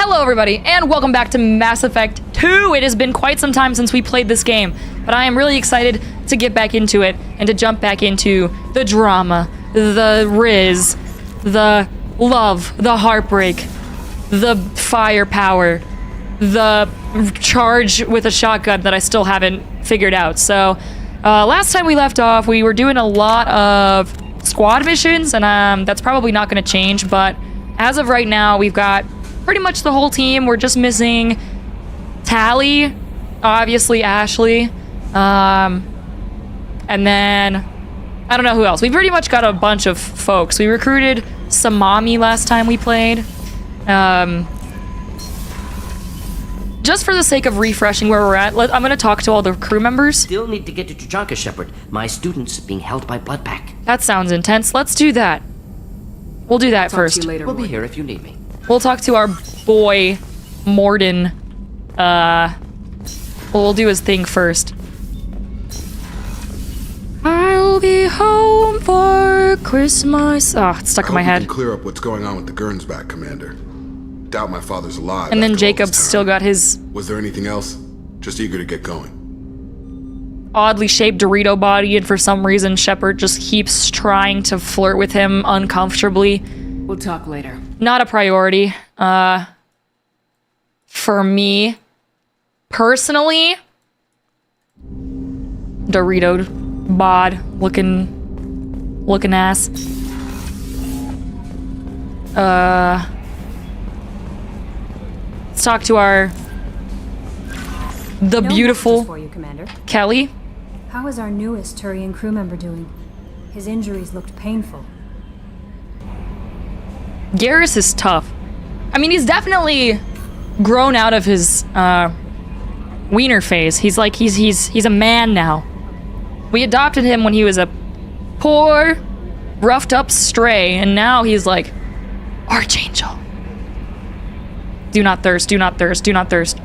Hello everybody, and welcome back to Mass Effect 2! It has been quite some time since we played this game, but I am really excited to get back into it, and to jump back into the drama, the riz, the love, the heartbreak, the firepower, the charge with a shotgun that I still haven't figured out. So, last time we left off, we were doing a lot of squad missions, and that's probably not going to change, but as of right now, we've got pretty much the whole team. We're just missing Tally, obviously Ashley, and then I don't know who else. We pretty much got a bunch of folks. We recruited Samami last time we played. Just for the sake of refreshing where we're at, I'm gonna talk to all the crew members. Still need to get to Tujanka, Shepard. My student's being held by Bloodpack. That sounds intense. Let's do that. We'll do that first. We'll be here if you need me. We'll talk to our boy, Morden. We'll do his thing first. I'll be home for Christmas. Oh, it's stuck in my I hope head. you can clear up what's going on with the Gurns back, Commander. Doubt my father's alive. And then after all Jacob's this time. still got his Was there anything else? Just eager to get going. oddly shaped Dorito body, and for some reason Shepard just keeps trying to flirt with him uncomfortably. We'll talk later. Not a priority. For me, personally, Dorito bod looking ass. Let's talk to the beautiful for you, Commander. Kelly. How is our newest Turian crew member doing? His injuries looked painful. Garrus is tough. I mean, he's definitely grown out of his wiener phase. He's like he's a man now. We adopted him when he was a poor, roughed up stray, and now he's like Archangel. Do not thirst, do not thirst, do not thirst.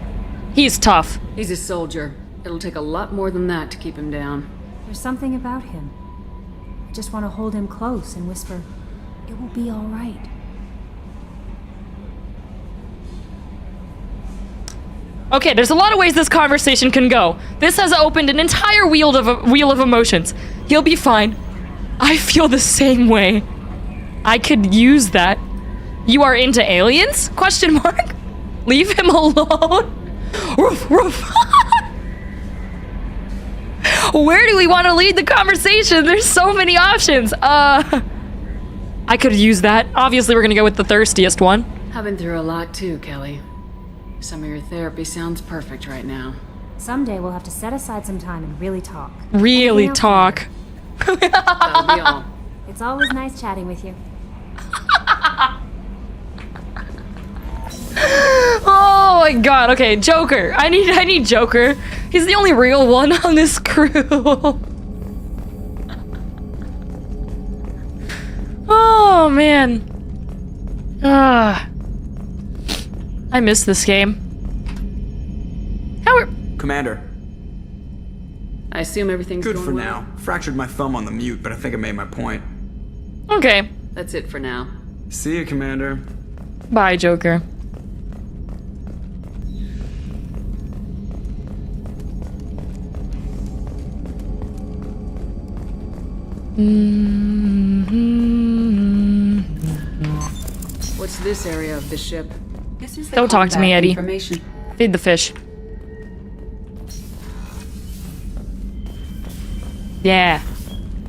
He's tough. He's a soldier. It'll take a lot more than that to keep him down. There's something about him. I just want to hold him close and whisper, "It will be all right." Okay, there's a lot of ways this conversation can go. This has opened an entire wheel of emotions. He'll be fine. I feel the same way. I could use that. You are into aliens? Question mark? Leave him alone. Roof, roof. Where do we want to lead the conversation? There's so many options. I could use that. Obviously, we're gonna go with the thirstiest one. I've been through a lot too, Kelly. Some of your therapy sounds perfect right now. Someday we'll have to set aside some time and really talk. Really Anything else? talk. That'll be all. It's always nice chatting with you. Oh my god, okay, Joker. I need Joker. He's the only real one on this crew. Oh man. I miss this game. How are... Commander. I assume everything's Good going for well? now. Fractured my thumb on the mute, but I think I made my point. Okay. That's it for now. See you, Commander. Bye, Joker. What's this area of the ship? This is the Don't talk to me, combat Eddie. Information. Feed the fish. Yeah.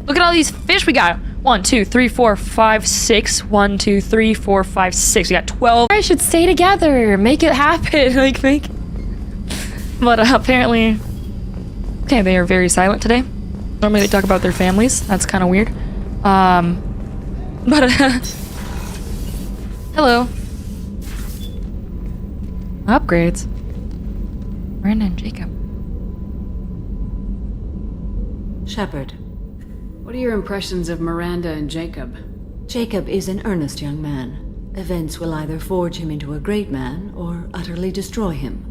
Look at all these fish we got. 1, 2, 3, 4, 5, 6. 1, 2, 3, 4, 5, 6. We got 12. I should stay together. Make it happen. Like, make... But apparently... Okay, they are very silent today. Normally they talk about their families. That's kind of weird. But... Hello. Upgrades. Brandon, Jacob. Shepard, What are your impressions of Miranda and Jacob? Jacob is an earnest young man. Events will either forge him into a great man or utterly destroy him.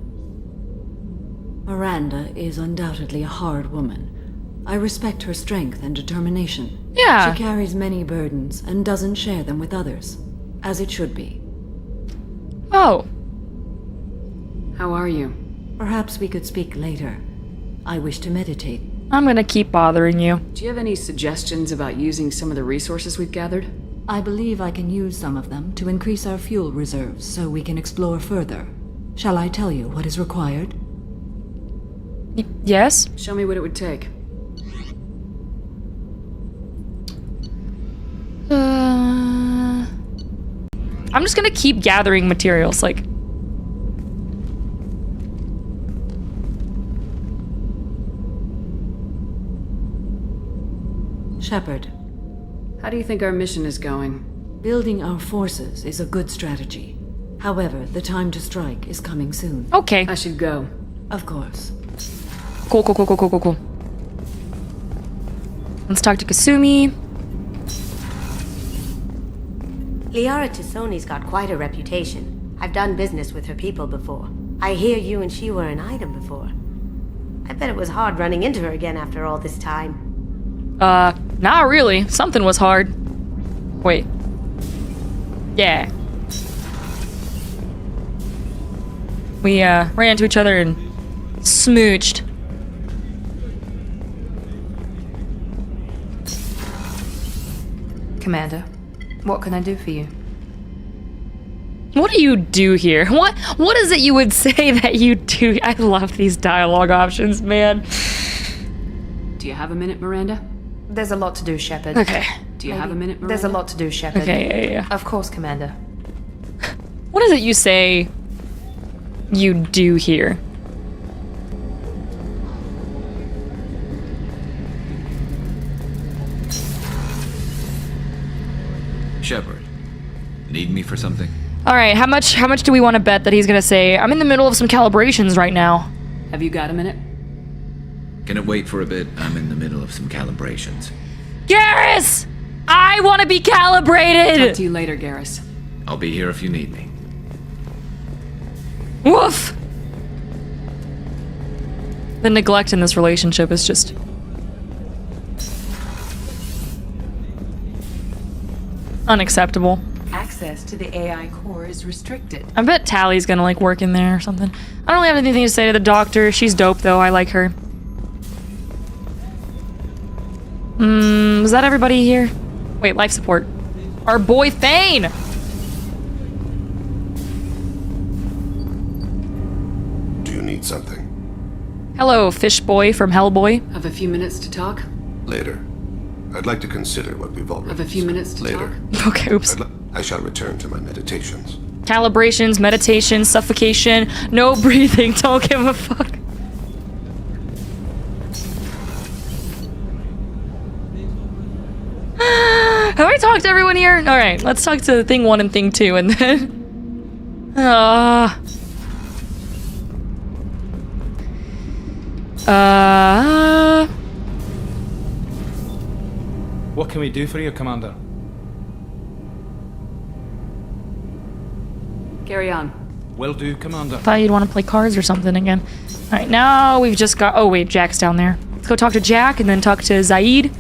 Miranda is undoubtedly a hard woman. I respect her strength and determination. Yeah. She carries many burdens and doesn't share them with others, as it should be. Oh. How are you? Perhaps we could speak later. I wish to meditate. I'm gonna keep bothering you. Do you have any suggestions about using some of the resources we've gathered? I believe I can use some of them to increase our fuel reserves so we can explore further. Shall I tell you what is required? Yes? Show me what it would take. I'm just gonna keep gathering materials, like... Shepard, How do you think our mission is going? building our forces is a good strategy. However, the time to strike is coming soon. Okay. I should go. Of course. Cool. Let's talk to Kasumi. Liara Tassoni's got quite a reputation. I've done business with her people before. I hear you and she were an item before. I bet it was hard running into her again after all this time. Not really. Something was hard. Wait. Yeah. We, ran into each other and smooched. Commander, what can I do for you? What do you do here? What is it you would say that you do? I love these dialogue options, man. Do you have a minute, Miranda? There's a lot to do, Shepard. Okay. Do you have a minute, Miranda? There's a lot to do, Shepard. Okay, yeah. Of course, Commander. What is it you say you do here? Shepard, need me for something? All right, how much do we want to bet that he's gonna say, I'm in the middle of some calibrations right now? Have you got a minute? Can it wait for a bit? I'm in the middle of some calibrations. Garrus! I want to be Talk calibrated! to you later, Garrus. I'll be here if you need me. Woof! The neglect in this relationship is just... unacceptable. Access to the AI core is restricted. I bet Tally's gonna, like, work in there or something. I don't really have anything to say to the doctor. She's dope, though. I like her. Was that everybody here? Wait, life support. Our boy Thane! Do you need something? Hello, fish boy from Hellboy. Have a few minutes to talk? Later. I'd like to consider what we've already Have a few minutes to Later. talk? Okay, oops. I shall return to my meditations. Calibrations, meditation, suffocation, no breathing, don't give a fuck. Have I talked to everyone here? Alright, let's talk to thing 1 and thing 2 and then... What can we do for you, Commander? Carry on. Will do, Commander. Thought you'd want to play cards or something again. Alright, now we've just got... Oh, wait, Jack's down there. Let's go talk to Jack and then talk to Zaid.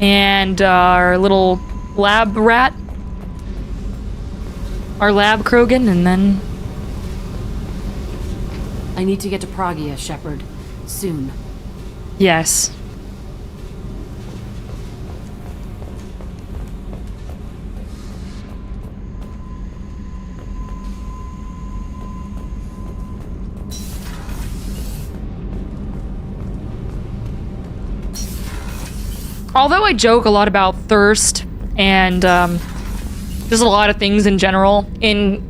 And our little lab rat. Our lab Krogan, and then... I need to get to Pragia, Shepard. Soon. Yes. Although I joke a lot about thirst and just a lot of things in general in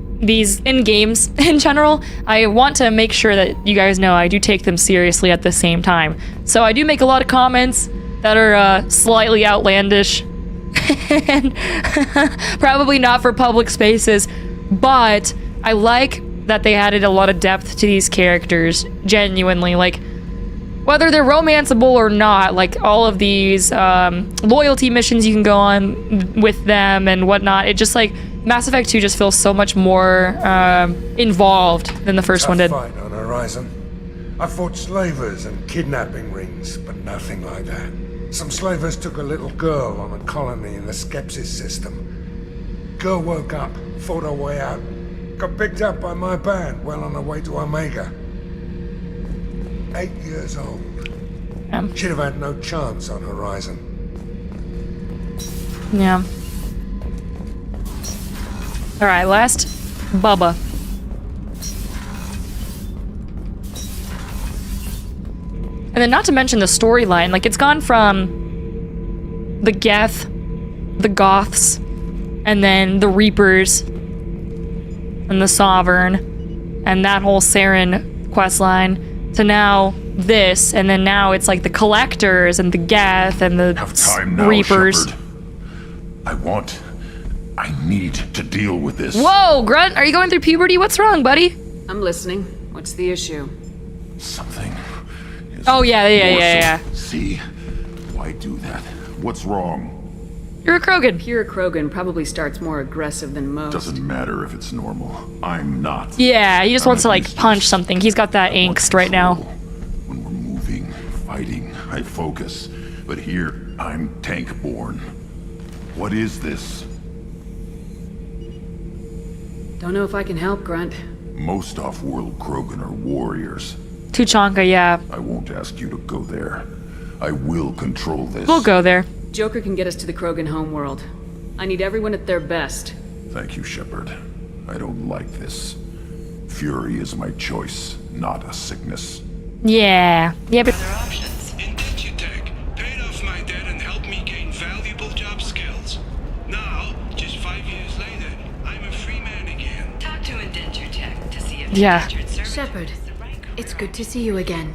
games in general, I want to make sure that you guys know I do take them seriously at the same time. So I do make a lot of comments that are slightly outlandish and probably not for public spaces, but I like that they added a lot of depth to these characters, genuinely. Like, whether they're romanceable or not, like all of these loyalty missions you can go on with them and whatnot, it just like Mass Effect 2 just feels so much more involved than the first one did. Fight on Horizon. I fought slavers and kidnapping rings, but nothing like that. Some slavers took a little girl on a colony in the Skepsis system. Girl woke up, fought her way out, got picked up by my band well on her way to Omega. 8 years old. She'd have had no chance on Horizon. Yeah. Alright, last Bubba. And then not to mention the storyline, like it's gone from the Geth, the Goths, and then the Reapers, and the Sovereign, and that whole Saren questline, to now this, and then now it's like the Collectors, and the Geth, and the Reapers. Shepard. I need to deal with this. Whoa, Grunt, are you going through puberty? What's wrong, buddy? I'm listening. What's the issue? Something. Oh, yeah. See? Why do that? What's wrong? You're a Krogan. Pure Krogan probably starts more aggressive than most. Doesn't matter if it's normal. I'm not. Yeah, he just wants to, like, punch something. He's got that angst right now. When we're moving, fighting, I focus. But here, I'm tank-born. What is this? Don't know if I can help, Grunt. Most off-world Krogan are warriors. Tuchanka, yeah. I won't ask you to go there. I will control this. We'll go there. Joker can get us to the Krogan homeworld. I need everyone at their best. Thank you, Shepard. I don't like this. Fury is my choice, not a sickness. Yeah. Yeah, but... Other options. Indentutech paid off my debt and helped me gain valuable job skills. Now, just 5 years later, I'm a free man again. Talk to Indentutech to see if Yeah. Shepard, it's good to see you again.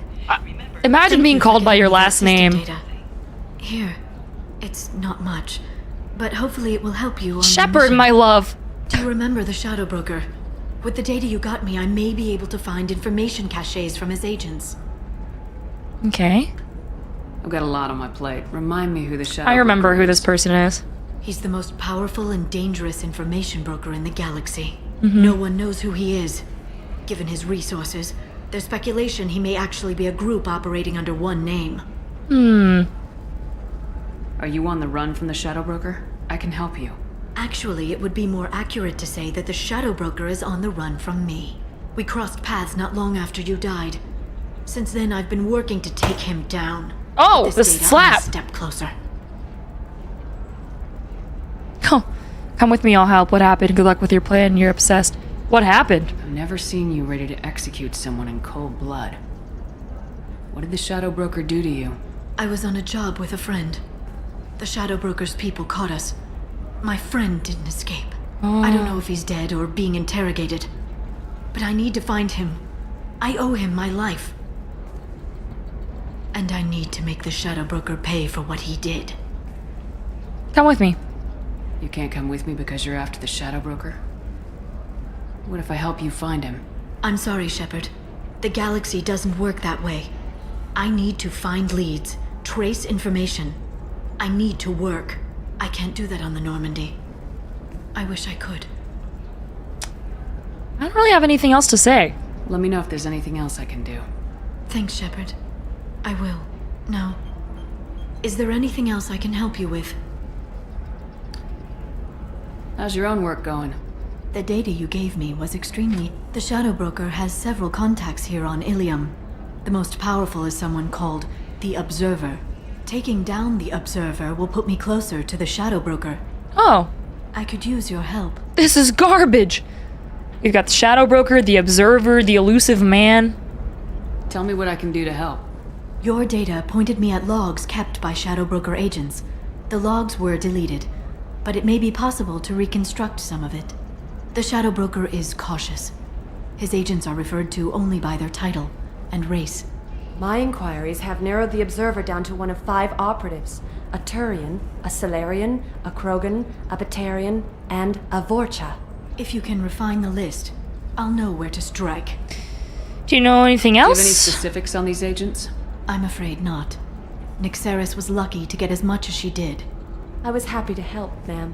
Imagine being called by your last name. Data. Here, it's not much, but hopefully it will help you on your Shepard, mission. my love. Do you remember the Shadow Broker? With the data you got me, I may be able to find information caches from his agents. Okay. I've got a lot on my plate. Remind me who the Shadow I remember Broker who this person is. He's the most powerful and dangerous information broker in the galaxy. Mhm. No one knows who he is. Given his resources, there's speculation he may actually be a group operating under one name. Are you on the run from the Shadow Broker? I can help you. Actually, it would be more accurate to say that the Shadow Broker is on the run from me. We crossed paths not long after you died. Since then, I've been working to take him down. Oh, With the this data, I'm slap! a step closer. Oh, come with me, I'll help. What happened? Good luck with your plan. You're obsessed. What happened? I've never seen you ready to execute someone in cold blood. What did the Shadow Broker do to you? I was on a job with a friend. The Shadow Broker's people caught us. My friend didn't escape. I don't know if he's dead or being interrogated. But I need to find him. I owe him my life. And I need to make the Shadow Broker pay for what he did. Come with me. You can't come with me because you're after the Shadow Broker? What if I help you find him? I'm sorry, Shepard. The galaxy doesn't work that way. I need to find leads, trace information. I need to work. I can't do that on the Normandy. I wish I could. I don't really have anything else to say. Let me know if there's anything else I can do. Thanks, Shepard. I will. Now, is there anything else I can help you with? How's your own work going? The data you gave me was extremely... The Shadow Broker has several contacts here on Ilium. The most powerful is someone called the Observer. Taking down the Observer will put me closer to the Shadow Broker. Oh. I could use your help. This is garbage. You've got the Shadow Broker, the Observer, the Elusive Man. Tell me what I can do to help. Your data pointed me at logs kept by Shadow Broker agents. The logs were deleted, but it may be possible to reconstruct some of it. The Shadow Broker is cautious. His agents are referred to only by their title and race. My inquiries have narrowed the Observer down to one of 5 operatives. A Turian, a Solarian, a Krogan, a Batarian, and a Vorcha. If you can refine the list, I'll know where to strike. Do you know anything else? Do you have any specifics on these agents? I'm afraid not. Nyxeris was lucky to get as much as she did. I was happy to help, ma'am.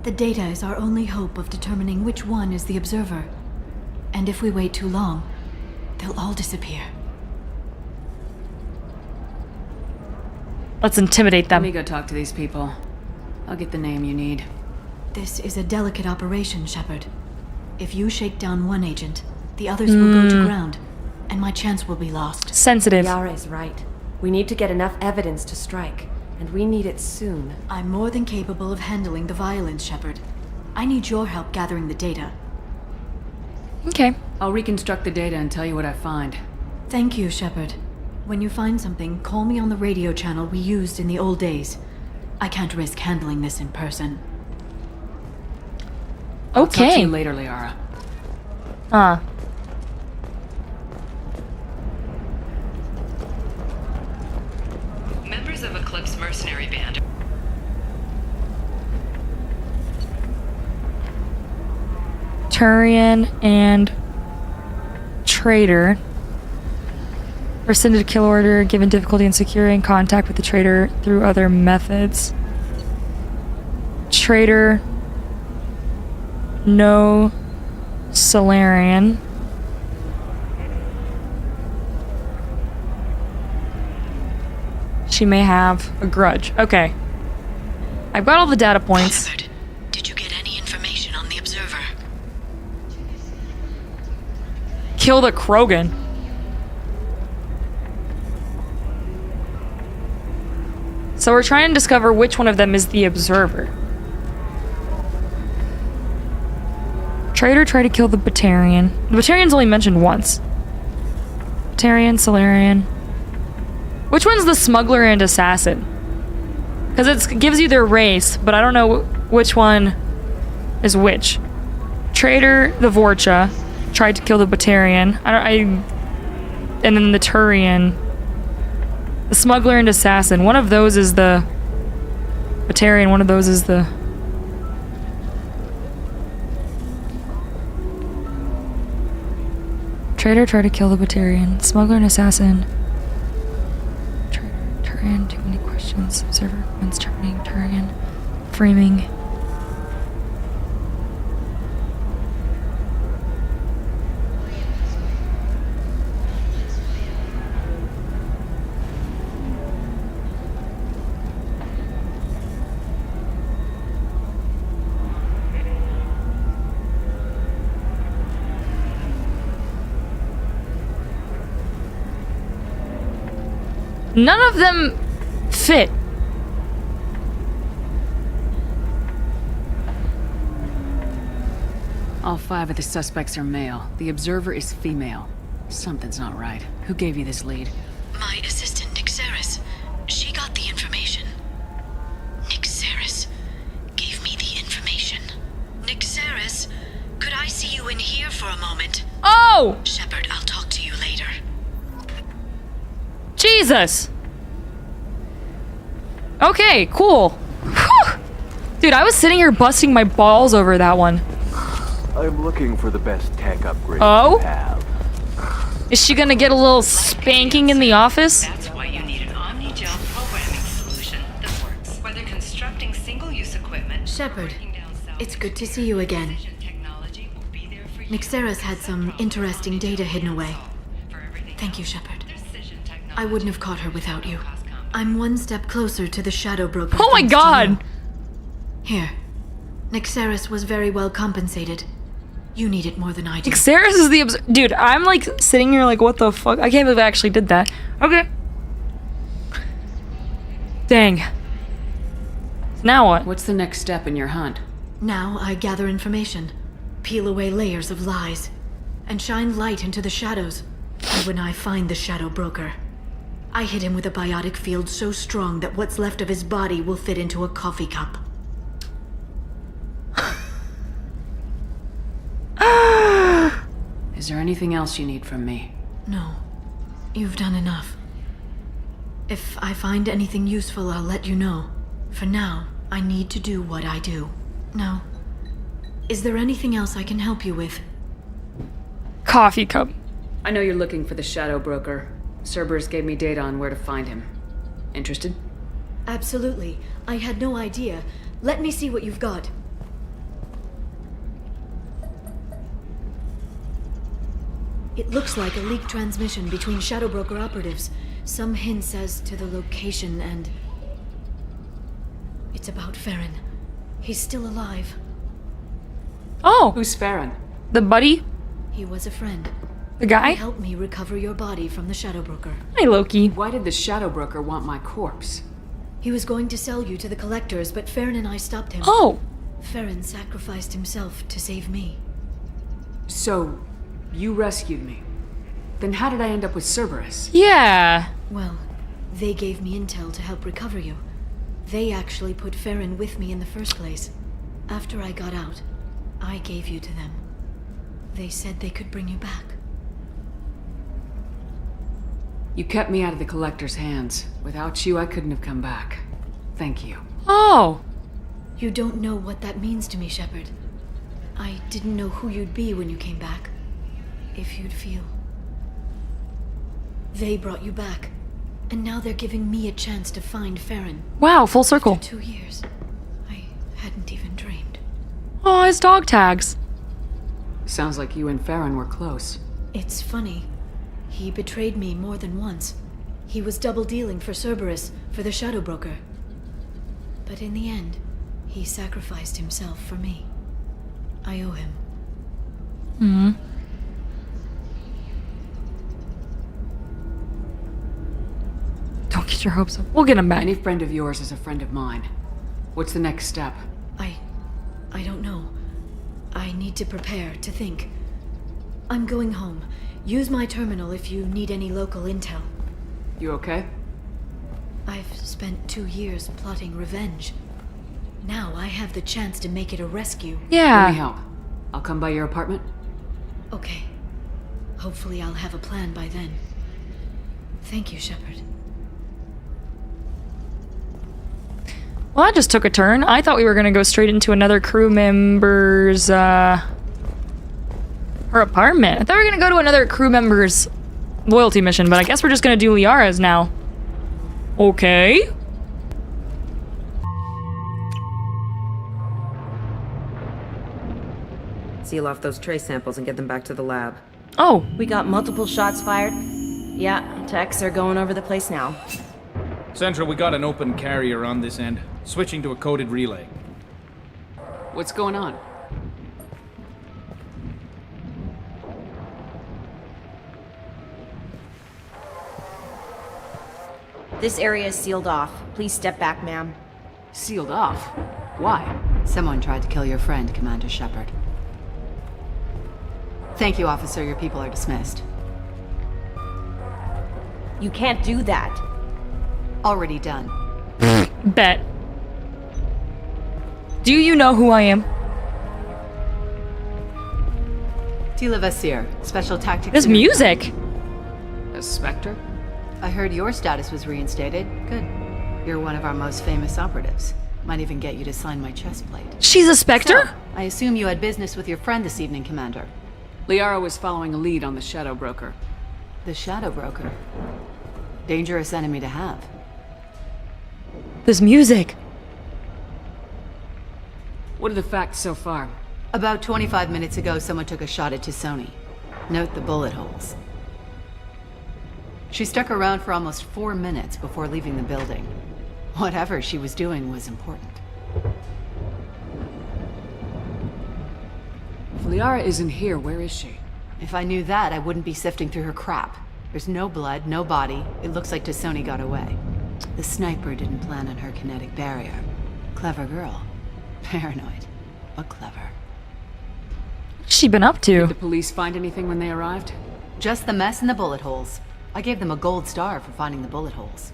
The data is our only hope of determining which one is the Observer. And if we wait too long, they'll all disappear. Let's intimidate them. Let me go talk to these people. I'll get the name you need. This is a delicate operation, Shepard. If you shake down one agent, the others will go to ground, and my chance will be lost. Sensitive. Yara is right. We need to get enough evidence to strike, and we need it soon. I'm more than capable of handling the violence, Shepard. I need your help gathering the data. Okay. I'll reconstruct the data and tell you what I find. Thank you, Shepard. When you find something, call me on the radio channel we used in the old days. I can't risk handling this in person. I'll talk to Okay. you later, Liara. Members of Eclipse mercenary band. Turian and Traitor. Rescinded a kill order, given difficulty in securing contact with the traitor through other methods. Traitor. No Solarian. She may have a grudge. Okay. I've got all the data points. Shepard, did you get any information on the Observer? Kill the Krogan. So we're trying to discover which one of them is the Observer. Traitor tried to kill the Batarian. The Batarian's only mentioned once. Batarian, Solarian. Which one's the Smuggler and Assassin? Because it gives you their race, but I don't know which one is which. Traitor, the Vorcha, tried to kill the Batarian. And then the Turian. The Smuggler and Assassin. One of those is the Batarian, one of those is the... Traitor tried to kill the Batarian. Smuggler and Assassin. Turian, too many questions. Observer, when's turning. Turian. Framing. None of them fit. All 5 of the suspects are male. The Observer is female. Something's not right. Who gave you this lead? My assistant, Nick Saris. She got the information. Nick Saris gave me the information. Nick Saris, could I see you in here for a moment? Oh! Shepard, I'll talk to you later. Jesus! Okay, cool. Whew. Dude, I was sitting here busting my balls over that one. I'm looking for the best tech upgrade Oh? you have. Is she gonna get a little spanking in the office? That's why you need an Omni-Gel programming solution that works. Whether constructing single-use equipment... Shepard, it's good to see you again. Nick Saris had some interesting data hidden away. Thank you, Shepard. I wouldn't have caught her without you. I'm one step closer to the Shadow Broker. Oh my thanks to god! you. Here. Nick Saris was very well compensated. You need it more than I do. Xeris is the dude, I'm like sitting here like, what the fuck? I can't believe I actually did that. Okay. Dang. Now what? What's the next step in your hunt? Now I gather information, peel away layers of lies, and shine light into the shadows. And when I find the Shadow Broker, I hit him with a biotic field so strong that what's left of his body will fit into a coffee cup. Is there anything else you need from me? No. You've done enough. If I find anything useful, I'll let you know. For now, I need to do what I do. Now, is there anything else I can help you with? Coffee cup. I know you're looking for the Shadow Broker. Cerberus gave me data on where to find him. Interested? Absolutely. I had no idea. Let me see what you've got. It looks like a leaked transmission between Shadow Broker operatives. Some hints as to the location and... It's about Farron. He's still alive. Oh! Who's Farron? The buddy? He was a friend. The guy? He helped me recover your body from the Shadow Broker. Hi, Loki. Why did the Shadow Broker want my corpse? He was going to sell you to the collectors, but Farron and I stopped him. Oh! Farron sacrificed himself to save me. So, you rescued me. Then how did I end up with Cerberus? Yeah. Well, they gave me intel to help recover you. They actually put Farron with me in the first place. After I got out, I gave you to them. They said they could bring you back. You kept me out of the collector's hands. Without you, I couldn't have come back. Thank you. Oh! You don't know what that means to me, Shepard. I didn't know who you'd be when you came back. If you'd feel. They brought you back. And now they're giving me a chance to find Farron. Wow, full circle. After 2 years. I hadn't even dreamed. Oh, his dog tags. Sounds like you and Farron were close. It's funny. He betrayed me more than once. He was double-dealing for Cerberus, for the Shadow Broker. But in the end, he sacrificed himself for me. I owe him. Hmm. Don't get your hopes up. We'll get him back. Any friend of yours is a friend of mine. What's the next step? I don't know. I need to prepare, to think. I'm going home. Use my terminal if you need any local intel. You okay? I've spent 2 years plotting revenge. Now I have the chance to make it a rescue. Yeah. Let me help. I'll come by your apartment. Okay. Hopefully I'll have a plan by then. Thank you, Shepard. Well, that just took a turn. I thought we were gonna go straight into another crew member's, her apartment. I thought we were gonna go to another crew member's loyalty mission, but I guess we're just gonna do Liara's now. Okay. Seal off those trace samples and get them back to the lab. Oh. We got multiple shots fired. Yeah, techs are going over the place now. Central, we got an open carrier on this end. Switching to a coded relay. What's going on? This area is sealed off. Please step back, ma'am. Sealed off? Why? Someone tried to kill your friend, Commander Shepard. Thank you, officer. Your people are dismissed. You can't do that. Already done. Bet. Do you know who I am? Tila Vasir, Special Tactics... This music! A Spectre? I heard your status was reinstated. Good. You're one of our most famous operatives. Might even get you to sign my chest plate. She's a Spectre? So, I assume you had business with your friend this evening, Commander. Liara was following a lead on the Shadow Broker. The Shadow Broker? Dangerous enemy to have. This music. What are the facts so far? About 25 minutes ago, someone took a shot at T'Soni. Note the bullet holes. She stuck around for almost 4 minutes before leaving the building. Whatever she was doing was important. If Liara isn't here, where is she? If I knew that, I wouldn't be sifting through her crap. There's no blood, no body. It looks like T'Soni got away. The sniper didn't plan on her kinetic barrier. Clever girl. Paranoid, but clever. What's she been up to? Did the police find anything when they arrived? Just the mess and the bullet holes. I gave them a gold star for finding the bullet holes.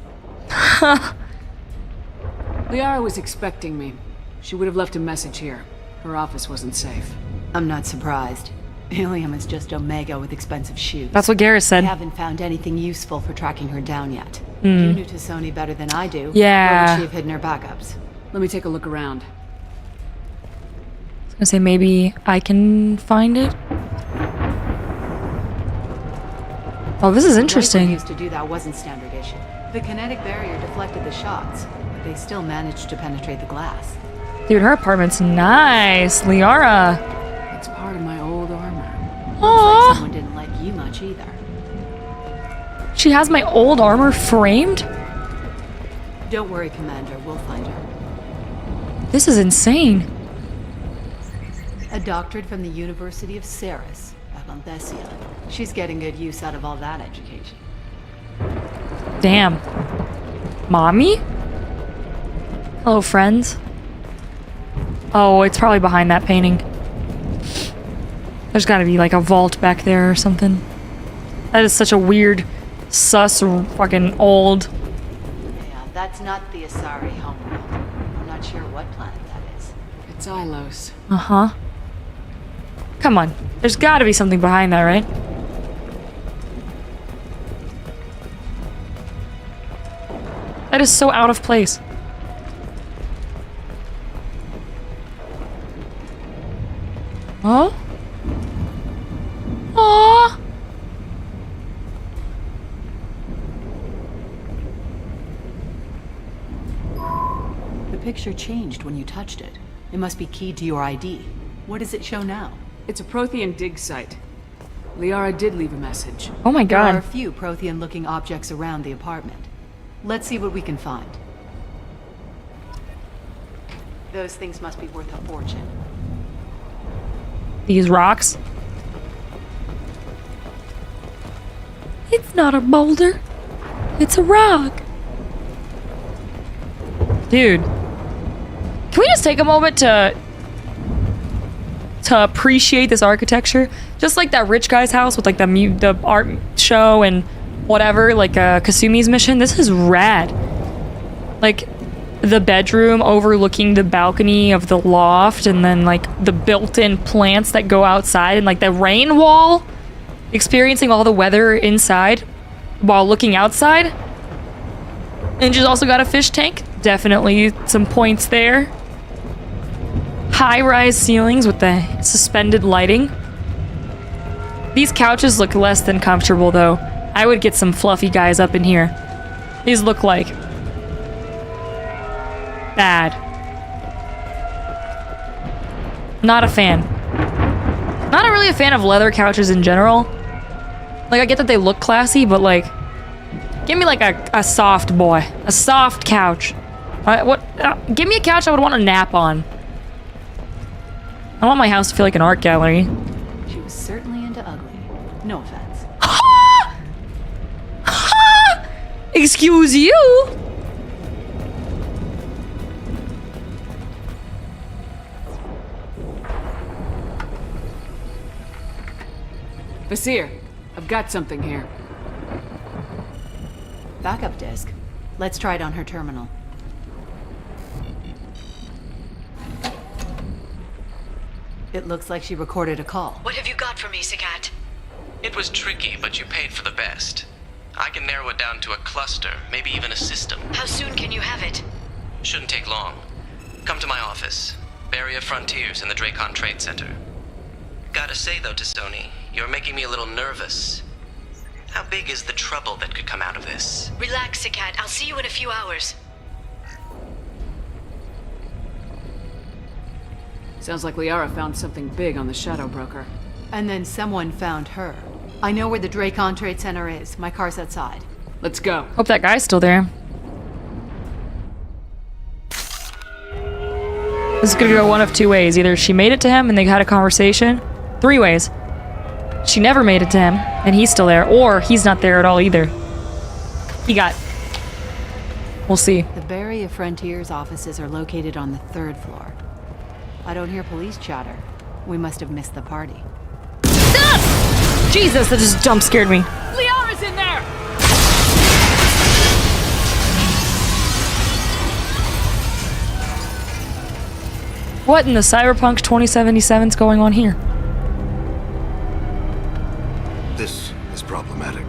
Liara was expecting me. She would have left a message here. Her office wasn't safe. I'm not surprised. Helium is just Omega with expensive shoes. That's what Garrus said. I haven't found anything useful for tracking her down yet. Mm. You knew T'Soni better than I do. Yeah. Where would she have hidden her backups? Let me take a look around. I was gonna say maybe I can find it. Oh, this is interesting. The rifle used to do that wasn't standard issue. The kinetic barrier deflected the shots, but they still managed to penetrate the glass. Dude, her apartment's nice. Liara. It's part of my old armor. Looks like someone didn't like you much either. She has my old armor framed? Don't worry, Commander. We'll find her. This is insane. A doctorate from the University of Ceres, Avanthesia. She's getting good use out of all that education. Damn. Mommy? Hello, friends. Oh, it's probably behind that painting. There's gotta be like a vault back there or something. That is such a weird, sus, fucking old. Yeah, that's not the Asari homeworld. I'm not sure what planet that is. It's Ilos. Uh-huh. Come on. There's gotta be something behind that, right? That is so out of place. Oh? Aww. The picture changed when you touched it. It must be keyed to your ID. What does it show now? It's a Prothean dig site. Liara did leave a message. Oh my god. There are a few Prothean-looking objects around the apartment. Let's see what we can find. Those things must be worth a fortune. These rocks? It's not a boulder. It's a rock. Dude. Can we just take a moment to appreciate this architecture? Just like that rich guy's house with like the art show and whatever, like Kasumi's mission. This is rad. Like the bedroom overlooking the balcony of the loft, and then like the built-in plants that go outside, and like the rain wall, experiencing all the weather inside while looking outside. And she's also got a fish tank. Definitely some points there. High-rise ceilings with the suspended lighting. These couches look less than comfortable though. I would get some fluffy guys up in here. These look like bad. Not a fan. Not really a fan of leather couches in general. Like, I get that they look classy, but like, give me like a soft boy. A soft couch. Give me a couch I would want to nap on. I want my house to feel like an art gallery. She was certainly into ugly. No offense. Excuse you? Vasir, I've got something here. Backup disk. Let's try it on her terminal. It looks like she recorded a call. What have you got for me, Sagat? It was tricky, but you paid for the best. I can narrow it down to a cluster, maybe even a system. How soon can you have it? Shouldn't take long. Come to my office. Barrier Frontiers in the Dracon Trade Center. Gotta say though, T'Soni, you're making me a little nervous. How big is the trouble that could come out of this? Relax, Sagat. I'll see you in a few hours. Sounds like Liara found something big on the Shadow Broker. And then someone found her. I know where the Dracon Trade Center is. My car's outside. Let's go. Hope that guy's still there. This is gonna go one of two ways. Either she made it to him and they had a conversation. 3 ways. She never made it to him and he's still there. Or he's not there at all either. We'll see. The Barrier Frontiers offices are located on the 3rd floor. I don't hear police chatter. We must have missed the party. Jesus, that just jump scared me. Liara's in there! What in the Cyberpunk 2077's going on here? This is problematic.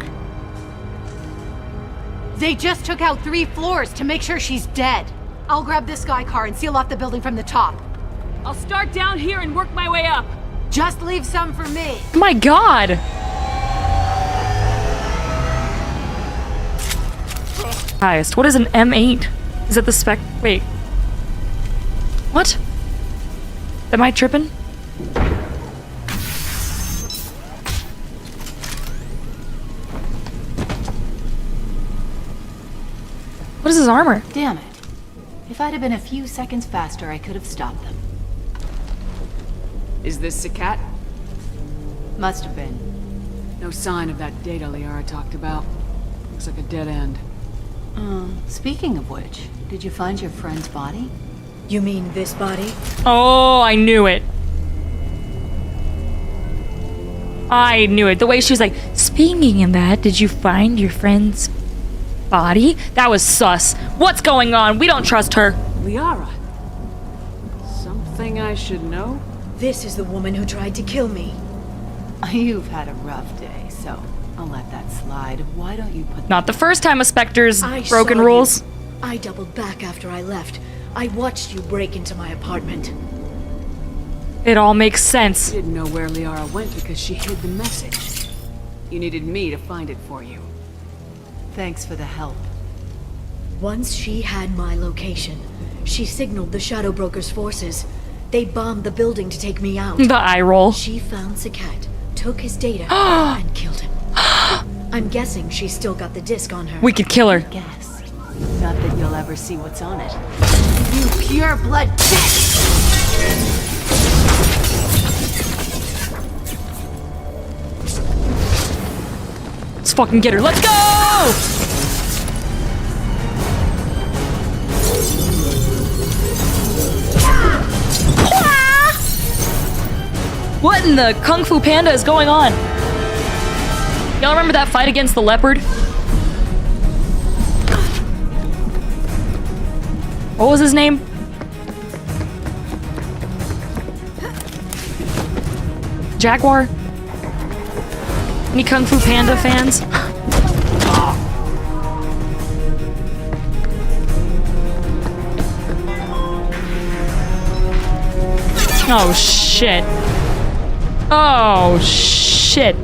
They just took out 3 floors to make sure she's dead. I'll grab this sky car and seal off the building from the top. I'll start down here and work my way up. Just leave some for me. My god! Highest. What is an M8? Is that the spec? Wait. What? Am I tripping? What is his armor? Damn it. If I'd have been a few seconds faster, I could have stopped them. Is this Sakat? Must have been. No sign of that data Liara talked about. Looks like a dead end. Speaking of which, did you find your friend's body? You mean this body? Oh, I knew it. I knew it. The way she was like, speaking of that, did you find your friend's body? That was sus. What's going on? We don't trust her. Liara? Something I should know? This is the woman who tried to kill me. You've had a rough day, so I'll let that slide. Why don't you put... Not the first time a Spectre's I broken saw rules. You. I doubled back after I left. I watched you break into my apartment. It all makes sense. You didn't know where Liara went because she hid the message. You needed me to find it for you. Thanks for the help. Once she had my location, she signaled the Shadow Broker's forces. They bombed the building to take me out. The eye roll. She found Sakat, took his data, and killed him. I'm guessing she's still got the disc on her. We could kill her. Guess. Not that you'll ever see what's on it. You pure blood bitch! Let's fucking get her. Let's go! What in the Kung Fu Panda is going on? Y'all remember that fight against the leopard? What was his name? Jaguar? Any Kung Fu Panda fans? Oh shit. Oh shit.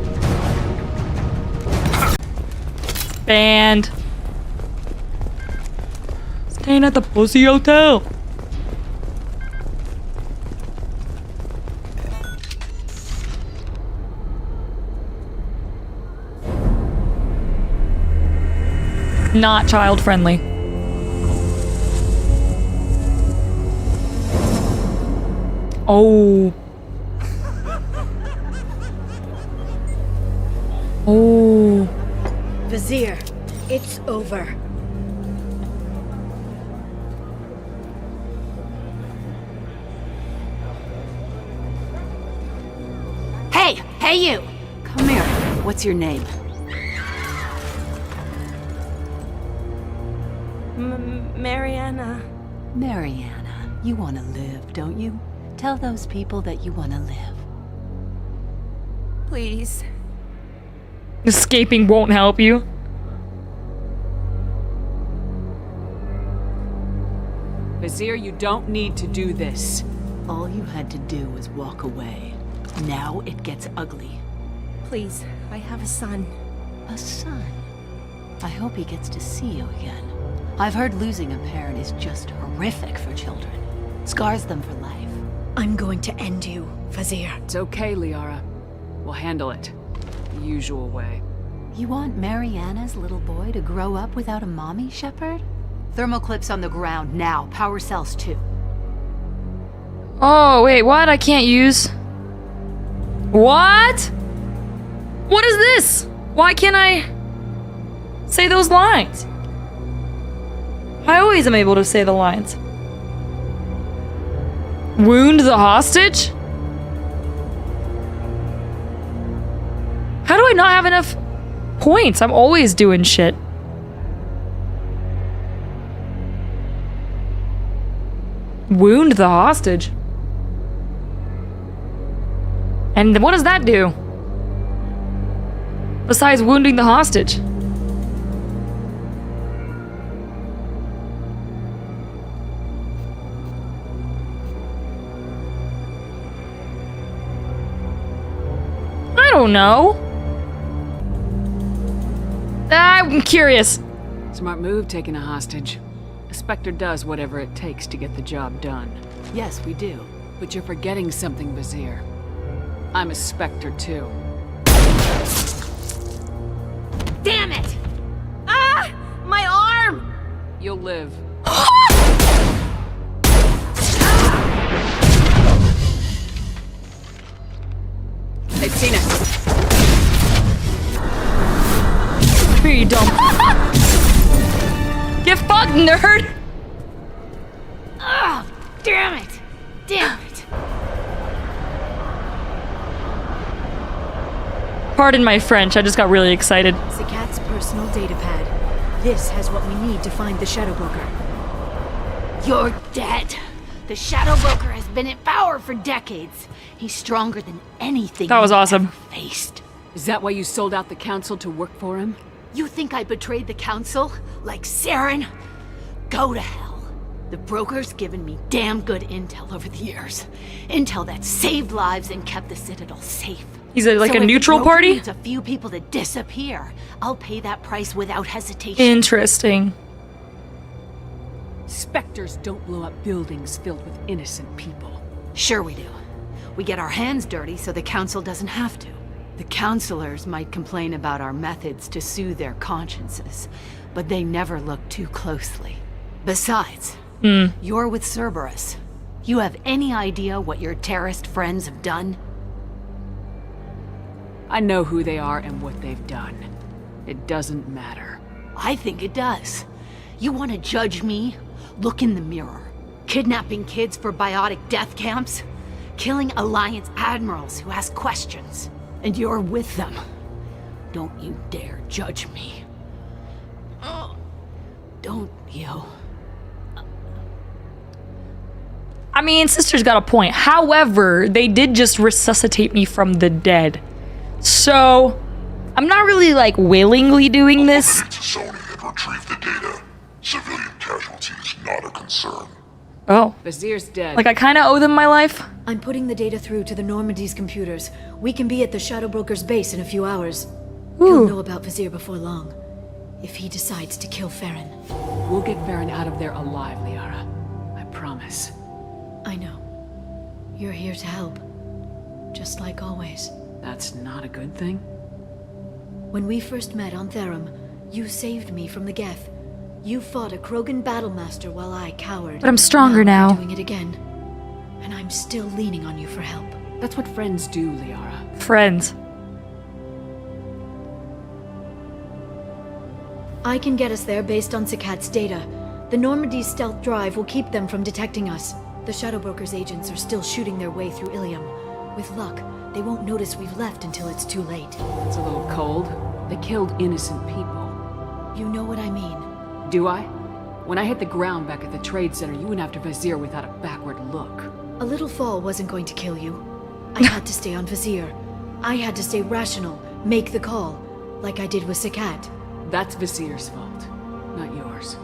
Banned. Staying at the Pussy Hotel. Not child friendly. Oh. Oh. Vizier, it's over. Hey you! Come here. What's your name? Mariana. Mariana, you want to live, don't you? Tell those people that you want to live. Please. Escaping won't help you. Vizier, you don't need to do this. All you had to do was walk away. Now it gets ugly. Please, I have a son. A son? I hope he gets to see you again. I've heard losing a parent is just horrific for children. Scars them for life. I'm going to end you, Vizier. It's okay, Liara. We'll handle it. The usual way. You want Mariana's little boy to grow up without a mommy, Shepard? Thermal clips on the ground now. Power cells too. Oh, wait, what? I can't use... What? What is this? Why can't I say those lines? I always am able to say the lines. Wound the hostage? How do I not have enough points? I'm always doing shit. Wound the hostage? And what does that do? Besides wounding the hostage? I don't know. I'm curious. Smart move taking a hostage. A Spectre does whatever it takes to get the job done. Yes, we do. But you're forgetting something, Vizier. I'm a Spectre too. Damn it! Ah! My arm! You'll live. dumb. Get fucked, nerd! Oh, damn it! Damn it! Pardon my French, I just got really excited. Zakat's personal data pad. This has what we need to find the Shadow Broker. You're dead. The Shadow Broker has been in power for decades. He's stronger than anything That was you've awesome. ever faced. Is that why you sold out the Council to work for him? You think I betrayed the Council? Like Saren? Go to hell. The Broker's given me damn good intel over the years. Intel that saved lives and kept the Citadel safe. He's like So a if neutral the Broker party? needs a few people to disappear, I'll pay that price without hesitation. Interesting. Spectres don't blow up buildings filled with innocent people. Sure we do. We get our hands dirty so the Council doesn't have to. The counselors might complain about our methods to soothe their consciences, but they never look too closely. Besides, you're with Cerberus. You have any idea what your terrorist friends have done? I know who they are and what they've done. It doesn't matter. I think it does. You want to judge me? Look in the mirror. Kidnapping kids for biotic death camps? Killing Alliance admirals who ask questions. And you're with them. Don't you dare judge me. Oh, don't you? I mean, sister's got a point. However, they did just resuscitate me from the dead. So, I'm not really, like, willingly doing this. Sony had retrieved the data. Civilian casualties not a concern. Oh. Vizier's dead. Like, I kind of owe them my life? I'm putting the data through to the Normandy's computers. We can be at the Shadow Broker's base in a few hours. He'll know about Vizier before long. If he decides to kill Farron. We'll get Farron out of there alive, Liara. I promise. I know. You're here to help. Just like always. That's not a good thing? When we first met on Therum, you saved me from the Geth. You fought a Krogan battlemaster while I cowered. But I'm stronger now. You're doing it again. And I'm still leaning on you for help. That's what friends do, Liara. Friends. I can get us there based on Zakat's data. The Normandy's stealth drive will keep them from detecting us. The Shadow Broker's agents are still shooting their way through Ilium. With luck, they won't notice we've left until it's too late. It's a little cold. They killed innocent people. You know what I mean. Do I? When I hit the ground back at the trade center, you went after Vizier without a backward look. A little fall wasn't going to kill you. I had to stay on Vizier. I had to stay rational, make the call, like I did with Zakat. That's Vizier's fault, not yours.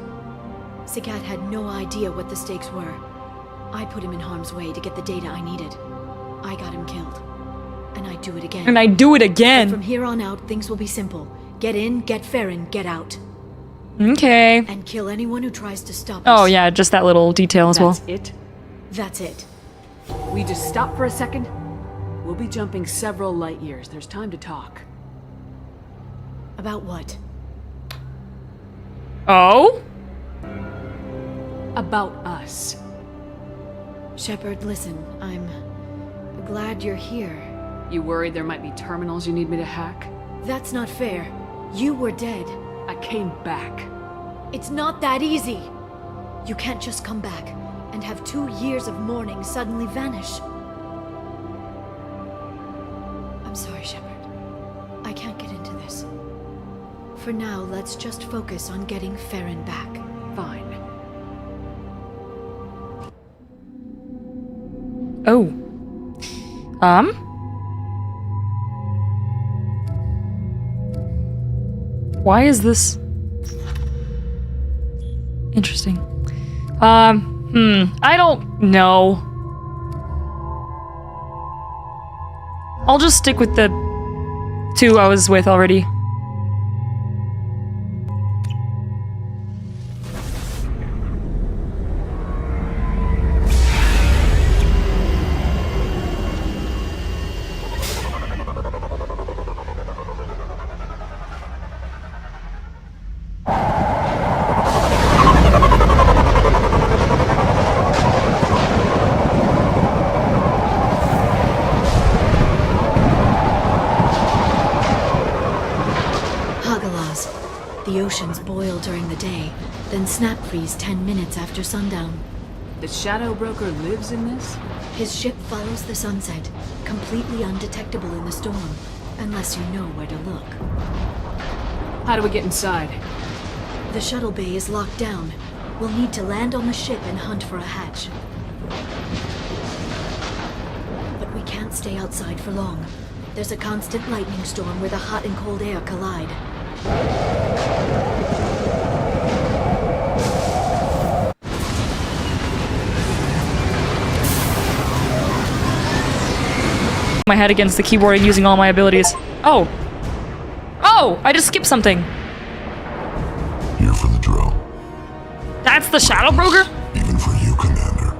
Zakat had no idea what the stakes were. I put him in harm's way to get the data I needed. I got him killed. And I'd do it again. And I'd do it again. But from here on out, things will be simple. Get in, get Farron, get out. Okay. And kill anyone who tries to stop us. Oh yeah, just that little detail as well. That's it? That's it. We just stop for a second? We'll be jumping several light years. There's time to talk. About what? Oh? About us. Shepard, listen, I'm glad you're here. You worried there might be terminals you need me to hack? That's not fair. You were dead. I came back. It's not that easy. You can't just come back and have 2 years of mourning suddenly vanish. I'm sorry, Shepard. I can't get into this. For now, let's just focus on getting Farron back. Fine. Oh. Why is this interesting? I don't know. I'll just stick with the two I was with already. The oceans boil during the day, then snap freeze 10 minutes after sundown. The Shadow Broker lives in this? His ship follows the sunset, completely undetectable in the storm, unless you know where to look. How do we get inside? The shuttle bay is locked down. We'll need to land on the ship and hunt for a hatch. But we can't stay outside for long. There's a constant lightning storm where the hot and cold air collide. My head against the keyboard and using all my abilities. Oh! Oh! I just skipped something. Here for the drill. That's the Shadow Broker? Even for you, Commander.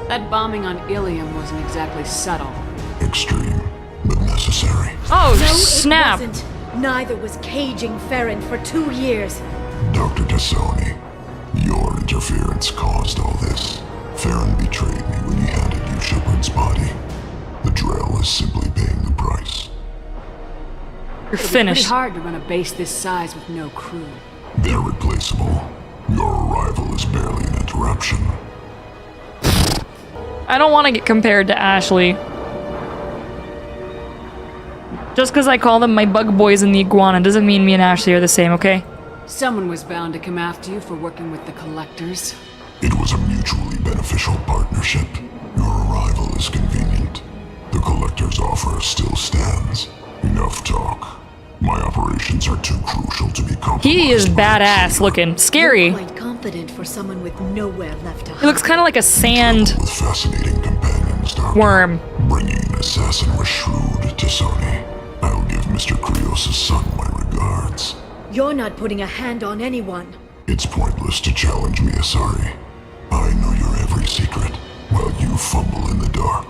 That bombing on Ilium wasn't exactly subtle. Extreme, but necessary. Oh, No, snap! it wasn't. Neither was caging Farron for 2 years. Dr. Tassoni, your interference caused all this. Farron betrayed me when he handed you Shepard's body. The drill is simply paying the price. You're It'll be finished. pretty hard to run a base this size with no crew. They're replaceable. Your arrival is barely an interruption. I don't want to get compared to Ashley. Just because I call them my bug boys and the iguana doesn't mean me and Ashley are the same, okay? Someone was bound to come after you for working with the Collectors. It was a mutually beneficial partnership. Your arrival is convenient. The Collector's offer still stands. Enough talk. My operations are too crucial to be compromised. He is badass looking. Scary. You're quite confident for someone with nowhere left to hide. He looks kind of like a sand With fascinating companions, Doctor. worm. Bringing an assassin was shrewd, Tassoni. I'll give Mr. Krios' son my regards. You're not putting a hand on anyone. It's pointless to challenge me, Asari. I know your every secret, while you fumble in the dark.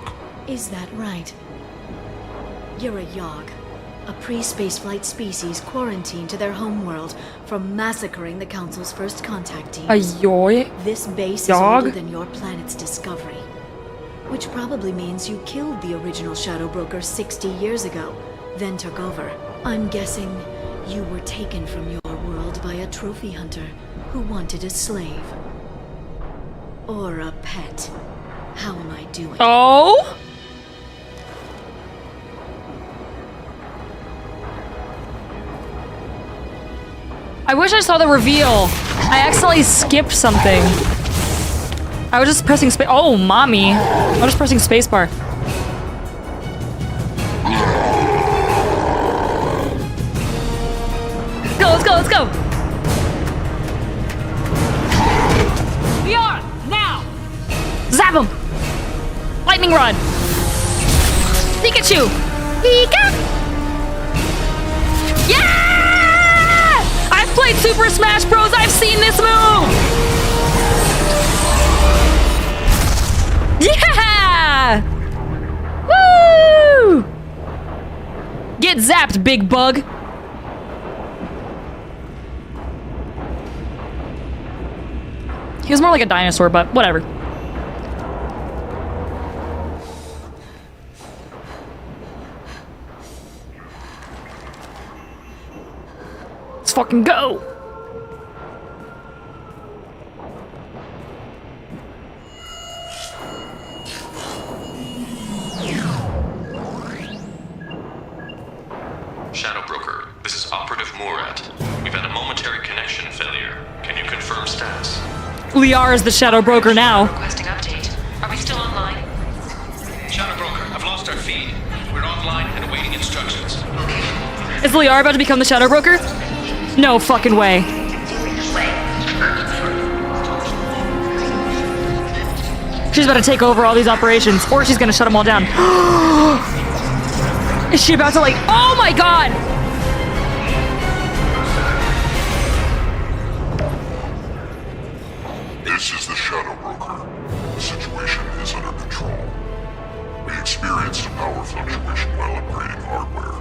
Is that right? You're a Yogg, a pre-spaceflight species quarantined to their homeworld from massacring the Council's first contactees. A yoy? This base Yogg? is older than your planet's discovery. Which probably means you killed the original Shadow Broker 60 years ago, then took over. I'm guessing you were taken from your world by a trophy hunter who wanted a slave. Or a pet. How am I doing? Oh? I wish I saw the reveal. I accidentally skipped something. I was just pressing space. Oh, mommy. I was just pressing spacebar. Let's go, let's go, let's go. We are now. Zap him. Lightning rod. Pikachu. Pika. Yeah! I've played Super Smash Bros. I've seen this move. Yeah! Woo! Get zapped, big bug. He was more like a dinosaur, but whatever. Let's fucking go! Shadow Broker, this is Operative Murat. We've had a momentary connection failure. Can you confirm status? Liara is the Shadow Broker now. Requesting update. Are we still online? Shadow Broker, I've lost our feed. We're online and awaiting instructions. Is Liara about to become the Shadow Broker? No fucking way. She's about to take over all these operations, or she's gonna shut them all down. Is she about to like, oh my god! This is the Shadow Broker. The situation is under control. We experienced a power fluctuation while upgrading hardware.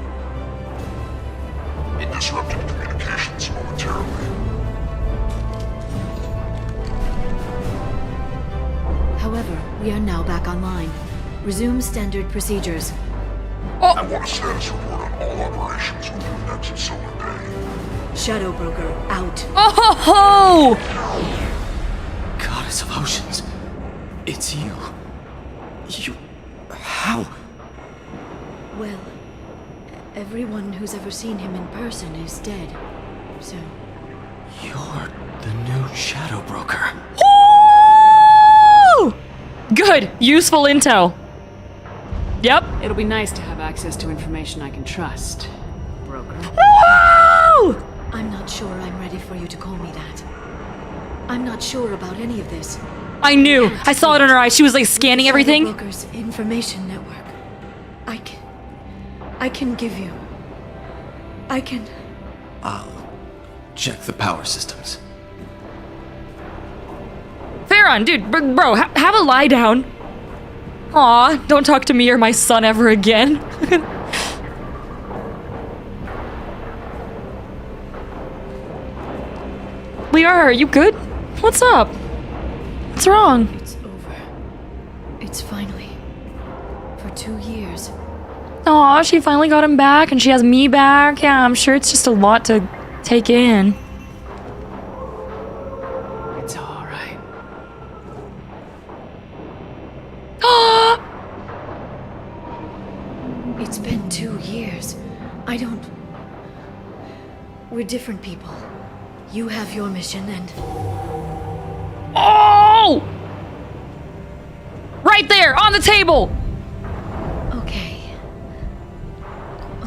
It disrupted communications momentarily. However, we are now back online. Resume standard procedures. I want a status report on all operations within Nexus Solar Bay. Shadow Broker, out. Oh ho ho! Goddess of Oceans. It's you. You... How? Well, everyone who's ever seen him in person is dead. So... You're the new Shadow Broker. Woo! Good. Useful intel. Yep. It'll be nice to have access to information I can trust, Broker. Woo! I'm not sure I'm ready for you to call me that. I'm not sure about any of this. I knew. I saw it in her eyes. She was like scanning everything. Broker's information network. I can give you. I can. I'll check the power systems. Farron, dude, bro, have a lie down. Aw, don't talk to me or my son ever again. Liara, are you good? What's up? What's wrong? It's over. It's finally. For 2 years. Aw, she finally got him back and she has me back. Yeah, I'm sure it's just a lot to take in. It's all right. It's been 2 years. I don't... We're different people. You have your mission and... Oh! Right there, on the table! Okay.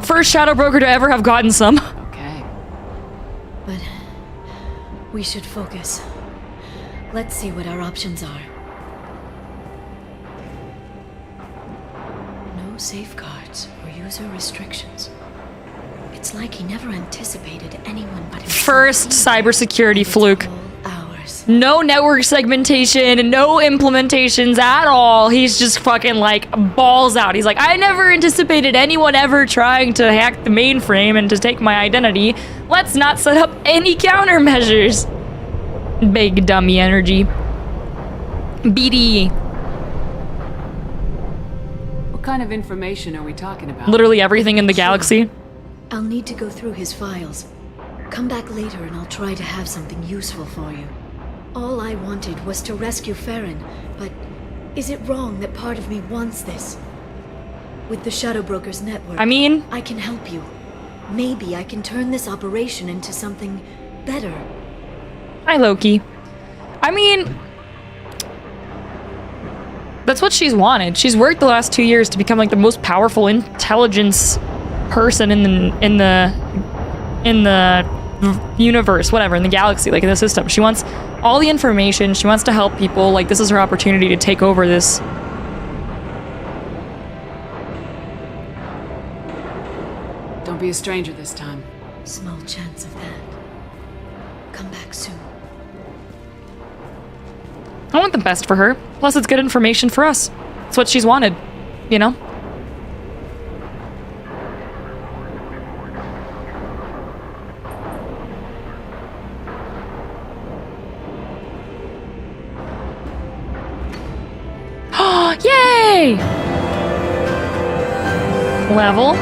First Shadow Broker to ever have gotten some. Okay. But... we should focus. Let's see what our options are. No safeguards or user restrictions. It's like he never anticipated anyone but himself. First cybersecurity fluke. No network segmentation, no implementations at all. He's just fucking like balls out. He's like, I never anticipated anyone ever trying to hack the mainframe and to take my identity. Let's not set up any countermeasures. Big dummy energy. BD. What kind of information are we talking about? Literally everything in the galaxy. I'll need to go through his files. Come back later and I'll try to have something useful for you. All I wanted was to rescue Farron, but is it wrong that part of me wants this? With the Shadow Broker's network, I mean... I can help you. Maybe I can turn this operation into something better. Hi, Loki. I mean... that's what she's wanted. She's worked the last 2 years to become like the most powerful intelligence person in the universe, whatever, in the galaxy, like in the system. She wants all the information. She wants to help people. Like, this is her opportunity to take over this. Don't be a stranger this time. Small chance of that. Come back soon. I want the best for her. Plus, it's good information for us. It's what she's wanted, you know? Yay! Level.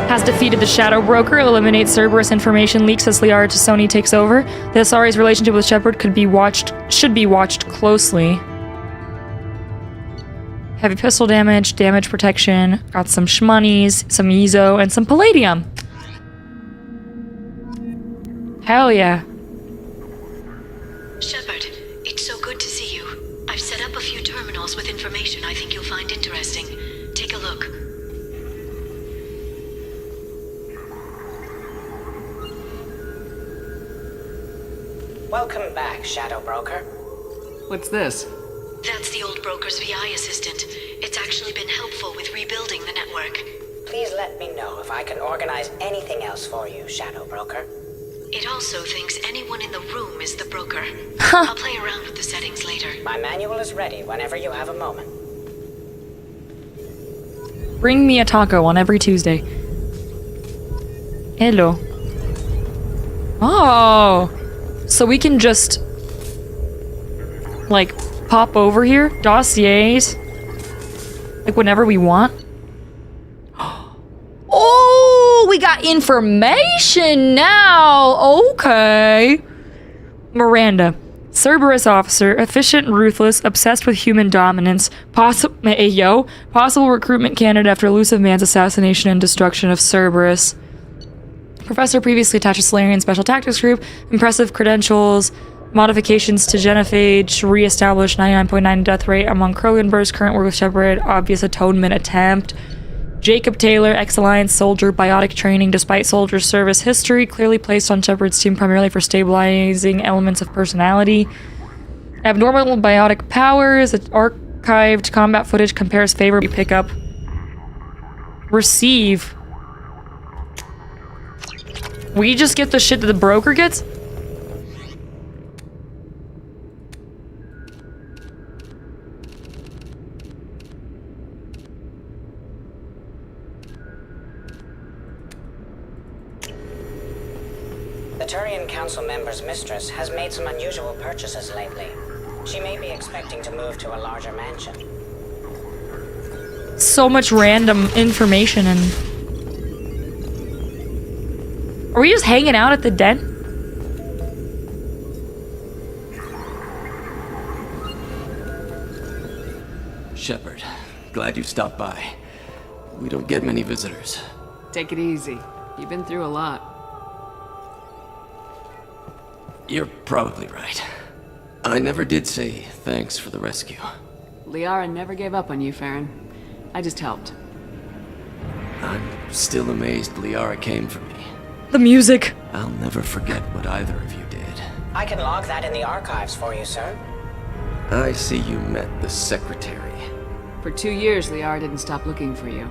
Has defeated the Shadow Broker, eliminates Cerberus information leaks as Liara Tassoni takes over. The Asari's relationship with Shepard should be watched closely. Heavy pistol damage, damage protection, got some shmonnies, some Ezo, and some palladium. Hell yeah. Shepard, it's so good to see you. I've set up a few terminals with information I think you'll find interesting. Take a look. Welcome back, Shadow Broker. What's this? That's the old broker's VI assistant. It's actually been helpful with rebuilding the network. Please let me know if I can organize anything else for you, Shadow Broker. It also thinks anyone in the room is the broker. I'll play around with the settings later. My manual is ready whenever you have a moment. Bring me a taco on every Tuesday. Hello. Oh. So we can just... like, pop over here? Dossiers? Like, whenever we want? we got information now. Okay. Miranda. Cerberus officer, efficient, ruthless, obsessed with human dominance, possible recruitment candidate after elusive man's assassination and destruction of Cerberus. Professor previously attached to Solarian Special Tactics Group, impressive credentials, modifications to genophage, re-established 99.9 death rate among Krogan birds, current work with Shepard, obvious atonement attempt. Jacob Taylor, ex-Alliance soldier, biotic training despite soldier service history, clearly placed on Shepard's team primarily for stabilizing elements of personality. Abnormal biotic powers, archived combat footage compares favorably. Pick up. Receive. We just get the shit that the broker gets? The Turian Council member's mistress has made some unusual purchases lately. She may be expecting to move to a larger mansion. So much random information and... Are we just hanging out at the den? Shepard, glad you stopped by. We don't get many visitors. Take it easy. You've been through a lot. You're probably right. I never did say thanks for the rescue. Liara never gave up on you, Farron. I just helped. I'm still amazed Liara came for me. The music. I'll never forget what either of you did. I can log that in the archives for you, sir. I see you met the secretary. For 2 years, Liara didn't stop looking for you.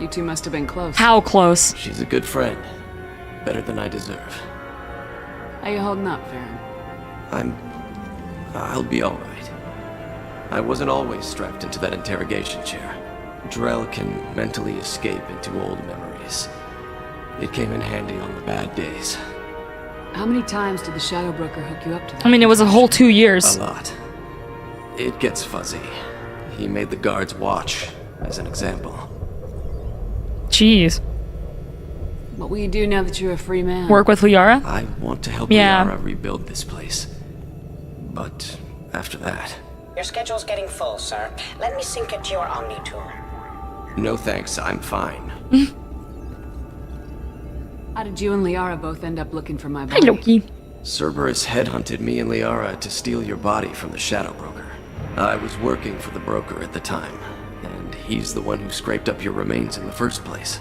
You two must have been close. How close? She's a good friend. Better than I deserve. How you holding up, Farron? I'll be alright. I wasn't always strapped into that interrogation chair. Drell can mentally escape into old memories. It came in handy on the bad days. How many times did the Shadow Broker hook you up to that? I mean, it was a whole 2 years. A lot. It gets fuzzy. He made the guards watch, as an example. Jeez. What will you do now that you're a free man? Work with Liara? I want to help Yeah. Liara rebuild this place. But after that... Your schedule's getting full, sir. Let me sync it to your Omni tool. No thanks, I'm fine. How did you and Liara both end up looking for my Hi, body? Loki. Cerberus headhunted me and Liara to steal your body from the Shadow Broker. I was working for the broker at the time, and he's the one who scraped up your remains in the first place.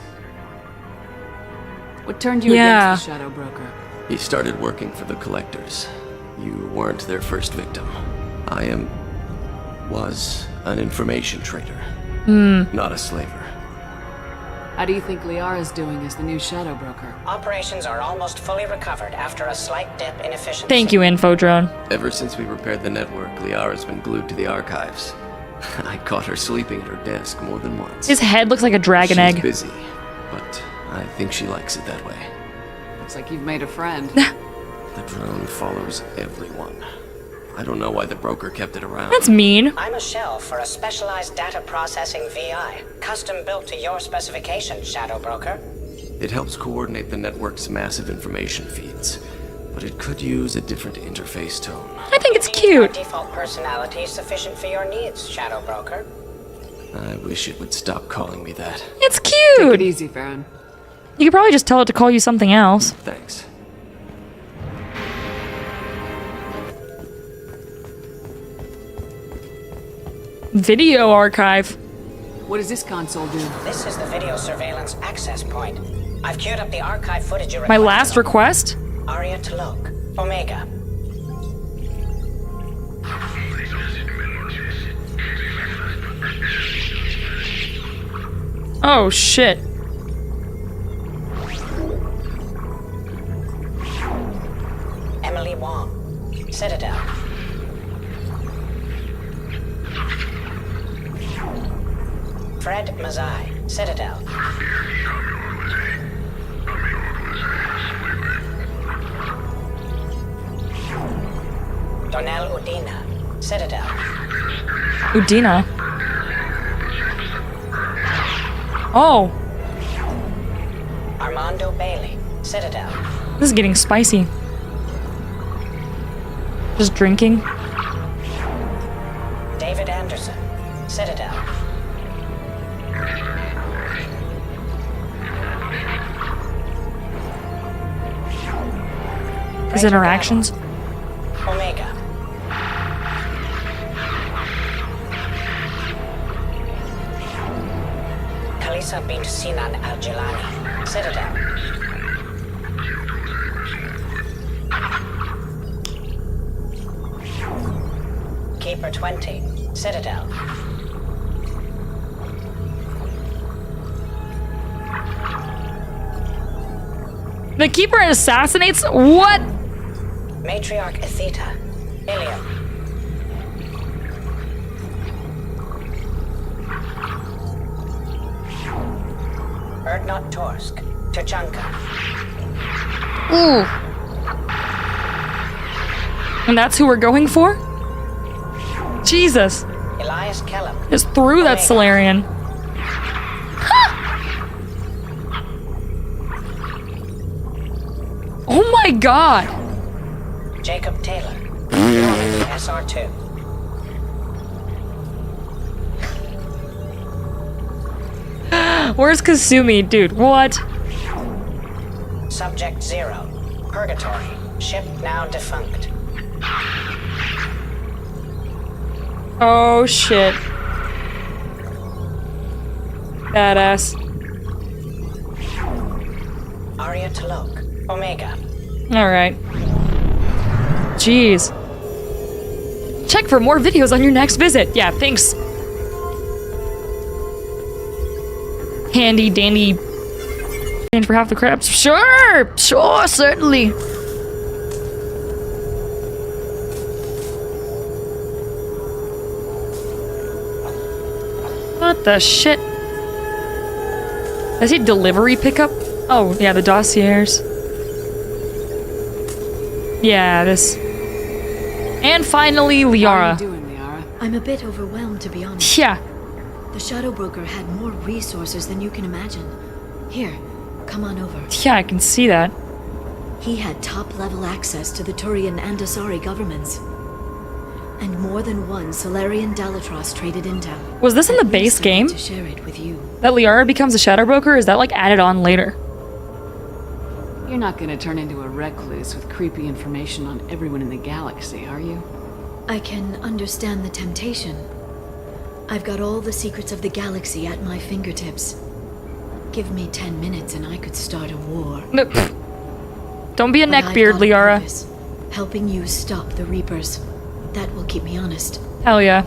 What turned you against the Shadow Broker? He started working for the Collectors. You weren't their first victim. I was an information trader, not a slaver. How do you think Liara's doing as the new Shadow Broker? Operations are almost fully recovered after a slight dip in efficiency. Thank you, Info Drone. Ever since we repaired the network, Liara's been glued to the archives. I caught her sleeping at her desk more than once. His head looks like a dragon egg. She's busy, but I think she likes it that way. Looks like you've made a friend. The drone follows everyone. I don't know why the broker kept it around. That's mean. I'm a shell for a specialized data processing VI, custom built to your specifications, Shadow Broker. It helps coordinate the network's massive information feeds, but it could use a different interface tone. I think it's cute. Default personality sufficient for your needs, Shadow Broker. I wish it would stop calling me that. It's cute. Take it easy, Farron. You could probably just tell it to call you something else. Thanks. Video archive. What does this console do? This is the video surveillance access point. I've queued up the archive footage you My requested. last request? Aria Talok, Omega. Oh, shit. Emily Wong, Citadel. Fred Mazai, Citadel. Donnell Udina, Citadel. Udina. Armando Bailey, Citadel. This is getting spicy. Just drinking. David Anderson, Citadel. His interactions. Omega. Kalisa bint Sinan Al-Jilani, Citadel. Keeper 20, Citadel. The Keeper assassinates? What? Matriarch Atheta, Ilium. Erdnot Torsk, Tachanka. Ooh. And that's who we're going for? Jesus. Elias Kellum. Just threw that Solarian. Oh my god! Jacob Taylor, Normandy SR2. Where's Kasumi? Dude, what? Subject 0, Purgatory, ship now defunct. Oh shit. Badass. Arya Talok, Omega. Alright. Jeez. Check for more videos on your next visit. Yeah, thanks. Handy dandy. Change for half the crabs. Sure! Sure, certainly. What the shit? Is he delivery pickup? Oh, yeah, the dossiers. Yeah, this. And finally, Liara. How are you doing, Liara? I'm a bit overwhelmed, to be honest. Yeah. The Shadow Broker had more resources than you can imagine. Here, come on over. Yeah, I can see that. He had top-level access to the Turian and Asari governments. And more than one Solarian Dalatros traded intel. Was this in the base game? To share it with you. That Liara becomes a Shadow Broker? Or is that like added on later? You're not gonna turn into a recluse with creepy information on everyone in the galaxy, are you? I can understand the temptation. I've got all the secrets of the galaxy at my fingertips. Give me 10 minutes and I could start a war. No, don't be a neckbeard, Liara. Helping you stop the Reapers. That will keep me honest. Hell yeah.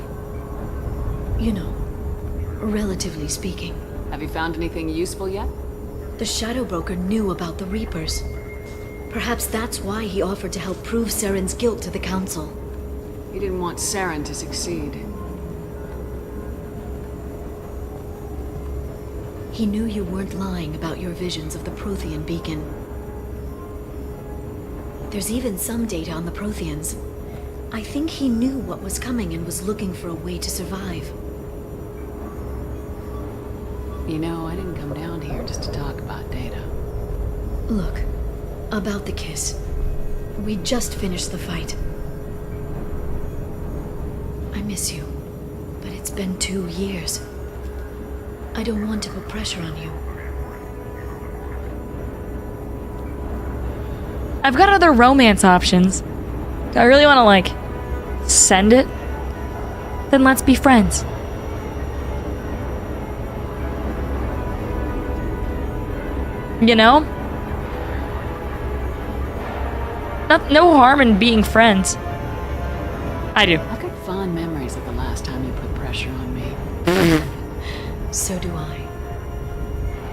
You know, relatively speaking. Have you found anything useful yet? The Shadow Broker knew about the Reapers. Perhaps that's why he offered to help prove Saren's guilt to the Council. He didn't want Saren to succeed. He knew you weren't lying about your visions of the Prothean beacon. There's even some data on the Protheans. I think he knew what was coming and was looking for a way to survive. You know, I didn't come down here just to talk about data. Look, about the kiss. We just finished the fight. I miss you, but it's been 2 years. I don't want to put pressure on you. I've got other romance options. Do I really want to, like, send it? Then let's be friends. You know? No harm in being friends. I do. I've got fond memories of the last time you put pressure on me. So do I.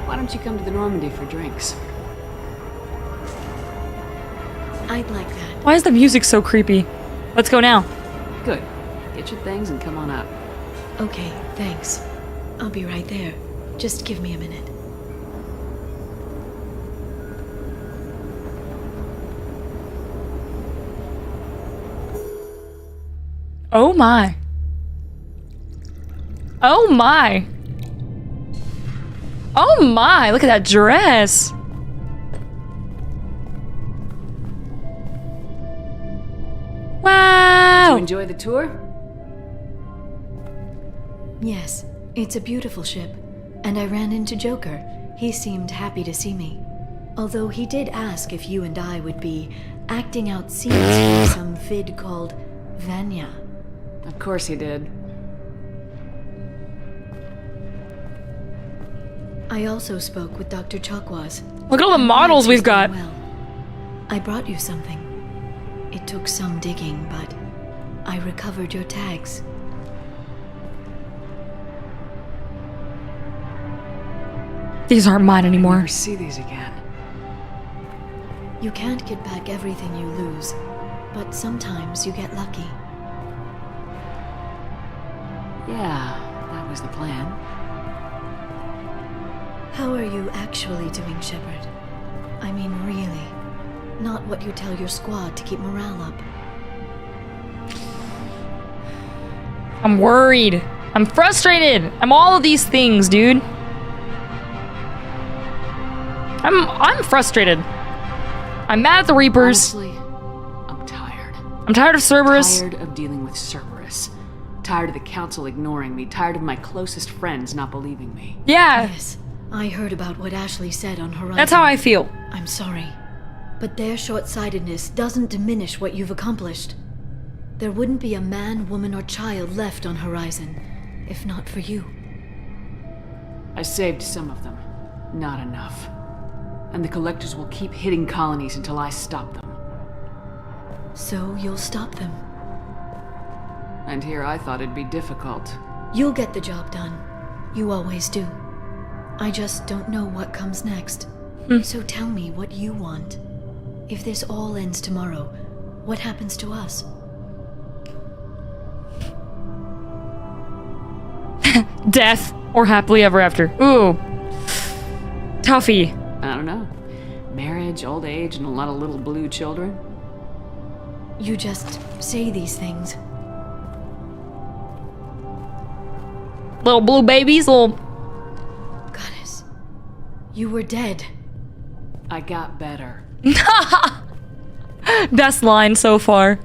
Why don't you come to the Normandy for drinks? I'd like that. Why is the music so creepy? Let's go now. Good. Get your things and come on up. Okay, thanks. I'll be right there. Just give me a minute. Oh my. Oh my. Oh my, look at that dress. Wow! Did you enjoy the tour? Yes, it's a beautiful ship. And I ran into Joker. He seemed happy to see me. Although he did ask if you and I would be acting out scenes in some vid called Vanya. Of course he did. I also spoke with Dr. Chakwas. Look at all the models we've got. Well, I brought you something. It took some digging, but I recovered your tags. These aren't mine anymore. I'll never see these again. You can't get back everything you lose, but sometimes you get lucky. Yeah, that was the plan. How are you actually doing, Shepard? I mean, really. Not what you tell your squad to keep morale up. I'm worried. I'm frustrated. I'm all of these things, dude. I'm frustrated. I'm mad at the Reapers. Honestly, I'm tired. I'm tired of Cerberus. Tired of dealing with Cerberus. Tired of the Council ignoring me. Tired of my closest friends not believing me. Yeah. Yes, I heard about what Ashley said on Horizon. That's how I feel. I'm sorry, but their short-sightedness doesn't diminish what you've accomplished. There wouldn't be a man, woman, or child left on Horizon, if not for you. I saved some of them. Not enough. And the Collectors will keep hitting colonies until I stop them. So you'll stop them. And here I thought it'd be difficult. You'll get the job done. You always do. I just don't know what comes next. So tell me what you want. If this all ends tomorrow, what happens to us? Death or happily ever after. Ooh. Toughie. I don't know. Marriage, old age, and a lot of little blue children. You just say these things. Little blue babies, little... Goddess. You were dead. I got better. Best line so far.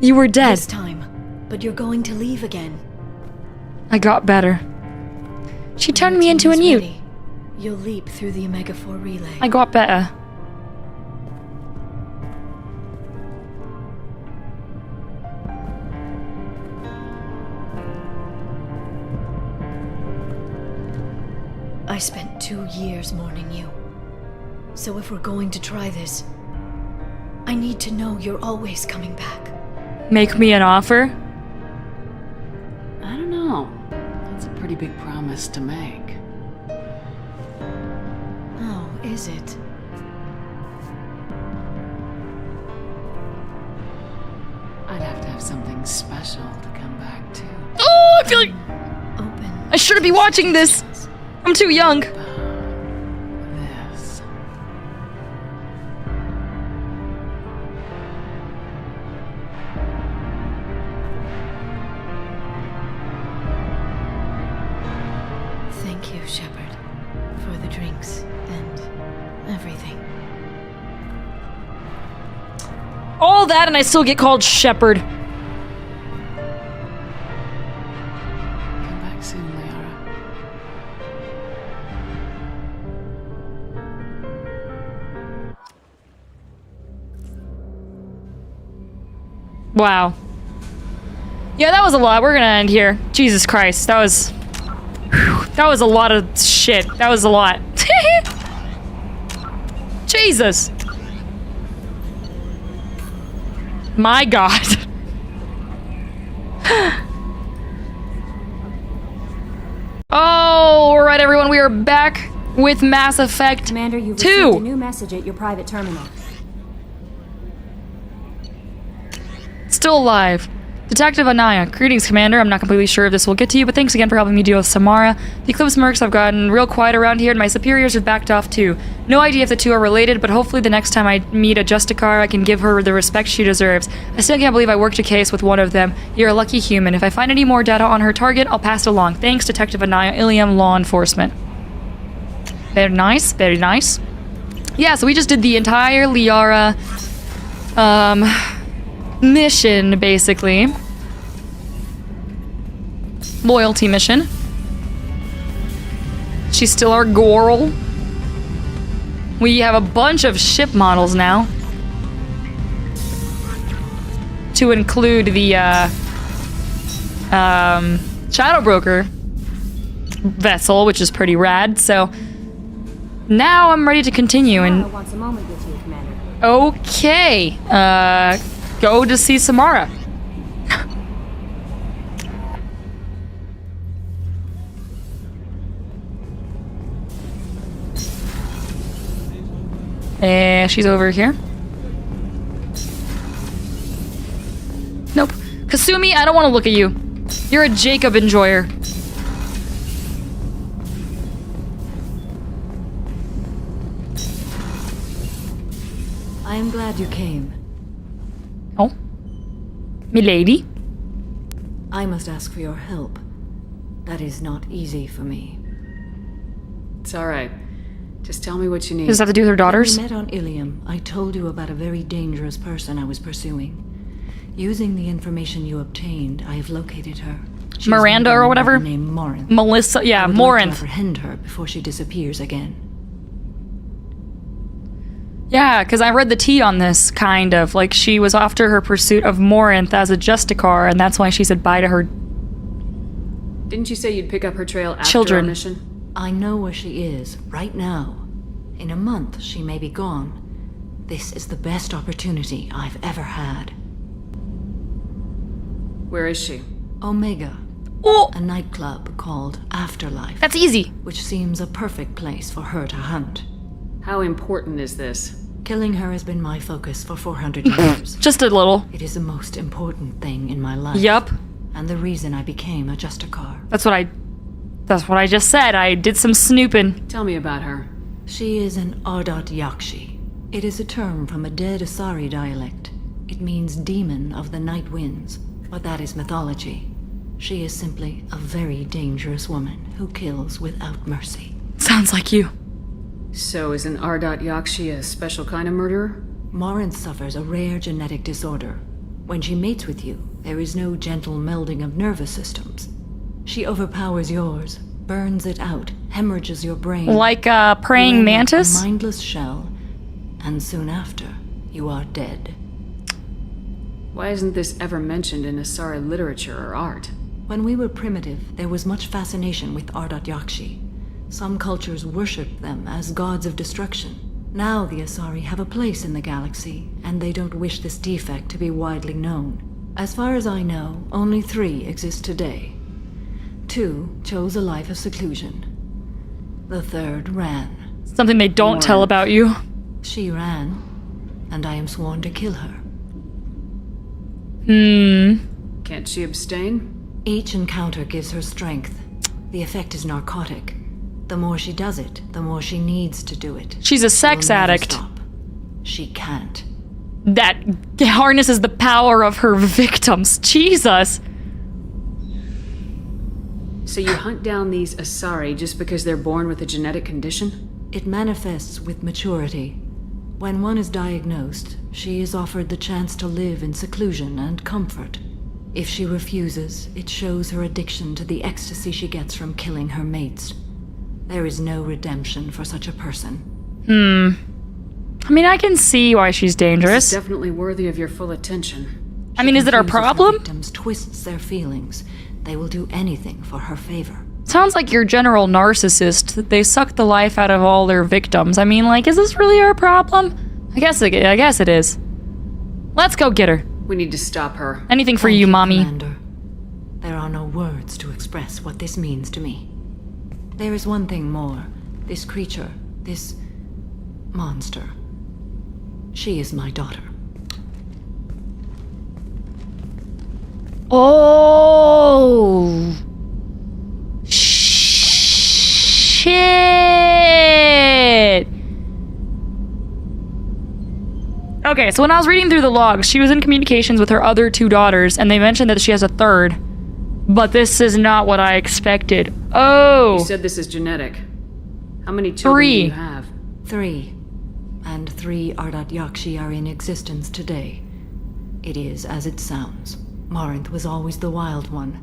You were dead. This time. But you're going to leave again. I got better. She turned me into a newt. Ready, you'll leap through the Omega-4 relay. I got better. I spent 2 years mourning you. So if we're going to try this, I need to know you're always coming back. Make me an offer? I don't know. That's a pretty big promise to make. Oh, is it? I'd have to have something special to come back to. Oh, I feel like... I shouldn't be watching this. I'm too young. This. Thank you, Shepard, for the drinks and everything. All that and I still get called Shepard. Come back soon, Liara. Wow. Yeah, that was a lot. We're gonna end here. Jesus Christ, that was... That was a lot of shit. That was a lot. Jesus. My God. Oh, all right, everyone. We are back with Mass Effect Commander, you've 2. received a new message at your private terminal. Still alive. Detective Anaya. Greetings, Commander. I'm not completely sure if this will get to you, but thanks again for helping me deal with Samara. The Eclipse mercs have gotten real quiet around here, and my superiors have backed off too. No idea if the two are related, but hopefully the next time I meet a Justicar, I can give her the respect she deserves. I still can't believe I worked a case with one of them. You're a lucky human. If I find any more data on her target, I'll pass it along. Thanks, Detective Anaya, Ilium Law Enforcement. Very nice, very nice. Yeah, so we just did the entire Liara, mission, basically. Loyalty mission. She's still our girl. We have a bunch of ship models now. To include the Shadow Broker vessel, which is pretty rad. So now I'm ready to continue and wants a moment with you, Commander. okay, go to see Samara. She's over here. Nope. Kasumi, I don't want to look at you. You're a Jacob enjoyer. I am glad you came. Oh? Milady? I must ask for your help. That is not easy for me. It's alright. Just tell me what you need. Does that have to do with her daughters? When we met on Ilium, I told you about a very dangerous person I was pursuing. Using the information you obtained, I have located her. She's Miranda or whatever? Named Morinth. Melissa, yeah, I would like to Morinth. apprehend her before she disappears again. Yeah, because I read the tea on this, kind of. Like, she was after her pursuit of Morinth as a Justicar, and that's why she said bye to her Didn't you say you'd pick up her trail after children. our mission? I know where she is, right now. In a month, she may be gone. This is the best opportunity I've ever had. Where is she? Omega. Oh! A nightclub called Afterlife. That's easy. Which seems a perfect place for her to hunt. How important is this? Killing her has been my focus for 400 years. Just a little. It is the most important thing in my life. Yup. And the reason I became a Justicar. That's what I just said. I did some snooping. Tell me about her. She is an Ardat Yakshi. It is a term from a dead Asari dialect. It means demon of the night winds, but that is mythology. She is simply a very dangerous woman who kills without mercy. Sounds like you. So is an Ardat Yakshi a special kind of murderer? Morinth suffers a rare genetic disorder. When she mates with you, there is no gentle melding of nervous systems. She overpowers yours, burns it out, hemorrhages your brain. Like a praying mantis? A mindless shell, and soon after, you are dead. Why isn't this ever mentioned in Asari literature or art? When we were primitive, there was much fascination with Ardat Yakshi. Some cultures worshipped them as gods of destruction. Now the Asari have a place in the galaxy, and they don't wish this defect to be widely known. As far as I know, only 3 exist today. 2 chose a life of seclusion. The 3rd ran. Something they don't tell about you. She ran, and I am sworn to kill her. Can't she abstain? Each encounter gives her strength. The effect is narcotic. The more she does it, the more she needs to do it. She's a sex addict. Stop. She can't. That harnesses the power of her victims. Jesus. So you hunt down these Asari just because they're born with a genetic condition? It manifests with maturity. When one is diagnosed, she is offered the chance to live in seclusion and comfort. If she refuses, it shows her addiction to the ecstasy she gets from killing her mates. There is no redemption for such a person. I mean, I can see why she's dangerous. This is definitely worthy of your full attention. I mean, is it our problem? Her victims, twists their feelings. They will do anything for her favor. Sounds like your general narcissist. They suck the life out of all their victims. I mean, like, is this really our problem? I guess it is. Let's go get her. We need to stop her. Anything for you, Mommy. Commander. There are no words to express what this means to me. There is one thing more. This creature, this monster. She is my daughter. Oh. Shit. Okay, so when I was reading through the logs, she was in communications with her other 2 daughters, and they mentioned that she has a 3rd. But this is not what I expected. Oh. You said this is genetic. How many children do you have? 3. And 3 Ardat Yakshi are in existence today. It is as it sounds. Morinth was always the wild one.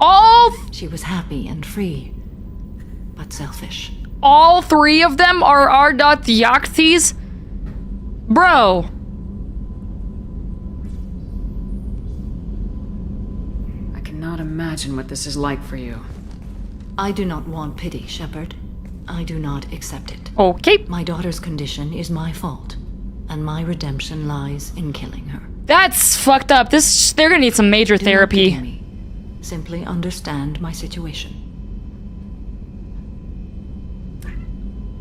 She was happy and free, but selfish. All three of them are Ardathiaxes? Bro. I cannot imagine what this is like for you. I do not want pity, Shepard. I do not accept it. Okay. My daughter's condition is my fault, and my redemption lies in killing her. That's fucked up. They're gonna need some major therapy. Not pity me. Simply understand my situation.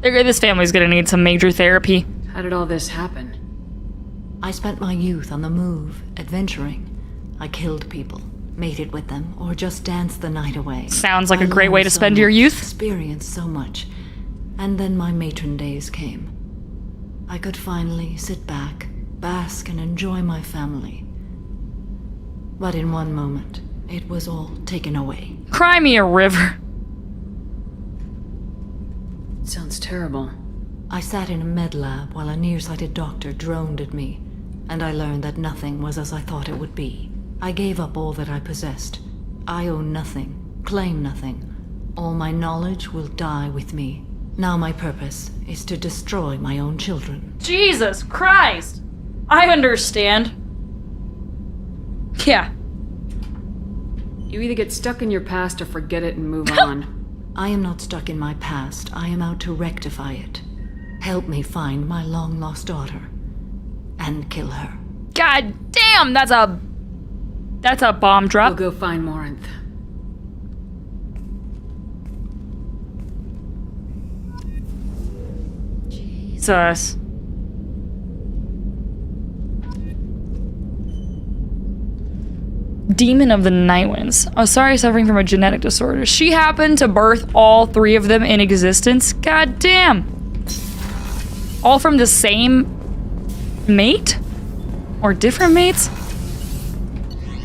This family's gonna need some major therapy. How did all this happen? I spent my youth on the move, adventuring. I killed people, mated with them, or just danced the night away. Sounds like a great learned way to so spend your much, youth. Experienced so much. And then my matron days came. I could finally sit back, bask, and enjoy my family. But in one moment, it was all taken away. Cry me a river. Sounds terrible. I sat in a med lab while a nearsighted doctor droned at me, and I learned that nothing was as I thought it would be. I gave up all that I possessed. I own nothing, claim nothing. All my knowledge will die with me. Now my purpose is to destroy my own children. Jesus Christ! I understand. Yeah. You either get stuck in your past or forget it and move on. I am not stuck in my past. I am out to rectify it. Help me find my long-lost daughter. And kill her. God damn, that's a bomb drop. We'll go find Morinth. Jesus. Demon of the Night Winds. Oh, sorry, suffering from a genetic disorder. She happened to birth all three of them in existence. God damn. All from the same mate? Or different mates?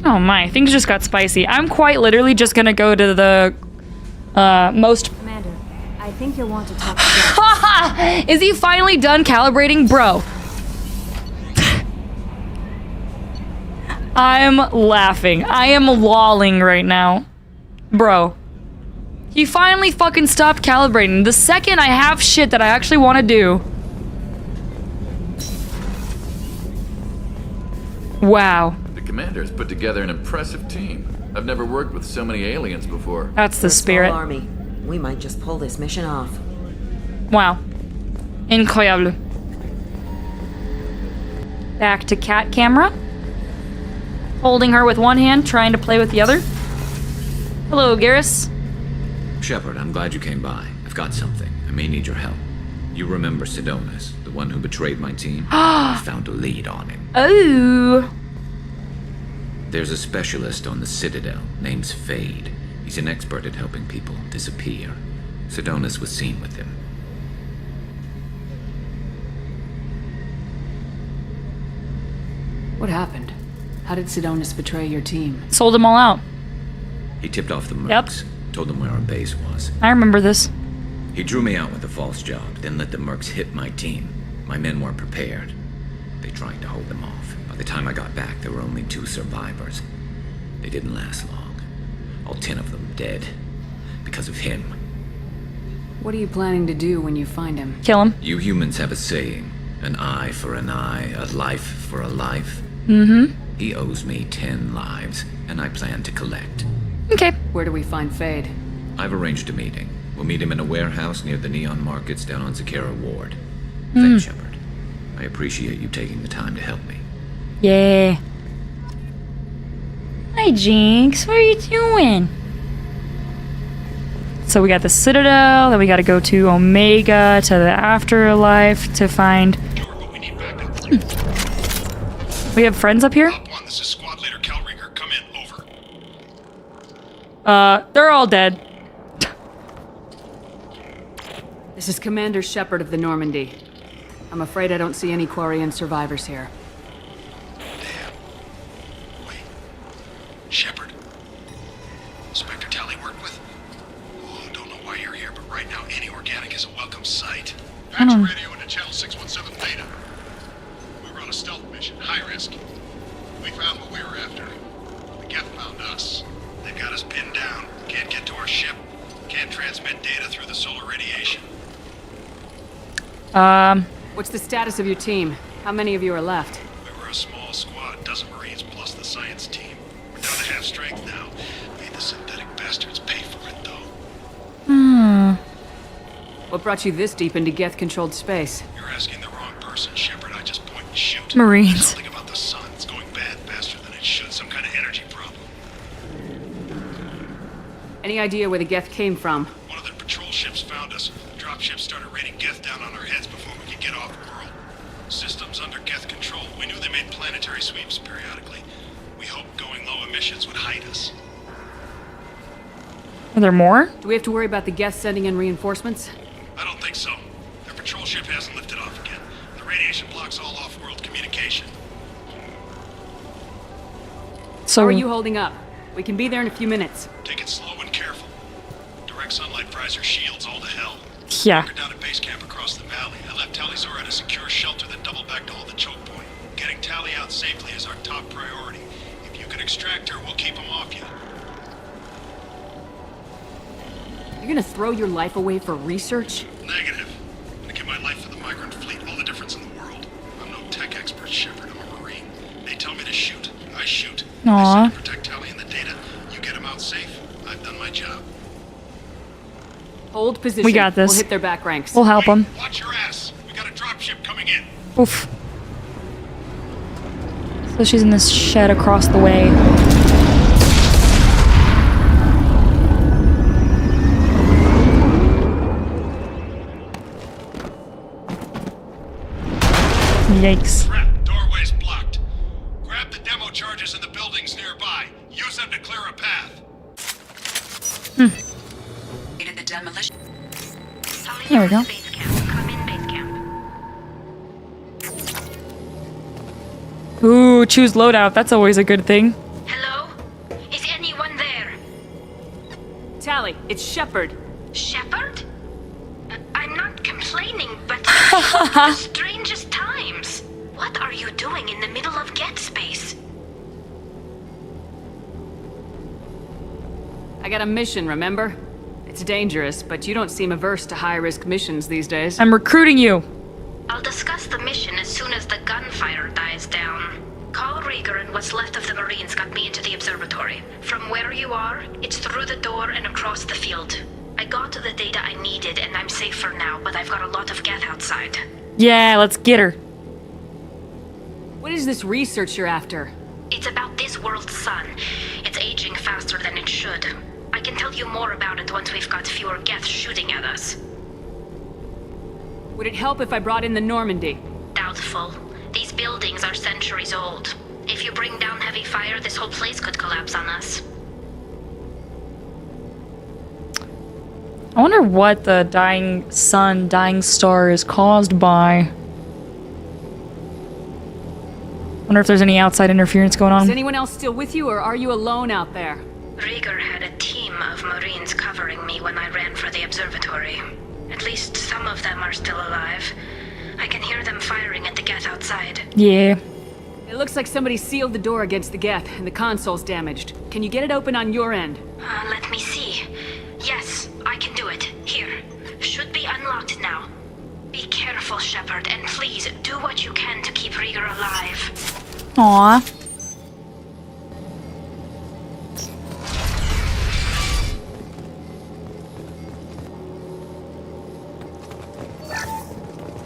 Oh my, things just got spicy. I'm quite literally just gonna go to the most... Commander, I think you'll want to talk Haha! Is he finally done calibrating? Bro. I'm laughing. I am lolling right now. Bro. He finally fucking stopped calibrating. The second I have shit that I actually want to do. Wow. The commander's put together an impressive team. I've never worked with so many aliens before. That's the spirit. Small army. We might just pull this mission off. Wow. Incroyable. Back to cat camera. Holding her with one hand, trying to play with the other. Hello, Garrus. Shepard, I'm glad you came by. I've got something. I may need your help. You remember Sidonis, the one who betrayed my team? I found a lead on him. Oh. There's a specialist on the Citadel, name's Fade. He's an expert at helping people disappear. Sidonis was seen with him. What happened? How did Sidonis betray your team? Sold them all out. He tipped off the mercs, told them where our base was. I remember this. He drew me out with a false job, then let the mercs hit my team. My men weren't prepared. They tried to hold them off. By the time I got back, there were only 2 survivors. They didn't last long. All 10 of them dead. Because of him. What are you planning to do when you find him? Kill him. You humans have a saying. An eye for an eye, a life for a life. Mm-hmm. He owes me 10 lives, and I plan to collect. Okay. Where do we find Fade? I've arranged a meeting. We'll meet him in a warehouse near the Neon Markets down on Zakera Ward. Thanks, Shepard. I appreciate you taking the time to help me. Yeah. Hi, Jinx. What are you doing? So we got the Citadel, then we gotta go to Omega, to the Afterlife, to find... We have friends up here? This is Squad Leader Calringer. Come in. Over. They're all dead. This is Commander Shepard of the Normandy. I'm afraid I don't see any Quarian survivors here. Shepard. Inspector Tally worked with? Oh, don't know why you're here, but right now any organic is a welcome sight. Patch radio into channel 617 Beta. We were on a stealth mission, high risk. We We found what we were after. The Geth found us. They've got us pinned down. Can't get to our ship. Can't transmit data through the solar radiation. What's the status of your team? How many of you are left? We were a small squad, dozen Marines plus the science team. We're down to half strength now. Made the synthetic bastards pay for it, though. What brought you this deep into Geth-controlled space? You're asking the wrong person, Shepard. I just point and shoot. Marines. Something about the sun. It's going bad faster than it should. Some kind of energy problem. Any idea where the Geth came from? One of their patrol ships found us. The dropship started raining Geth down on our heads before we could get off world. Systems under Geth control. We knew they made planetary sweeps periodically. We hoped going low emissions would hide us. Are there more? Do we have to worry about the Geth sending in reinforcements? I don't think so. Their patrol ship hasn't lifted off again. The radiation blocks all off-world communication. So how are you holding up? We can be there in a few minutes. Take it slow and careful. Direct sunlight fries your shields all to hell. Yeah. We're down at base camp across the valley. I left Talizor at a secure shelter that doubled back to hold the choke point. Getting Tally out safely is our top priority. If you can extract her, we'll keep them off you. You're gonna throw your life away for research? Negative. I'm gonna give my life for the migrant fleet, all the difference in the world. I'm no tech expert, Shepard. I'm a Marine. They tell me to shoot. I shoot. Aww. I say to protect Tally and the data. You get them out safe. I've done my job. Hold position. We got this. We'll hit their back ranks. We'll help them. Watch your ass. We got a dropship coming in. Oof. So she's in this shed across the way. Yikes. Crap, doorway's blocked. Grab the demo charges in the buildings nearby. Use them to clear a path. The demolition. There we go. Come in base camp. Ooh, choose loadout. That's always a good thing. Hello? Is anyone there? Tally, it's Shepard. Shepard? I'm not complaining, but the strangest times. What are you doing in the middle of Geth space? I got a mission, remember? It's dangerous, but you don't seem averse to high-risk missions these days. I'm recruiting you. I'll discuss the mission as soon as the gunfire dies down. Call Rieger and what's left of the Marines got me into the observatory. From where you are, it's through the door and across the field. I got the data I needed and I'm safe for now, but I've got a lot of Geth outside. Yeah, let's get her. What is this research you're after? It's about this world's sun. It's aging faster than it should. I can tell you more about it once we've got fewer Geth shooting at us. Would it help if I brought in the Normandy? Doubtful. These buildings are centuries old. If you bring down heavy fire, this whole place could collapse on us. I wonder what the dying sun, dying star is caused by. Wonder if there's any outside interference going on. Is anyone else still with you, or are you alone out there? Rieger had a team of Marines covering me when I ran for the observatory. At least some of them are still alive. I can hear them firing at the Geth outside. Yeah. It looks like somebody sealed the door against the Geth, and the console's damaged. Can you get it open on your end? Let me see. Yes, I can do it. Here. Should be unlocked now. Be careful, Shepard, and please do what you can to keep Rieger alive. Aww.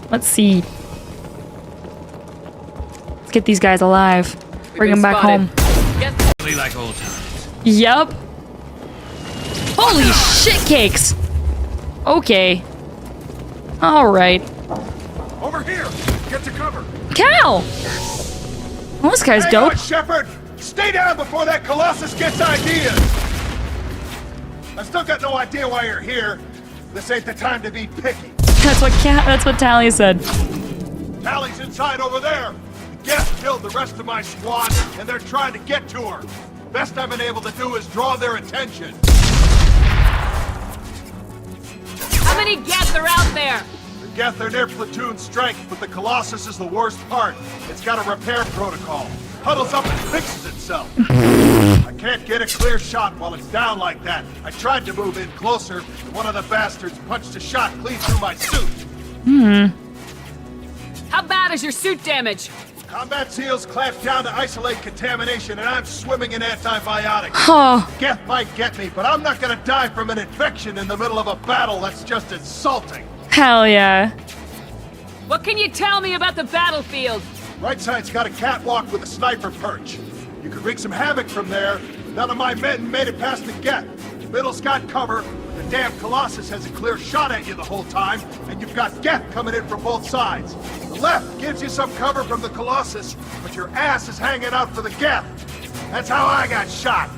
Let's see. Let's get these guys alive. Bring them back home. Like old times. Yup. Holy shit cakes. Okay. Alright. Over here! Get to cover! Cal! Well, this guy's Hang dope. on, Shepard! Stay down before that Colossus gets ideas! I've still got no idea why you're here. This ain't the time to be picky. That's what Tally said. Tally's inside over there. The Geth killed the rest of my squad, and they're trying to get to her. Best I've been able to do is draw their attention. How many Geth are out there? The Geth are near platoon strength, but the Colossus is the worst part. It's got a repair protocol. huddles up and fixes itself. I can't get a clear shot while it's down like that. I tried to move in closer, and one of the bastards punched a shot clean through my suit. How bad is your suit damage? Combat seals clamped down to isolate contamination, and I'm swimming in antibiotics. Huh. Geth might get me, but I'm not gonna die from an infection in the middle of a battle. That's just insulting. Hell yeah. What can you tell me about the battlefield? Right side's got a catwalk with a sniper perch. You could wreak some havoc from there. None of my men made it past the Geth. The middle's got cover. The damn Colossus has a clear shot at you the whole time, and you've got Geth coming in from both sides. The left gives you some cover from the Colossus, but your ass is hanging out for the Geth. That's how I got shot.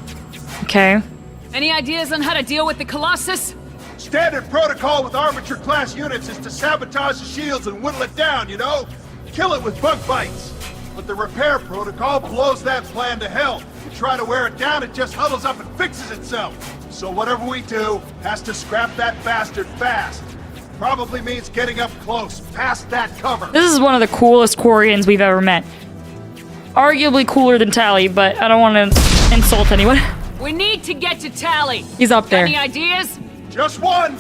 Okay. Any ideas on how to deal with the Colossus? Standard protocol with armature-class units is to sabotage the shields and whittle it down, you know? Kill it with bug bites. But the repair protocol blows that plan to hell. You try to wear it down, it just huddles up and fixes itself. So whatever we do has to scrap that bastard fast. Probably means getting up close, past that cover. This is one of the coolest Quarians we've ever met. Arguably cooler than Tally, but I don't want to insult anyone. We need to get to Tally. He's up there. Any ideas? Just one.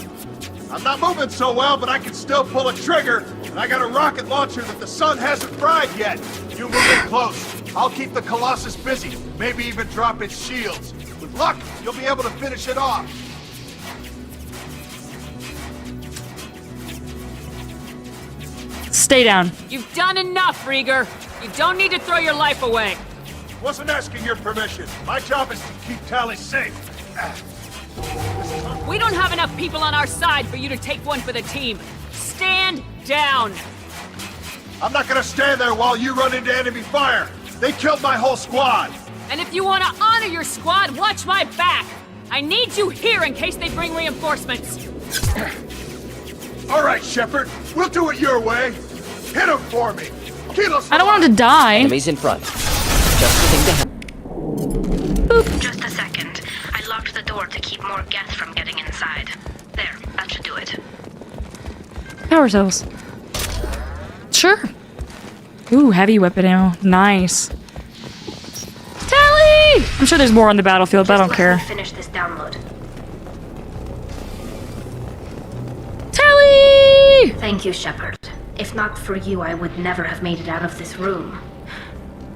I'm not moving so well, but I can still pull a trigger. And I got a rocket launcher that the sun hasn't fried yet. You move in close. I'll keep the Colossus busy. Maybe even drop its shields. With luck, you'll be able to finish it off. Stay down. You've done enough, Rieger. You don't need to throw your life away. Wasn't asking your permission. My job is to keep Tally safe. We don't have enough people on our side for you to take one for the team. Stand down. I'm not gonna stand there while you run into enemy fire. They killed my whole squad. And if you want to honor your squad, watch my back. I need you here in case they bring reinforcements. All right, Shepard. We'll do it your way. Hit him for me. I don't want him to die. Enemies in front. Just the thing to happen. Just a second. I locked the door to keep more Geth from getting inside. There, that should do it. Power cells. Sure. Ooh, heavy weapon ammo. Nice. Tally! I'm sure there's more on the battlefield, but I don't care. Finish this download. Tally! Thank you, Shepard. If not for you, I would never have made it out of this room.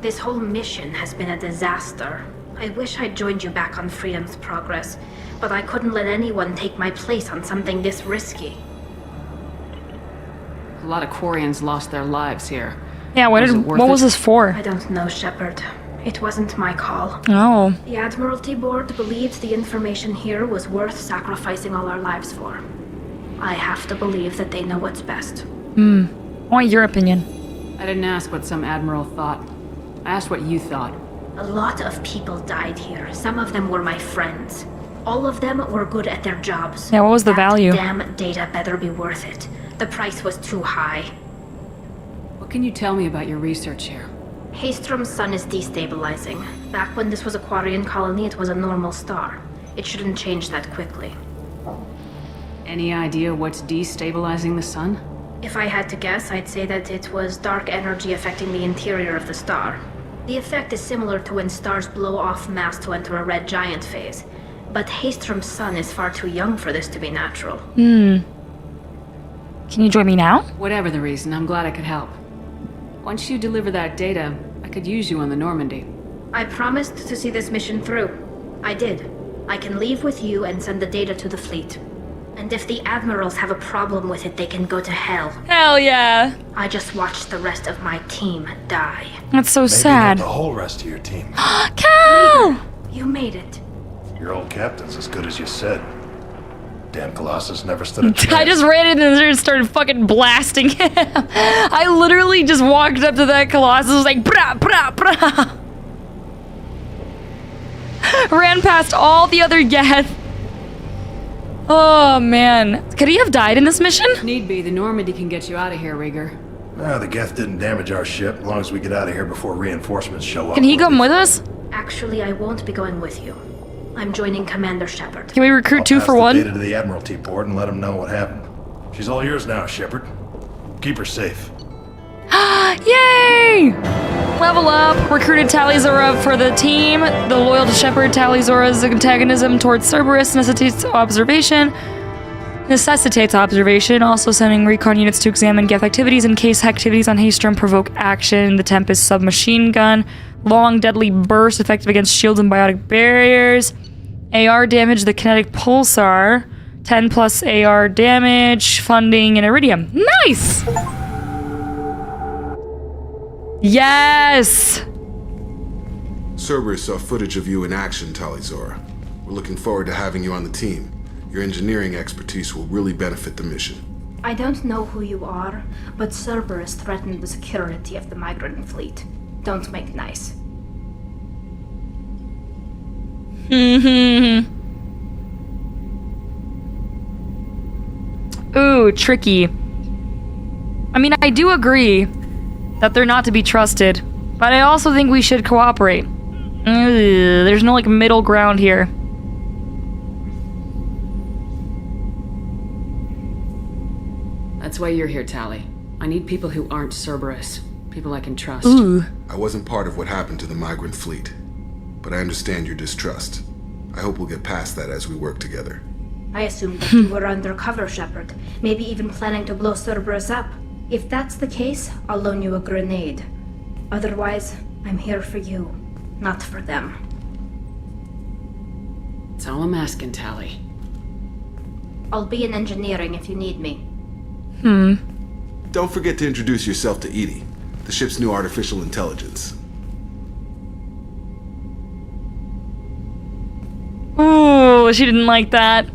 This whole mission has been a disaster. I wish I'd joined you back on Freedom's Progress, but I couldn't let anyone take my place on something this risky. A lot of Quarians lost their lives here. Yeah, what was this for? I don't know, Shepard. It wasn't my call. Oh. The Admiralty Board believes the information here was worth sacrificing all our lives for. I have to believe that they know what's best. I want your opinion. I didn't ask what some admiral thought. I asked what you thought. A lot of people died here. Some of them were my friends. All of them were good at their jobs. Yeah, what was the value? Damn data better be worth it. The price was too high. What can you tell me about your research here? Haystrom's sun is destabilizing. Back when this was a Quarian colony, it was a normal star. It shouldn't change that quickly. Any idea what's destabilizing the sun? If I had to guess, I'd say that it was dark energy affecting the interior of the star. The effect is similar to when stars blow off mass to enter a red giant phase. But Haystrom's sun is far too young for this to be natural. Can you join me now? Whatever the reason, I'm glad I could help. Once you deliver that data, I could use you on the Normandy. I promised to see this mission through. I did. I can leave with you and send the data to the fleet. And if the admirals have a problem with it, they can go to hell. Hell yeah. I just watched the rest of my team die. That's so Maybe sad. Not the whole rest of your team. Cal! You made it. Your old captain's as good as you said. Damn Colossus never stood a chance. I just ran in and started fucking blasting him. I literally just walked up to that Colossus, was like, brah, brah, brah. Ran past all the other Geth. Oh, man. Could he have died in this mission? Need be, the Normandy can get you out of here, Rieger. The Geth didn't damage our ship, as long as we get out of here before reinforcements show up. Can he come with us? Actually, I won't be going with you. I'm joining Commander Shepard. Can we recruit two for one? I'll pass the data to the Admiralty Board and let them know what happened. She's all yours now, Shepard. Keep her safe. Yay! Level up. Recruited Tali Zora for the team. The loyal to Shepard, Tali Zora's antagonism towards Cerberus necessitates observation. Also sending recon units to examine Geth activities in case activities on Haystrom provoke action. The Tempest submachine gun. Long deadly burst effective against shields and biotic barriers. AR damage, the kinetic pulsar. 10 plus AR damage. Funding and iridium. Nice! Yes! Cerberus saw footage of you in action, Tali Zora. We're looking forward to having you on the team. Your engineering expertise will really benefit the mission. I don't know who you are, but Cerberus threatened the security of the migrant fleet. Don't make nice. Ooh, tricky. I mean, I do agree that they're not to be trusted, but I also think we should cooperate. There's no, like, middle ground here. That's why you're here, Tali. I need people who aren't Cerberus. People I can trust. Ooh. I wasn't part of what happened to the migrant fleet, but I understand your distrust. I hope we'll get past that as we work together. I assumed that you were undercover, Shepard. Maybe even planning to blow Cerberus up. If that's the case, I'll loan you a grenade. Otherwise, I'm here for you, not for them. That's all I'm asking, Tali. I'll be in engineering if you need me. Don't forget to introduce yourself to Edie, the ship's new artificial intelligence. Ooh, she didn't like that.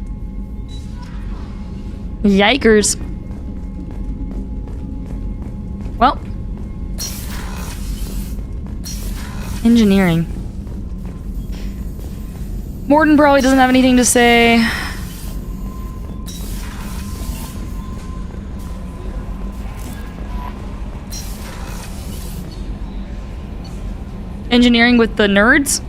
Yikers. Well. Engineering. Morden probably doesn't have anything to say. Engineering with the nerds?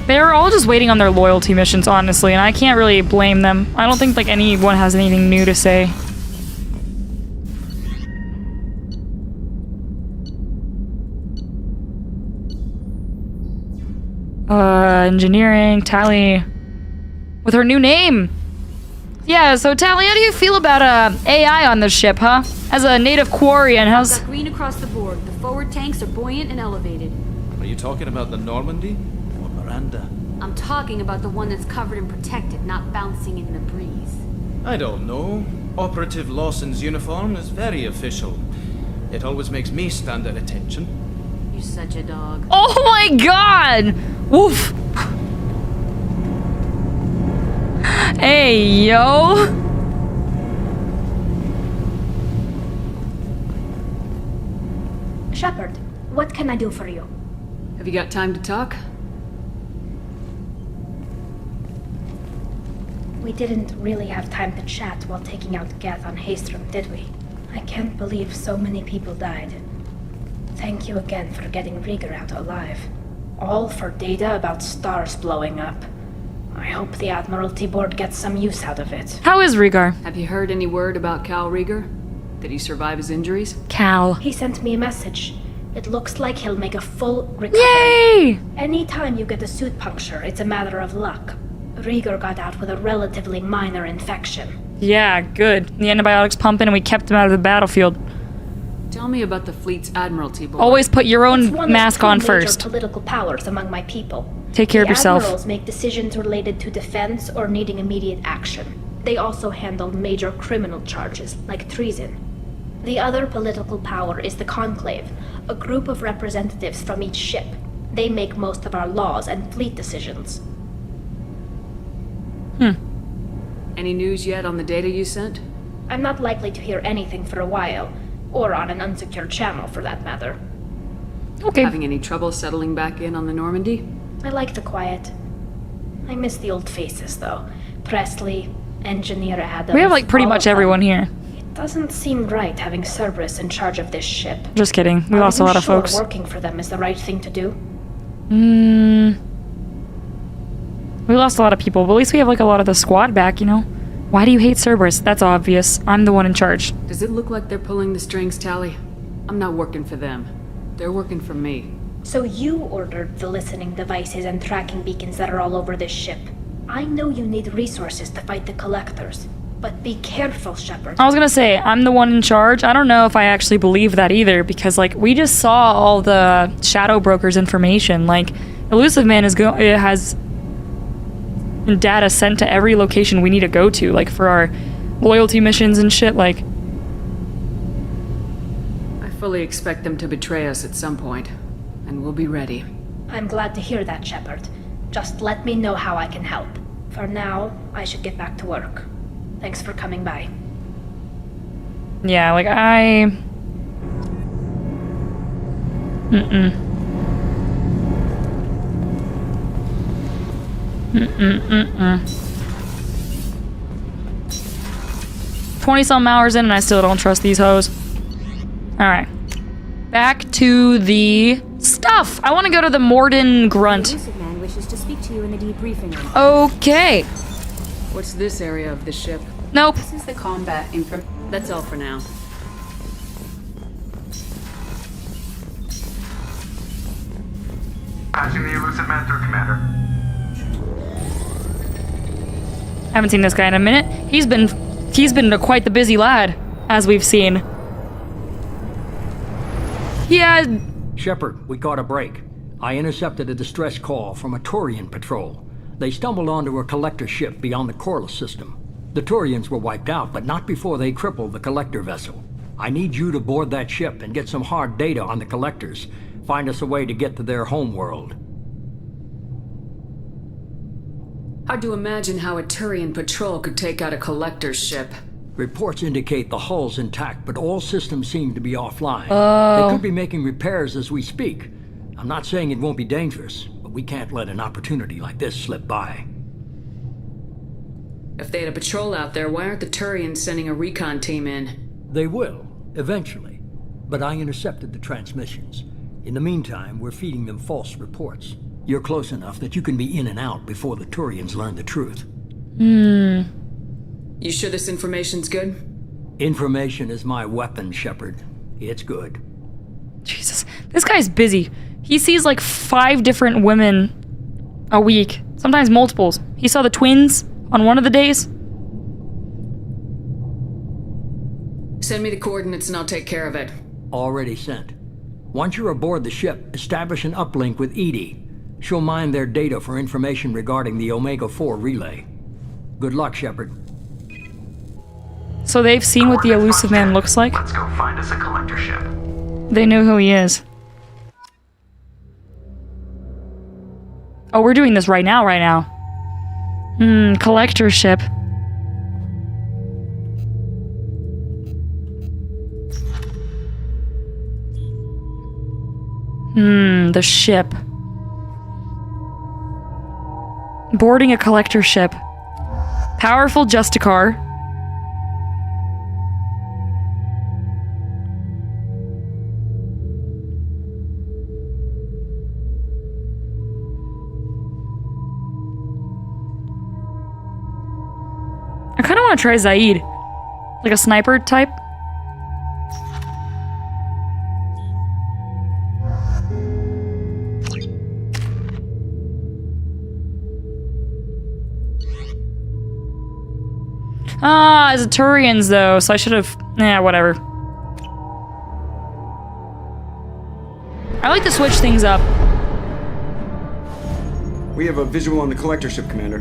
They're all just waiting on their loyalty missions, honestly, and I can't really blame them. I don't think, like, anyone has anything new to say. Engineering, Tali. With her new name! Yeah, so Tali, how do you feel about AI on this ship, huh? As a native Quarian, how's... Got green across the board. The forward tanks are buoyant and elevated. Are you talking about the Normandy? Or Miranda? I'm talking about the one that's covered and protected, not bouncing in the breeze. I don't know. Operative Lawson's uniform is very official. It always makes me stand at attention. You're such a dog. Oh my god! Woof! Hey, yo! Shepard, what can I do for you? Have you got time to talk? We didn't really have time to chat while taking out Geth on Haystrom, did we? I can't believe so many people died. Thank you again for getting Rieger out alive. All for data about stars blowing up. I hope the Admiralty Board gets some use out of it. How is Rieger? Have you heard any word about Cal Rieger? Did he survive his injuries? Cal. He sent me a message. It looks like he'll make a full recovery. Yay! Anytime you get a suit puncture, it's a matter of luck. Rieger got out with a relatively minor infection. Yeah, good. The antibiotics pumping and we kept him out of the battlefield. Tell me about the fleet's Admiralty Board. Always put your own mask on major first. Political powers among my people. Take care of yourself. The admirals make decisions related to defense or needing immediate action. They also handle major criminal charges, like treason. The other political power is the Conclave, a group of representatives from each ship. They make most of our laws and fleet decisions. Any news yet on the data you sent? I'm not likely to hear anything for a while, or on an unsecured channel for that matter. Okay. Having any trouble settling back in on the Normandy? I like the quiet. I miss the old faces, though. Presley, Engineer Adams. We have, like, pretty much everyone here. It doesn't seem right having Cerberus in charge of this ship. Just kidding. We lost a lot of folks. Working for them is the right thing to do? We lost a lot of people, but at least we have, like, a lot of the squad back, you know? Why do you hate Cerberus? That's obvious. I'm the one in charge. Does it look like they're pulling the strings, Tally? I'm not working for them. They're working for me. So you ordered the listening devices and tracking beacons that are all over this ship. I know you need resources to fight the Collectors, but be careful, Shepard. I was gonna say, I'm the one in charge. I don't know if I actually believe that either, because, like, we just saw all the Shadow Broker's information. Like, Elusive Man has data sent to every location we need to go to, like, for our loyalty missions and shit, like... I fully expect them to betray us at some point, and we'll be ready. I'm glad to hear that, Shepard. Just let me know how I can help. For now, I should get back to work. Thanks for coming by. Yeah, like, Mm-mm. 20-some hours in and I still don't trust these hoes. Alright. Back to the stuff! I want to go to the Morden Grunt. The Elusive Man wishes to speak to you in the debriefing room. Okay. What's this area of the ship? Nope. This is the combat info. That's all for now. Passing the Elusive Man through, Commander. Haven't seen this guy in a minute. He's been quite the busy lad, as we've seen. Yeah. Shepard, we caught a break. I intercepted a distress call from a Turian patrol. They stumbled onto a collector ship beyond the Corliss system. The Turians were wiped out, but not before they crippled the collector vessel. I need you to board that ship and get some hard data on the collectors. Find us a way to get to their homeworld. Hard to imagine how a Turian patrol could take out a collector's ship. Reports indicate the hull's intact, but all systems seem to be offline. Oh. They could be making repairs as we speak. I'm not saying it won't be dangerous, but we can't let an opportunity like this slip by. If they had a patrol out there, why aren't the Turians sending a recon team in? They will, eventually. But I intercepted the transmissions. In the meantime, we're feeding them false reports. You're close enough that you can be in and out before the Turians learn the truth. You sure this information's good? Information is my weapon, Shepard. It's good. Jesus. This guy's busy. He sees like 5 different women a week. Sometimes multiples. He saw the twins on one of the days. Send me the coordinates and I'll take care of it. Already sent. Once you're aboard the ship, establish an uplink with Edie. She'll mine their data for information regarding the Omega-4 relay. Good luck, Shepard. So they've seen what the Elusive Man looks like? Let's go find us a collector ship. They know who he is. Oh, we're doing this right now. Collector ship. The ship. Boarding a collector ship. Powerful Justicar. I kind of want to try Zaid. Like a sniper type. It's a Turians though, so I should have... whatever. I like to switch things up. We have a visual on the collector ship, Commander.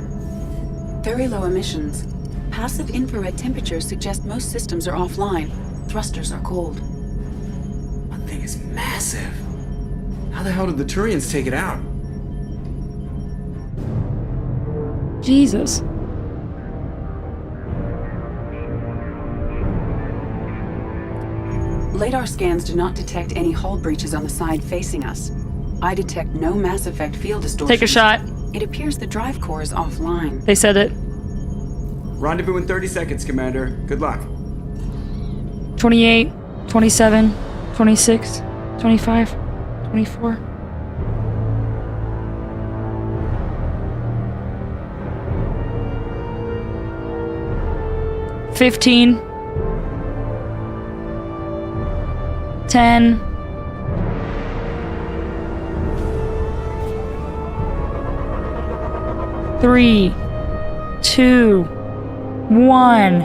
Very low emissions. Passive infrared temperatures suggest most systems are offline. Thrusters are cold. That thing is massive. How the hell did the Turians take it out? Jesus. Radar scans do not detect any hull breaches on the side facing us. I detect no Mass Effect field distortion. Take a shot. It appears the drive core is offline. They said it. Rendezvous in 30 seconds, Commander. Good luck. 28, 27, 26, 25, 24. 15. 10. 3, 2, 1.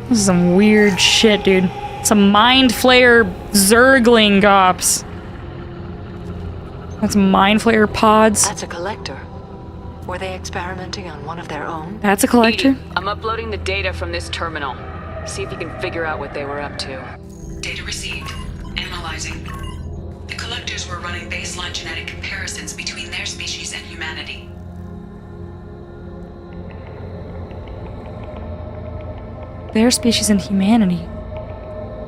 This is some weird shit, dude. Some mind flayer zergling ops. That's mind flayer pods. That's a collector. Were they experimenting on one of their own? That's a collector. Edie, I'm uploading the data from this terminal. See if you can figure out what they were up to. Data received. Analyzing. The collectors were running baseline genetic comparisons between their species and humanity. Their species and humanity.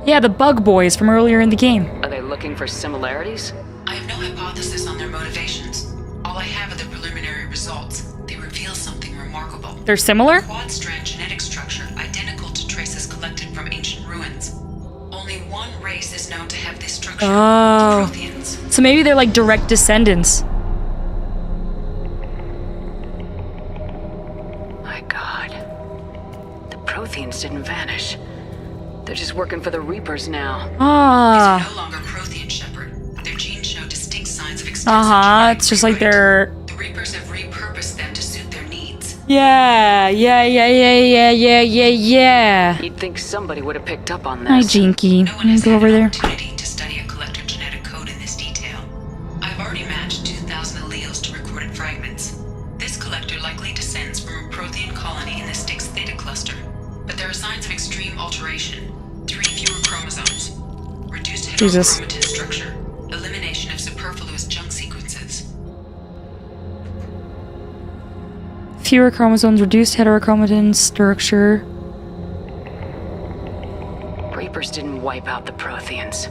Yeah, the bug boys from earlier in the game. Are they looking for similarities? I have no hypothesis on their motivations. All I have are the preliminary results. They reveal something remarkable. They're similar? Quad-strand genetic structure identical to traces collected from ancient ruins. Only one race is known to have this structure. Oh. The Protheans. So maybe they're like direct descendants. My God. The Protheans didn't vanish. They're just working for the Reapers now. Ah. These are no longer Prothean, Shepard. Their genes show distinct signs of extensive It's just like they're... The Reapers have repurposed them to suit their needs. Yeah. You'd think somebody would have picked up on this. Hi, Jinky. No one has Go had over an there. opportunity to study a collector genetic code in this detail. I've already matched 2,000 alleles to recorded fragments. This collector likely descends from a Prothean colony in the Styx Theta cluster. But there are signs of extreme alteration. 3 fewer chromosomes. Reduced heterochromatin structure. Elimination of superfluous junk sequences. Fewer chromosomes, reduced heterochromatin structure. Reapers didn't wipe out the Protheans.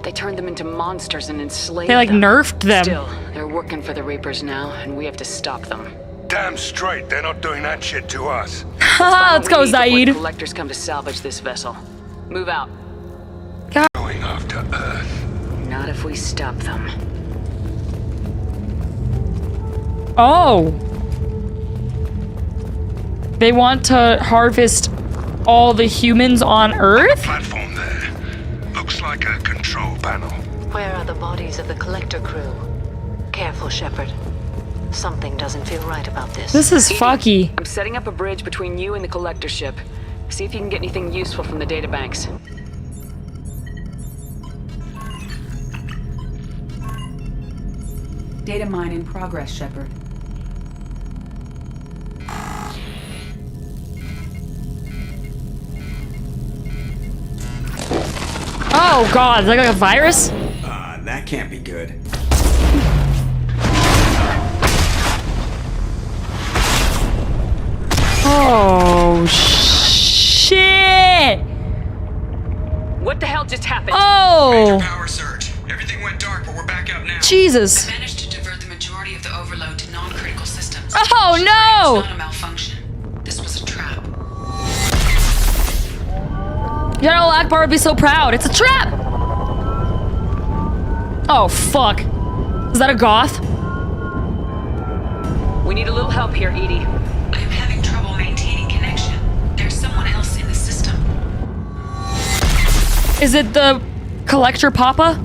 They turned them into monsters and enslaved They like them. nerfed them. Still, they're working for the Reapers now, and we have to stop them. Damn straight, they're not doing that shit to us. Haha, let's go, Zaid. The collectors come to salvage this vessel. Move out. Going after Earth. Not if we stop them. Oh. They want to harvest all the humans on Earth? Platform there. Looks like a control panel. Where are the bodies of the collector crew? Careful, Shepard. Something doesn't feel right about this. This is Edie, fucky. I'm setting up a bridge between you and the collector ship. See if you can get anything useful from the databanks. Data mine in progress, Shepard. Oh god, is that like a virus? That can't be good. Oh shit! What the hell just happened? Oh! Power surge. Everything went dark, but we're back up now. Jesus. I managed to divert the majority of the overload to non-critical systems. Oh It's no! not a malfunction. This was a trap. General Akbar would be so proud. It's a trap! Oh fuck. Is that a goth? We need a little help here, Edie. I am having trouble maintaining connection. There's someone else in the system. Is it the collector Papa?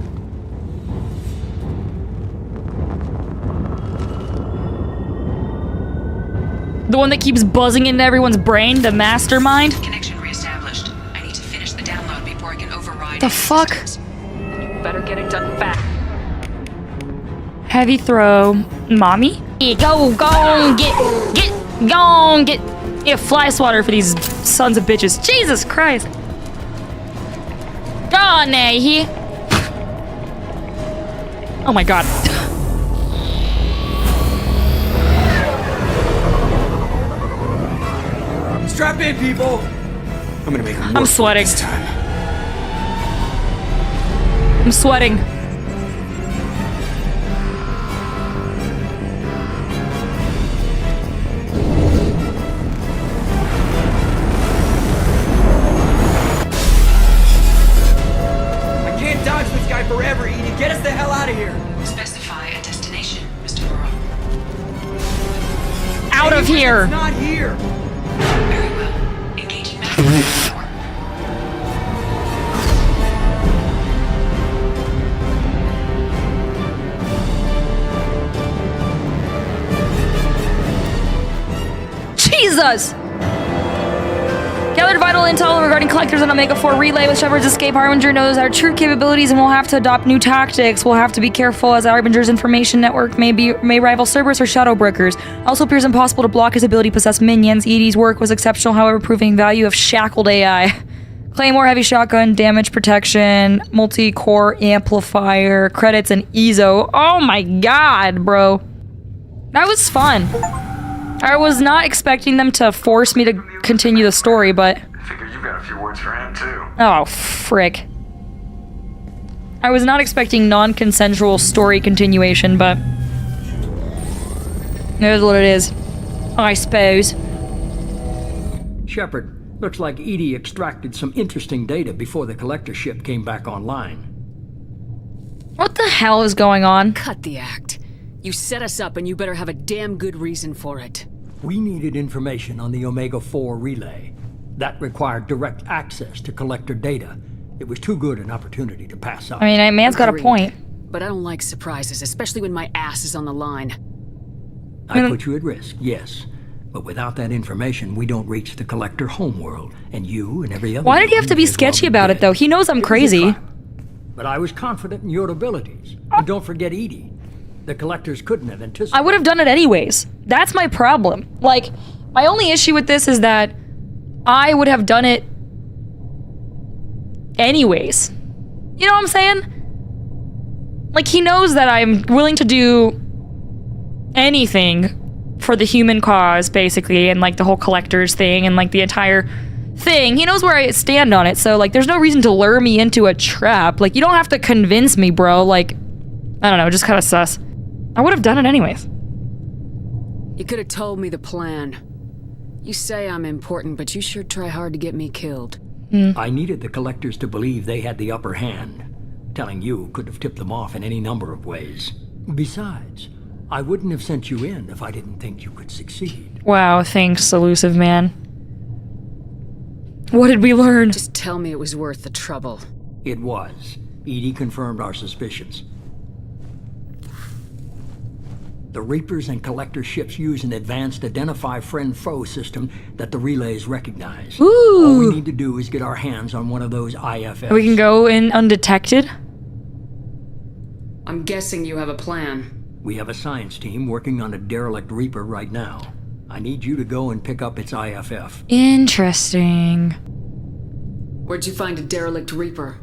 The one that keeps buzzing into everyone's brain, the mastermind? Connection reestablished. I need to finish the download before I can override. The fuck? You better get it done fast. Heavy throw. Mommy? Yeah, go on, get, yeah, fly swatter for these sons of bitches. Jesus Christ. Go on there, you hear? Oh my god. Strap in, people! I'm gonna make them work I'm sweating. this time. I'm sweating. I can't dodge this guy forever, Edie. Get us the hell out of here! Specify identify a destination, Mr. Burrow. Out of here! It's not here! Very well. Engaging massive power. Jesus! Gathered vital intel regarding collectors on Omega 4 relay with Shepard's escape. Harbinger knows our true capabilities and will have to adopt new tactics. We'll have to be careful as Harbinger's information network may rival Cerberus or Shadowbreakers. Also appears impossible to block his ability to possess minions. EDI's work was exceptional, however, proving value of shackled AI. Claymore, heavy shotgun, damage protection, multi-core amplifier, credits, and EZO. Oh my god, bro. That was fun. I was not expecting them to force me to continue the story, but... Figure you've got a few words for him, too. Oh, frick. I was not expecting non-consensual story continuation, but... it is what it is. I suppose. Shepard, looks like EDI extracted some interesting data before the collector ship came back online. What the hell is going on? Cut the act. You set us up and you better have a damn good reason for it. We needed information on the Omega-4 relay. That required direct access to collector data. It was too good an opportunity to pass up. I mean, man's got a point. But I don't like surprises, especially when my ass is on the line. I put you at risk, yes. But without that information, we don't reach the collector homeworld. And you and every other... Why did he have to be sketchy about it, though? He knows I'm crazy. But I was confident in your abilities. And don't forget EDI. The collectors couldn't have anticipated. I would have done it anyways. That's my problem. Like, my only issue with this is that I would have done it anyways. You know what I'm saying? Like, he knows that I'm willing to do anything for the human cause, basically, and like the whole collectors thing and like the entire thing. He knows where I stand on it, so like there's no reason to lure me into a trap. Like, you don't have to convince me, bro. Like, I don't know, just kind of sus. I would have done it anyways. You could have told me the plan. You say I'm important, but you sure try hard to get me killed. I needed the collectors to believe they had the upper hand. Telling you could have tipped them off in any number of ways. Besides, I wouldn't have sent you in if I didn't think you could succeed. Wow, thanks, elusive man. What did we learn? Just tell me it was worth the trouble. It was. EDI confirmed our suspicions. The Reapers and Collector ships use an advanced Identify Friend-Foe system that the relays recognize. Ooh. All we need to do is get our hands on one of those IFFs. We can go in undetected? I'm guessing you have a plan. We have a science team working on a derelict Reaper right now. I need you to go and pick up its IFF. Interesting. Where'd you find a derelict Reaper?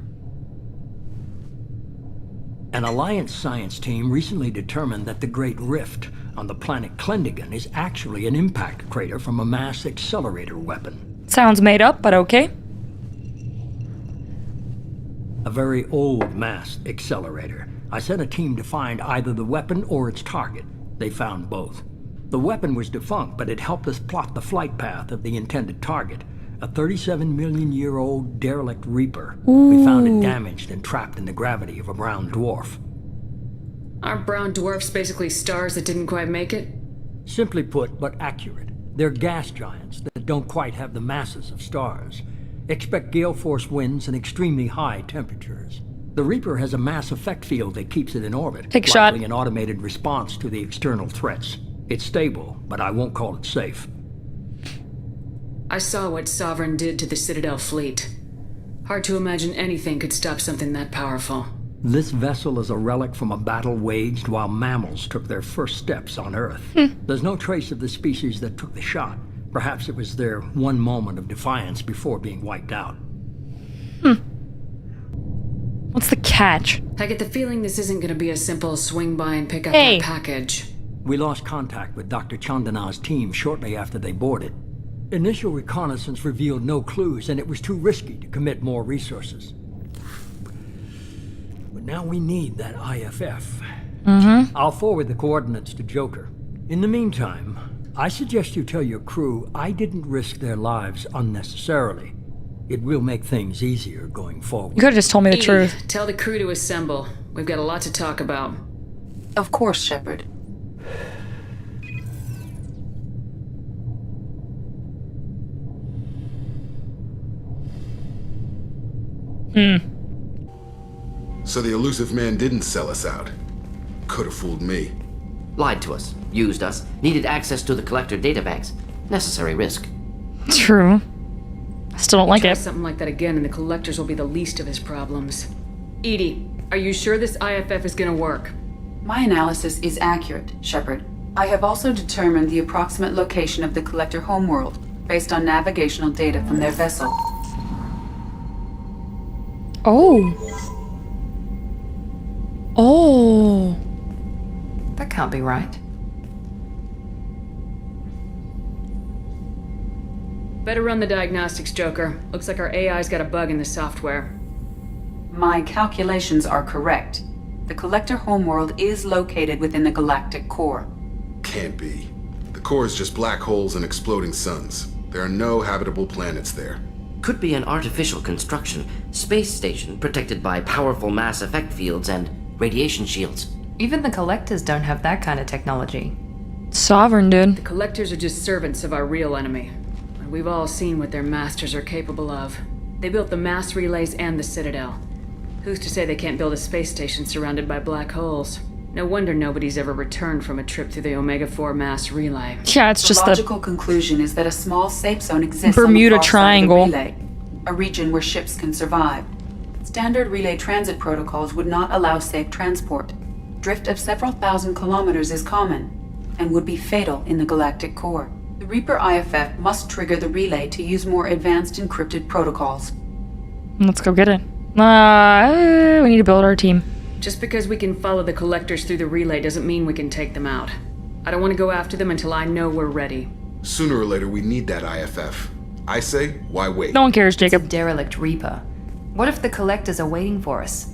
An Alliance science team recently determined that the Great Rift on the planet Klendigan is actually an impact crater from a mass accelerator weapon. Sounds made up, but okay. A very old mass accelerator. I sent a team to find either the weapon or its target. They found both. The weapon was defunct, but it helped us plot the flight path of the intended target. A 37-million-year-old derelict Reaper. Ooh. We found it damaged and trapped in the gravity of a brown dwarf. Aren't brown dwarfs basically stars that didn't quite make it? Simply put, but accurate. They're gas giants that don't quite have the masses of stars. Expect gale force winds and extremely high temperatures. The Reaper has a mass effect field that keeps it in orbit. Take a shot. Likely an automated response to the external threats. It's stable, but I won't call it safe. I saw what Sovereign did to the Citadel fleet. Hard to imagine anything could stop something that powerful. This vessel is a relic from a battle waged while mammals took their first steps on Earth. There's no trace of the species that took the shot. Perhaps it was their one moment of defiance before being wiped out. What's the catch? I get the feeling this isn't going to be a simple swing by and pick up Hey. that package. We lost contact with Dr. Chandana's team shortly after they boarded. Initial reconnaissance revealed no clues, and it was too risky to commit more resources. But now we need that IFF. I'll forward the coordinates to Joker. In the meantime, I suggest you tell your crew I didn't risk their lives unnecessarily. It will make things easier going forward. You could have just told me the Edie, truth. Tell the crew to assemble. We've got a lot to talk about. Of course, Shepard. So the elusive man didn't sell us out. Could have fooled me. Lied to us, used us, needed access to the Collector databanks. Necessary risk. True. I still don't like Try it. something like that again and the Collectors will be the least of his problems. Edie, are you sure this IFF is gonna work? My analysis is accurate, Shepard. I have also determined the approximate location of the Collector homeworld, based on navigational data from their vessel. Oh. Oh. That can't be right. Better run the diagnostics, Joker. Looks like our AI's got a bug in the software. My calculations are correct. The Collector homeworld is located within the galactic core. Can't be. The core is just black holes and exploding suns. There are no habitable planets there. Could be an artificial construction, space station protected by powerful mass effect fields and radiation shields. Even the Collectors don't have that kind of technology. Sovereign did. The Collectors are just servants of our real enemy. And we've all seen what their masters are capable of. They built the mass relays and the Citadel. Who's to say they can't build a space station surrounded by black holes? No wonder nobody's ever returned from a trip through the Omega-4 mass relay. Yeah, it's just the logical conclusion is that a small safe zone exists Bermuda on the far Triangle. side of the relay, a region where ships can survive. Standard relay transit protocols would not allow safe transport. Drift of several thousand kilometers is common, and would be fatal in the galactic core. The Reaper IFF must trigger the relay to use more advanced encrypted protocols. Let's go get it. We need to build our team. Just because we can follow the Collectors through the relay doesn't mean we can take them out. I don't want to go after them until I know we're ready. Sooner or later, we need that IFF. I say, why wait? No one cares, Jacob. It's a derelict Reaper. What if the Collectors are waiting for us?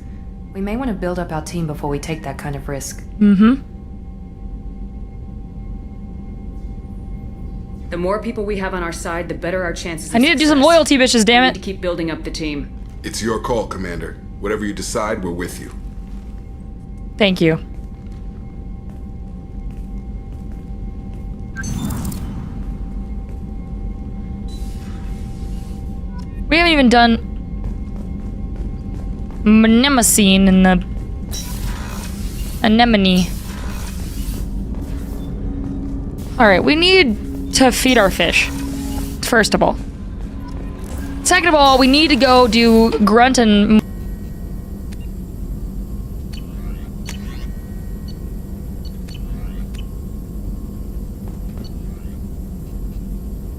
We may want to build up our team before we take that kind of risk. Mm-hmm. The more people we have on our side, the better our chances of I need to do some loyalty, bitches, damn We it. need to keep building up the team. It's your call, Commander. Whatever you decide, we're with you. Thank you. We haven't even done Mnemosine in the anemone. Alright, we need to feed our fish, first of all. Second of all, we need to go do Grunt and...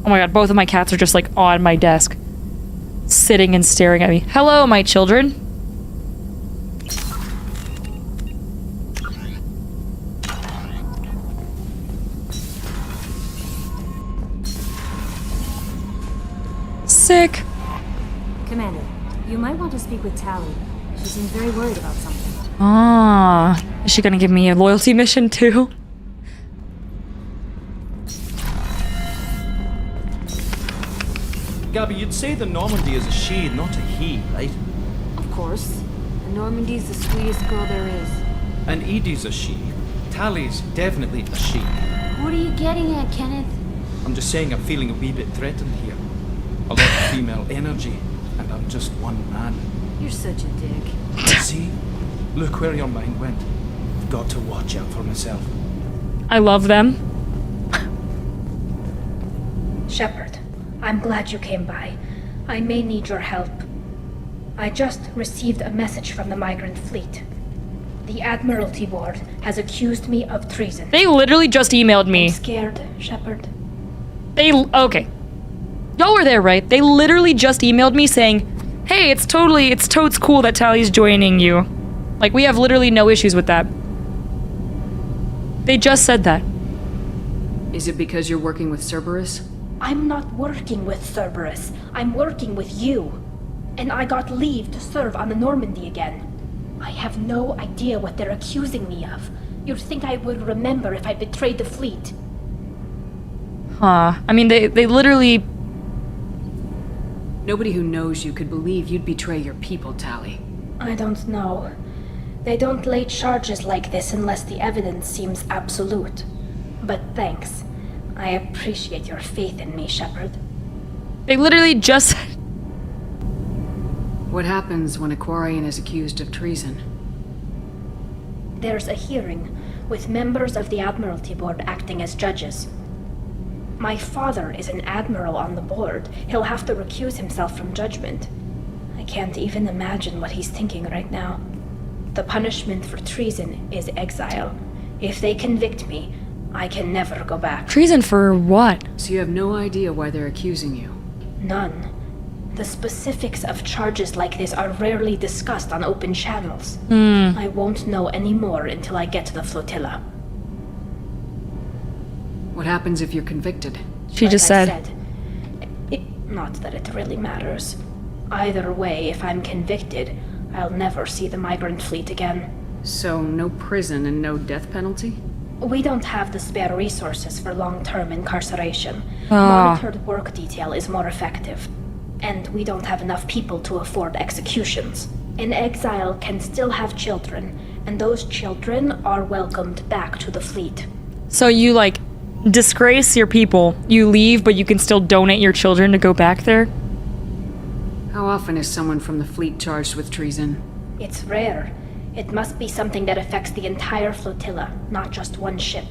Oh my god, both of my cats are just like on my desk. Sitting and staring at me. Hello, my children. Sick. Commander, you might want to speak with Tally. She seems very worried about something. Ah, is she gonna give me a loyalty mission too? Gabby, you'd say the Normandy is a she, not a he, right? Of course. The Normandy's the sweetest girl there is. And Edie's a she. Tally's definitely a she. What are you getting at, Kenneth? I'm just saying I'm feeling a wee bit threatened here. A lot of female energy, and I'm just one man. You're such a dick. See? Look where your mind went. I've got to watch out for myself. I love them. Shepard, I'm glad you came by. I may need your help. I just received a message from the migrant fleet. The Admiralty Board has accused me of treason. They literally just emailed me. I'm scared, Shepard. Okay. Y'all were there, right? They literally just emailed me saying, hey, it's totes cool that Tally's joining you. Like, we have literally no issues with that. They just said that. Is it because you're working with Cerberus? I'm not working with Cerberus. I'm working with you. And I got leave to serve on the Normandy again. I have no idea what they're accusing me of. You'd think I would remember if I betrayed the fleet. Huh. I mean, they literally... Nobody who knows you could believe you'd betray your people, Tally. I don't know. They don't lay charges like this unless the evidence seems absolute. But thanks. I appreciate your faith in me, Shepard. They literally just... What happens when a Quarian is accused of treason? There's a hearing, with members of the Admiralty Board acting as judges. My father is an admiral on the board. He'll have to recuse himself from judgment. I can't even imagine what he's thinking right now. The punishment for treason is exile. If they convict me, I can never go back. Treason for what? So you have no idea why they're accusing you? None. The specifics of charges like this are rarely discussed on open channels. I won't know any more until I get to the flotilla. What happens if you're convicted? She just said. Not that it really matters. Either way, if I'm convicted, I'll never see the migrant fleet again. So no prison and no death penalty? We don't have the spare resources for long-term incarceration. Ah. Monitored work detail is more effective. And we don't have enough people to afford executions. An exile can still have children, and those children are welcomed back to the fleet. So you, like, disgrace your people. You leave, but you can still donate your children to go back there? How often is someone from the fleet charged with treason? It's rare. It must be something that affects the entire flotilla, not just one ship.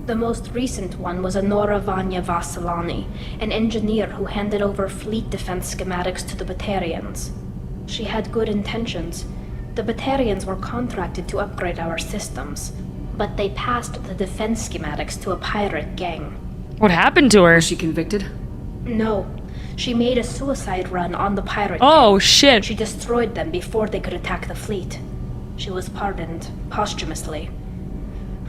The most recent one was Anora Vanya Vassilani, an engineer who handed over fleet defense schematics to the Batarians. She had good intentions. The Batarians were contracted to upgrade our systems, but they passed the defense schematics to a pirate gang. What happened to her? Was she convicted? No. She made a suicide run on the pirate gang. Shit. She destroyed them before they could attack the fleet. She was pardoned, posthumously.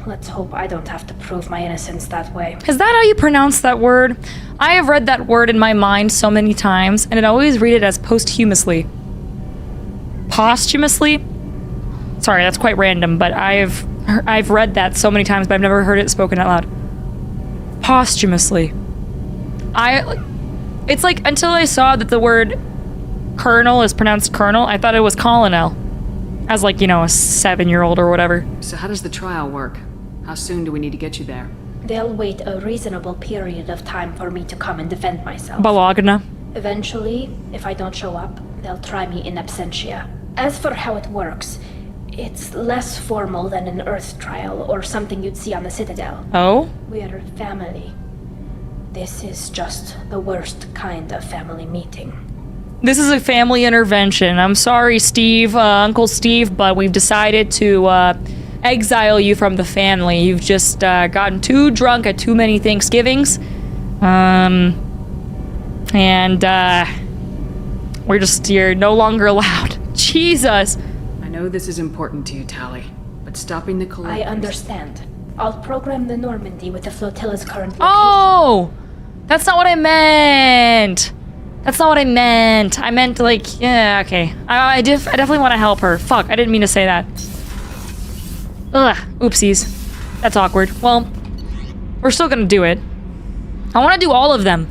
Let's hope I don't have to prove my innocence that way. Is that how you pronounce that word? I have read that word in my mind so many times, and I always read it as posthumously. Posthumously? Sorry, that's quite random, but I've read that so many times, but I've never heard it spoken out loud. Posthumously. It's like, until I saw that the word colonel is pronounced colonel, I thought it was colonel. As, like, you know, a 7-year-old or whatever. So how does the trial work? How soon do we need to get you there? They'll wait a reasonable period of time for me to come and defend myself. Bologna. Eventually, if I don't show up, they'll try me in absentia. As for how it works, it's less formal than an Earth trial or something you'd see on the Citadel. Oh? We're family. This is just the worst kind of family meeting. This is a family intervention. I'm sorry, Steve, Uncle Steve, but we've decided to exile you from the family. You've just gotten too drunk at too many Thanksgivings. You're no longer allowed. Jesus. I know this is important to you, Tali, but stopping the collectors... I understand. I'll program the Normandy with the flotilla's current location. Oh! That's not what I meant! That's not what I meant. I meant, like, yeah, okay. I definitely want to help her. Fuck, I didn't mean to say that. Ugh, oopsies. That's awkward. Well, we're still gonna do it. I want to do all of them.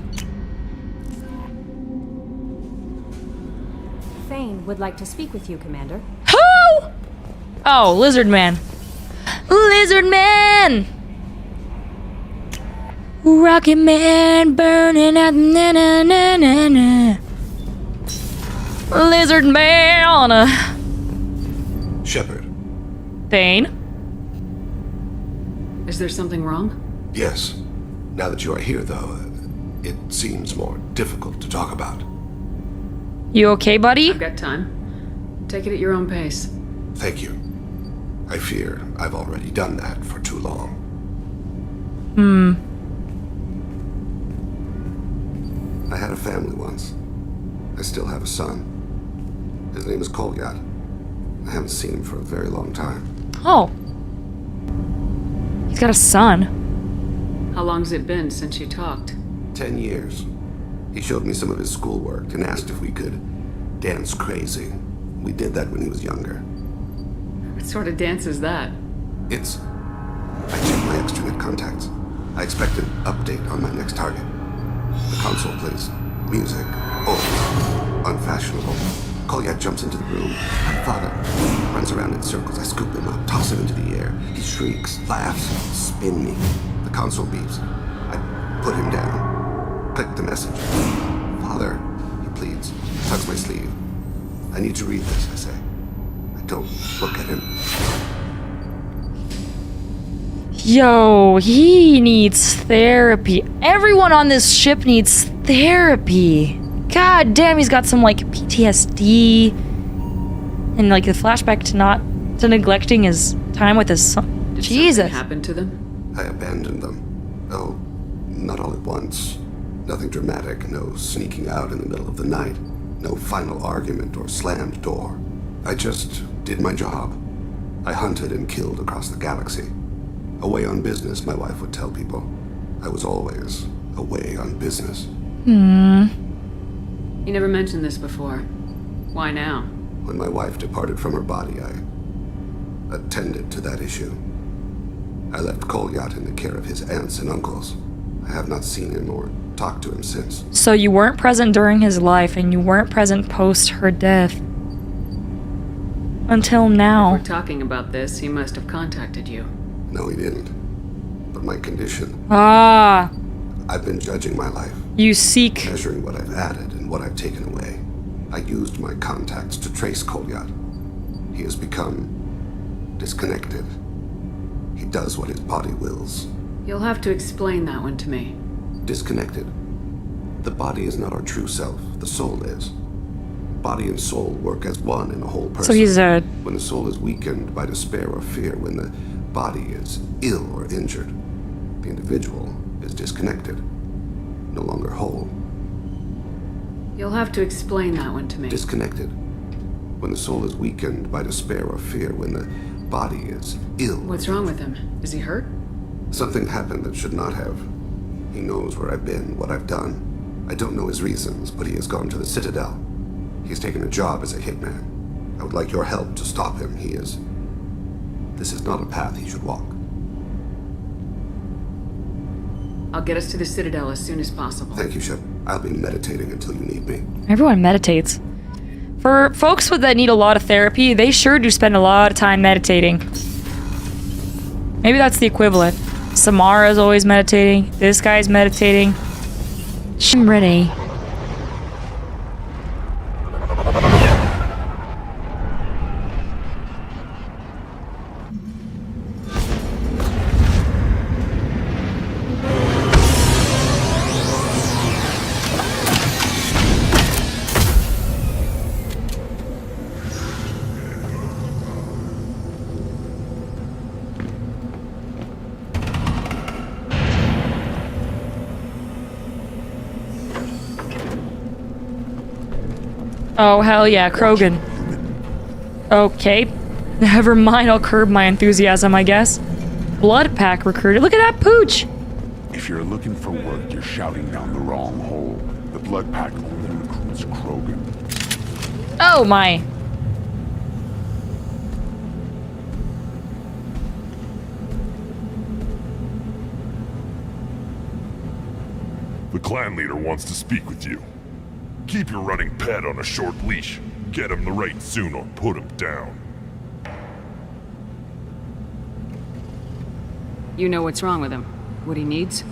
Thane would like to speak with you, Commander. Who? Oh, Lizard Man. Lizard Man! Rocket Man burning at na-na-na-na-na. Lizard Man! Shepard. Thane? Is there something wrong? Yes. Now that you are here, though, it seems more difficult to talk about. You okay, buddy? I've got time. Take it at your own pace. Thank you. I fear I've already done that for too long. I had a family once. I still have a son. His name is Kolyat. I haven't seen him for a very long time. Oh. He's got a son. How long's it been since you talked? 10 years. He showed me some of his schoolwork and asked if we could dance crazy. We did that when he was younger. What sort of dance is that? I checked my extranet contacts. I expect an update on my next target. The console plays music, old, unfashionable, Kolyat jumps into the room. My father runs around in circles. I scoop him up, toss him into the air. He shrieks, laughs, spin me. The console beeps. I put him down. Click the message. Father, he pleads, tugs my sleeve. I need to read this, I say. I don't look at him. Yo, he needs therapy. Everyone on this ship needs therapy. God damn, he's got some like PTSD and like a flashback to neglecting his time with his son. Did Jesus. something happen to them? I abandoned them. Oh, not all at once. Nothing dramatic, no sneaking out in the middle of the night, no final argument or slammed door. I just did my job. I hunted and killed across the galaxy. Away on business, my wife would tell people. I was always away on business. You never mentioned this before. Why now? When my wife departed from her body, I attended to that issue. I left Kolyat in the care of his aunts and uncles. I have not seen him or talked to him since. So you weren't present during his life, and you weren't present post her death. Until now. If we're talking about this, he must have contacted you. No, he didn't. But my condition. Ah. I've been judging my life. You seek. Measuring what I've added and what I've taken away. I used my contacts to trace Kolyat. He has become disconnected. He does what his body wills. You'll have to explain that one to me. Disconnected. The body is not our true self. The soul is. Body and soul work as one in a whole person. So he's a... When the soul is weakened by despair or fear, when the body is ill or injured, the individual is disconnected, no longer whole. You'll have to explain that one to me. Disconnected. When the soul is weakened by despair or fear, when the body is ill. What's wrong with him? Is he hurt? Something happened that should not have. He knows where I've been, what I've done. I don't know his reasons, but he has gone to the Citadel. He's taken a job as a hitman. I would like your help to stop him. This is not a path he should walk. I'll get us to the Citadel as soon as possible. Thank you, Shep. I'll be meditating until you need me. Everyone meditates. For folks that need a lot of therapy, they sure do spend a lot of time meditating. Maybe that's the equivalent. Samara's always meditating. This guy's meditating. I'm ready. Oh, hell yeah, Krogan. Okay. Never mind, I'll curb my enthusiasm, I guess. Blood Pack recruiter. Look at that pooch! If you're looking for work, you're shouting down the wrong hole. The Blood Pack only recruits Krogan. Oh my. The clan leader wants to speak with you. Keep your running pet on a short leash. Get him the right soon or put him down. You know what's wrong with him? What he needs?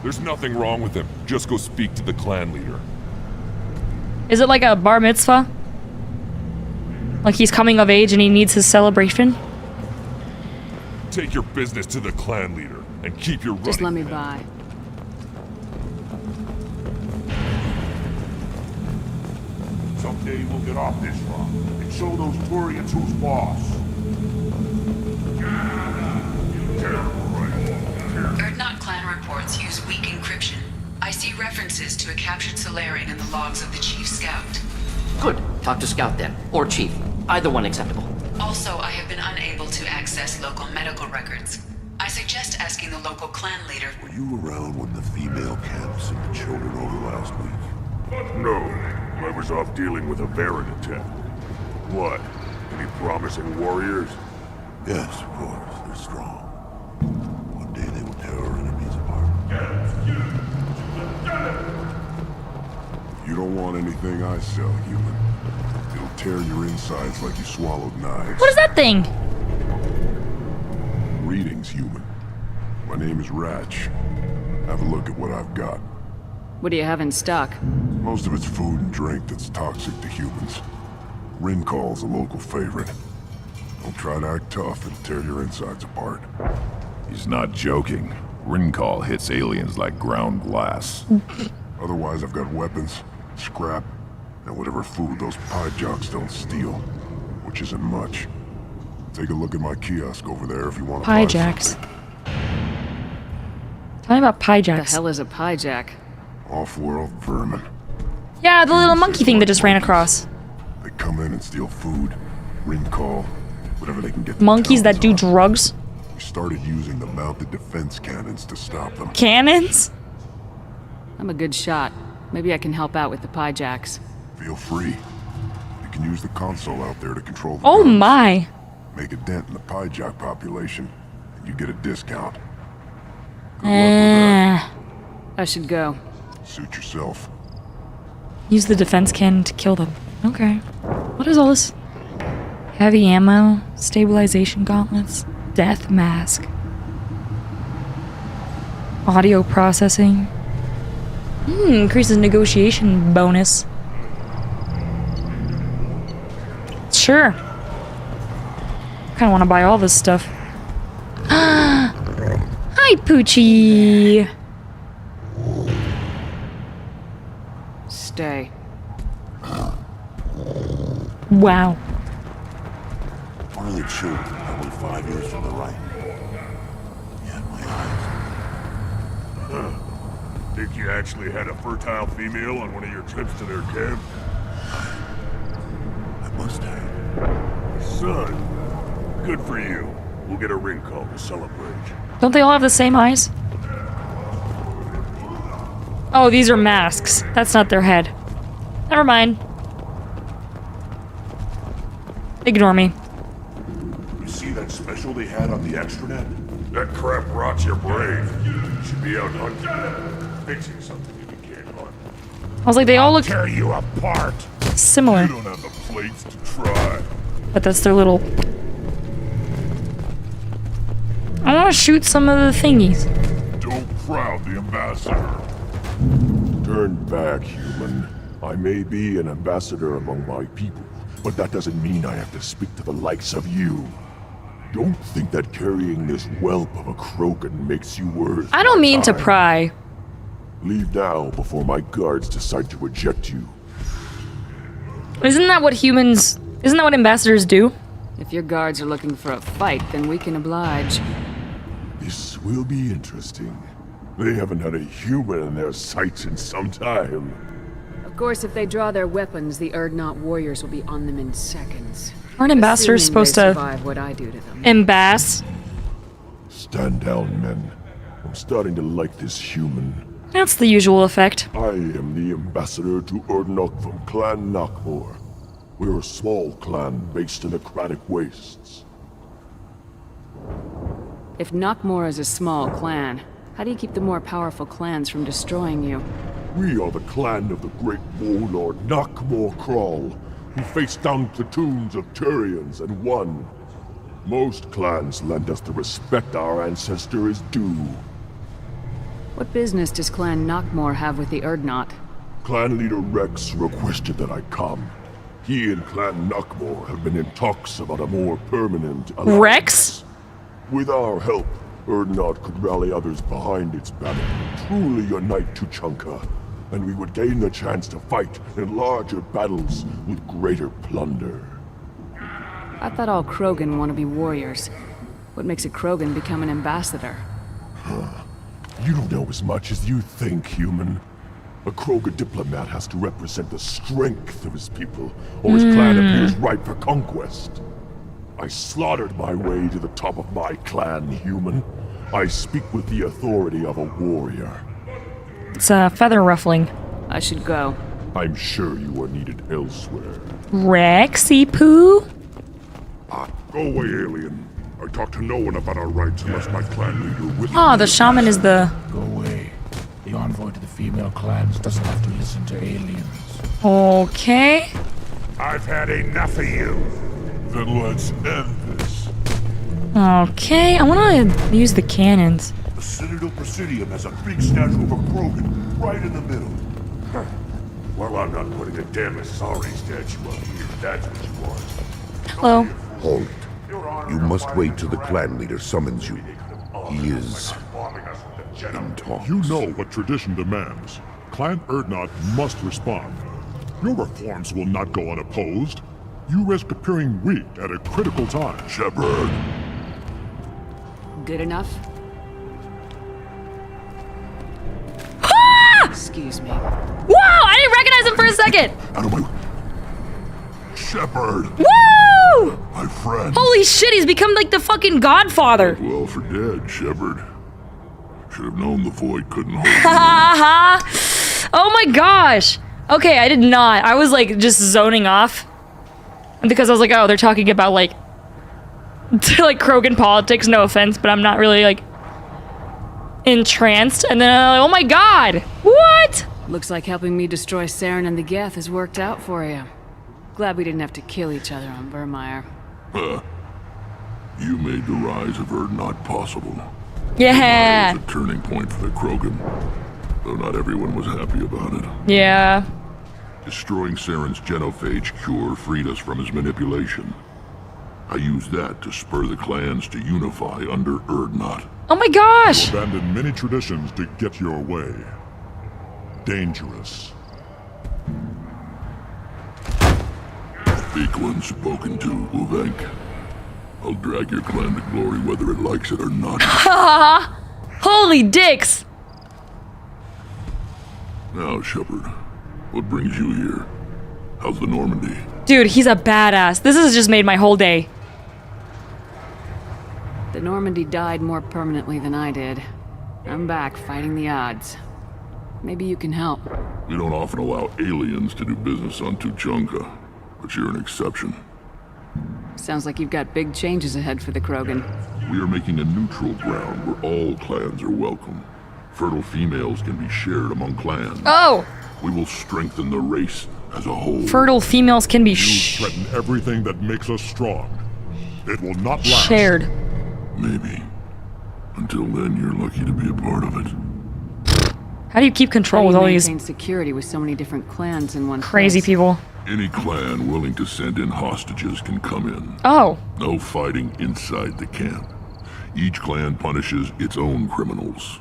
There's nothing wrong with him. Just go speak to the clan leader. Is it like a bar mitzvah? Like he's coming of age and he needs his celebration? Take your business to the clan leader and keep your running Just let me pet. by. Someday we'll get off this rock and show those Turians who's boss. Erdnot clan reports use weak encryption. I see references to a captured Solarian in the logs of the Chief Scout. Good. Talk to Scout then. Or Chief. Either one acceptable. Also, I have been unable to access local medical records. I suggest asking the local clan leader. Were you around when the female camps and the children over last week? No. I was off dealing with a Baron attack. What? Any promising warriors? Yes, of course. They're strong. One day they will tear our enemies apart. You don't don't want anything I sell, human. It'll tear your insides like you swallowed knives. What is that thing? Greetings, human. My name is Ratch. Have a look at what I've got. What do you have in stock? Most of it's food and drink that's toxic to humans. Rincall's a local favorite. Don't try to act tough, it'll tear your insides apart. He's not joking. Rincall hits aliens like ground glass. Otherwise, I've got weapons, scrap, and whatever food those pie jocks don't steal, which isn't much. Take a look at my kiosk over there if you want to Pie buy jacks. something. Tell me about pie What jacks. the hell is a pie jack? Off-world vermin. Yeah, the little monkey thing that just ran across. They come in and steal food, Rincall, whatever they can get. Monkeys that do drugs? We started using the mounted defense cannons to stop them. Cannons? I'm a good shot. Maybe I can help out with the pie jacks. Feel free. You can use the console out there to control the Oh guns. my. Make a dent in the pie jock population, and you get a discount. I should go. Suit yourself. Use the defense cannon to kill them. Okay. What is all this? Heavy ammo, stabilization gauntlets, death mask, audio processing. Increases negotiation bonus. Sure. Kinda wanna buy all this stuff. Hi, Poochie! Stay. Wow. Finally children, only 5 years from the right. Yeah, my eyes. Think you actually had a fertile female on one of your trips to their camp? I must have. Son, good for you. We'll get a ring call to celebrate. Don't they all have the same eyes? Oh, these are masks. That's not their head. Never mind. Ignore me. You see that special they had on the extranet? That crap rots your brain. You should be out hunting, fixing something if you can't hunt. I was like, they all look Tear you apart. similar. You don't have the plates to try. But that's their little... I want to shoot some of the thingies. Don't crowd the ambassador. Turn back, human. I may be an ambassador among my people, but that doesn't mean I have to speak to the likes of you. Don't think that carrying this whelp of a Krogan makes you worth I don't mean to time. pry. Leave now before my guards decide to eject you. Isn't that what humans... Isn't that what ambassadors do? If your guards are looking for a fight, then we can oblige. This will be interesting. They haven't had a human in their sights in some time. Of course, if they draw their weapons, the Urdnot warriors will be on them in seconds. Aren't ambassadors Assuming supposed they to survive what I do to them. embass? Stand down, men. I'm starting to like this human. That's the usual effect. I am the ambassador to Urdnot from Clan Nakmor. We're a small clan based in the Kratic Wastes. If Nakmor is a small clan, how do you keep the more powerful clans from destroying you? We are the clan of the great warlord Nakmor Kral, who faced down platoons of Turians and won. Most clans lend us the respect our ancestor is due. What business does Clan Nakmor have with the Urdnot? Clan leader Rex requested that I come. He and Clan Nakmor have been in talks about a more permanent alliance. Rex? With our help, Urdnot could rally others behind its banner, truly unite Tuchanka, and we would gain the chance to fight in larger battles with greater plunder. I thought all Krogan want to be warriors. What makes a Krogan become an ambassador? You don't know as much as you think, human. A Krogan diplomat has to represent the strength of his people, or his clan appears ripe for conquest. I slaughtered my way to the top of my clan, human. I speak with the authority of a warrior. It's feather ruffling. I should go. I'm sure you are needed elsewhere. Rexy Poo? Go away, alien. I talk to no one about our rights unless my clan leader with Oh, the shaman is the... Go away. The envoy to the female clans doesn't have to listen to aliens. Okay. I've had enough of you. Then let's end this. Okay, I want to use the cannons. The Citadel Presidium has a big statue of a Krogan right in the middle. Well, I'm not putting a damn sorry statue up here. That's what you want. Hello. Hold it. You must wait till the clan leader summons you. He is in talks. You know what tradition demands. Clan Urdnot must respond. Your reforms will not go unopposed. You risk appearing weak at a critical time. Shepard. Good enough? Excuse me. Wow, I didn't recognize him for a second. Out of my... Shepard. Woo! My friend. Holy shit, he's become like the fucking godfather. Well for dead, Shepard. Should have known the void couldn't hold Ha ha! Oh my gosh. Okay, I did not. I was like just zoning off. Because I was like, oh, they're talking about like like Krogan politics, no offense, but I'm not really like entranced. And then I'm like, oh my god! What? Looks like helping me destroy Saren and the Geth has worked out for you. Glad we didn't have to kill each other on Vermeer. You made the rise of Urdnot possible. Yeah. It was a turning point for the Krogan, though not everyone was happy about it. Yeah. Destroying Saren's genophage cure freed us from his manipulation. I used that to spur the clans to unify under Urdnot. Oh my gosh! You abandoned many traditions to get your way. Dangerous. Speak when spoken to, Uvenk. I'll drag your clan to glory whether it likes it or not. Ha! Holy dicks! Now, Shepard, what brings you here? How's the Normandy? Dude, he's a badass. This has just made my whole day. The Normandy died more permanently than I did. I'm back fighting the odds. Maybe you can help. We don't often allow aliens to do business on Tuchanka, but you're an exception. Sounds like you've got big changes ahead for the Krogan. We are making a neutral ground where all clans are welcome. Fertile females can be shared among clans. Oh! We will strengthen the race as a whole. Fertile females can be You threaten everything that makes us strong. It will not last. shared. Maybe. Until then, you're lucky to be a part of it. How do you keep control with all these maintain security with so many different clans in one crazy place? people? Any clan willing to send in hostages can come in. Oh. No fighting inside the camp. Each clan punishes its own criminals.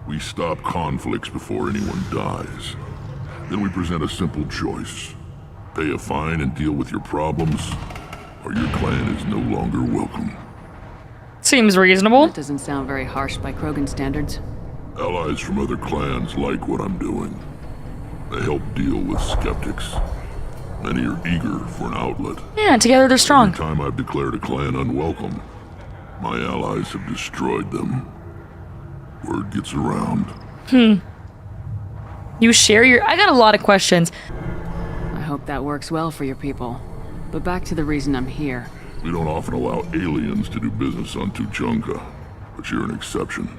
We stop conflicts before anyone dies. Then we present a simple choice. Pay a fine and deal with your problems, or your clan is no longer welcome. Seems reasonable. That doesn't sound very harsh by Krogan standards. Allies from other clans like what I'm doing. They help deal with skeptics. Many are eager for an outlet. Yeah, together they're strong. Every time I've declared a clan unwelcome, my allies have destroyed them. Word gets around. You share your... I got a lot of questions. I hope that works well for your people. But back to the reason I'm here. We don't often allow aliens to do business on Tuchanka, but you're an exception.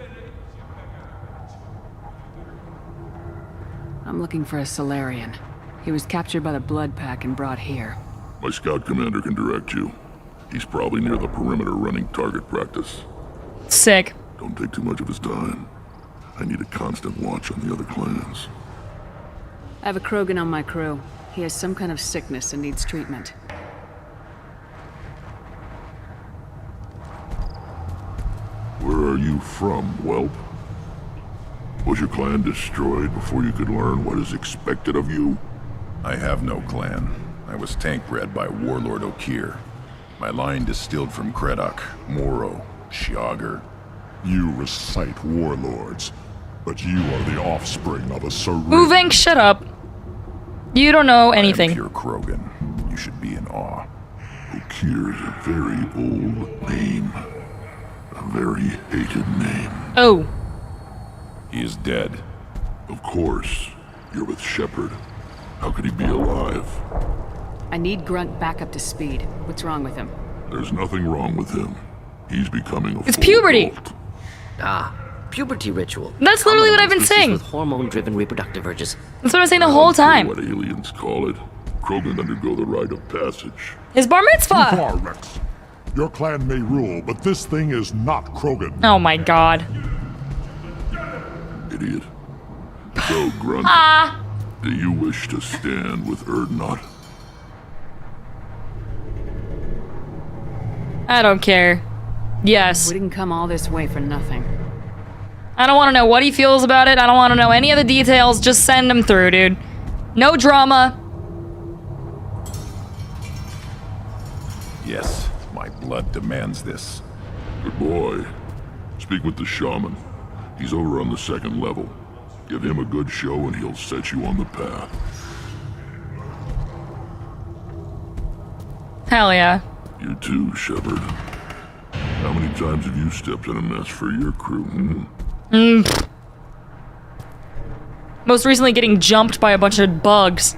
I'm looking for a Solarian. He was captured by the Blood Pack and brought here. My scout commander can direct you. He's probably near the perimeter running target practice. Sick. Don't take too much of his time. I need a constant watch on the other clans. I have a Krogan on my crew. He has some kind of sickness and needs treatment. Where are you from, whelp? Was your clan destroyed before you could learn what is expected of you? I have no clan. I was tank bred by Warlord Okir. My line distilled from Kredok, Moro, Shiagar. You recite warlords, but you are the offspring of a Cerean. Uvenk, shut up. You don't know anything. I am pure Krogan. You should be in awe. Okir is a very old name. A very hated name. Oh. He is dead. Of course. You're with Shepard. How could he be alive? I need Grunt back up to speed. What's wrong with him? There's nothing wrong with him. He's becoming a It's puberty. adult. puberty ritual. That's literally what I've been saying. With hormone-driven reproductive urges. That's what I'm saying the whole time. What aliens call it. Krogan undergo the rite of passage. His bar mitzvah. Too far, Rex. Your clan may rule, but this thing is not Krogan. Oh my god. Idiot. So, Grunt, do you wish to stand with Erdnot? I don't care. Yes. We didn't come all this way for nothing. I don't want to know what he feels about it. I don't want to know any of the details. Just send him through, dude. No drama. Yes, my blood demands this. Good boy. Speak with the shaman. He's over on the 2nd level. Give him a good show and he'll set you on the path. Hell yeah. You too, Shepard. How many times have you stepped in a mess for your crew, Most recently getting jumped by a bunch of bugs.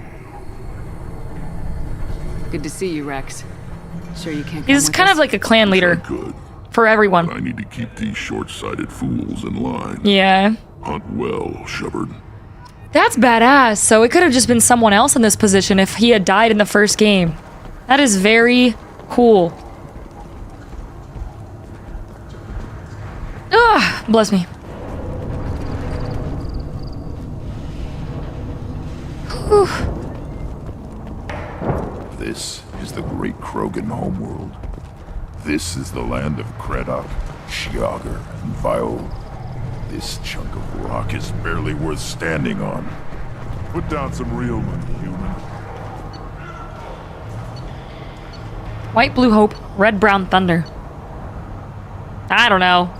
Good to see you, Rex. Sure you can't come He's with kind us? of like a clan leader. For everyone. I need to keep these short-sighted fools in line. Yeah. Hunt well, Shepard. That's badass. So it could have just been someone else in this position if he had died in the first game. That is very cool. Ugh, bless me. Whew. This is the great Krogan homeworld. This is the land of Kredok, Shiagar, and Vio. This chunk of rock is barely worth standing on. Put down some real money, human. White, blue hope, red, brown, thunder. I don't know.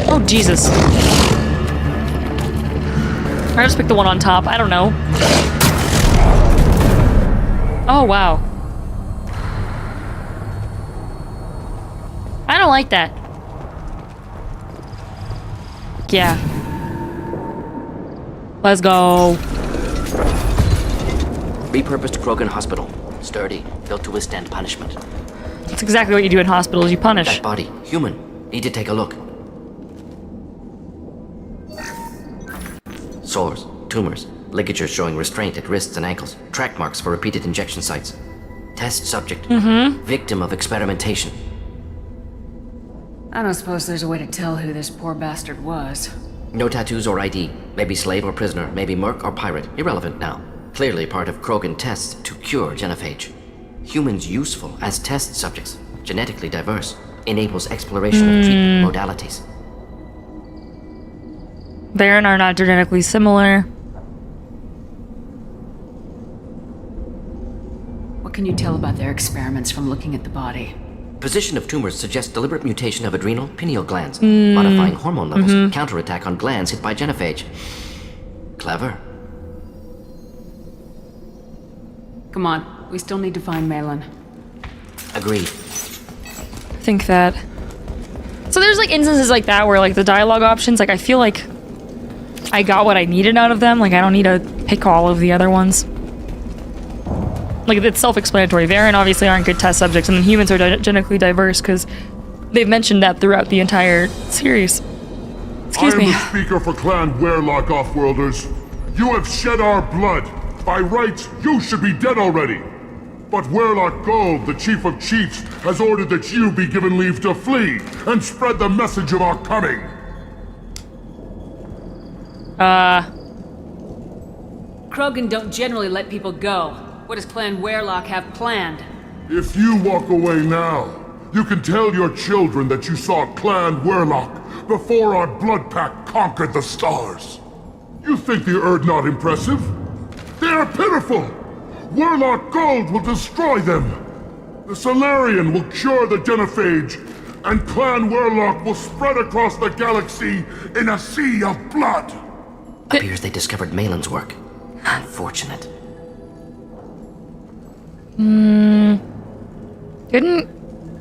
Oh, Jesus. I just picked the one on top. I don't know. Oh, wow. I don't like that. Yeah. Let's go. Repurposed Krogan hospital. Sturdy, built to withstand punishment. That's exactly what you do in hospitals. You punish. That body, human. Need to take a look. Sores, tumors, ligatures showing restraint at wrists and ankles, track marks for repeated injection sites. Test subject. Victim of experimentation. I don't suppose there's a way to tell who this poor bastard was. No tattoos or ID. Maybe slave or prisoner. Maybe merc or pirate. Irrelevant now. Clearly part of Krogan tests to cure genophage. Humans useful as test subjects. Genetically diverse. Enables exploration of treatment modalities. Varen are not genetically similar. What can you tell about their experiments from looking at the body? Position of tumors suggests deliberate mutation of adrenal, pineal glands, modifying hormone levels, counterattack on glands hit by genophage. Clever. Come on, we still need to find Malin. Agreed. I think that. So there's like instances like that where like the dialogue options, like I feel like I got what I needed out of them. Like I don't need to pick all of the other ones. Like it's self-explanatory. Varen obviously aren't good test subjects, and then humans are genetically diverse because they've mentioned that throughout the entire series. Excuse me. I am the speaker for Clan Werlock Offworlders. You have shed our blood. By rights, you should be dead already. But Werlock Gold, the Chief of Chiefs, has ordered that you be given leave to flee and spread the message of our coming. Krogan don't generally let people go. What does Clan Werlock have planned? If you walk away now, you can tell your children that you saw Clan Werlock before our blood pact conquered the stars. You think the Erdnot impressive? They are pitiful! Werlock Gold will destroy them! The Solarian will cure the genophage, and Clan Werlock will spread across the galaxy in a sea of blood! Appears they discovered Malin's work. Unfortunate. Didn't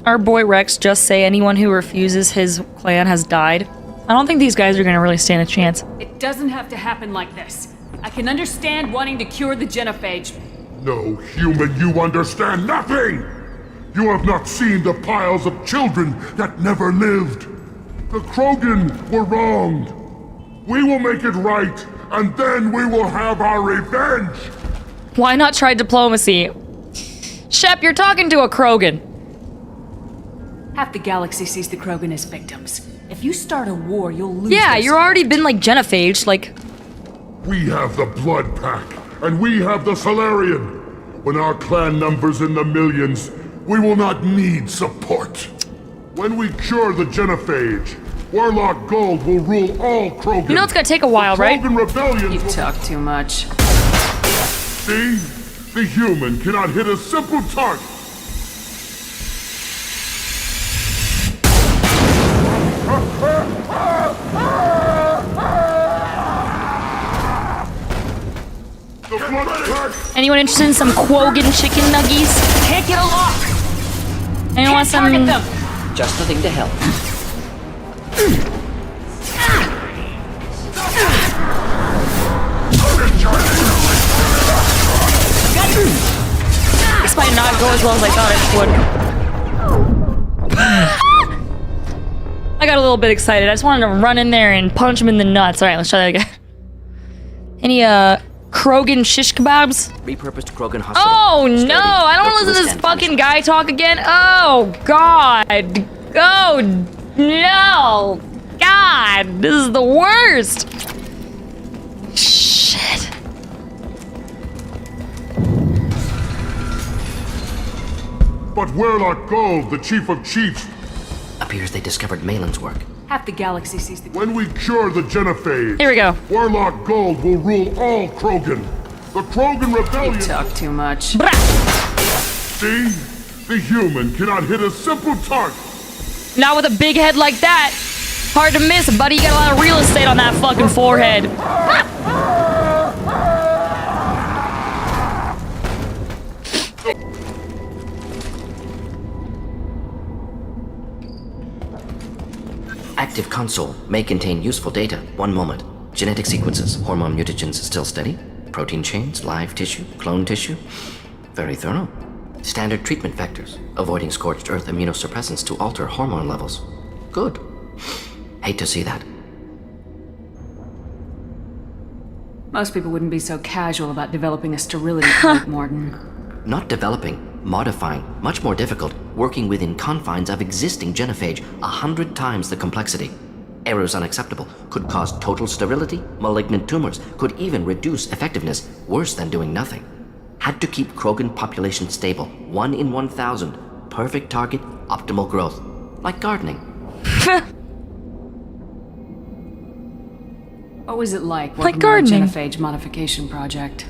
our boy Rex just say anyone who refuses his clan has died? I don't think these guys are gonna really stand a chance. It doesn't have to happen like this. I can understand wanting to cure the genophage. No, human, you understand nothing! You have not seen the piles of children that never lived. The Krogan were wronged. We will make it right, and then we will have our revenge! Why not try diplomacy? Shep, you're talking to a Krogan. Half the galaxy sees the Krogan as victims. If you start a war, you'll lose. Yeah, you're already been like genophaged, like. We have the Blood Pack, and we have the Solarian. When our clan numbers in the millions, we will not need support. When we cure the genophage, Warlock Gold will rule all Krogan. You know it's gonna take a while, right? Krogan rebellions. You talk too much. See? The human cannot hit a simple target. Anyone interested in some Krogan chicken nuggies? Can't get a lock. Anyone want some? Target them. Just a thing to help. This might not go as well as I thought it would. I got a little bit excited. I just wanted to run in there and punch him in the nuts. Alright, let's try that again. Any, Krogan shish kebabs? Repurposed Krogan hospital. Oh no! Sturdy. I don't want to listen to this fucking guy talk again. Oh god! Oh no! God! This is the worst! Shit. But Warlock Gold, the Chief of Chiefs... Appears they discovered Malin's work. Half the galaxy sees the... When we cure the genophage... Here we go. Warlock Gold will rule all Krogan. The Krogan rebellion... You talk too much. See? The human cannot hit a simple target. Not with a big head like that. Hard to miss, buddy. You got a lot of real estate on that fucking forehead. Active console may contain useful data. One moment. Genetic sequences, hormone mutagens still steady. Protein chains, live tissue, clone tissue. Very thorough. Standard treatment vectors, avoiding scorched earth immunosuppressants to alter hormone levels. Good. Hate to see that. Most people wouldn't be so casual about developing a sterility code, Morton. Not developing, modifying, much more difficult, working within confines of existing genophage, 100 times the complexity. Errors unacceptable, could cause total sterility, malignant tumors, could even reduce effectiveness, worse than doing nothing. Had to keep Krogan population stable, 1 in 1,000, perfect target, optimal growth. Like gardening. What was it like Like working on the gardening. genophage modification project?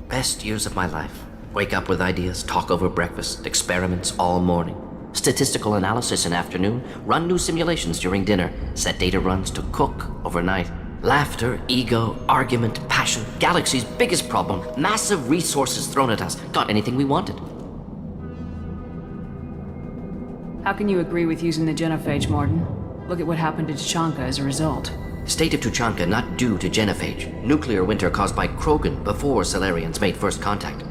Best years of my life. Wake up with ideas, talk over breakfast, experiments all morning. Statistical analysis in afternoon, run new simulations during dinner, set data runs to cook overnight. Laughter, ego, argument, passion, galaxy's biggest problem, massive resources thrown at us. Got anything we wanted. How can you agree with using the genophage, Morton? Look at what happened to Tachanka as a result. State of Tuchanka not due to genophage. Nuclear winter caused by Krogan before Solarians made first contact.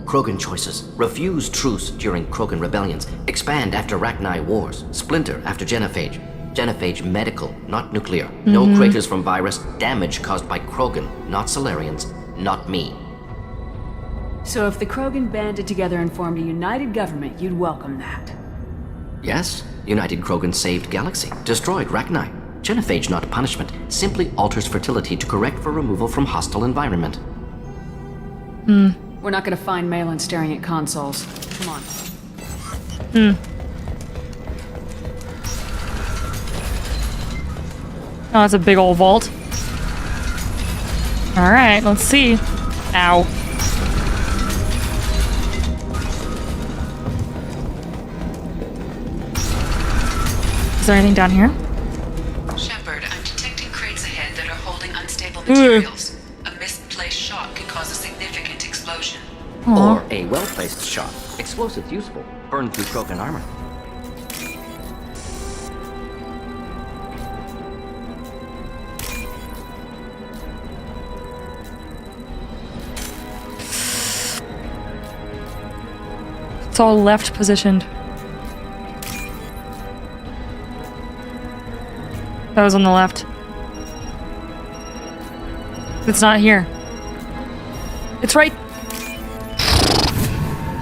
Krogan choices. Refuse truce during Krogan rebellions. Expand after Rachni wars. Splinter after genophage. Genophage medical, not nuclear. No craters from virus. Damage caused by Krogan, not Solarians. Not me. So if the Krogan banded together and formed a united government, you'd welcome that. Yes, United Krogan saved Galaxy. Destroyed Rachni. Genophage not punishment. Simply alters fertility to correct for removal from hostile environment. We're not gonna find Malin staring at consoles. Come on. Oh, that's a big old vault. Alright, let's see. Ow. Is there anything down here? Shepard, I'm detecting crates ahead that are holding unstable materials. A misplaced shot could cause a significant explosion. Or a well-placed shot. Explosives useful. Burn through Krogan armor. It's all left positioned. That was on the left. It's not here. It's right.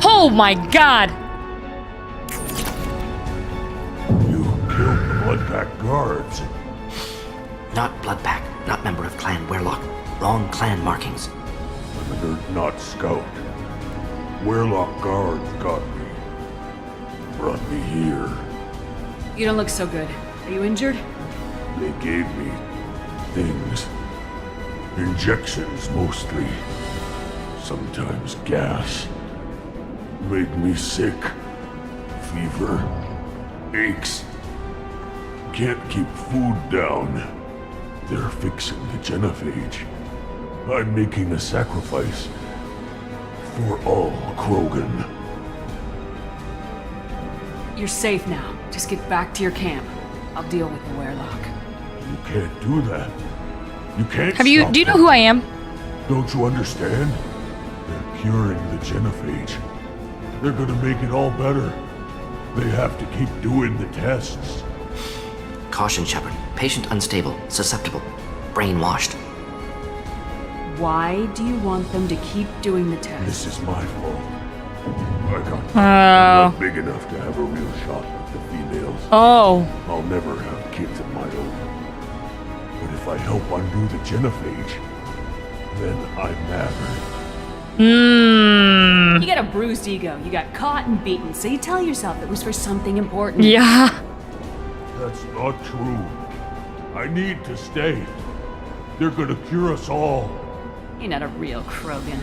Oh my god! You killed the Bloodpack guards. Not Bloodpack, not member of Clan Werlock. Wrong clan markings. I'm an Urdnot scout. Werlock guards got me. Brought me here. You don't look so good. Are you injured? They gave me things. Injections mostly. Sometimes gas. Made me sick. Fever. Aches. Can't keep food down. They're fixing the genophage. I'm making a sacrifice. For all Krogan. You're safe now. Just get back to your camp. I'll deal with the Werlock. You can't do that. You can't Do you know who I am? Don't you understand? They're curing the genophage. They're gonna make it all better. They have to keep doing the tests. Caution, Shepard. Patient unstable, susceptible, brainwashed. Why do you want them to keep doing the test? This is my fault. I'm not big enough to have a real shot with the females. Oh. I'll never have kids of my own. But if I help undo the genophage, then I matter. You got a bruised ego. You got caught and beaten, so you tell yourself it was for something important. Yeah. That's not true. I need to stay. They're gonna cure us all. You're not a real Krogan.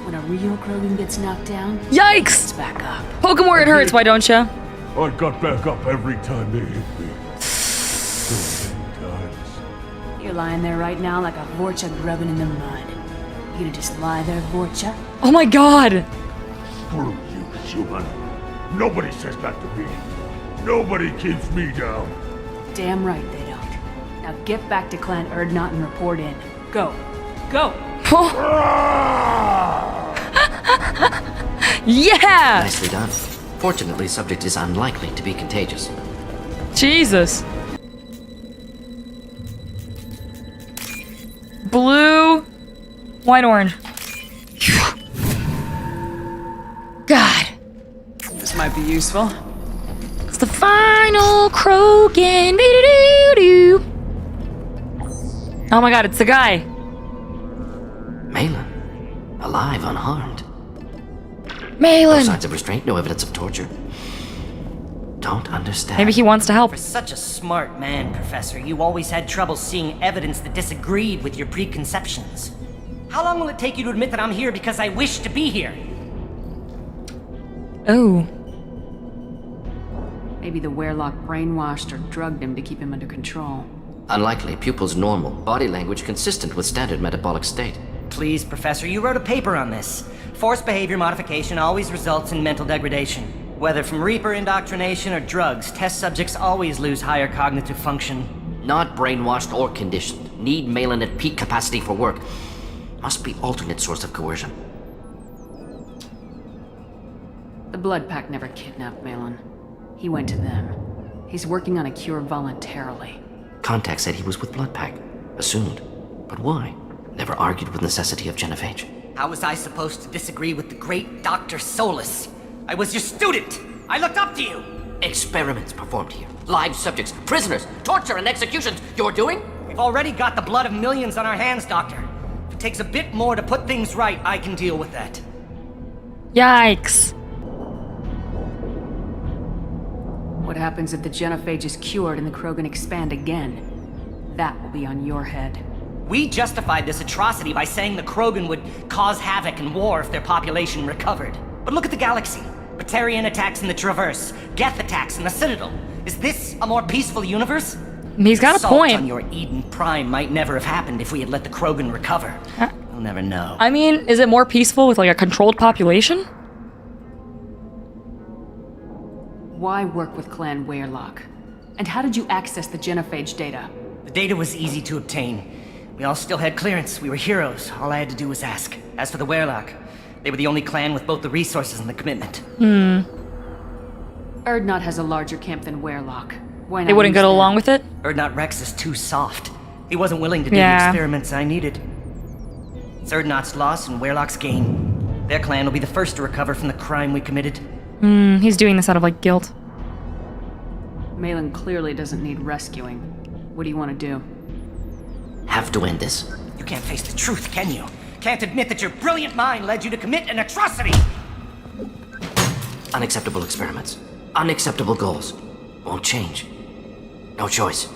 When a real Krogan gets knocked down, yikes! It's back up. Poke him where it hurts, why don't ya? I got back up every time they hit me. So many times. You're lying there right now like a Vorcha grubbing in the mud. You gonna just lie there, Vorcha? Oh my god! Screw you, human. Nobody says that to me. Nobody keeps me down. Damn right they don't. Now get back to Clan Urdnot and report in. Go. Go! Yeah! Nicely done. Fortunately, subject is unlikely to be contagious. Jesus. Blue, white, orange. God. This might be useful. It's the final Krogan. Doo-doo-doo-doo. Oh my god, it's the guy. Malin. Alive, unharmed. Malin. No signs of restraint, no evidence of torture. Don't understand. Maybe he wants to help. For such a smart man, Professor, you always had trouble seeing evidence that disagreed with your preconceptions. How long will it take you to admit that I'm here because I wish to be here? Oh. Maybe the Werlock brainwashed or drugged him to keep him under control. Unlikely. Pupil's normal. Body language consistent with standard metabolic state. Please, Professor, you wrote a paper on this. Forced behavior modification always results in mental degradation. Whether from Reaper indoctrination or drugs, test subjects always lose higher cognitive function. Not brainwashed or conditioned. Need Malin at peak capacity for work. Must be alternate source of coercion. The Bloodpack never kidnapped Malin. He went to them. He's working on a cure voluntarily. Contact said he was with Bloodpack. Assumed. But why? Never argued with necessity of genophage. How was I supposed to disagree with the great Dr. Solus? I was your student! I looked up to you! Experiments performed here. Live subjects, prisoners, torture and executions. You're doing? We've already got the blood of millions on our hands, Doctor. If it takes a bit more to put things right, I can deal with that. Yikes. What happens if the genophage is cured and the Krogan expand again? That will be on your head. We justified this atrocity by saying the Krogan would cause havoc and war if their population recovered. But look at the galaxy. Batarian attacks in the Traverse, Geth attacks in the Citadel. Is this a more peaceful universe? He's got a point. On your Eden Prime might never have happened if we had let the Krogan recover. We'll never know. I mean, is it more peaceful with like a controlled population? Why work with Clan Werlock? And how did you access the genophage data? The data was easy to obtain. We all still had clearance. We were heroes. All I had to do was ask. As for the Werlock, They were the only clan with both the resources and the commitment. Erdnot has a larger camp than Werlock. Why not They wouldn't use get them? along with it? Erdnot Rex is too soft. He wasn't willing to do the Yeah. experiments I needed. It's Erdnot's loss and Werlock's gain. Their clan will be the first to recover from the crime we committed. He's doing this out of, like, guilt. Malin clearly doesn't need rescuing. What do you want to do? Have to end this. You can't face the truth, can you? Can't admit that your brilliant mind led you to commit an atrocity! Unacceptable experiments. Unacceptable goals. Won't change. No choice.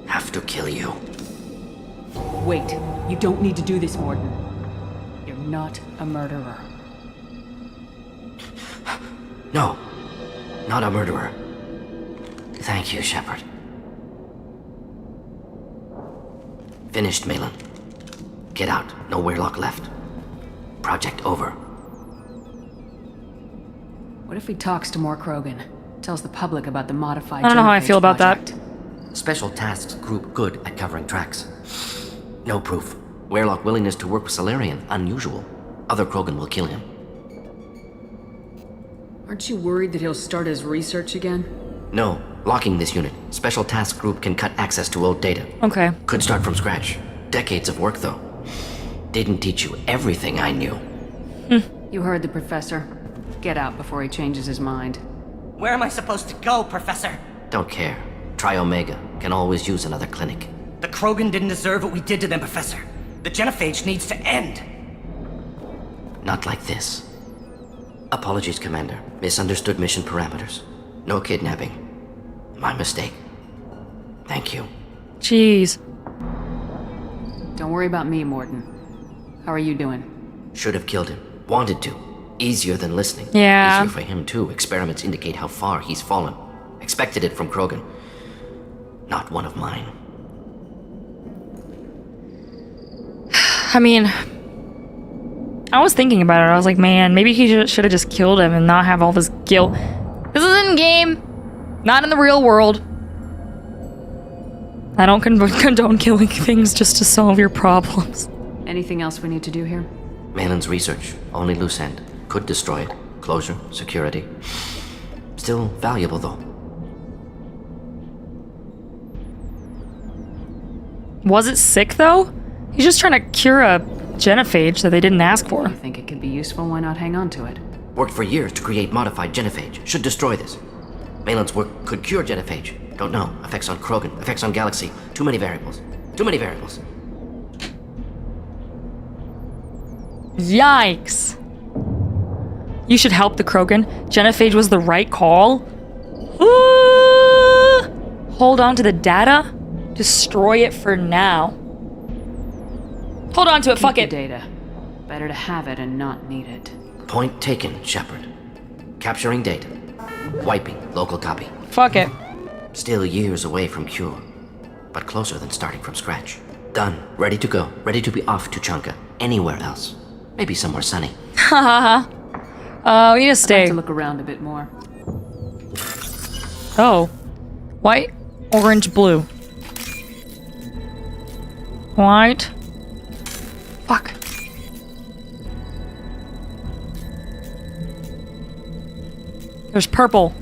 Have to kill you. Wait. You don't need to do this, Morden. You're not a murderer. No. Not a murderer. Thank you, Shepard. Finished, Malin. Get out. No Werlock left. Project over. What if he talks to more Krogan? Tells the public about the modified I don't know how I genophage feel about project? that. Special tasks group good at covering tracks. No proof. Werlock willingness to work with Salarian, unusual. Other Krogan will kill him. Aren't you worried that he'll start his research again? No. Locking this unit. Special task group can cut access to old data. Okay. Could start from scratch. Decades of work, though. Didn't teach you everything I knew. You heard the professor. Get out before he changes his mind. Where am I supposed to go, Professor? Don't care. Try Omega. Can always use another clinic. The Krogan didn't deserve what we did to them, Professor. The genophage needs to end. Not like this. Apologies, Commander. Misunderstood mission parameters. No kidnapping. My mistake. Thank you. Jeez. Don't worry about me, Morden. How are you doing? Should have killed him. Wanted to. Easier than listening. Yeah. Easier for him, too. Experiments indicate how far he's fallen. Expected it from Krogan. Not one of mine. I mean, I was thinking about it. I was like, man, maybe he should have just killed him and not have all this guilt. This is in game, not in the real world. I don't condone killing things just to solve your problems. Anything else we need to do here? Malin's research. Only loose end. Could destroy it. Closure. Security. Still valuable, though. Was it sick, though? He's just trying to cure a genophage that they didn't ask for. You think it could be useful? Why not hang on to it? Worked for years to create modified genophage. Should destroy this. Malin's work could cure genophage. Don't know. Effects on Krogan. Effects on Galaxy. Too many variables. Too many variables. Yikes. You should help the Krogan. Genophage was the right call. Hold on to the data. Destroy it for now. Hold on to it, fuck it. Data. Better to have it and not need it. Point taken, Shepard. Capturing data. Wiping local copy. Fuck it. Still years away from cure, but closer than starting from scratch. Done. Ready to go. Ready to be off to Chanka. Anywhere else. Maybe somewhere sunny. Haha. We need to stay. I'd like to look around a bit more. Oh. White, orange, blue. White. Fuck. There's purple.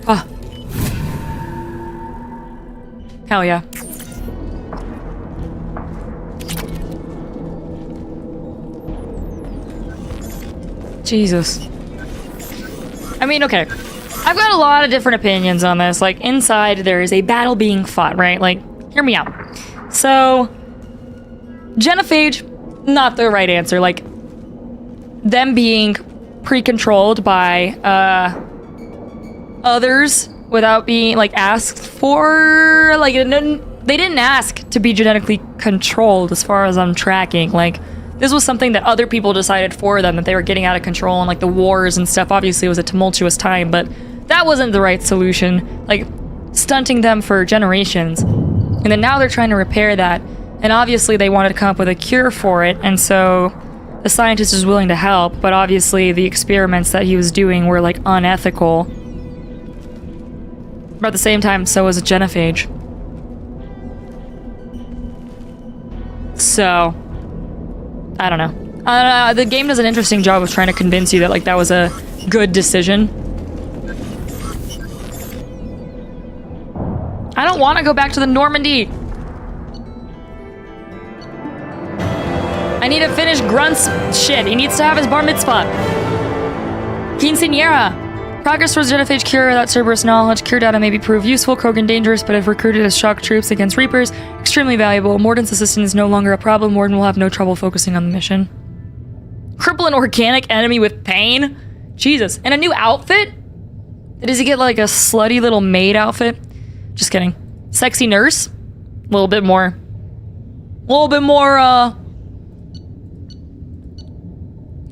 Ah. Hell yeah. Jesus. I mean, okay. I've got a lot of different opinions on this. Like, inside there is a battle being fought, right? Like, hear me out. So, genophage, not the right answer. Like, them being pre-controlled by, others without being, like, asked for, like, they didn't ask to be genetically controlled as far as I'm tracking. Like, this was something that other people decided for them, that they were getting out of control, and like the wars and stuff. Obviously it was a tumultuous time, but that wasn't the right solution. Like, stunting them for generations. And then now they're trying to repair that, and obviously they wanted to come up with a cure for it, and so the scientist is willing to help, but obviously the experiments that he was doing were like unethical. But at the same time, so was a genophage. So, I don't know. The game does an interesting job of trying to convince you that, like, that was a good decision. I don't want to go back to the Normandy. I need to finish Grunt's shit. He needs to have his bar mitzvah. Quinceañera. Progress towards genophage cure without Cerberus knowledge. Cure data may prove useful. Krogan dangerous, but if recruited as shock troops against Reapers, extremely valuable. Morden's assistance is no longer a problem. Morden will have no trouble focusing on the mission. Cripple an organic enemy with pain? Jesus. And a new outfit? Does he get like a slutty little maid outfit? Just kidding. Sexy nurse? A little bit more,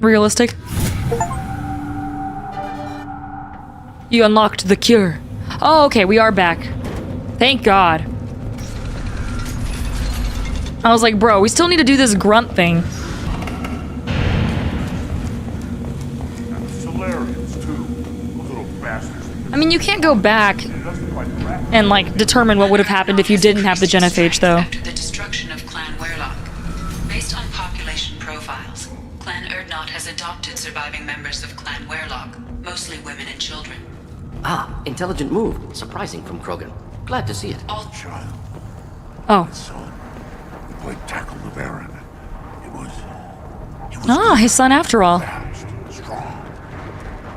realistic. You unlocked the cure. Oh, okay, we are back. Thank God. I was like, bro, we still need to do this grunt thing. I mean, you can't go back and, like, determine what would have happened if you didn't have the genophage, though. After the destruction of Clan Werlock. Based on population profiles, Clan Erdnot has adopted surviving members of Clan Werlock, mostly women and children. Ah, intelligent move. Surprising from Krogan. Glad to see it. All child. Oh. Son. We played tackle the Baron. It was Ah, his son after all. fast, strong.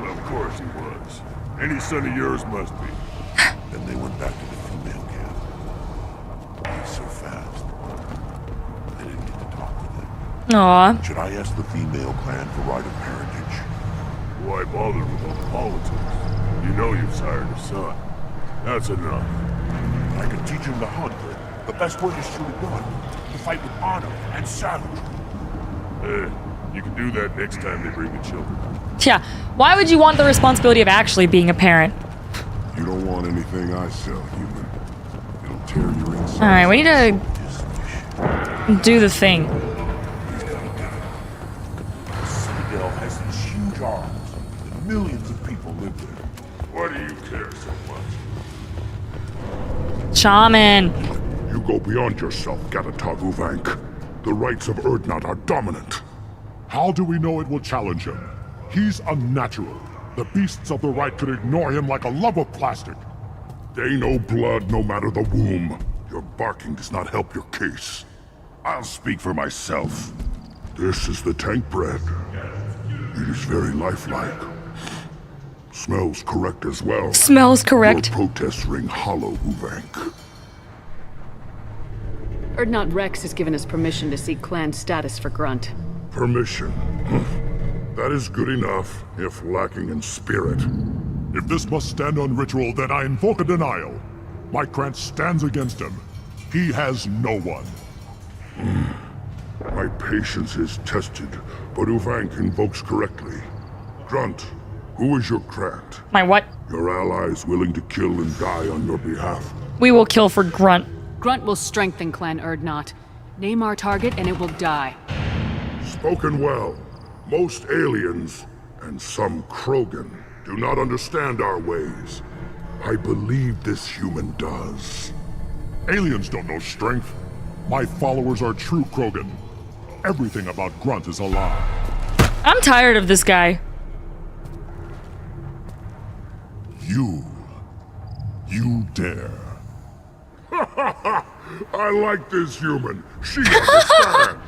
Well, of course he was. Any son of yours must be. Then they went back to the female camp. He's so fast. I didn't get to talk with him. Aw. Should I ask the female clan for right of parentage? Why bother with all the politics? You know you've sired a son. That's enough. I can teach him to hunt, but the best way to shoot a gun. To fight with honor and savagery. You can do that next time they bring the children. Yeah, why would you want the responsibility of actually being a parent? You don't want anything I sell, human. It'll tear your insides. Alright, we need to do the thing. The Citadel has these huge arms, and millions of people live there. Why do you care so much? Shaman. You go beyond yourself, Gatatog Uvank. The rights of Erdnot are dominant. How do we know it will challenge him? He's unnatural. The beasts of the right could ignore him like a lump of plastic. They know blood no matter the womb. Your barking does not help your case. I'll speak for myself. This is the tank bread. It is very lifelike. Smells correct as well. Smells correct. Your protests ring hollow, Uvank. Erdnot Rex has given us permission to seek clan status for Grunt. Permission. That is good enough, if lacking in spirit. If this must stand on ritual, then I invoke a denial. My Krant stands against him. He has no one. My patience is tested, but Uvank invokes correctly. Grunt, who is your Krant? My what? Your allies willing to kill and die on your behalf. We will kill for Grunt. Grunt will strengthen Clan Erdnot. Name our target and it will die. Spoken well. Most aliens, and some Krogan, do not understand our ways. I believe this human does. Aliens don't know strength. My followers are true Krogan. Everything about Grunt is a lie. I'm tired of this guy. You dare. I like this human. She understands.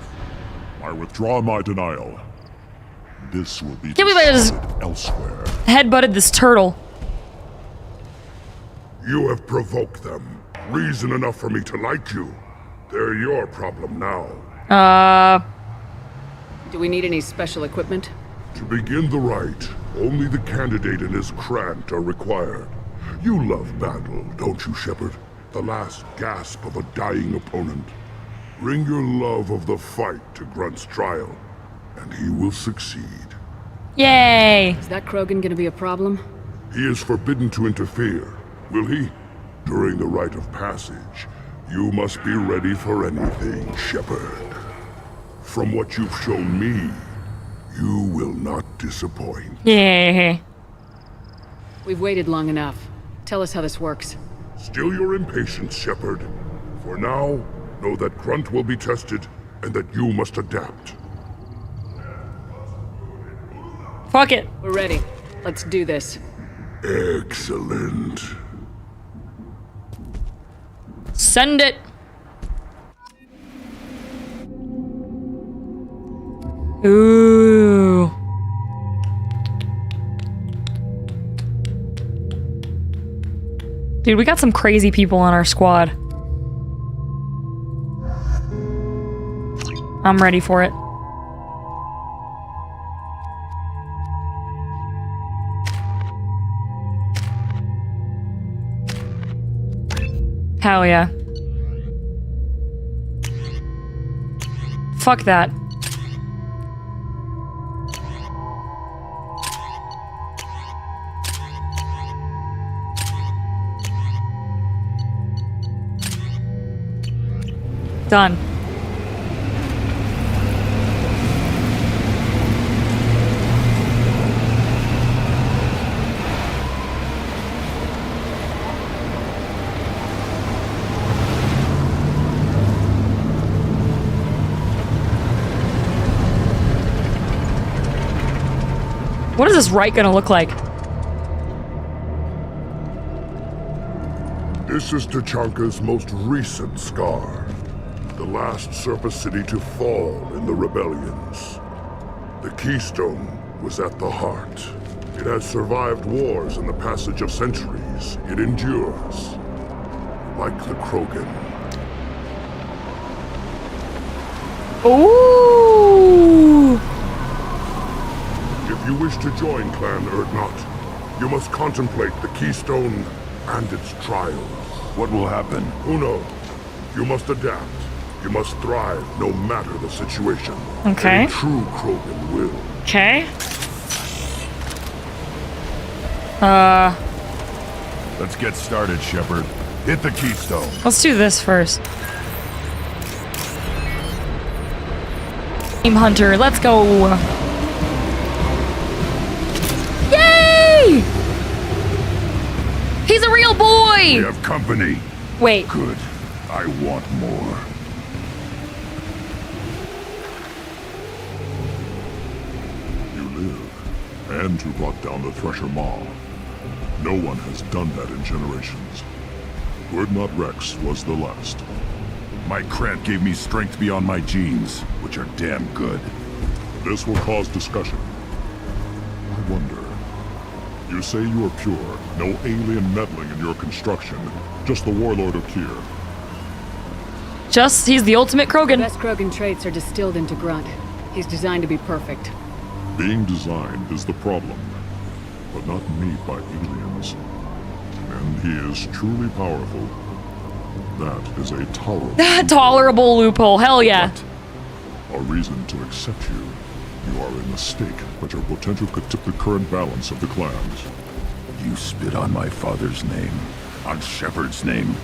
I withdraw my denial. This will be Can't believe I just elsewhere. headbutted this turtle. You have provoked them. Reason enough for me to like you. They're your problem now. Do we need any special equipment? To begin the rite, only the candidate and his Krant are required. You love battle, don't you, Shepard? The last gasp of a dying opponent. Bring your love of the fight to Grunt's trial, and he will succeed. Yay! Is that Krogan gonna be a problem? He is forbidden to interfere, will he? During the rite of passage, you must be ready for anything, Shepard. From what you've shown me, you will not disappoint. Yay. We've waited long enough. Tell us how this works. Still your impatience, Shepard. For now, know that Grunt will be tested, and that you must adapt. Fuck it. We're ready. Let's do this. Excellent. Send it. Ooh. Dude, we got some crazy people on our squad. I'm ready for it. Hell yeah. Fuck that. Done. What is this right gonna look like? This is Tachanka's most recent scar. The last surface city to fall in the rebellions. The Keystone was at the heart. It has survived wars and the passage of centuries. It endures. Like the Krogan. Ooh! If you wish to join Clan Erdnot, you must contemplate the Keystone and its trials. What will happen? Who knows? You must adapt. You must thrive no matter the situation. Okay. Any true Krogan will. Okay. Let's get started, Shepard. Hit the Keystone. Let's do this first. Team Hunter, let's go. Yay! He's a real boy! We have company. Wait. Good. I want more. You live. And who brought down the Thresher Maw. No one has done that in generations. Erdnot Rex was the last. My Krant gave me strength beyond my genes, which are damn good. This will cause discussion. I wonder. You say you are pure, no alien meddling in your construction, just the warlord of Kier. He's the ultimate Krogan. The best Krogan traits are distilled into Grunt. He's designed to be perfect. Being designed is the problem, but not made by aliens. And he is truly powerful. That is a tolerable... Tolerable loophole, hell yeah. A reason to accept you. You are a mistake, but your potential could tip the current balance of the clans. You spit on my father's name, on Shepard's name,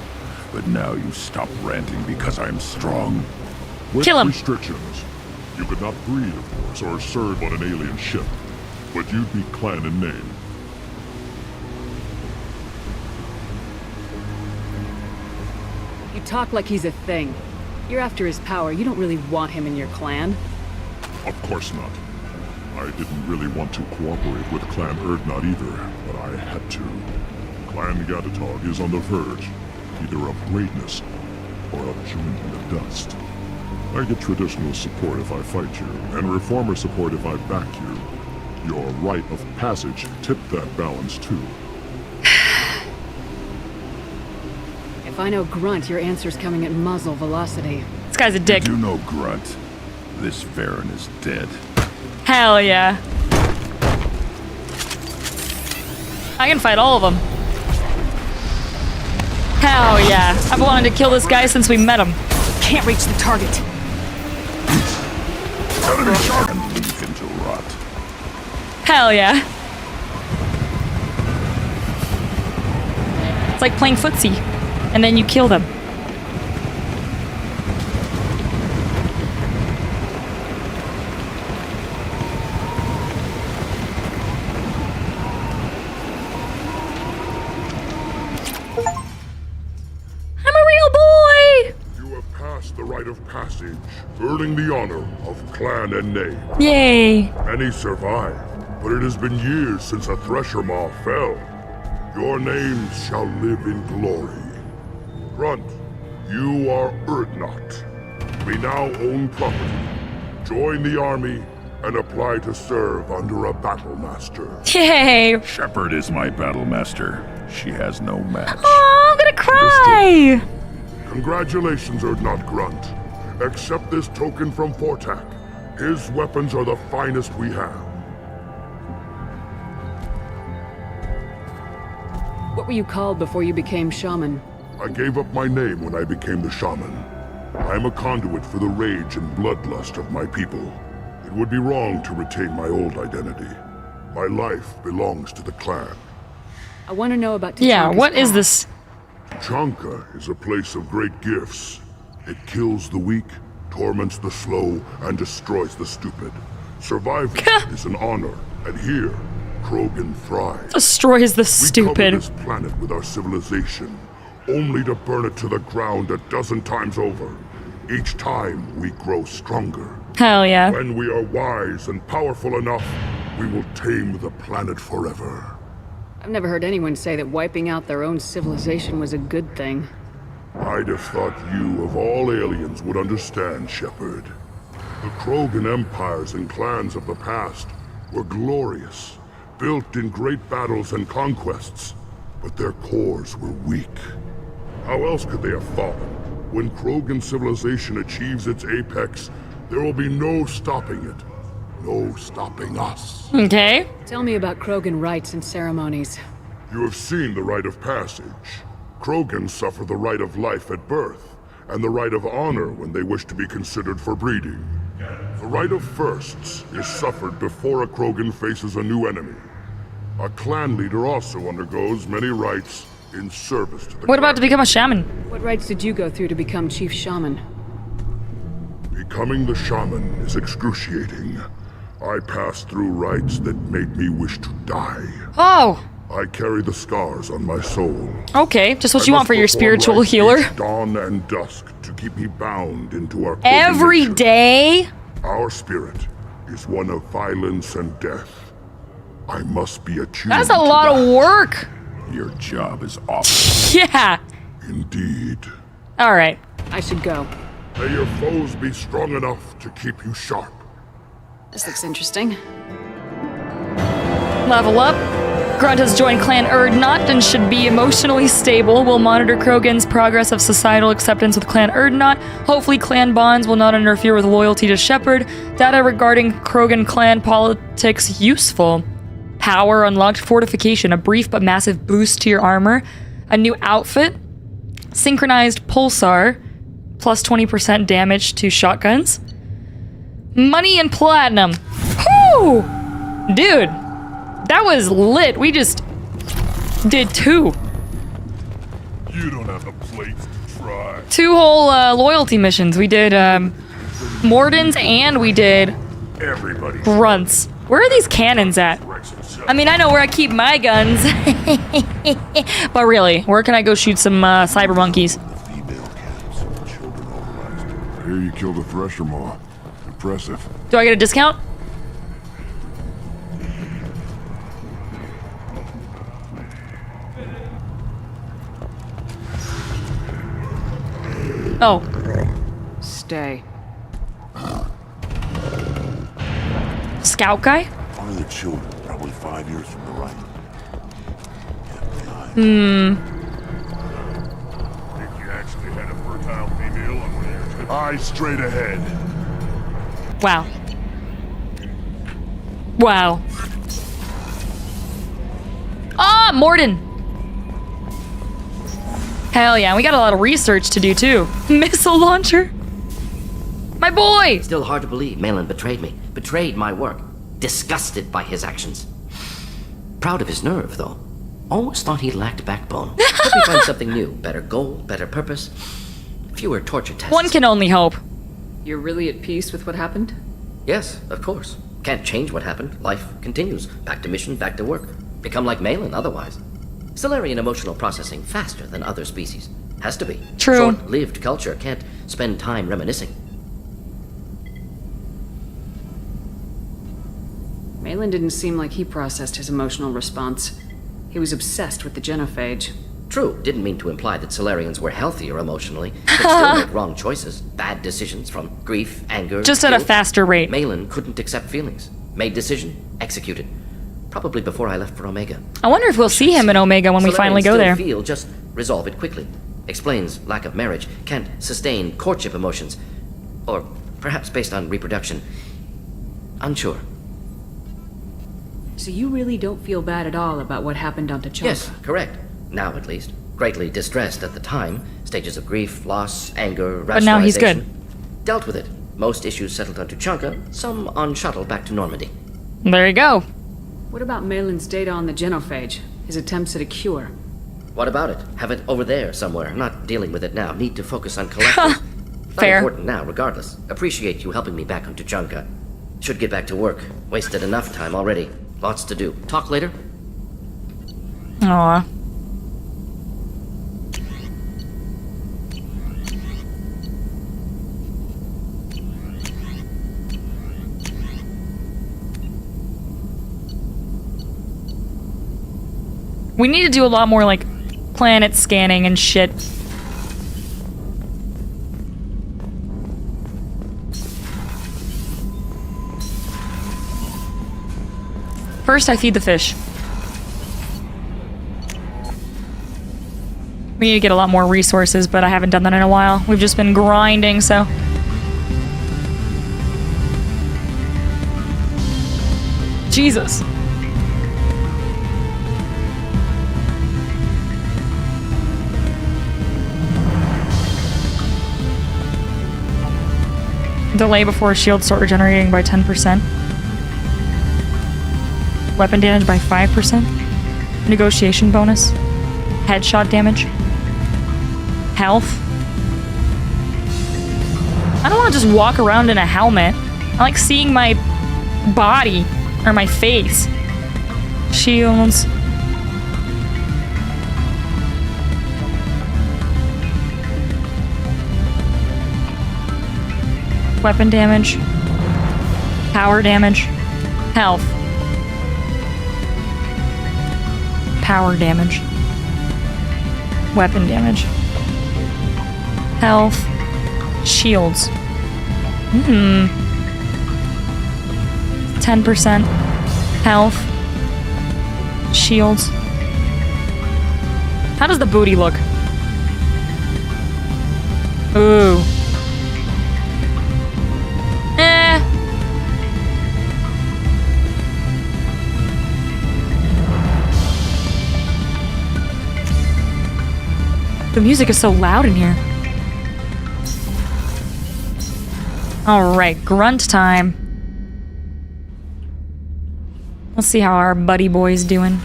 but now you stop ranting because I'm strong. With Kill him. restrictions. You could not breed, of course, or serve on an alien ship, but you'd be clan in name. You talk like he's a thing. You're after his power. You don't really want him in your clan. Of course not. I didn't really want to cooperate with Clan Erdnot either, but I had to. Clan Gatatog is on the verge, either of greatness or of joining the dust. I get traditional support if I fight you, and reformer support if I back you. Your rite of passage tipped that balance too. If I know Grunt, your answer's coming at muzzle velocity. This guy's a dick. You know Grunt. This Varen is dead. Hell yeah. I can fight all of them. Hell yeah. I've wanted to kill this guy since we met him. Can't reach the target. And leave him to rot. Hell yeah. It's like playing footsie, and then you kill them. passage, earning the honor of clan and name. Yay! Many survive, but it has been years since a Thresher Maw fell. Your names shall live in glory. Grunt, you are Urdnot. We now own property. Join the army and apply to serve under a battle master. Yay! Shepard is my battle master. She has no match. Oh, I'm gonna cry! Congratulations, Urdnot Grunt. Accept this token from Fortak. His weapons are the finest we have. What were you called before you became shaman? I gave up my name when I became the shaman. I am a conduit for the rage and bloodlust of my people. It would be wrong to retain my old identity. My life belongs to the clan. I want to know about Tachanka's Yeah, what is past. this? Tachanka is a place of great gifts. It kills the weak, torments the slow, and destroys the stupid. Survival is an honor, and here, Krogan thrives. Destroys the We stupid. cover this planet with our civilization, only to burn it to the ground a dozen times over. Each time, we grow stronger. Hell yeah. When we are wise and powerful enough, we will tame the planet forever. I've never heard anyone say that wiping out their own civilization was a good thing. I'd have thought you, of all aliens, would understand, Shepard. The Krogan empires and clans of the past were glorious, built in great battles and conquests, but their cores were weak. How else could they have fallen? When Krogan civilization achieves its apex, there will be no stopping it. No stopping us. Okay. Tell me about Krogan rites and ceremonies. You have seen the rite of passage. Krogans suffer the rite of life at birth, and the rite of honor when they wish to be considered for breeding. The rite of firsts is suffered before a Krogan faces a new enemy. A clan leader also undergoes many rites in service to the What clan. about to become a shaman? What rites did you go through to become chief shaman? Becoming the shaman is excruciating. I passed through rites that made me wish to die. Oh, I carry the scars on my soul. okay. Just what I you want must for your perform spiritual rites healer. each dawn and dusk to keep me bound into our Krogan Every nature. day? Our spirit is one of violence and death. I must be attuned. That's a lot of work. Your job is awful. Yeah. Indeed. All right. I should go. May your foes be strong enough to keep you sharp. This looks interesting. Level up. Grunt has joined Clan Urdnot and should be emotionally stable. Will monitor Krogan's progress of societal acceptance with Clan Urdnot. Hopefully clan bonds will not interfere with loyalty to Shepard. Data regarding Krogan clan politics useful. Power unlocked fortification, a brief but massive boost to your armor. A new outfit. Synchronized pulsar, plus 20% damage to shotguns. Money and platinum. Whoo! Dude, that was lit. We just did 2. You don't have the plates to try. 2 whole loyalty missions. We did Mordens and we did Everybody. Grunts. Where are these cannons at? I mean, I know where I keep my guns. But really, where can I go shoot some cyber monkeys? I hear you killed a Thresher Maw. Impressive. Do I get a discount? Oh. Stay. Scout guy? Find the children, probably 5 years from the right. Hmm. Think you actually had a fertile female on one of your trips? Eyes straight ahead. Wow. Wow. Ah, Morden! Hell yeah, we got a lot of research to do too. Missile launcher? My boy! Still hard to believe Malin betrayed me, betrayed my work. Disgusted by his actions. Proud of his nerve, though. Almost thought he lacked backbone. Hope he finds something new. Better goal, better purpose. Fewer torture tests. One can only hope. You're really at peace with what happened? Yes, of course. Can't change what happened. Life continues. Back to mission, back to work. Become like Malin otherwise. Solarian emotional processing faster than other species. Has to be. True. Short-lived culture can't spend time reminiscing. Malin didn't seem like he processed his emotional response. He was obsessed with the genophage. True, didn't mean to imply that Solarians were healthier emotionally. Could still make wrong choices, bad decisions from grief, anger, Just at a guilt. faster rate. Malin couldn't accept feelings. Made decision, executed. Probably before I left for Omega. I wonder if we'll see him in Omega when we finally go there. Feel, just resolve it quickly. Explains lack of marriage, can't sustain courtship emotions. Or perhaps based on reproduction. Unsure. So you really don't feel bad at all about what happened on Tachanka? Yes, correct. Now at least. Greatly distressed at the time. Stages of grief, loss, anger, rationalization. But now he's good. Dealt with it. Most issues settled on Tachanka, some on shuttle back to Normandy. There you go. What about Malin's data on the genophage? His attempts at a cure? What about it? Have it over there somewhere. Not dealing with it now. Need to focus on collectors. Fair. Not important now, regardless. Appreciate you helping me back on Tachanka. Should get back to work. Wasted enough time already. Lots to do. Talk later? Aw. We need to do a lot more, like, planet scanning and shit. First, I feed the fish. We need to get a lot more resources, but I haven't done that in a while. We've just been grinding, so... Jesus. Delay before shields start regenerating by 10%. Weapon damage by 5%. Negotiation bonus. Headshot damage. Health. I don't want to just walk around in a helmet. I like seeing my body or my face. Shields. Weapon damage. Power damage. Health. Power damage. Weapon damage. Health. Shields. 10%. Health. Shields. How does the booty look? Ooh. The music is so loud in here. Alright, grunt time. Let's see how our buddy boy's doing.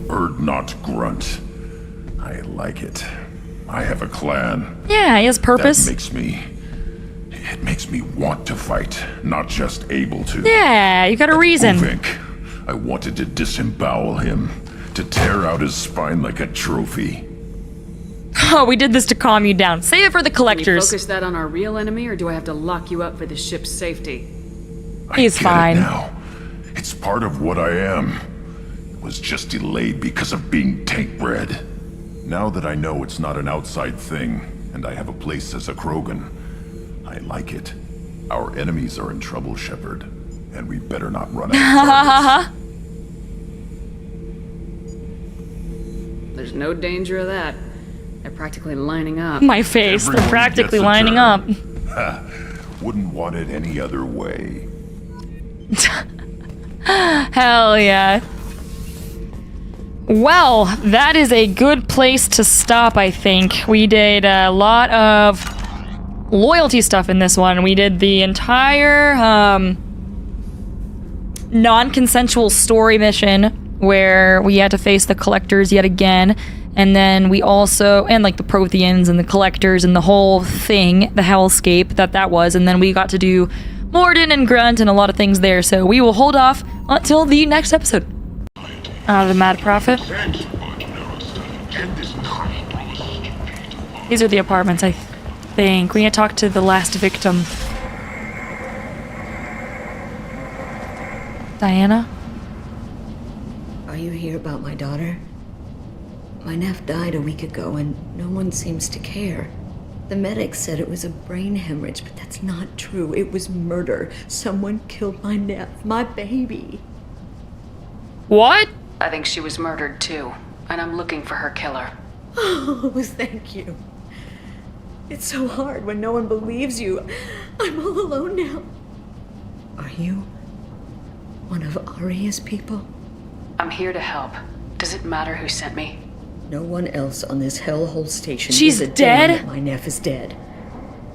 Bird not grunt. I like it. I have a clan. Yeah, he has purpose. It makes me want to fight, not just able to. Yeah, you got a reason. Uvink. I wanted to disembowel him, to tear out his spine like a trophy. Oh, we did this to calm you down. Save it for the collectors. Can you focus that on our real enemy, or do I have to lock you up for the ship's safety? He's fine. Now. It's part of what I am. It was just delayed because of being tank bred. Now that I know it's not an outside thing, and I have a place as a Krogan, I like it. Our enemies are in trouble, Shepard, and we better not run out of targets. There's no danger of that. They're practically lining up. My face. Everyone They're practically gets a lining turn. up. Wouldn't want it any other way. Hell yeah. Well, that is a good place to stop, I think. We did a lot of loyalty stuff in this one. We did the entire non-consensual story mission where we had to face the collectors yet again. And then we also, and like the Protheans and the collectors and the whole thing, the hellscape that was. And then we got to do Morden and Grunt and a lot of things there. So we will hold off until the next episode. The Mad Prophet. These are the apartments. think. We need to talk to the last victim. Diana? Are you here about my daughter? My nephew died a week ago and no one seems to care. The medics said it was a brain hemorrhage, but that's not true. It was murder. Someone killed my nephew, my baby. What? I think she was murdered too, and I'm looking for her killer. Oh, thank you. It's so hard when no one believes you. I'm all alone now. Are you one of Aria's people? I'm here to help. Does it matter who sent me? No one else on this hellhole station She's is dead? that my nephew is dead.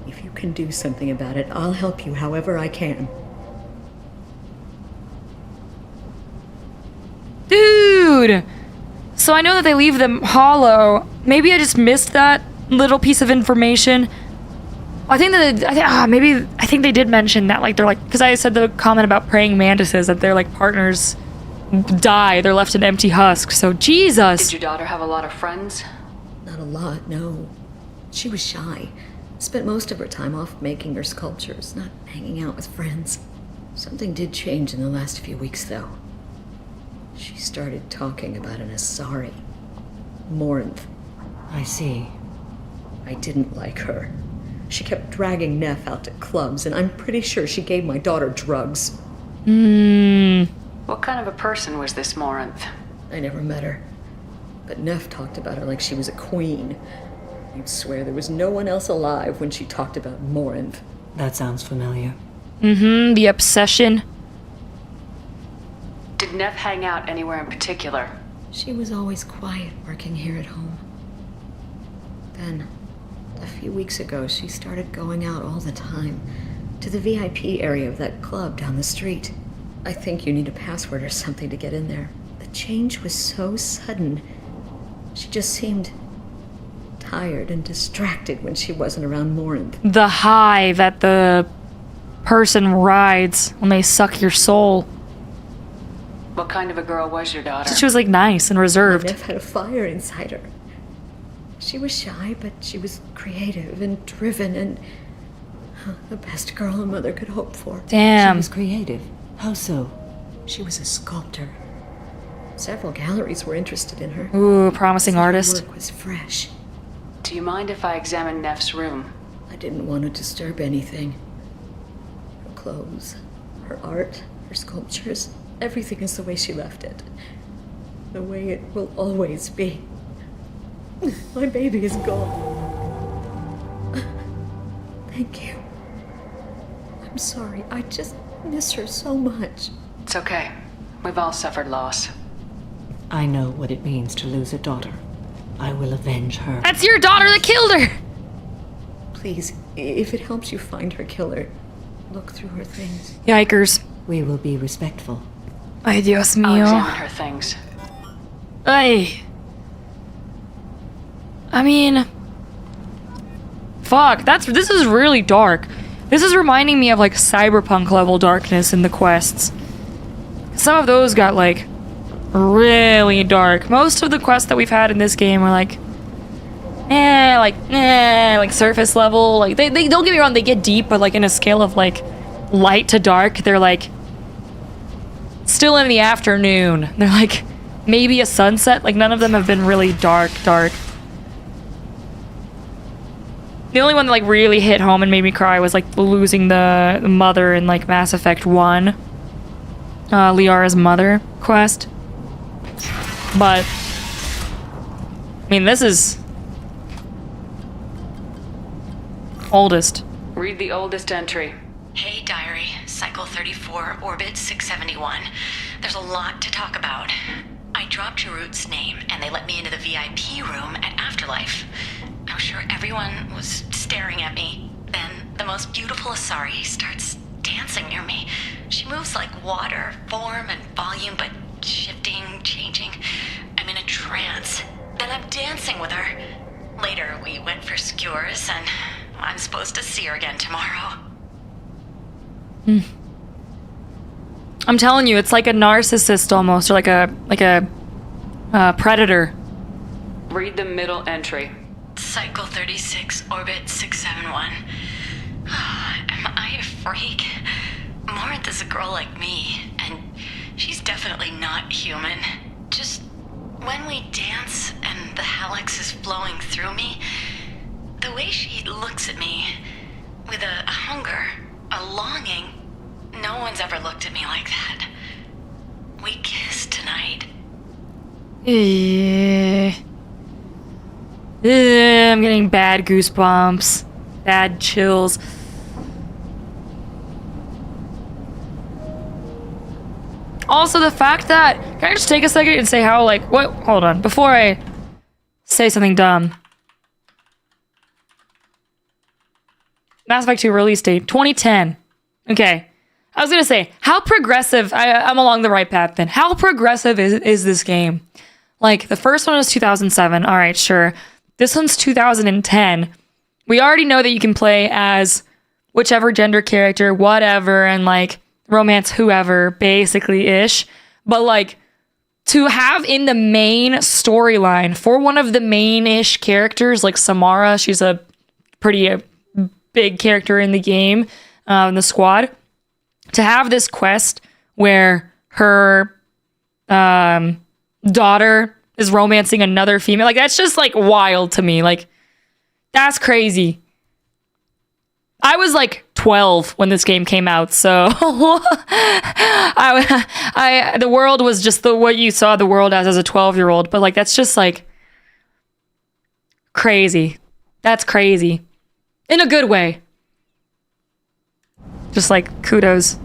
If you can do something about it, I'll help you however I can. Dude! So I know that they leave them hollow. Maybe I just missed that little piece of information. I think that I think they did mention that, like, they're like, because I said the comment about praying mantises, that their like partners die, they're left an empty husk. So Jesus. Did your daughter have a lot of friends? Not a lot, no. She was shy. Spent most of her time off making her sculptures, not hanging out with friends. Something did change in the last few weeks, though. She started talking about an Asari. Morinth. I see. I didn't like her. She kept dragging Neff out to clubs, and I'm pretty sure she gave my daughter drugs. What kind of a person was this Morinth? I never met her. But Neff talked about her like she was a queen. You'd swear there was no one else alive when she talked about Morinth. That sounds familiar. The obsession. Did Neff hang out anywhere in particular? She was always quiet working here at home. Then, a few weeks ago, she started going out all the time to the VIP area of that club down the street. I think you need a password or something to get in there. The change was so sudden. She just seemed tired and distracted when she wasn't around Morinth. The high that the person rides when they suck your soul. What kind of a girl was your daughter? She was like nice and reserved. Neff had a fire inside her. She was shy, but she was creative and driven and the best girl a mother could hope for. Damn. She was creative. How so? She was a sculptor. Several galleries were interested in her. Ooh, promising artist. Her work was fresh. Do you mind if I examine Neff's room? I didn't want to disturb anything. Her clothes, her art, her sculptures, everything is the way she left it. The way it will always be. My baby is gone. Thank you. I'm sorry. I just miss her so much. It's okay. We've all suffered loss. I know what it means to lose a daughter. I will avenge her. That's your daughter that killed her! Please, if it helps you find her killer, look through her things. Yikers. We will be respectful. Ay, Dios mío. I'll examine her things. Ay. I mean... Fuck, this is really dark. This is reminding me of, like, cyberpunk level darkness in the quests. Some of those got, like, really dark. Most of the quests that we've had in this game are, like, surface level. Like, they don't get me wrong, they get deep, but, like, in a scale of, like, light to dark, they're, like, still in the afternoon. They're, like, maybe a sunset. Like, none of them have been really dark. The only one that, like, really hit home and made me cry was, like, losing the mother in, like, Mass Effect 1. Liara's mother quest. But, I mean, this is... oldest. Read the oldest entry. Hey, Diary. Cycle 34, Orbit 671. There's a lot to talk about. I dropped Jarut's name, and they let me into the VIP room at Afterlife. I'm sure everyone was staring at me. Then the most beautiful Asari starts dancing near me. She moves like water, form and volume, but shifting, changing. I'm in a trance. Then I'm dancing with her. Later, we went for skewers, and I'm supposed to see her again tomorrow. I'm telling you, it's like a narcissist almost, or like a predator. Read the middle entry. Cycle 36, Orbit 671. Am I a freak? Morinth is a girl like me, and she's definitely not human. Just when we dance and the Hallex is flowing through me, the way she looks at me with a hunger, a longing, no one's ever looked at me like that. We kissed tonight. I'm getting bad goosebumps. Bad chills. Also, the fact that... Can I just take a second and say how, like... What? Hold on. Before I say something dumb. Mass Effect 2 release date, 2010. Okay. I was gonna say, how progressive... I'm along the right path then. How progressive is this game? Like, the first one was 2007. Alright, sure. This one's 2010. We already know that you can play as whichever gender character, whatever, and, like, romance whoever, basically-ish. But, like, to have in the main storyline for one of the main-ish characters, like Samara, she's a pretty big character in the game, in the squad, to have this quest where her daughter is romancing another female, like, that's just, like, wild to me. Like, that's crazy. I was like 12 when this game came out, so the world was just what you saw the world as a 12-year-old, but like that's just like crazy. That's crazy. In a good way. Just like kudos.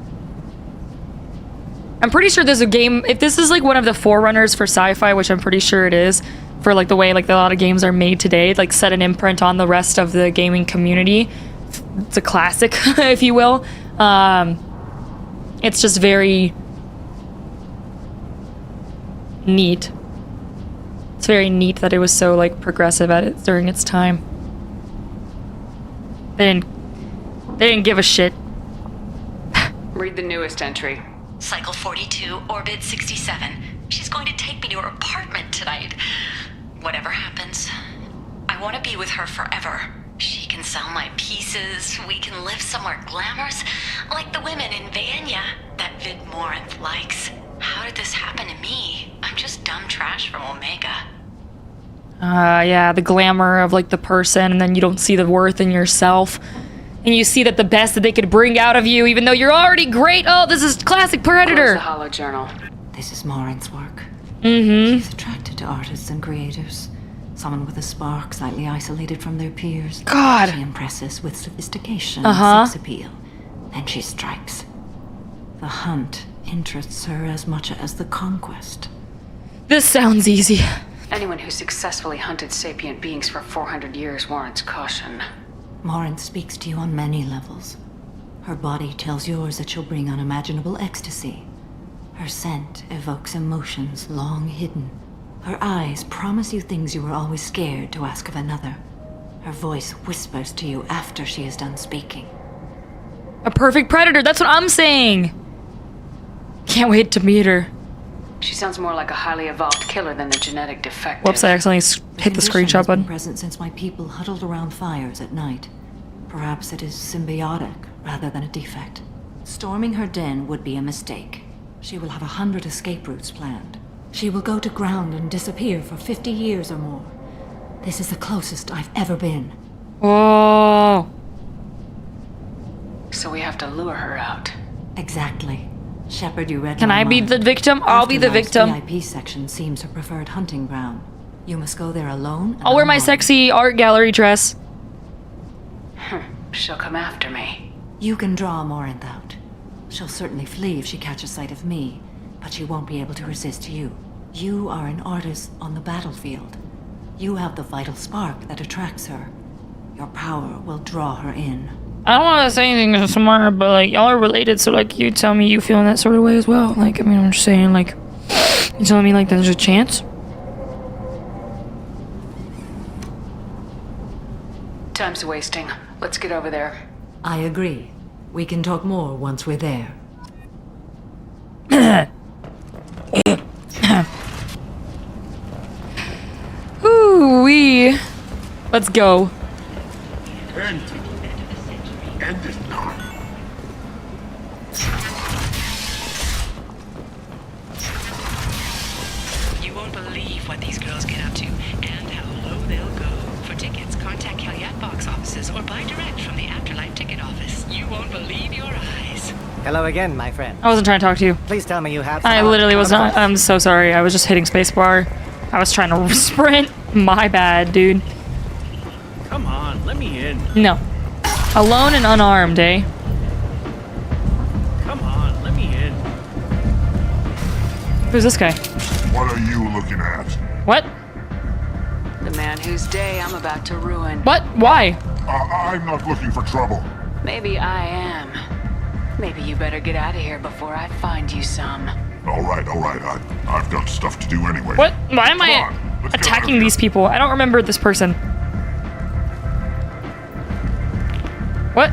I'm pretty sure there's a game, if this is like one of the forerunners for sci-fi, which I'm pretty sure it is, for like the way like a lot of games are made today, like set an imprint on the rest of the gaming community. It's a classic, if you will. It's just very neat. It's very neat that it was so like progressive at it during its time. They didn't give a shit. Read the newest entry. Cycle 42, Orbit 67. She's going to take me to her apartment tonight. Whatever happens, I want to be with her forever. She can sell my pieces. We can live somewhere glamorous, like the women in Vanya that Vid Morinth likes. How did this happen to me? I'm just dumb trash from Omega. Yeah, the glamour of like the person, and then you don't see the worth in yourself. And you see that the best that they could bring out of you, even though you're already great. Oh, this is classic Predator. Close the hollow journal. This is Morinth's work. Mm-hmm. She's attracted to artists and creators. Someone with a spark, slightly isolated from their peers. God. She impresses with sophistication and sex appeal. Then she strikes. The hunt interests her as much as the conquest. This sounds easy. Anyone who successfully hunted sapient beings for 400 years warrants caution. Morinth speaks to you on many levels. Her body tells yours that she'll bring unimaginable ecstasy. Her scent evokes emotions long hidden. Her eyes promise you things you were always scared to ask of another. Her voice whispers to you after she is done speaking. A perfect predator, that's what I'm saying! Can't wait to meet her. She sounds more like a highly evolved killer than the genetic defective. Whoops, I accidentally hit the screenshot button. Present since my people huddled around fires at night. Perhaps it is symbiotic rather than a defect. Storming her den would be a mistake. She will have 100 escape routes planned. She will go to ground and disappear for 50 years or more. This is the closest I've ever been. Oh. So we have to lure her out. Exactly. Shepard, you read Can my I be mind. the victim? I'll be the Afterlife's victim. VIP section seems her preferred hunting ground. You must go there alone. I'll wear my sexy art gallery dress. She'll come after me. You can draw Morinth out. She'll certainly flee if she catches sight of me, but she won't be able to resist you. You are an artist on the battlefield. You have the vital spark that attracts her. Your power will draw her in. I don't want to say anything to Samara, but like y'all are related, so like you tell me you feel in that sort of way as well. Like, I mean, I'm just saying, like, you telling me like there's a chance? Time's wasting. Let's get over there. I agree. We can talk more once we're there. Ooh-wee. Let's go. End it now. You won't believe what these girls get up to and how low they'll go. For tickets, contact Calyat box offices or buy direct from the Afterlife ticket office. You won't believe your eyes. Hello again, my friend. I wasn't trying to talk to you. Please tell me you have. I literally was not. I'm so sorry. I was just hitting spacebar. I was trying to sprint. My bad, dude. Come on, let me in. No. Alone and unarmed, eh? Come on, let me in. Who's this guy? What are you looking at? What? The man whose day I'm about to ruin. What? Why? I'm not looking for trouble. Maybe I am. Maybe you better get out of here before I find you some. All right. I've got stuff to do anyway. What? Why am I attacking these people? I don't remember this person. What?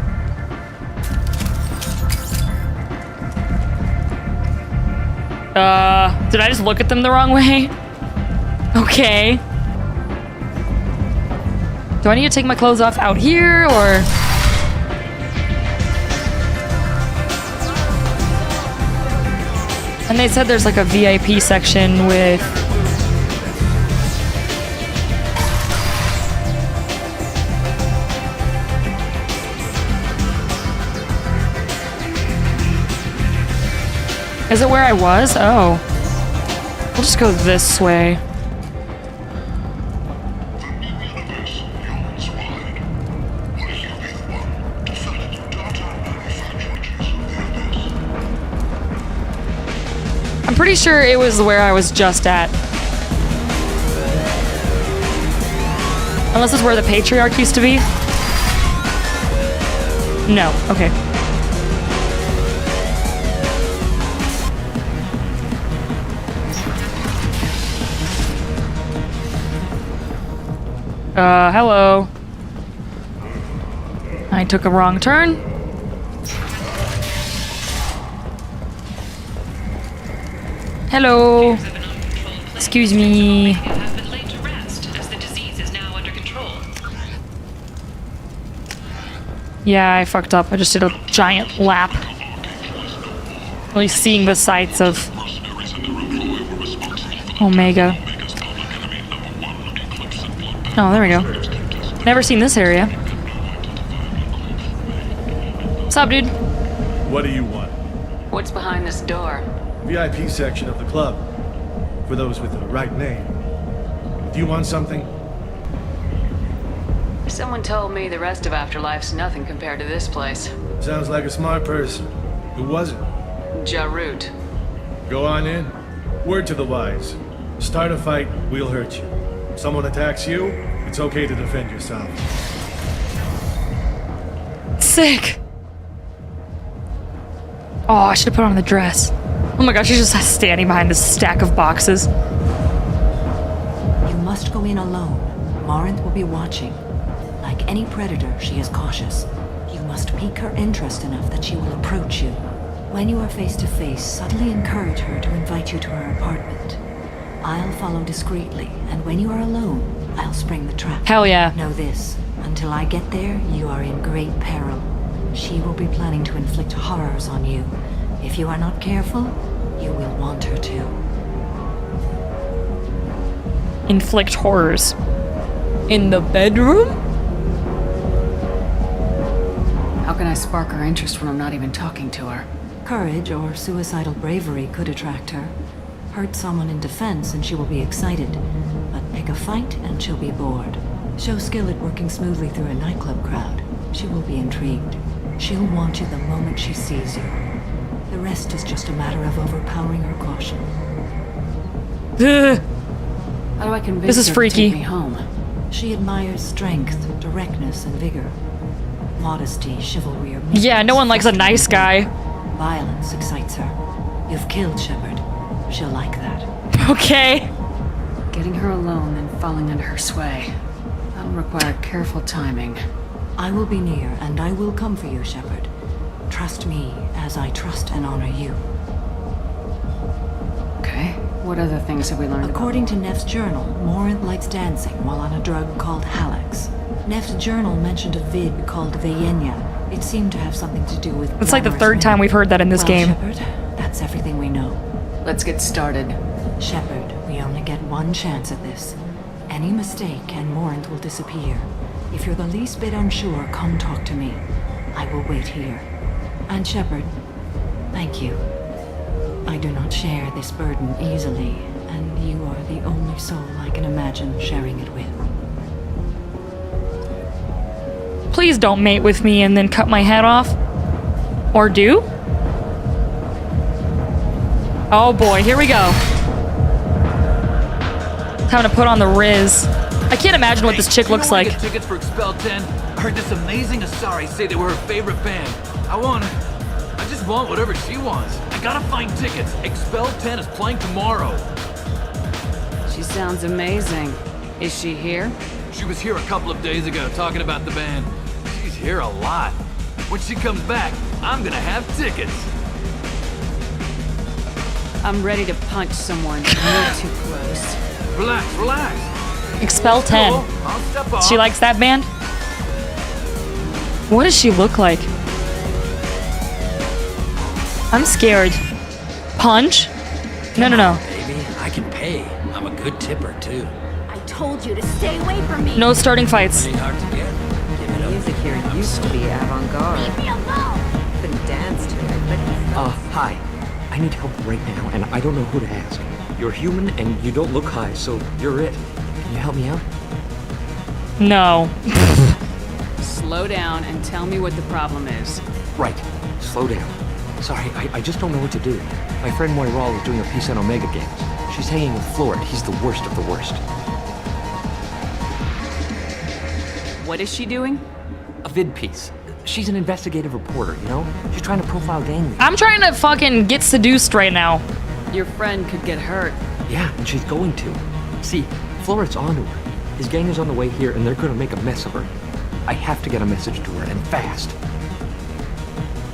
Did I just look at them the wrong way? Okay. Do I need to take my clothes off out here, or? And they said there's like a VIP section with... Is it where I was? Oh. We'll just go this way. I'm pretty sure it was where I was just at. Unless it's where the Patriarch used to be. No, okay. Hello. I took a wrong turn. Hello. Excuse me. Yeah, I fucked up. I just did a giant lap. Really seeing the sights of Omega. Oh, there we go. Never seen this area. What's up, dude? What do you want? What's behind this door? VIP section of the club. For those with the right name. Do you want something? Someone told me the rest of Afterlife's nothing compared to this place. Sounds like a smart person. Who was it? Jarut. Go on in. Word to the wise. Start a fight, we'll hurt you. If someone attacks you, it's okay to defend yourself. Sick. Oh, I should have put on the dress. Oh my gosh, she's just standing behind this stack of boxes. You must go in alone. Morinth will be watching. Like any predator, she is cautious. You must pique her interest enough that she will approach you. When you are face to face, subtly encourage her to invite you to her apartment. I'll follow discreetly, and when you are alone, I'll spring the trap. Hell yeah. Know this, until I get there, you are in great peril. She will be planning to inflict horrors on you. If you are not careful, you will want her to. Inflict horrors. In the bedroom? How can I spark her interest when I'm not even talking to her? Courage or suicidal bravery could attract her. Hurt someone in defense and she will be excited. But pick a fight and she'll be bored. Show skill at working smoothly through a nightclub crowd. She will be intrigued. She'll want you the moment she sees you. The rest is just a matter of overpowering her caution. How do I convince This is her freaky. to take me home? She admires strength, directness, and vigor. Modesty, chivalry, or Yeah, no one likes a nice guy. Violence excites her. You've killed Shepard. She'll like that. Okay. Getting her alone and falling under her sway. That'll require careful timing. I will be near, and I will come for you, Shepard. Trust me, as I trust and honor you. Okay. What other things have we learned? According to Neff's journal, Morinth likes dancing while on a drug called Halax. Neff's journal mentioned a vid called Veyenya. It seemed to have something to do with... It's like the third time we've heard that in this game. Shepard, that's everything we know. Let's get started. Shepard, we only get one chance at this. Any mistake and Morant will disappear. If you're the least bit unsure, come talk to me. I will wait here. And Shepard, thank you. I do not share this burden easily, and you are the only soul I can imagine sharing it with. Please don't mate with me and then cut my head off. Or do? Oh boy, here we go. Time to put on the Riz. I can't imagine what this chick looks like. Get tickets for Expel 10. I heard this amazing Asari say they were her favorite band. I just want whatever she wants. I gotta find tickets. Expel 10 is playing tomorrow. She sounds amazing. Is she here? She was here a couple of days ago talking about the band. She's here a lot. When she comes back, I'm gonna have tickets. I'm ready to punch someone. You're too close. Relax, relax. Expel 10. I'll step off. She likes that band? What does she look like? I'm scared. Punch? No. Baby, I can pay. I'm a good tipper, too. I told you to stay away from me. No starting fights. Pretty hard to get. Give it up. Music here used to be avant-garde. Leave me alone. Couldn't dance to it, but... Hi. I need help right now, and I don't know who to ask. You're human, and you don't look high, so you're it. Can you help me out? No. Slow down and tell me what the problem is. Right. Slow down. Sorry, I just don't know what to do. My friend Moiral is doing a piece on Omega Games. She's hanging with Florid. He's the worst of the worst. What is she doing? A vid piece. She's an investigative reporter, you know? She's trying to profile gang leaders. I'm trying to fucking get seduced right now. Your friend could get hurt. Yeah, and she's going to. See, Florid's onto her. His gang is on the way here, and they're gonna make a mess of her. I have to get a message to her, and fast.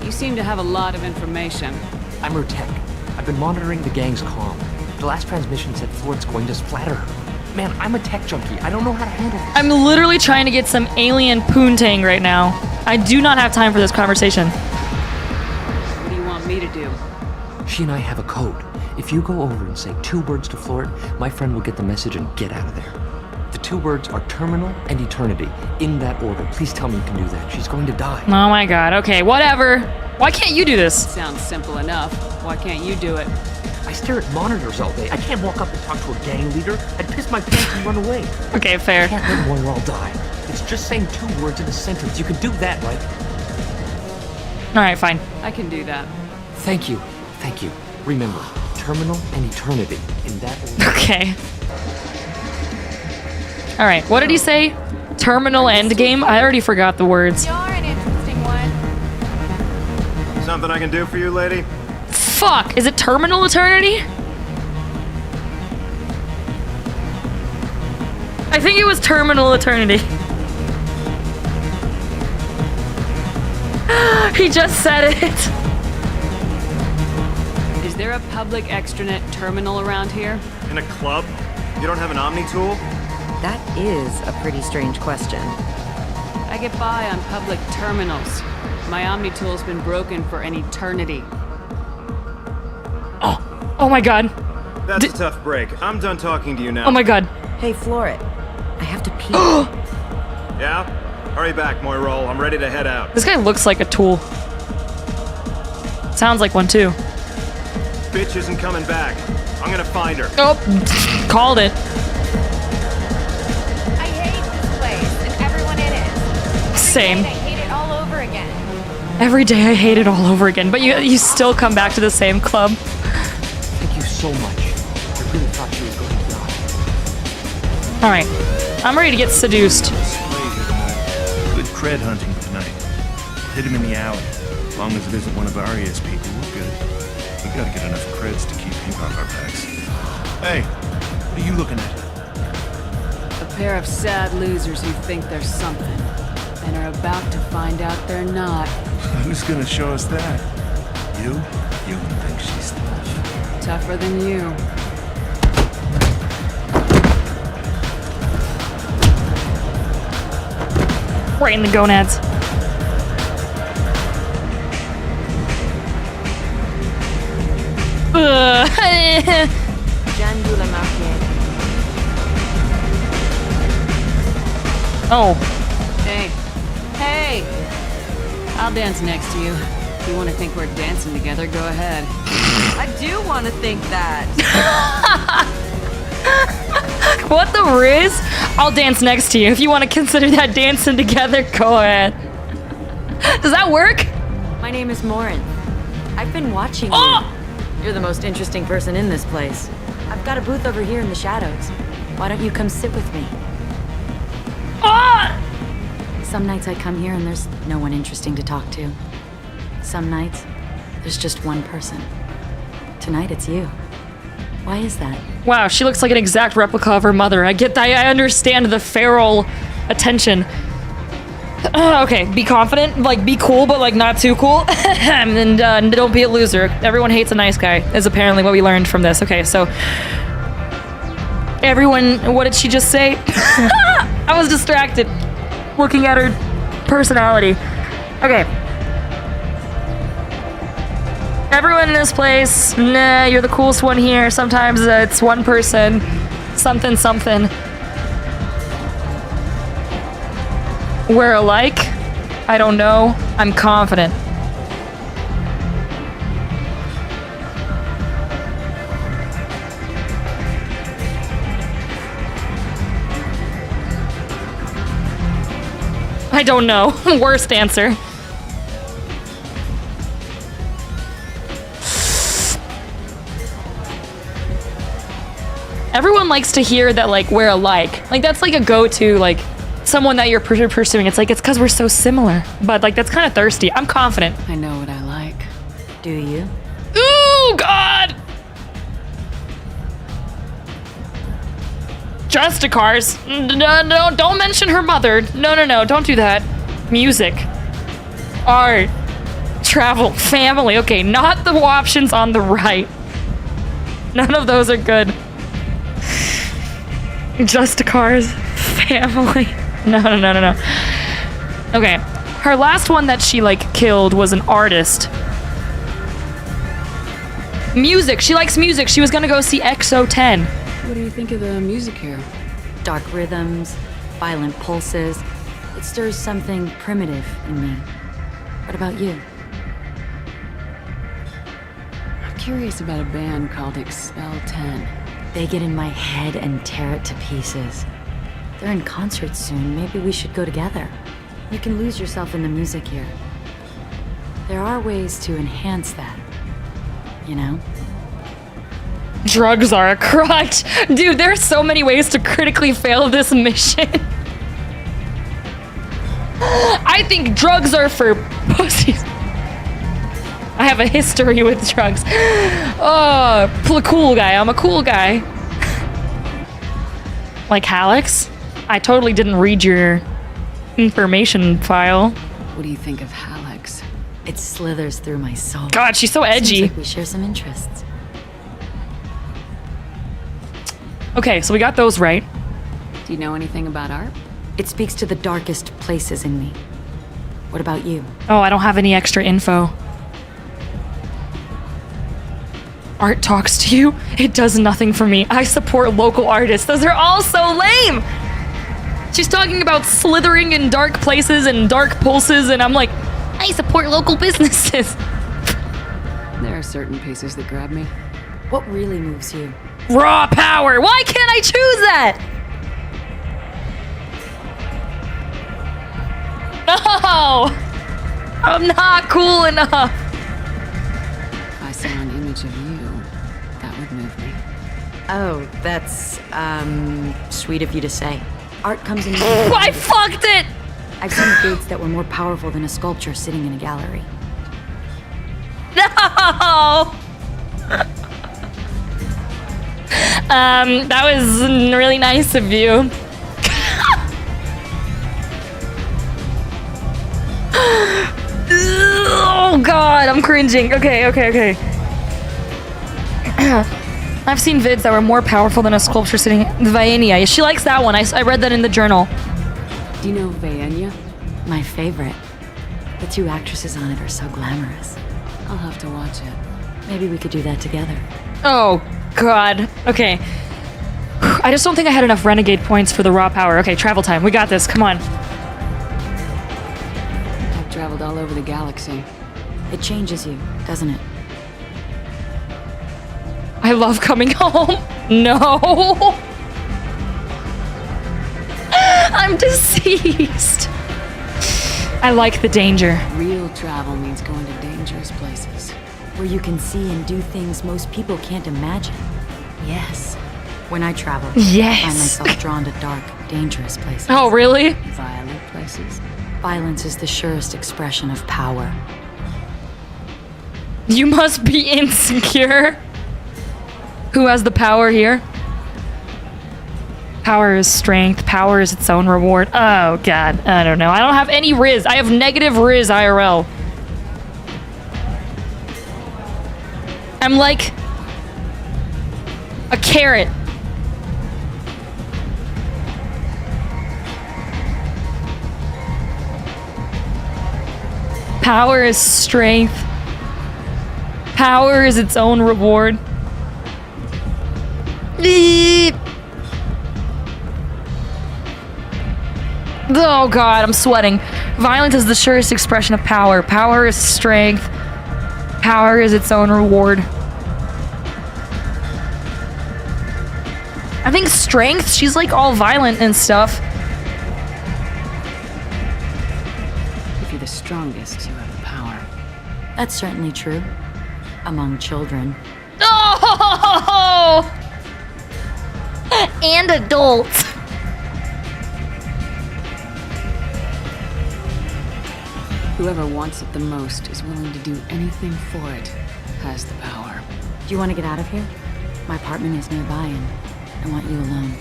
You seem to have a lot of information. I'm her tech. I've been monitoring the gang's comm. The last transmission said Florid's going to splatter her. Man, I'm a tech junkie. I don't know how to handle this. I'm literally trying to get some alien poontang right now. I do not have time for this conversation. What do you want me to do? She and I have a code. If you go over and say 2 words to Florid, my friend will get the message and get out of there. The 2 words are terminal and eternity. In that order. Please tell me you can do that. She's going to die. Oh my god. Okay, whatever. Why can't you do this? Sounds simple enough. Why can't you do it? I stare at monitors all day. I can't walk up and talk to a gang leader. I'd piss my pants and run away. Okay, fair. I can't let Moiral die. It's just saying 2 words in a sentence. You can do that, right? Alright, fine. I can do that. Thank you. Thank you. Remember, terminal and eternity. In that order. Okay. Alright, what did he say? Terminal endgame? I already forgot the words. You're an interesting one. Something I can do for you, lady? Fuck! Is it terminal eternity? I think it was terminal eternity. He just said it. Is there a public extranet terminal around here? In a club? You don't have an Omni tool? That is a pretty strange question. I get by on public terminals. My Omni tool's been broken for an eternity. Oh my god. That's a tough break. I'm done talking to you now. Oh my god. Hey, Florid. I have to pee. Yeah? Hurry back, Moiral. I'm ready to head out. This guy looks like a tool. Sounds like one too. Bitch isn't coming back. I'm gonna find her. Oh, called it. I hate this place and everyone in it. Same. I hate it all over again. Every day I hate it all over again, but you still come back to the same club. Thank you so much. I really thought you were going to die. Alright. I'm ready to get seduced. Good cred hunting tonight. We'll hit him in the alley. As long as it isn't one of Arya's people, we're good. We've got to get enough creds to keep him off our backs. Hey, what are you looking at? A pair of sad losers who think they're something, and are about to find out they're not. Who's gonna show us that? You? You think she's tough? Tougher than you. Right in the gonads. Oh. Hey. Hey! I'll dance next to you. If you want to think we're dancing together, go ahead. I do want to think that. What the riz? I'll dance next to you. If you want to consider that dancing together, go ahead. Does that work? My name is Morin. I've been watching you. You're the most interesting person in this place. I've got a booth over here in the shadows. Why don't you come sit with me? Some nights I come here and there's no one interesting to talk to. Some nights, there's just one person. Tonight it's you. Why is that? Wow, she looks like an exact replica of her mother. I get that. I understand the feral attention. Okay, be confident, like be cool, but like not too cool. And don't be a loser. Everyone hates a nice guy, is apparently what we learned from this. Okay, so everyone, what did she just say? I was distracted, looking at her personality. Okay. Everyone in this place, nah, you're the coolest one here. Sometimes it's one person, something, something. We're alike? I don't know. I'm confident. I don't know. Worst answer. Everyone likes to hear that, like, we're alike. Like, that's like a go-to, like, someone that you're pursuing. It's like, it's because we're so similar. But, like, that's kind of thirsty. I'm confident. I know what I like. Do you? Ooh, God! Justicars. No, don't mention her mother. No, don't do that. Music. Art. Travel. Family. Okay, not the options on the right. None of those are good. Justicars. Family. No. Okay. Her last one that she, like, killed was an artist. Music. She likes music. She was gonna go see XO10. What do you think of the music here? Dark rhythms, violent pulses. It stirs something primitive in me. What about you? I'm curious about a band called Expel 10. They get in my head and tear it to pieces. They're in concert soon. Maybe we should go together. You can lose yourself in the music here. There are ways to enhance that. You know? Drugs are a crutch. Dude, there are so many ways to critically fail this mission. I think drugs are for pussies. I have a history with drugs. Oh, cool guy. I'm a cool guy. Like Hallex? I totally didn't read your information file. What do you think of Hallex? It slithers through my soul. God, she's so edgy. Seems like we share some interests. Okay, so we got those right. Do you know anything about art? It speaks to the darkest places in me. What about you? Oh, I don't have any extra info. Art talks to you? It does nothing for me. I support local artists. Those are all so lame! She's talking about slithering in dark places and dark pulses, and I'm like, I support local businesses. There are certain pieces that grab me. What really moves you? Raw power! Why can't I choose that? No! I'm not cool enough. If I saw an image of you, that would move me. Oh, that's, sweet of you to say. Art comes in... I fucked it! I've seen gates that were more powerful than a sculpture sitting in a gallery. No! That was really nice of you. Oh God, I'm cringing. Okay. I've seen vids that were more powerful than a sculpture sitting... Vaenia. She likes that one. I read that in the journal. Do you know Vaenia? My favorite. The two actresses on it are so glamorous. I'll have to watch it. Maybe we could do that together. Oh, God. Okay. I just don't think I had enough renegade points for the raw power. Okay, travel time. We got this. Come on. I've traveled all over the galaxy. It changes you, doesn't it? I love coming home. No. I'm deceased. I like the danger. Real travel means going to dangerous places. Where you can see and do things most people can't imagine. Yes. When I travel, yes. I find myself drawn to dark, dangerous places. Oh, really? Violent places. Violence is the surest expression of power. You must be insecure. Who has the power here? Power is strength. Power is its own reward. Oh, God. I don't know. I don't have any Riz. I have negative Riz IRL. I'm like a carrot. Power is strength. Power is its own reward. Oh God, I'm sweating. Violence is the surest expression of power. Power is strength. Power is its own reward. I think strength, she's like all violent and stuff. If you're the strongest, you have the power. That's certainly true. Among children. Oh! And adults. Whoever wants it the most is willing to do anything for it, has the power. Do you want to get out of here? My apartment is nearby and I want you alone.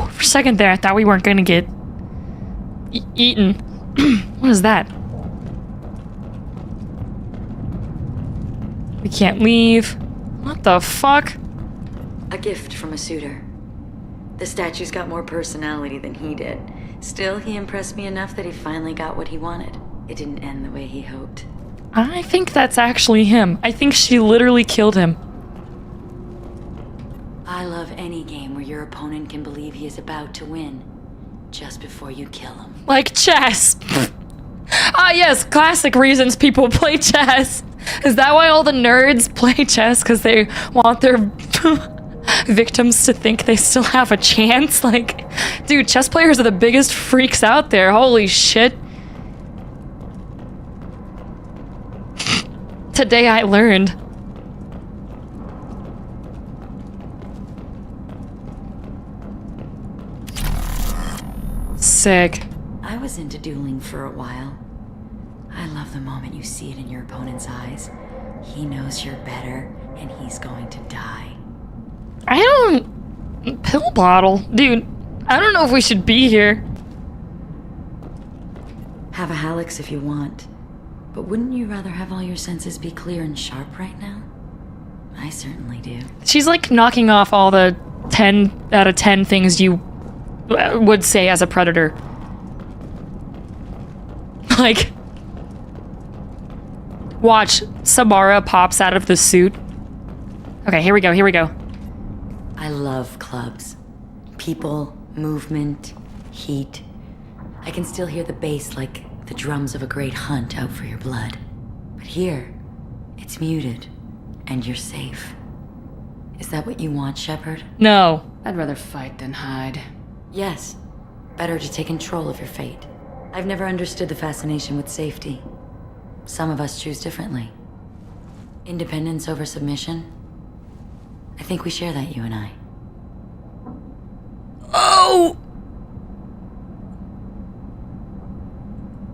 For a second there, I thought we weren't gonna get eaten. What is that? We can't leave. What the fuck? A gift from a suitor. The statue's got more personality than he did. Still, he impressed me enough that he finally got what he wanted. It didn't end the way he hoped. I think that's actually him. I think she literally killed him. I love any game where your opponent can believe he is about to win, just before you kill him. Like chess. Ah, yes, classic reasons people play chess. Is that why all the nerds play chess? Because they want their victims to think they still have a chance? Like, dude, chess players are the biggest freaks out there. Holy shit. Today I learned. Sick. I was into dueling for a while. I love the moment you see it in your opponent's eyes. He knows you're better, and he's going to die. I don't... Pill bottle? Dude, I don't know if we should be here. Have a Halix if you want. But wouldn't you rather have all your senses be clear and sharp right now? I certainly do. She's like knocking off all the 10 out of 10 things you would say as a predator. Like... Watch, Samara pops out of the suit. Okay, here we go, here we go. I love clubs. People, movement, heat. I can still hear the bass like the drums of a great hunt out for your blood. But here, it's muted, and you're safe. Is that what you want, Shepard? No. I'd rather fight than hide. Yes. Better to take control of your fate. I've never understood the fascination with safety. Some of us choose differently. Independence over submission? I think we share that, you and I. Oh!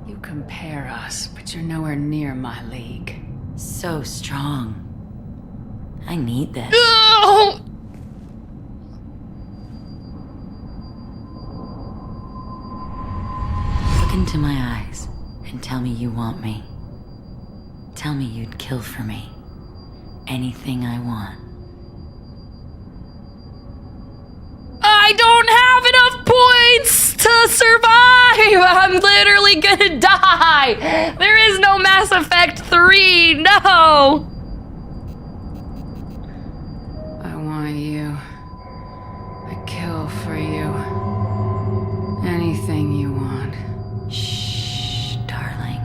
You compare us, but you're nowhere near my league. So strong. I need this. No! Look into my eyes and tell me you want me. Tell tell me you'd kill for me. Anything I want. I don't have enough points to survive! I'm literally gonna die! There is no Mass Effect 3, no! I want you. I kill for you. Anything you want. Shh, darling.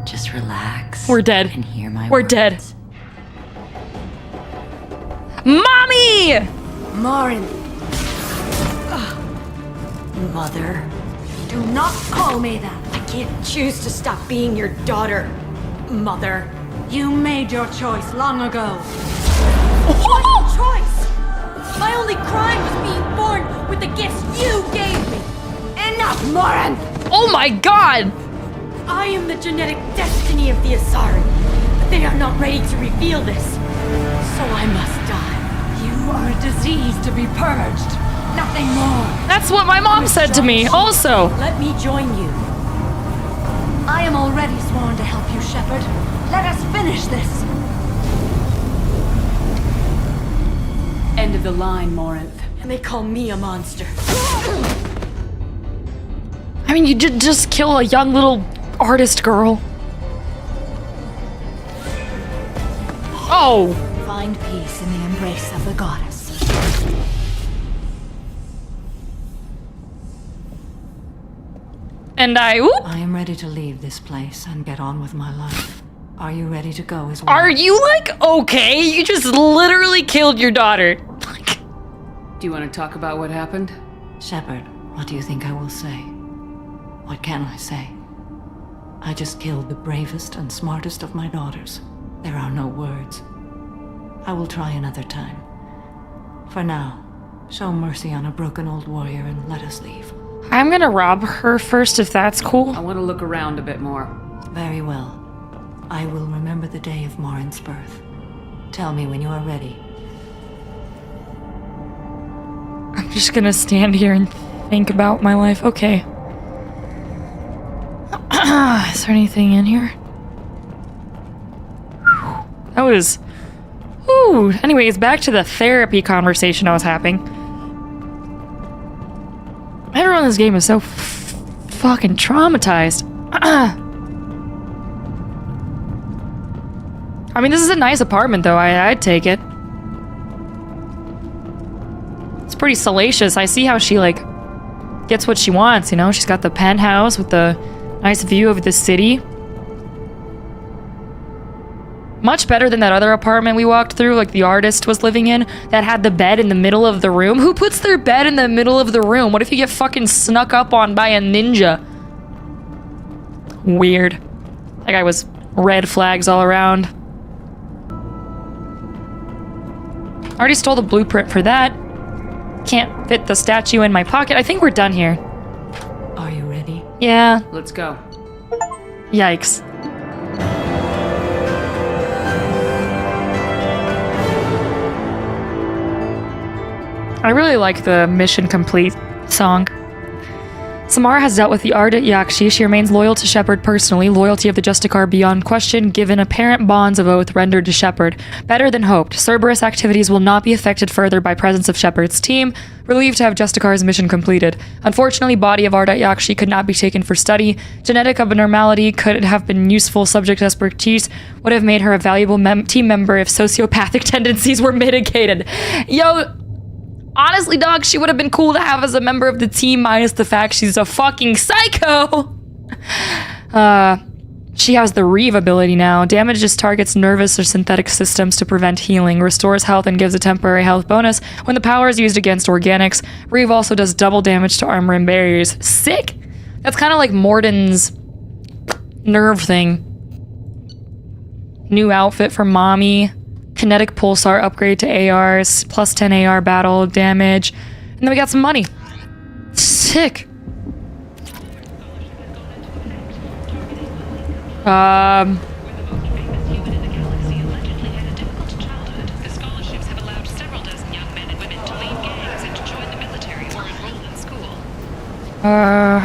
Just relax. We're dead. And hear my We're words. dead. Mommy! Morin. Mother. Do not call me that. I can't choose to stop being your daughter. Mother. You made your choice long ago. What choice? My only crime was being born with the gifts you gave me. Enough, Morin! Oh my god! I am the genetic destiny of the Asari, but they are not ready to reveal this. So I must die. You are a disease to be purged. Nothing more. That's what my mom said to me, also. Let me join you. I am already sworn to help you, Shepard. Let us finish this. End of the line, Morinth. And they call me a monster. I mean, you did just kill a young little artist girl. Oh! Find peace in the embrace of the goddess. And I am ready to leave this place and get on with my life. Are you ready to go as well? Are you like okay? You just literally killed your daughter. Do you want to talk about what happened? Shepard, what do you think I will say? What can I say? I just killed the bravest and smartest of my daughters. There are no words. I will try another time. For now, show mercy on a broken old warrior and let us leave. I'm gonna rob her first if that's cool. I want to look around a bit more. Very well. I will remember the day of Morin's birth. Tell me when you are ready. I'm just gonna stand here and think about my life. Okay. Is there anything in here? That was... Ooh. Anyways, back to the therapy conversation I was having. Everyone in this game is so fucking traumatized. I mean, this is a nice apartment, though. I'd take it. It's pretty salacious. I see how she, like, gets what she wants, you know? She's got the penthouse with the nice view of the city. Much better than that other apartment we walked through, like the artist was living in, that had the bed in the middle of the room. Who puts their bed in the middle of the room? What if you get fucking snuck up on by a ninja? Weird. That guy was red flags all around. I already stole the blueprint for that. Can't fit the statue in my pocket. I think we're done here. Are you ready? Yeah. Let's go. Yikes. I really like the Mission Complete song. Samara has dealt with the Ardat Yakshi. She remains loyal to Shepard personally. Loyalty of the Justicar beyond question, given apparent bonds of oath rendered to Shepard. Better than hoped. Cerberus activities will not be affected further by presence of Shepard's team. Relieved to have Justicar's mission completed. Unfortunately, body of Ardat Yakshi could not be taken for study. Genetic abnormality could have been useful subject expertise. Would have made her a valuable team member if sociopathic tendencies were mitigated. Yo... Honestly, dog, she would have been cool to have as a member of the team, minus the fact she's a fucking psycho. She has the Reeve ability now. Damages targets nervous or synthetic systems to prevent healing. Restores health and gives a temporary health bonus when the power is used against organics. Reeve also does double damage to armor and barriers. Sick! That's kind of like Morden's nerve thing. New outfit for mommy. Kinetic pulsar upgrade to ARs, plus 10 AR battle damage, and then we got some money. Sick. How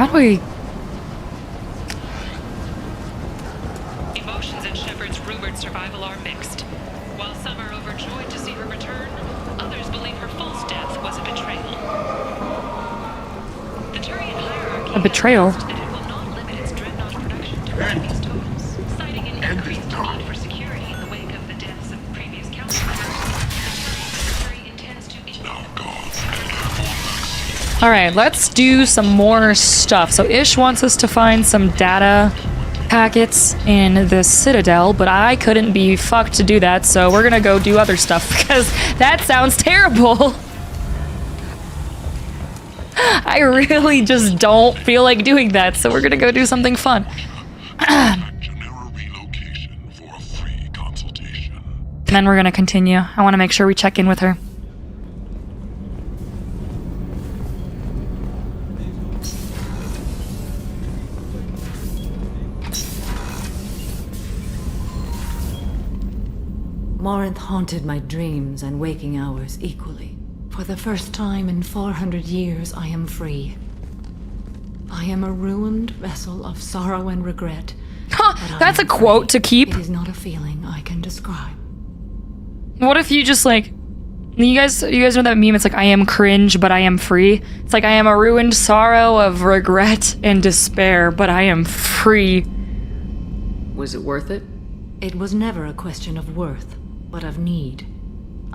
do we... Emotions in Shepard's room A betrayal. Alright, let's do some more stuff. So Ish wants us to find some data packets in the Citadel, but I couldn't be fucked to do that, so we're gonna go do other stuff because that sounds terrible. I really just don't feel like doing that, so we're gonna go do something fun. And then we're gonna continue. I want to make sure we check in with her. Morinth haunted my dreams and waking hours equally. For the first time in 400 years, I am free. I am a ruined vessel of sorrow and regret. Huh, that's a quote to keep. It is not a feeling I can describe. What if you just like, you guys know that meme? It's like, I am cringe, but I am free. It's like, I am a ruined sorrow of regret and despair, but I am free. Was it worth it? It was never a question of worth, but of need.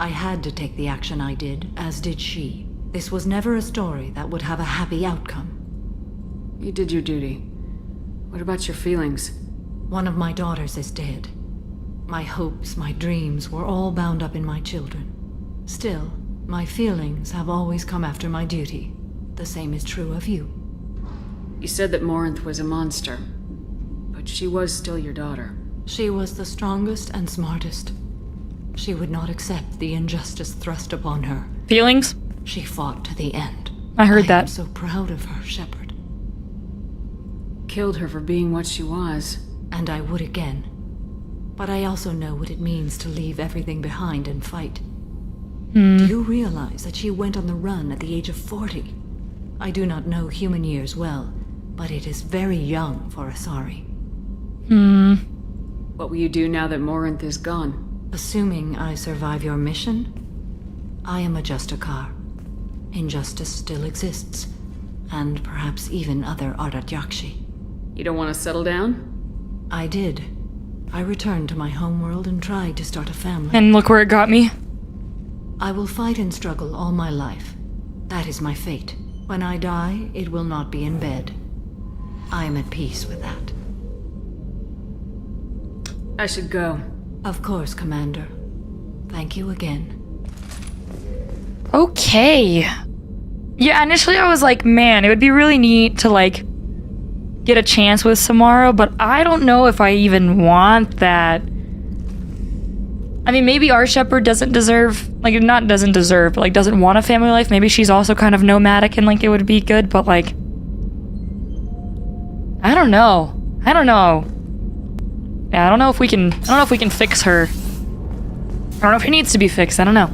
I had to take the action I did, as did she. This was never a story that would have a happy outcome. You did your duty. What about your feelings? One of my daughters is dead. My hopes, my dreams were all bound up in my children. Still, my feelings have always come after my duty. The same is true of you. You said that Morinth was a monster, but she was still your daughter. She was the strongest and smartest. She would not accept the injustice thrust upon her. Feelings? She fought to the end. I heard that. I am so proud of her, Shepard. Killed her for being what she was. And I would again. But I also know what it means to leave everything behind and fight. Do you realize that she went on the run at the age of 40? I do not know human years well, but it is very young for Asari. What will you do now that Morinth is gone? Assuming I survive your mission, I am a Justikar. Injustice still exists, and perhaps even other Ardatyakshi. You don't want to settle down? I did. I returned to my homeworld and tried to start a family. And look where it got me. I will fight and struggle all my life. That is my fate. When I die, it will not be in bed. I am at peace with that. I should go. Of course, Commander. Thank you again. Okay. Yeah, initially I was like, man, it would be really neat to like get a chance with Samara, but I don't know if I even want that. I mean, maybe our Shepherd doesn't deserve, like, not doesn't deserve, but like doesn't want a family life. Maybe she's also kind of nomadic and like it would be good, but like, I don't know. Yeah, I don't know if we can fix her. I don't know if he needs to be fixed. I don't know.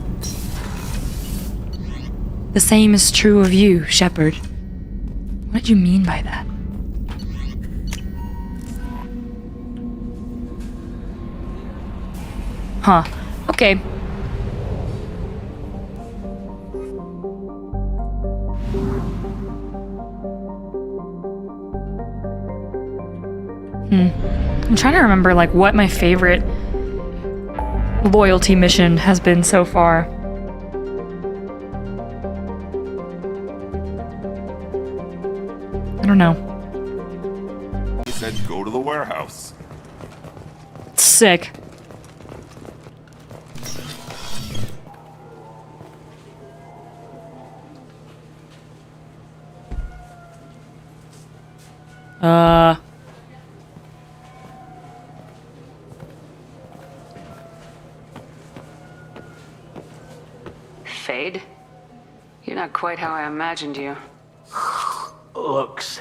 The same is true of you, Shepard. What did you mean by that? Huh. Okay. I'm trying to remember like what my favorite loyalty mission has been so far. I don't know. He said go to the warehouse. Sick. Fade? You're not quite how I imagined you. Looks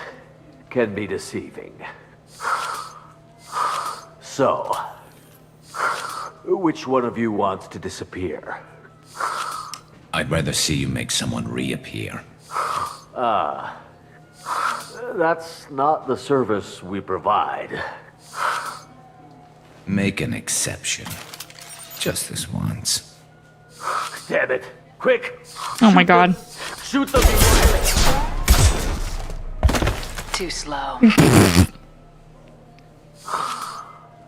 can be deceiving. So, which one of you wants to disappear? I'd rather see you make someone reappear. That's not the service we provide. Make an exception. Just this once. Damn it. Quick! Oh my god. Shoot them! Too slow.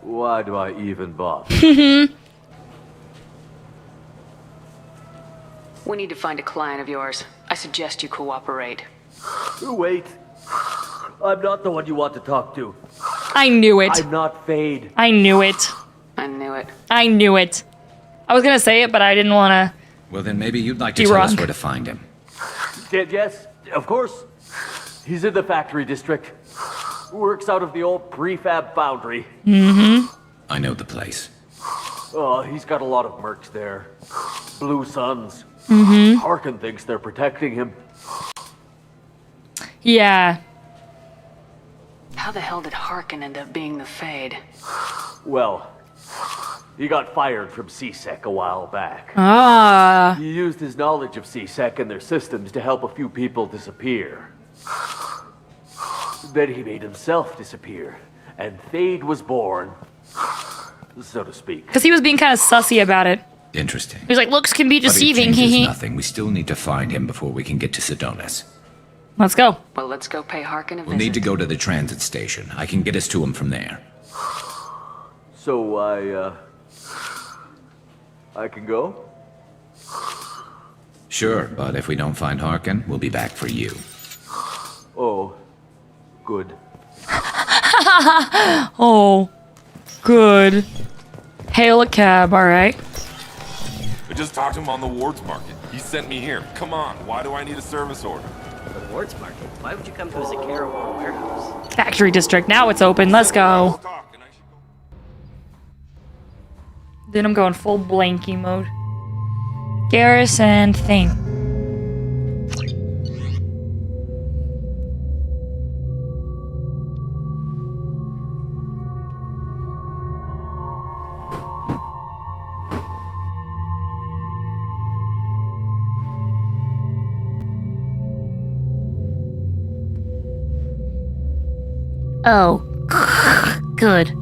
Why do I even bother? We need to find a client of yours. I suggest you cooperate. Wait. I'm not the one you want to talk to. I knew it. I'm not Fade. I knew it. I knew it. I knew it. I was gonna say it, but I didn't want to. Well, then maybe you'd like to Be tell wrong. us where to find him. Yes, of course. He's in the factory district. Works out of the old prefab foundry. Mm-hmm. I know the place. Oh, he's got a lot of mercs there. Blue Suns. Mm-hmm. Harkin thinks they're protecting him. Yeah. How the hell did Harkin end up being the Fade? Well, he got fired from CSEC a while back. Ah. He used his knowledge of CSEC and their systems to help a few people disappear. Then he made himself disappear, and Fade was born, so to speak. Because he was being kind of sussy about it. Interesting. He was like, looks can be But it deceiving. changes nothing. We still need to find him before we can get to Sedonis. Let's go. Well, let's go pay Harkin a We'll visit. need to go to the transit station. I can get us to him from there. So I can go? Sure, but if we don't find Harkin, we'll be back for you. Oh, good. Oh, good. Hail a cab, alright. I just talked to him on the Wards Market. He sent me here. Come on, why do I need a service order? The Wards Market? Why would you come to a Zakara War warehouse? Factory district, now it's open, let's go. Then I'm going full blanky mode. Garrison thing. Oh, good.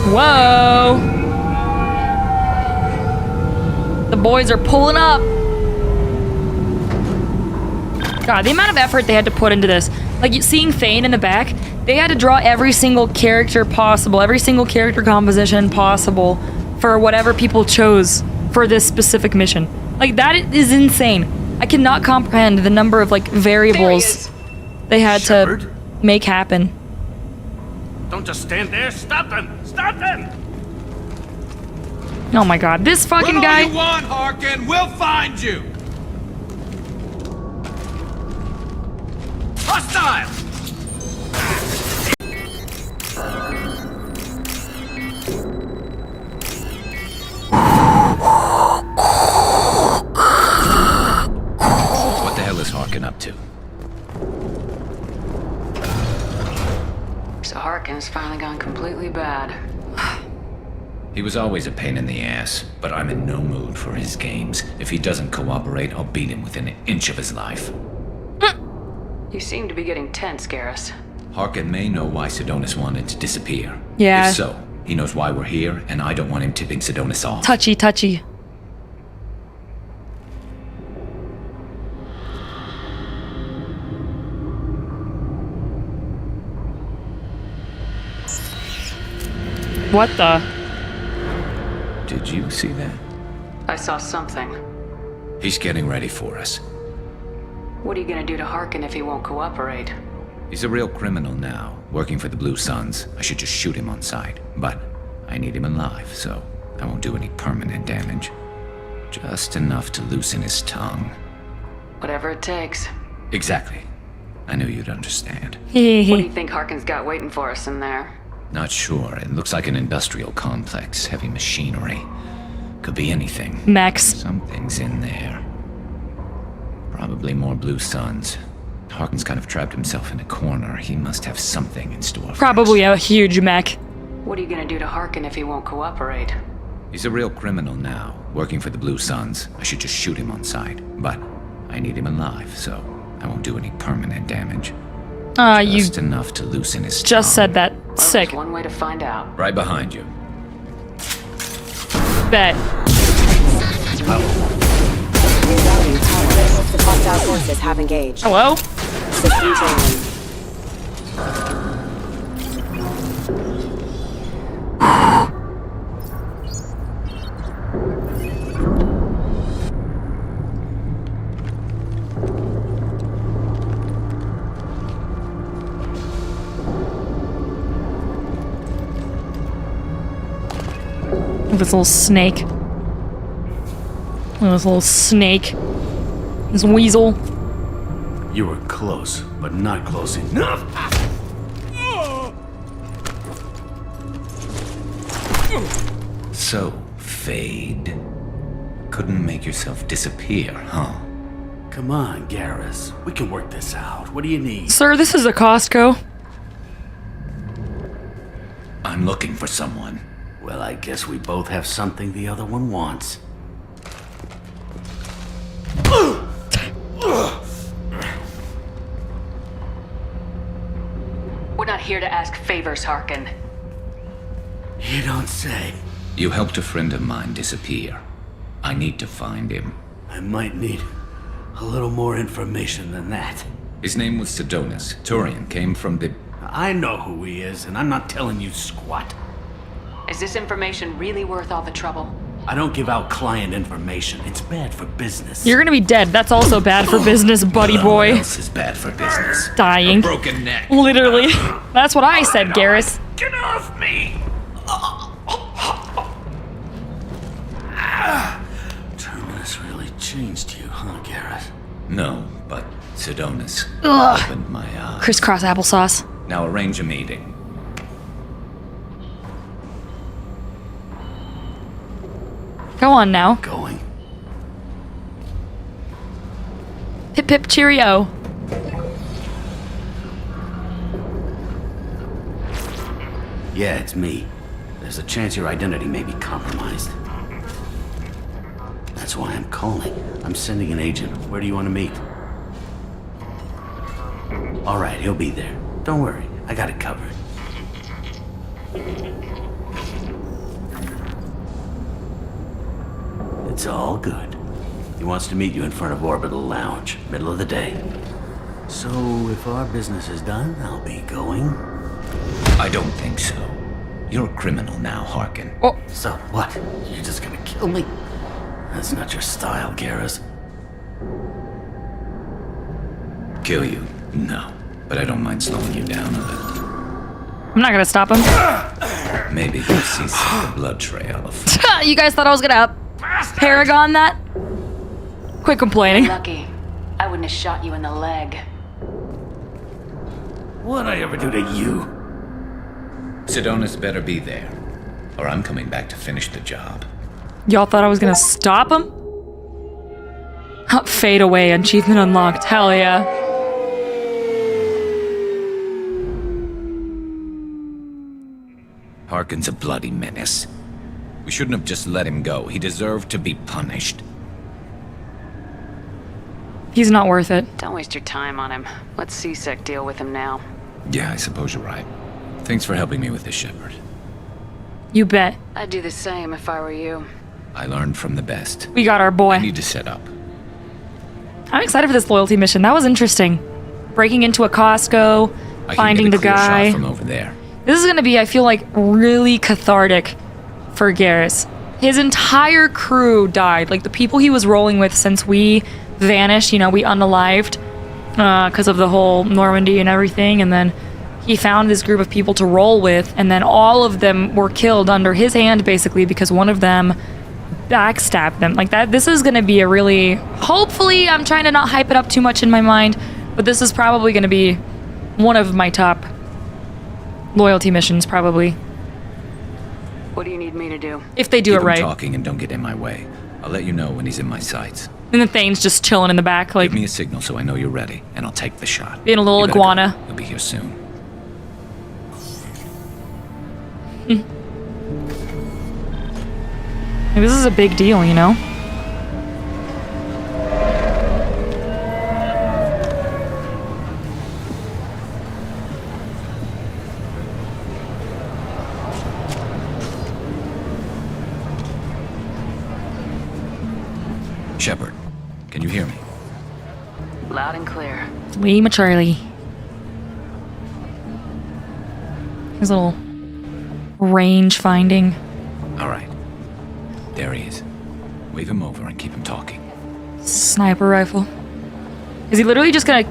Whoa! The boys are pulling up. God, the amount of effort they had to put into this. Like, seeing Thane in the back, they had to draw every single character possible, every single character composition possible for whatever people chose for this specific mission. Like, that is insane. I cannot comprehend the number of, like, variables they had to make happen. Don't just stand there. Stop them! Stop them! Oh my god, this fucking What guy. do you want, Harkin? We'll find you. Hostile! What the hell is Harkin up to? So Harkin's finally gone completely bad. He was always a pain in the ass, but I'm in no mood for his games. If he doesn't cooperate, I'll beat him within an inch of his life. You seem to be getting tense, Garrus. Harkin may know why Sedonis wanted to disappear. Yeah. If so, he knows why we're here, and I don't want him tipping Sedonis off. Touchy, touchy. What the? Did you see that? I saw something. He's getting ready for us. What are you gonna do to Harkin if he won't cooperate? He's a real criminal now, working for the Blue Suns. I should just shoot him on sight. But I need him alive, so I won't do any permanent damage. Just enough to loosen his tongue. Whatever it takes. Exactly. I knew you'd understand. What do you think Harkin's got waiting for us in there? Not sure. It looks like an industrial complex. Heavy machinery. Could be anything. Max. Something's in there. Probably more Blue Suns. Harkin's kind of trapped himself in a corner. He must have something in store for Probably a huge mech. What are you gonna do to Harkin if he won't cooperate? He's a real criminal now, working for the Blue Suns. I should just shoot him on sight. But I need him alive, so I won't do any permanent damage. You Just enough to loosen his just said that. Sick. There's one way to find out. Right behind you. Bet. Active hostile forces have engaged. Hello? System training. This little snake. This little snake. This weasel. You were close, but not close enough. So, Fade. Couldn't make yourself disappear, huh? Come on, Garrus. We can work this out. What do you need? Sir, this is a Costco. I'm looking for someone. Well, I guess we both have something the other one wants. We're not here to ask favors, Harkin. You don't say. You helped a friend of mine disappear. I need to find him. I might need a little more information than that. His name was Sidonis. Turian came from the... I know who he is, and I'm not telling you squat. Is this information really worth all the trouble? I don't give out client information. It's bad for business. You're gonna be dead. That's also bad for business, buddy boy. What else is bad for business? Dying. A broken neck. Literally. That's what I said, Garrus. Get off me! Terminus really changed you, huh, Garrus? No, but Sidonis Ugh. opened my eyes. Crisscross applesauce. Now arrange a meeting. Go on now. Going. Pip pip cheerio. Yeah, it's me. There's a chance your identity may be compromised. That's why I'm calling. I'm sending an agent. Where do you want to meet? All right, he'll be there. Don't worry, I got it covered. It's all good. He wants to meet you in front of Orbital Lounge, middle of the day. So, if our business is done, I'll be going. I don't think so. You're a criminal now, Harkin. Oh. So what? You're just gonna kill me? That's not your style, Garrus. Kill you? No. But I don't mind slowing you down a little. I'm not gonna stop him. Maybe you'll see some of the blood trail of... You guys thought I was gonna Paragon that? Quit complaining. Lucky. I wouldn't have shot you in the leg. What'd I ever do to you? Sidonis better be there, or I'm coming back to finish the job. Y'all thought I was gonna stop him? Fade away, achievement unlocked. Hell yeah. Harkin's a bloody menace. We shouldn't have just let him go. He deserved to be punished. He's not worth it. Don't waste your time on him. Let C-Sec deal with him now. Yeah, I suppose you're right. Thanks for helping me with this, Shepard. You bet. I'd do the same if I were you. I learned from the best. We got our boy. I need to set up. I'm excited for this loyalty mission. That was interesting. Breaking into a Costco, finding the guy. Shot from over there. This is gonna be, I feel like, really cathartic for Garrus. His entire crew died. Like, the people he was rolling with since we vanished, you know, we unalived because of the whole Normandy and everything, and then he found this group of people to roll with, and then all of them were killed under his hand, basically, because one of them backstabbed them. Like, that, this is gonna be a really, hopefully, I'm trying to not hype it up too much in my mind, but this is probably gonna be one of my top loyalty missions, probably. What do you need me to do? If they do Keep it right. him talking and don't get in my way. I'll let you know when he's in my sights. And the Thane's just chilling in the back, like... Give me a signal so I know you're ready, and I'll take the shot. Being a little iguana. Go. You'll be here soon. Like, this is a big deal, you know? Shepard, can you hear me? Loud and clear. Lima Charlie. His little range finding. Alright. There he is. Wave him over and keep him talking. Sniper rifle. Is he literally just gonna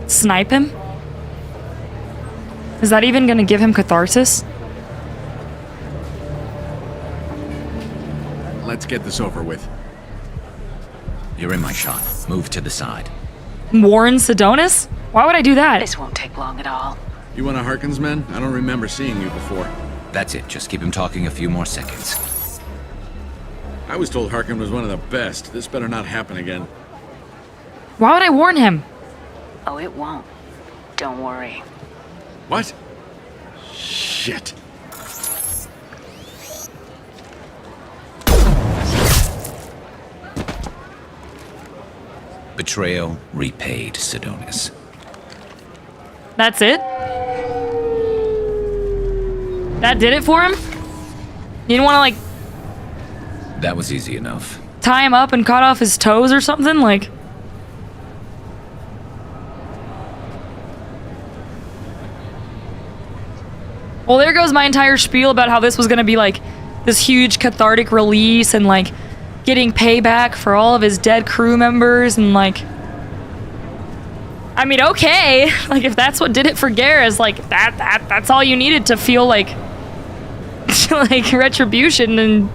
snipe him? Is that even gonna give him catharsis? Let's get this over with. You're in my shot. Move to the side. Warren Sidonis? Why would I do that? This won't take long at all. You one of Harkin's men? I don't remember seeing you before. That's it. Just keep him talking a few more seconds. I was told Harkin was one of the best. This better not happen again. Why would I warn him? Oh, it won't. Don't worry. What? Shit. Betrayal repaid, Sidonis. That's it? That did it for him? You didn't want to, like, That was easy enough. tie him up and cut off his toes or something? Like... Well, there goes my entire spiel about how this was gonna be, like, this huge cathartic release and, like, getting payback for all of his dead crew members and, like... I mean, okay. Like, if that's what did it for Garrus, like, that's all you needed to feel, like... like, retribution and...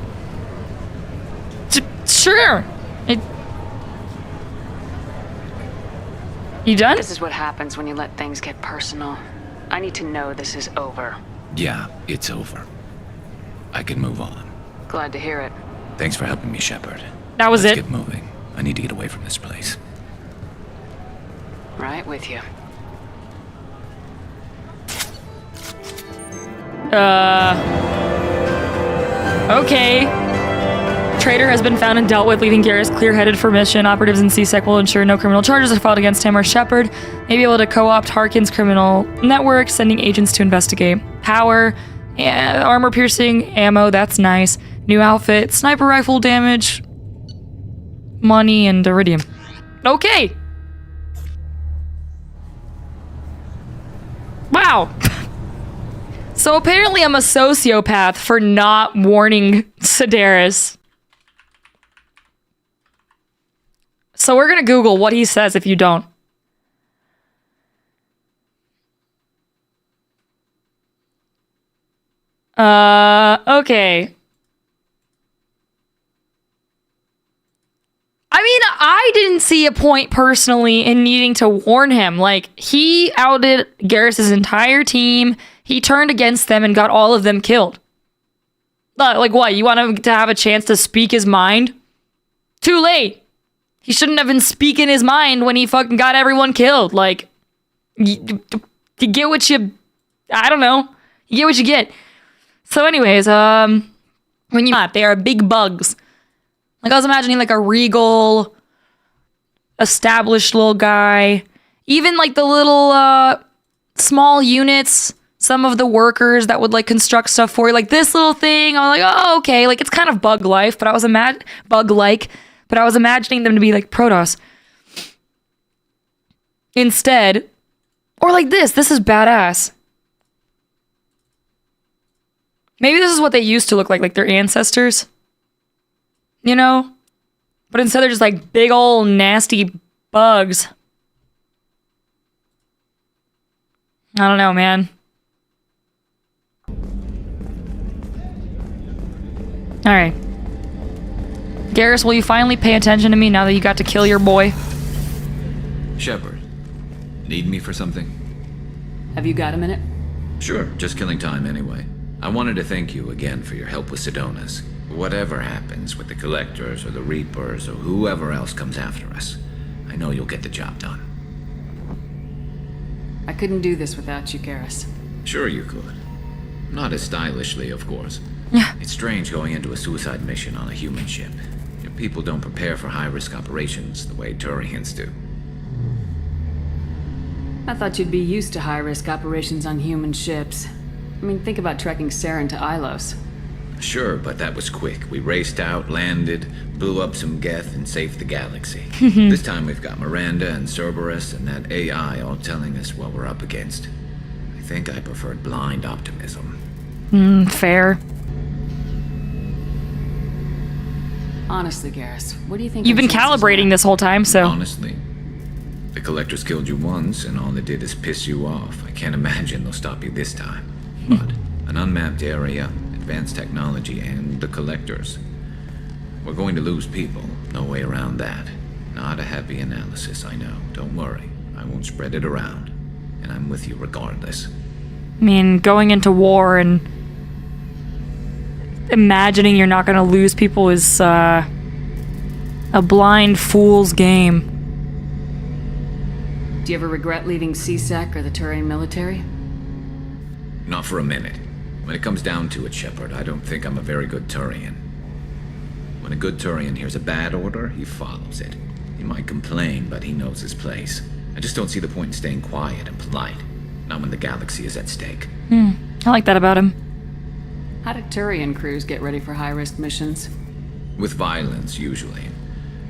Sure. You done? This is what happens when you let things get personal. I need to know this is over. Yeah, it's over. I can move on. Glad to hear it. Thanks for helping me, Shepard. That was Let's it. get moving. I need to get away from this place. Right with you. Okay. Traitor has been found and dealt with, leaving Garrus clear-headed for mission. Operatives in CSEC will ensure no criminal charges are filed against him or Shepard. May be able to co-opt Harkin's criminal network, sending agents to investigate. Power, armor-piercing, ammo, that's nice. New outfit, sniper rifle damage, money, and iridium. Okay. Wow. So apparently I'm a sociopath for not warning Sedaris. So we're gonna Google what he says if you don't. Okay. I mean, I didn't see a point personally in needing to warn him. Like, he outed Garrus' entire team. He turned against them and got all of them killed. Like, what? You want him to have a chance to speak his mind? Too late. He shouldn't have been speaking his mind when he fucking got everyone killed. Like, you get what you... I don't know. You get what you get. So anyways, when you... They are big bugs. Like, I was imagining, like, a regal, established little guy. Even, like, the little, small units, some of the workers that would, like, construct stuff for you. Like, this little thing, I'm like, oh, okay. Like, it's kind of bug-like, but I was imagining them to be, like, Protoss. Instead, or like this. This is badass. Maybe this is what they used to look like their ancestors. You know? But instead they're just like big old nasty bugs. I don't know, man. Alright. Garrus, will you finally pay attention to me now that you got to kill your boy? Shepard, need me for something? Have you got a minute? Sure, just killing time anyway. I wanted to thank you again for your help with Sidonis. Whatever happens with the Collectors or the Reapers or whoever else comes after us, I know you'll get the job done. I couldn't do this without you, Garrus. Sure you could. Not as stylishly, of course. Yeah. It's strange going into a suicide mission on a human ship. Your people don't prepare for high-risk operations the way Turians do. I thought you'd be used to high-risk operations on human ships. I mean, think about trekking Saren to Ilos. Sure, but that was quick. We raced out, landed, blew up some Geth, and saved the galaxy. This time we've got Miranda and Cerberus and that AI all telling us what we're up against. I think I preferred blind optimism. Fair. Honestly, Garrus, what do you think? You've been calibrating this whole time, so... Honestly, the Collectors killed you once, and all they did is piss you off. I can't imagine they'll stop you this time. But an unmapped area, advanced technology, and the Collectors. We're going to lose people. No way around that. Not a happy analysis, I know. Don't worry. I won't spread it around. And I'm with you regardless. I mean, going into war and imagining you're not gonna lose people is a blind fool's game. Do you ever regret leaving CSEC or the Turian military? Not for a minute. When it comes down to it, Shepard, I don't think I'm a very good Turian. When a good Turian hears a bad order, he follows it. He might complain, but he knows his place. I just don't see the point in staying quiet and polite. Not when the galaxy is at stake. I like that about him. How do Turian crews get ready for high-risk missions? With violence, usually.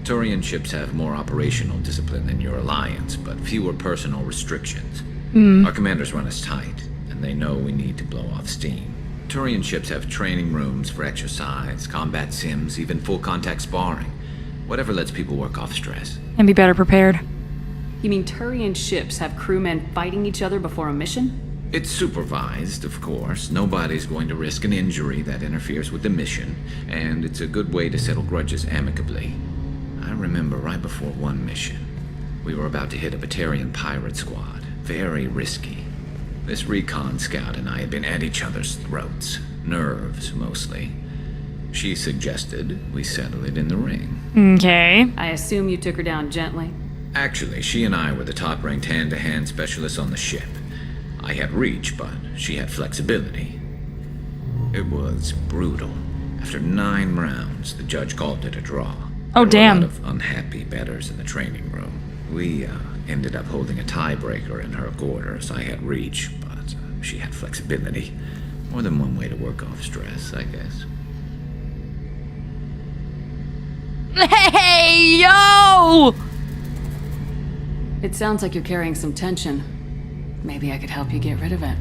Turian ships have more operational discipline than your alliance, but fewer personal restrictions. Our commanders run us tight, and they know we need to blow off steam. Turian ships have training rooms for exercise, combat sims, even full-contact sparring. Whatever lets people work off stress. And be better prepared. You mean Turian ships have crewmen fighting each other before a mission? It's supervised, of course. Nobody's going to risk an injury that interferes with the mission, and it's a good way to settle grudges amicably. I remember right before one mission, we were about to hit a Batarian pirate squad. Very risky. This recon scout and I had been at each other's throats. Nerves, mostly. She suggested we settle it in the ring. Okay. I assume you took her down gently. Actually, she and I were the top-ranked hand-to-hand specialists on the ship. I had reach, but she had flexibility. It was brutal. After 9 rounds, the judge called it a draw. Oh, damn. There were a lot of unhappy bettors in the training room. We ended up holding a tiebreaker in her quarters. I had reach, but she had flexibility. More than one way to work off stress, I guess. Hey, yo! It sounds like you're carrying some tension. Maybe I could help you get rid of it.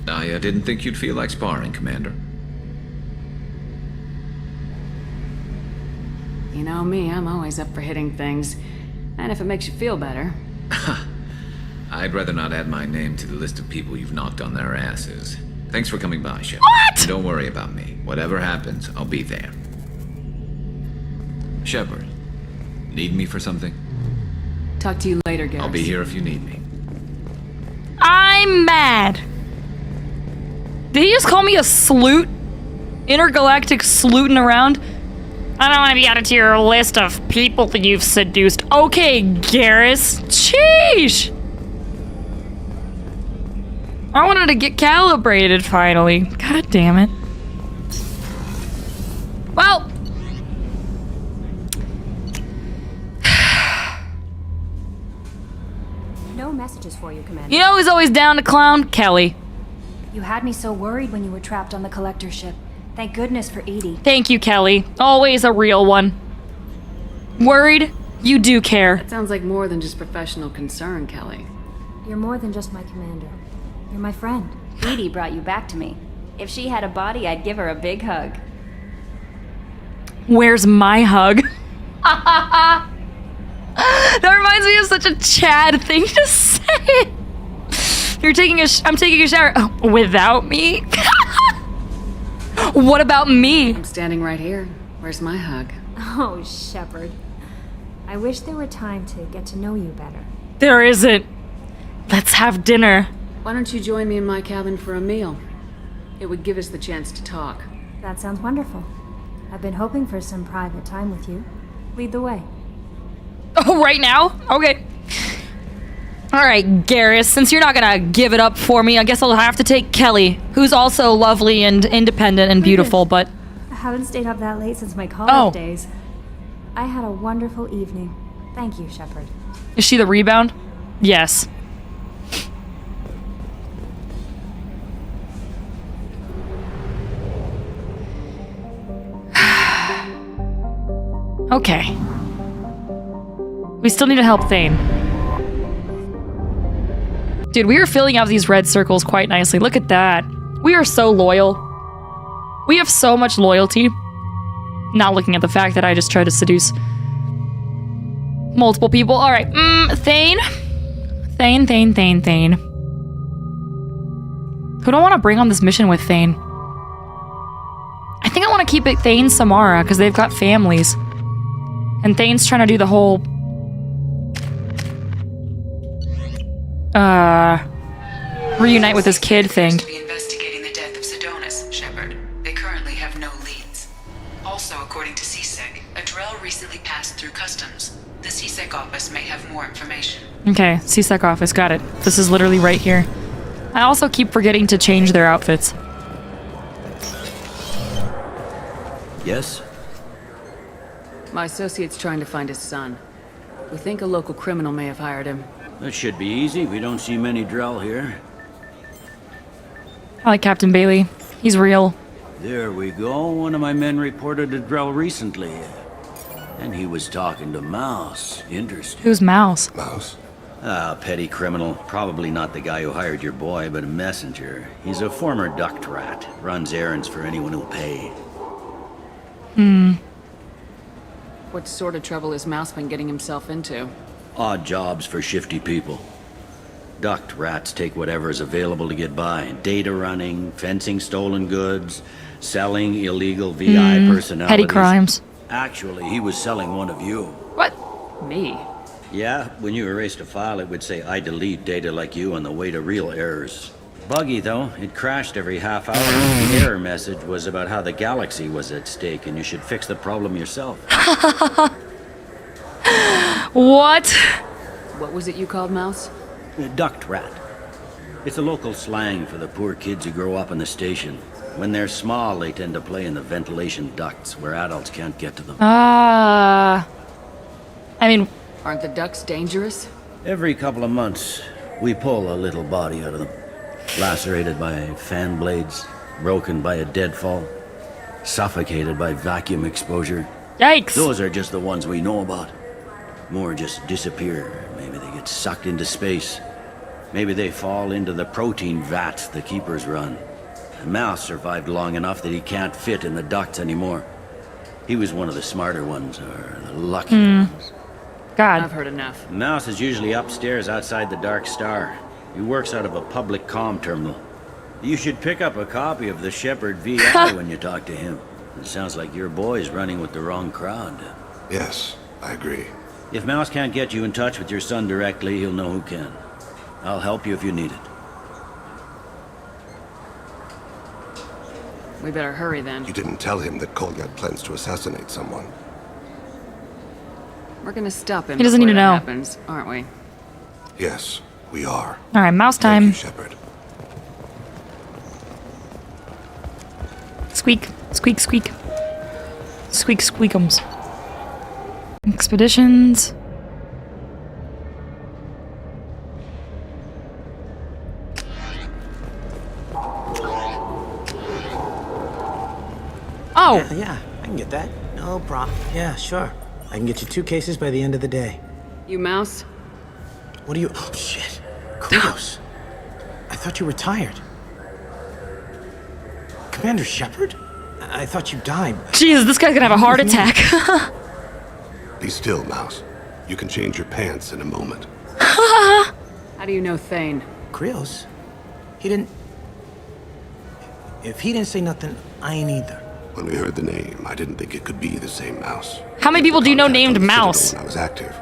I didn't think you'd feel like sparring, Commander. You know me, I'm always up for hitting things. And if it makes you feel better. I'd rather not add my name to the list of people you've knocked on their asses. Thanks for coming by, Shepard. What? Don't worry about me. Whatever happens, I'll be there. Shepard, need me for something? Talk to you later, Garrus. I'll be here if you need me. I'm mad. Did he just call me a sloot? Intergalactic slooting around? I don't want to be added to your list of people that you've seduced. Okay, Garrus. Sheesh. I wanted to get calibrated finally. God damn it. Well. No messages for you, Commander. You know who's always down to clown? Kelly. You had me so worried when you were trapped on the collector ship. Thank goodness for Edie. Thank you, Kelly. Always a real one. Worried? You do care. That sounds like more than just professional concern, Kelly. You're more than just my commander. You're my friend. Edie brought you back to me. If she had a body, I'd give her a big hug. Where's my hug? That reminds me of such a Chad thing to say. I'm taking a shower without me? What about me? I'm standing right here. Where's my hug? Oh, Shepard. I wish there were time to get to know you better. There isn't. Let's have dinner. Why don't you join me in my cabin for a meal? It would give us the chance to talk. That sounds wonderful. I've been hoping for some private time with you. Lead the way. Oh, right now? Okay. Alright, Garrus, since you're not gonna give it up for me, I guess I'll have to take Kelly, who's also lovely and independent and beautiful, but... I haven't stayed up that late since my college days. I had a wonderful evening. Thank you, Shepard. Is she the rebound? Yes. Okay. We still need to help Thane. Dude, we are filling out these red circles quite nicely. Look at that. We are so loyal. We have so much loyalty. Not looking at the fact that I just tried to seduce multiple people. All right. Thane. Thane. Who do I want to bring on this mission with Thane? I think I want to keep it Thane Samara because they've got families. And Thane's trying to do the whole... reunite with his kid thing. Be investigating the death of Sedonis, Shepard. They currently have no leads. Also, according to CSEC, a Drell recently passed through customs. The CSEC office may have more information. Okay, CSEC office, got it. This is literally right here. I also keep forgetting to change their outfits. Yes? My associate's trying to find his son. We think a local criminal may have hired him. That should be easy. We don't see many Drell here. I like Captain Bailey. He's real. There we go. One of my men reported a Drell recently. And he was talking to Mouse. Interesting. Who's Mouse? Mouse? Ah, petty criminal. Probably not the guy who hired your boy, but a messenger. He's a former duct rat. Runs errands for anyone who'll pay. What sort of trouble has Mouse been getting himself into? Odd jobs for shifty people. Duct rats take whatever is available to get by. Data running, fencing stolen goods, selling illegal VI personalities. Petty crimes. Actually, he was selling one of you. What? Me? Yeah, when you erased a file, it would say, I delete data like you on the way to real errors. Buggy, though. It crashed every half hour. The error message was about how the galaxy was at stake, and you should fix the problem yourself. What? What was it you called Mouse? Duct rat. It's a local slang for the poor kids who grow up in the station. When they're small, they tend to play in the ventilation ducts where adults can't get to them. I mean... Aren't the ducts dangerous? Every couple of months, we pull a little body out of them. Lacerated by fan blades, broken by a deadfall, suffocated by vacuum exposure. Yikes! Those are just the ones we know about. More just disappear. Maybe they get sucked into space. Maybe they fall into the protein vats the keepers run. Mouse survived long enough that he can't fit in the ducts anymore. He was one of the smarter ones, or the lucky ones. God. I've heard enough. Mouse is usually upstairs outside the Dark Star. He works out of a public comm terminal. You should pick up a copy of the Shepard VI when you talk to him. It sounds like your boy's running with the wrong crowd. Yes, I agree. If Mouse can't get you in touch with your son directly, he'll know who can. I'll help you if you need it. We better hurry then. You didn't tell him that Kolgat plans to assassinate someone. We're gonna stop him. He doesn't need to know. Happens, aren't we? Yes, we are. All right, Mouse time. Thank you, Shepard. Squeak, squeak, squeak. Squeak, squeakums. Expeditions. Oh! Yeah, I can get that. No problem. Yeah, sure. I can get you 2 cases by the end of the day. You Mouse? What are you... Oh, shit. Kratos. I thought you were tired. Commander Shepard? I thought you died. Jesus, this guy's gonna have a heart attack. Be still, Mouse. You can change your pants in a moment. How do you know Thane? Kratos? He didn't... If he didn't say nothing, I ain't either. When we heard the name, I didn't think it could be the same Mouse. How many people do you know named Mouse? When I was active,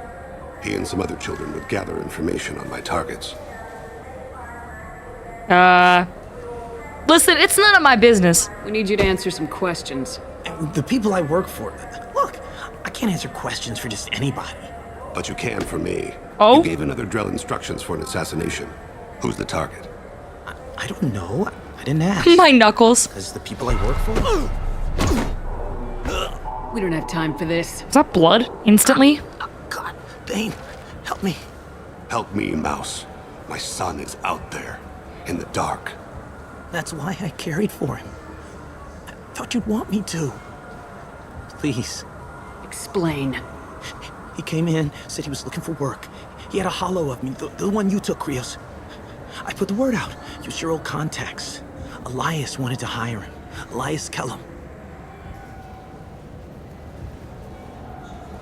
he and some other children would gather information on my targets. Listen, it's none of my business. We need you to answer some questions. The people I work for... Look, I can't answer questions for just anybody. But you can for me. Oh? You gave another Drell instructions for an assassination. Who's the target? I don't know. I didn't ask. My knuckles. Because the people I work for... We don't have time for this. Is that blood? Instantly? God, Thane, help me. Help me, Mouse. My son is out there, in the dark. That's why I carried for him. I thought you'd want me to. Please. Explain. He came in, said he was looking for work. He had a hollow of me, the one you took, Krios. I put the word out. Use your old contacts. Elias wanted to hire him. Elias Kellum.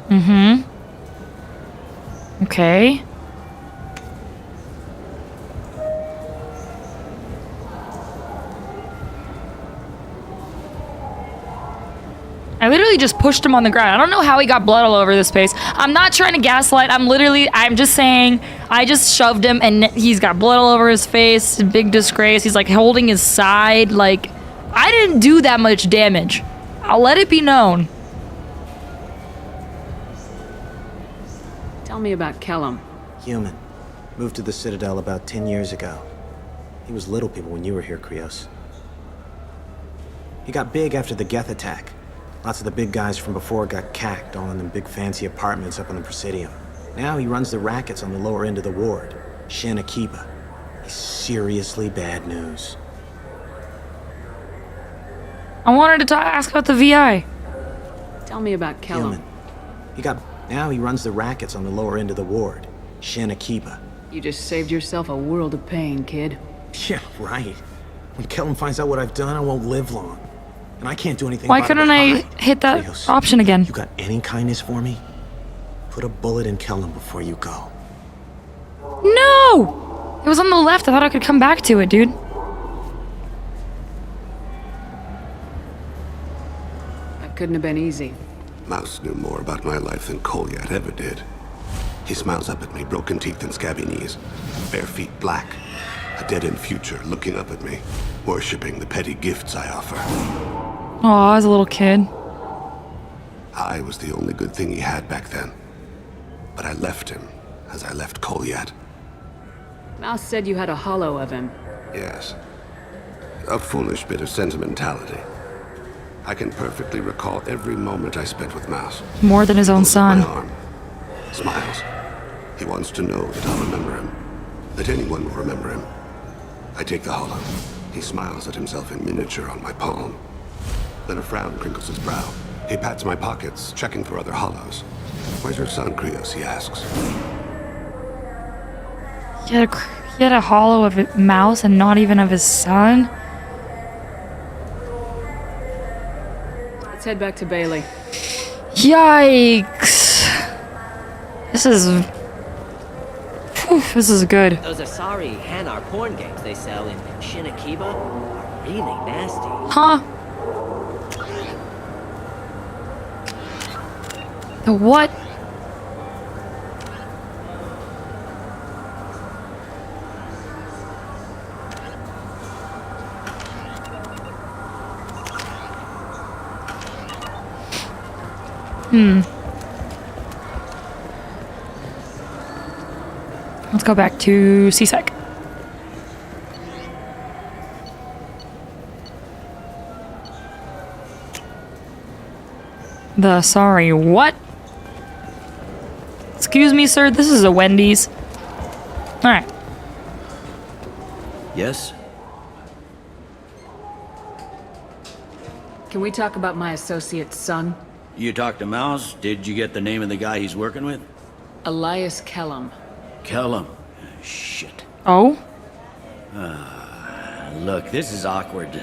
Mm-hmm. Okay. I literally just pushed him on the ground. I don't know how he got blood all over this place. I'm not trying to gaslight. I'm just saying I just shoved him and he's got blood all over his face. Big disgrace. He's like holding his side. Like, I didn't do that much damage. I'll let it be known. Tell me about Kellum. Human. Moved to the Citadel about 10 years ago. He was little people when you were here, Krios. He got big after the Geth attack. Lots of the big guys from before got cacked all in them big fancy apartments up on the Presidium. Now he runs the rackets on the lower end of the ward, Shin Akiba. He's seriously bad news. I wanted to ask about the VI. Tell me about Kellum. Human. Now he runs the rackets on the lower end of the ward, Shin Akiba. You just saved yourself a world of pain, kid. Yeah, right. When Kellum finds out what I've done, I won't live long. And I can't do anything Why about couldn't I hit that Krios, option again? You got any kindness for me? Put a bullet in Kellum before you go. No! It was on the left. I thought I could come back to it, dude. That couldn't have been easy. Mouse knew more about my life than Kolyat ever did. He smiles up at me, broken teeth and scabby knees, bare feet black, a dead-end future looking up at me, worshipping the petty gifts I offer. Aw, as a little kid. I was the only good thing he had back then. But I left him, as I left Kolyat. Mouse said you had a hollow of him. Yes. A foolish bit of sentimentality. I can perfectly recall every moment I spent with Mouse. More than his own son. My arm. Smiles. He wants to know that I'll remember him. That anyone will remember him. I take the hollow. He smiles at himself in miniature on my palm. Then a frown crinkles his brow. He pats my pockets, checking for other hollows. Where's your son, Krios? He asks. He had a hollow of a mouse and not even of his son? Let's head back to Bailey. Yikes. This is good. Those Asari Hanar porn games they sell in Shin Akiba are really nasty. Huh? The what? Let's go back to CSEC. Sorry, what? Excuse me, sir, this is a Wendy's. Alright. Yes? Can we talk about my associate's son? You talked to Mouse? Did you get the name of the guy he's working with? Elias Kellum. Kellum. Shit. Oh? Look, this is awkward.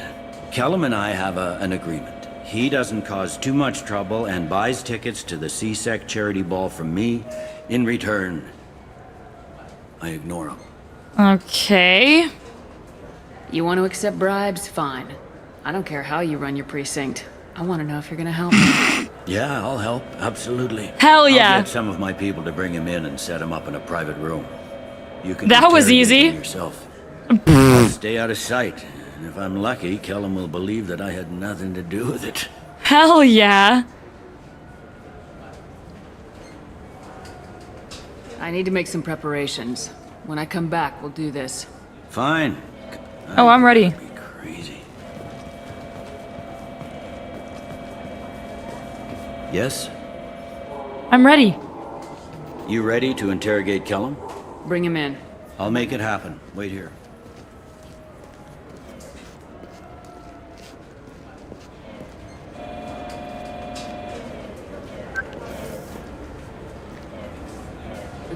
Kellum and I have an agreement. He doesn't cause too much trouble and buys tickets to the CSEC charity ball from me. In return, I ignore him. Okay. You want to accept bribes? Fine. I don't care how you run your precinct. I want to know if you're gonna help me. Yeah, I'll help. Absolutely. Hell yeah. I'll get some of my people to bring him in and set him up in a private room. You can That was interrogate easy. him yourself. I'll stay out of sight. And if I'm lucky, Kellum will believe that I had nothing to do with it. Hell yeah. I need to make some preparations. When I come back, we'll do this. Fine. Oh, I'm ready. Crazy. Yes? I'm ready. You ready to interrogate Kellum? Bring him in. I'll make it happen. Wait here.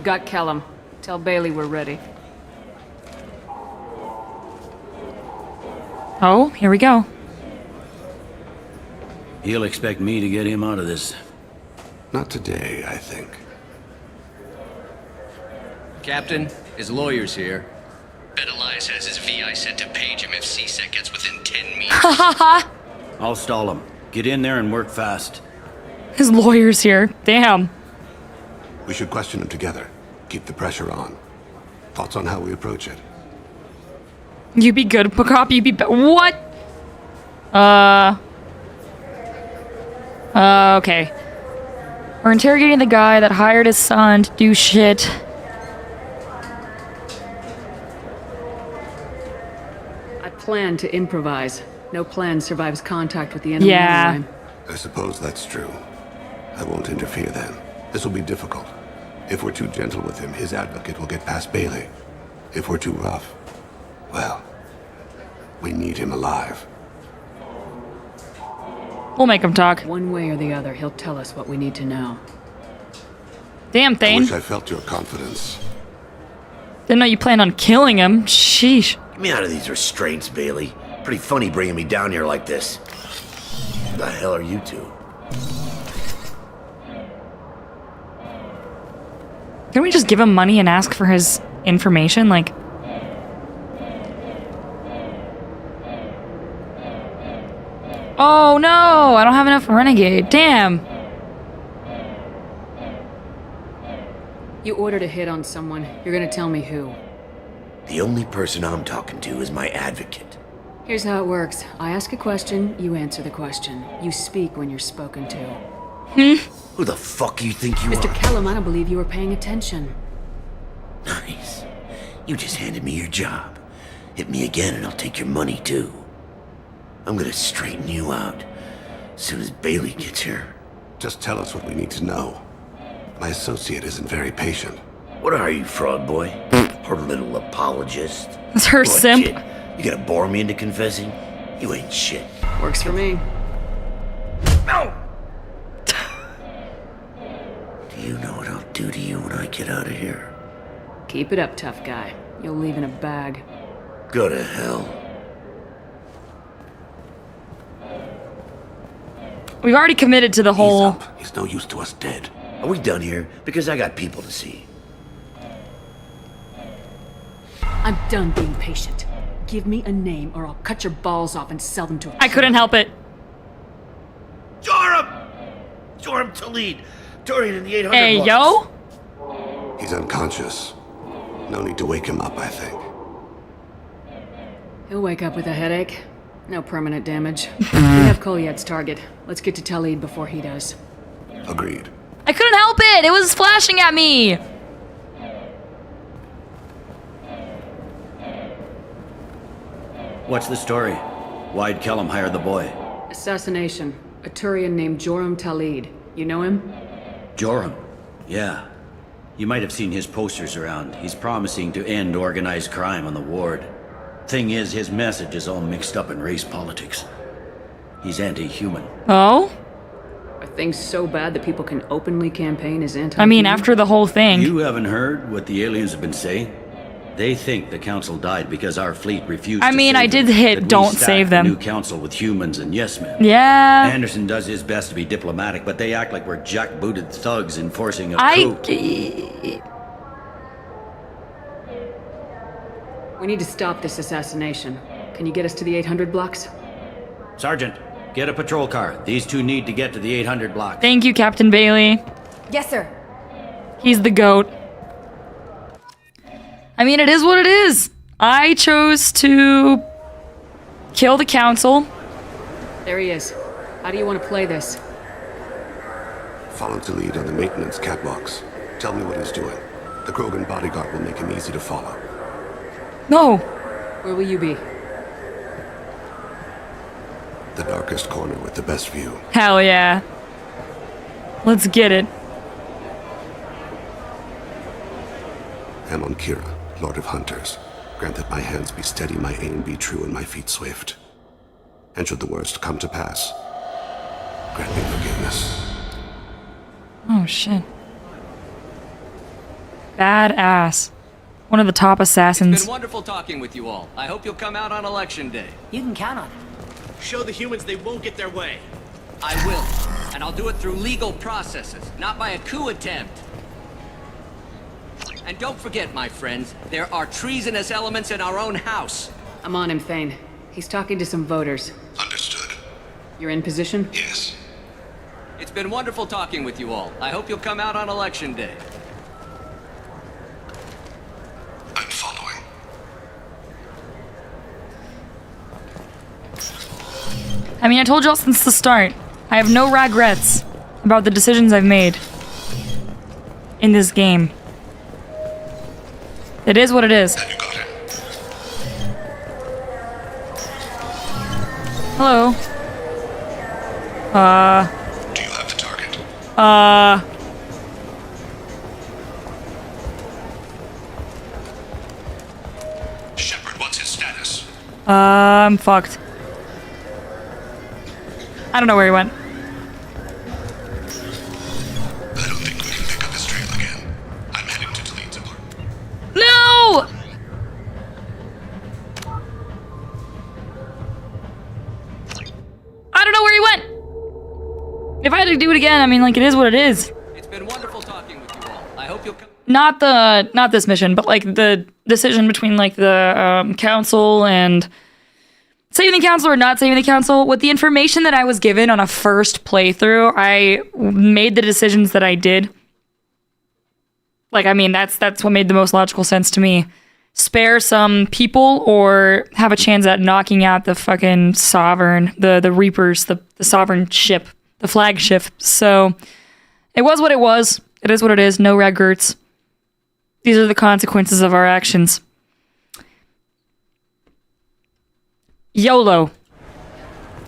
got Kellum. Tell Bailey we're ready. Oh, here we go. He'll expect me to get him out of this. Not today, I think. Captain, his lawyer's here. Bet Elias has his VI set to page him if CSEC gets within 10 meters. Hahaha. I'll stall him. Get in there and work fast. His lawyer's here. Damn. We should question him together. Keep the pressure on. Thoughts on how we approach it? You be good, cop. You be what? Okay. We're interrogating the guy that hired his son to do shit. I plan to improvise. No plan survives contact with the enemy. Yeah. Anyway. I suppose that's true. I won't interfere then. This will be difficult. If we're too gentle with him, his advocate will get past Bailey. If we're too rough, well, we need him alive. We'll make him talk. One way or the other, he'll tell us what we need to know. Damn, I Thane. wish I felt your confidence. Didn't know you planned on killing him. Sheesh. Get me out of these restraints, Bailey. Pretty funny bringing me down here like this. Who the hell are you two? Can we just give him money and ask for his information? Like... Oh no! I don't have enough Renegade. Damn! You ordered a hit on someone. You're gonna tell me who. The only person I'm talking to is my advocate. Here's how it works. I ask a question, you answer the question. You speak when you're spoken to. Who the fuck you think you Mr. are? Kellum, I don't believe you were paying attention. Nice. You just handed me your job. Hit me again and I'll take your money too. I'm gonna straighten you out as soon as Bailey gets here. Just tell us what we need to know. My associate isn't very patient. What are you, fraud boy? Her little apologist? It's her What, simp. kid? You gonna bore me into confessing? You ain't shit. Works for me. No! Do you know what I'll do to you when I get out of here? Keep it up, tough guy. You'll leave in a bag. Go to hell. We've already committed to the whole... He's no use to us dead. Are we done here? Because I got people to see. I'm done being patient. Give me a name or I'll cut your balls off and sell them to a I couldn't help it. Joram! Joram Talid! Dorian in the 800 Hey, blocks. yo! He's unconscious. No need to wake him up, I think. He'll wake up with a headache. No permanent damage. We have Kolyet's target. Let's get to Talid before he does. Agreed. I couldn't help it! It was flashing at me! What's the story? Why'd Kellum hire the boy? Assassination. A Turian named Joram Talid. You know him? Joram? Yeah. You might have seen his posters around. He's promising to end organized crime on the ward. Thing is, his message is all mixed up in race politics. He's anti-human. Oh? Are things so bad that people can openly campaign as anti-human? I mean, after the whole thing. You haven't heard what the aliens have been saying? They think the council died because our fleet refused to I mean, save I did them, hit that we don't stacked save the them. new council with humans and yes men. Yeah. Anderson does his best to be diplomatic, but they act like we're jackbooted thugs enforcing a coup. We need to stop this assassination. Can you get us to the 800 blocks? Sergeant, get a patrol car. These two need to get to the 800 block. Thank you, Captain Bailey. Yes, sir. He's the GOAT. I mean, it is what it is. I chose to kill the council. There he is. How do you want to play this? Follow to lead on the maintenance catwalks. Tell me what he's doing. The Krogan bodyguard will make him easy to follow. No. Where will you be? The darkest corner with the best view. Hell yeah. Let's get it. Amon Kira, Lord of Hunters. Grant that my hands be steady, my aim be true, and my feet swift. And should the worst come to pass, grant me forgiveness. Oh, shit. Badass. One of the top assassins. It's been wonderful talking with you all. I hope you'll come out on election day. You can count on it. Show the humans they won't get their way. I will. And I'll do it through legal processes, not by a coup attempt. And don't forget, my friends, there are treasonous elements in our own house. I'm on him, Thane. He's talking to some voters. Understood. You're in position? Yes. It's been wonderful talking with you all. I hope you'll come out on election day. I'm following. I mean, I told y'all since the start. I have no regrets about the decisions I've made in this game. It is what it is. Hello. Do you have the target? Shepard, what's his status? I'm fucked. I don't know where he went. I don't think we can pick up his trail again. I'm heading to Taleed's apartment. No! I don't know where he went. If I had to do it again, I mean, like, it is what it is. It's been wonderful talking with you all. I hope you'll come. Not this mission, but like the decision between like the council and saving the council or not saving the council. With the information that I was given on a first playthrough, I made the decisions that I did. Like, I mean, that's what made the most logical sense to me. Spare some people or have a chance at knocking out the fucking Sovereign, the Reapers, the Sovereign ship, the flagship. So it was what it was. It is what it is. No regrets. These are the consequences of our actions. YOLO. All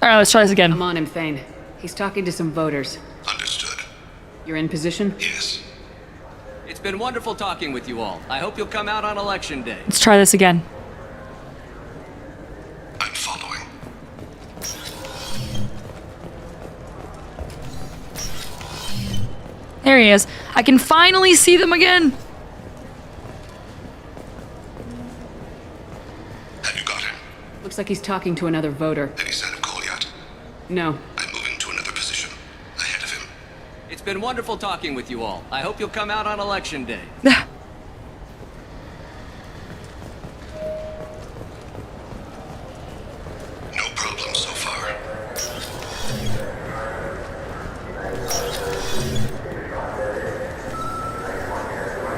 right, let's try this again. I'm on him, Thane. He's talking to some voters. Understood. You're in position? Yes. It's been wonderful talking with you all. I hope you'll come out on election day. Let's try this again. I'm following. There he is. I can finally see them again. Looks like he's talking to another voter. Any sign of call yet? No. I'm moving to another position. Ahead of him. It's been wonderful talking with you all. I hope you'll come out on election day. No problem so far.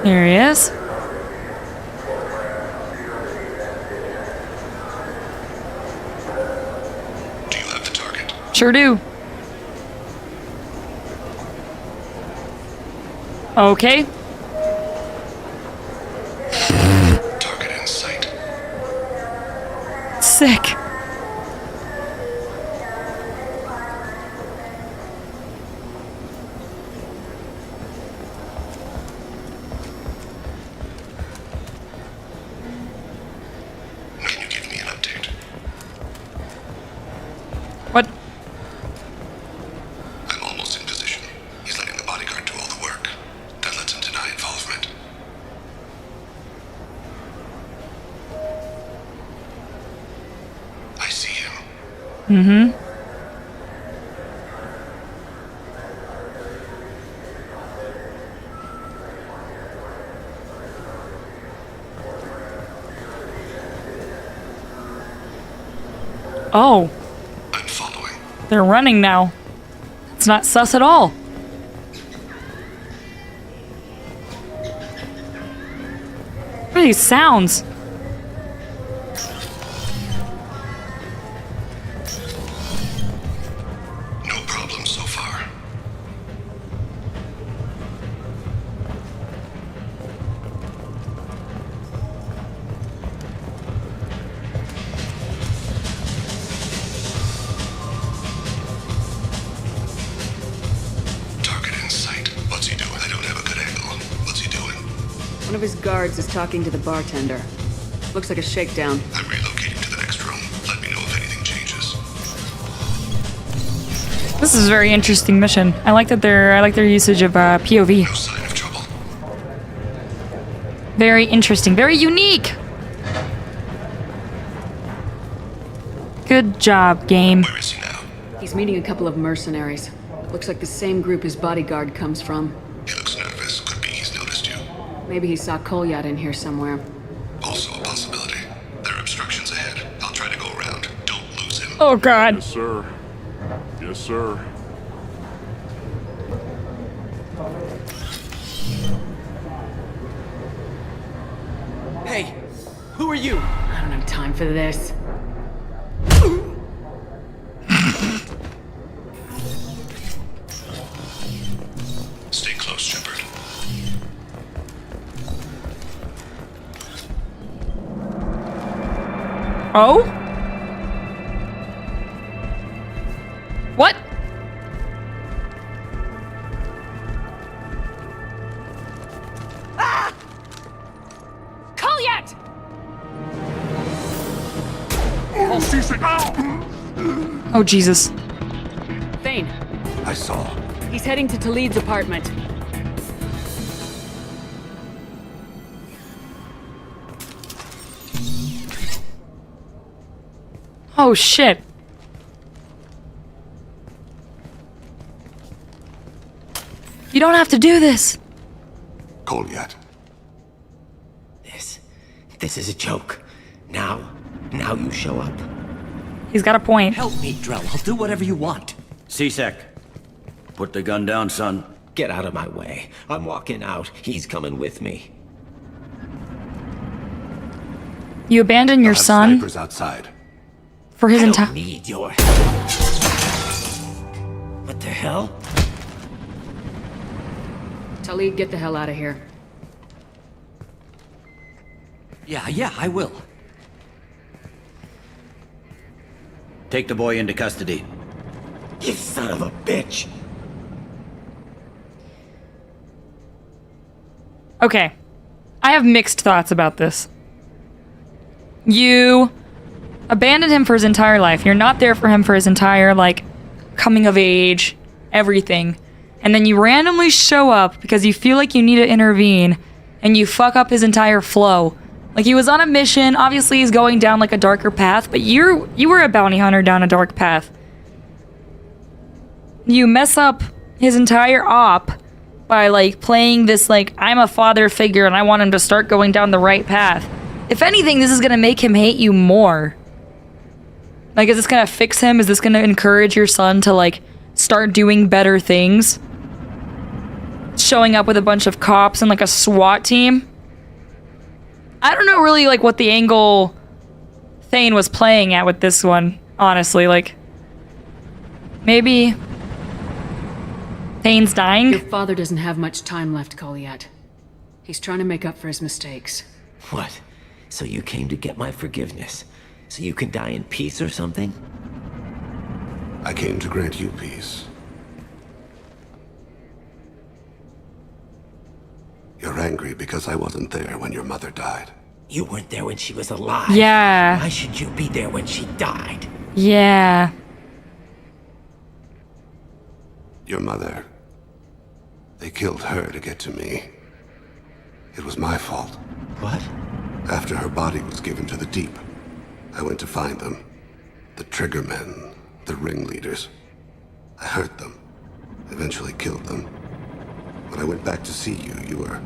There he is. Sure do. Okay. Target in sight. Sick. Can you give me an update? What? I'm almost in position. He's letting the bodyguard do all the work. That lets him deny involvement. I see him. Mm-hmm. Oh. I'm following. They're running now. It's not sus at all. What are these sounds? No problem so far. Target in sight. What's he doing? I don't have a good angle. What's he doing? One of his guards is talking to the bartender. Looks like a shakedown. I'm relocating to the next room. Let me know if anything changes. This is a very interesting mission. I like their usage of POV. No sign of trouble. Very interesting. Very unique. Good job, game. Where is he now? He's meeting a couple of mercenaries. Looks like the same group his bodyguard comes from. He looks nervous. Could be he's noticed you. Maybe he saw Kolyat in here somewhere. Also a possibility. There are obstructions ahead. I'll try to go around. Don't lose him. Oh, God. Yes, sir. Yes, sir. Hey, who are you? I don't have time for this. Stay close, Shepard. Oh? What? Ah! Kolyat! Oh, Jesus. Thane. I saw. He's heading to Talid's apartment. Oh, shit. You don't have to do this. Kolyat. This is a joke. Now you show up. He's got a point. Help me, Drell. I'll do whatever you want. C-Sec. Put the gun down, son. Get out of my way. I'm walking out. He's coming with me. You abandon your son Snipers outside. for his I entire. don't need your help. What the hell? Talid, get the hell out of here. Yeah, I will. Take the boy into custody. You son of a bitch! Okay. I have mixed thoughts about this. You abandoned him for his entire life. You're not there for him for his entire, like, coming of age, everything. And then you randomly show up because you feel like you need to intervene, and you fuck up his entire flow. Like, he was on a mission. Obviously, he's going down, like, a darker path, but you were a bounty hunter down a dark path. You mess up his entire op by, like, playing this, like, I'm a father figure and I want him to start going down the right path. If anything, this is gonna make him hate you more. Like, is this gonna fix him? Is this gonna encourage your son to, like, start doing better things? Showing up with a bunch of cops and, like, a SWAT team? I don't know really, like, what the angle Thane was playing at with this one, honestly. Like, maybe Thane's dying? Your father doesn't have much time left, Kolyat. He's trying to make up for his mistakes. What? So you came to get my forgiveness? So you can die in peace or something? I came to grant you peace. You're angry because I wasn't there when your mother died. You weren't there when she was alive. Yeah. Why should you be there when she died? Yeah. Your mother. They killed her to get to me. It was my fault. What? After her body was given to the Deep, I went to find them. The Triggermen, the ringleaders. I hurt them. Eventually killed them. When I went back to see you, you were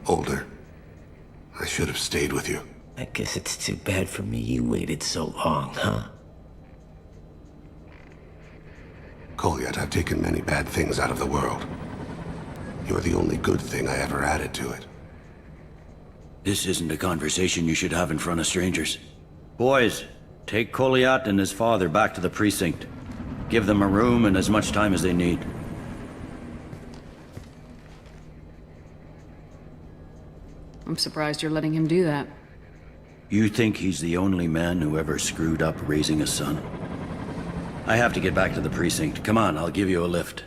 older. I should have stayed with you. I guess it's too bad for me you waited so long, huh? Kolyat, I've taken many bad things out of the world. You're the only good thing I ever added to it. This isn't a conversation you should have in front of strangers. Boys, take Kolyat and his father back to the precinct. Give them a room and as much time as they need. I'm surprised you're letting him do that. You think he's the only man who ever screwed up raising a son? I have to get back to the precinct. Come on, I'll give you a lift.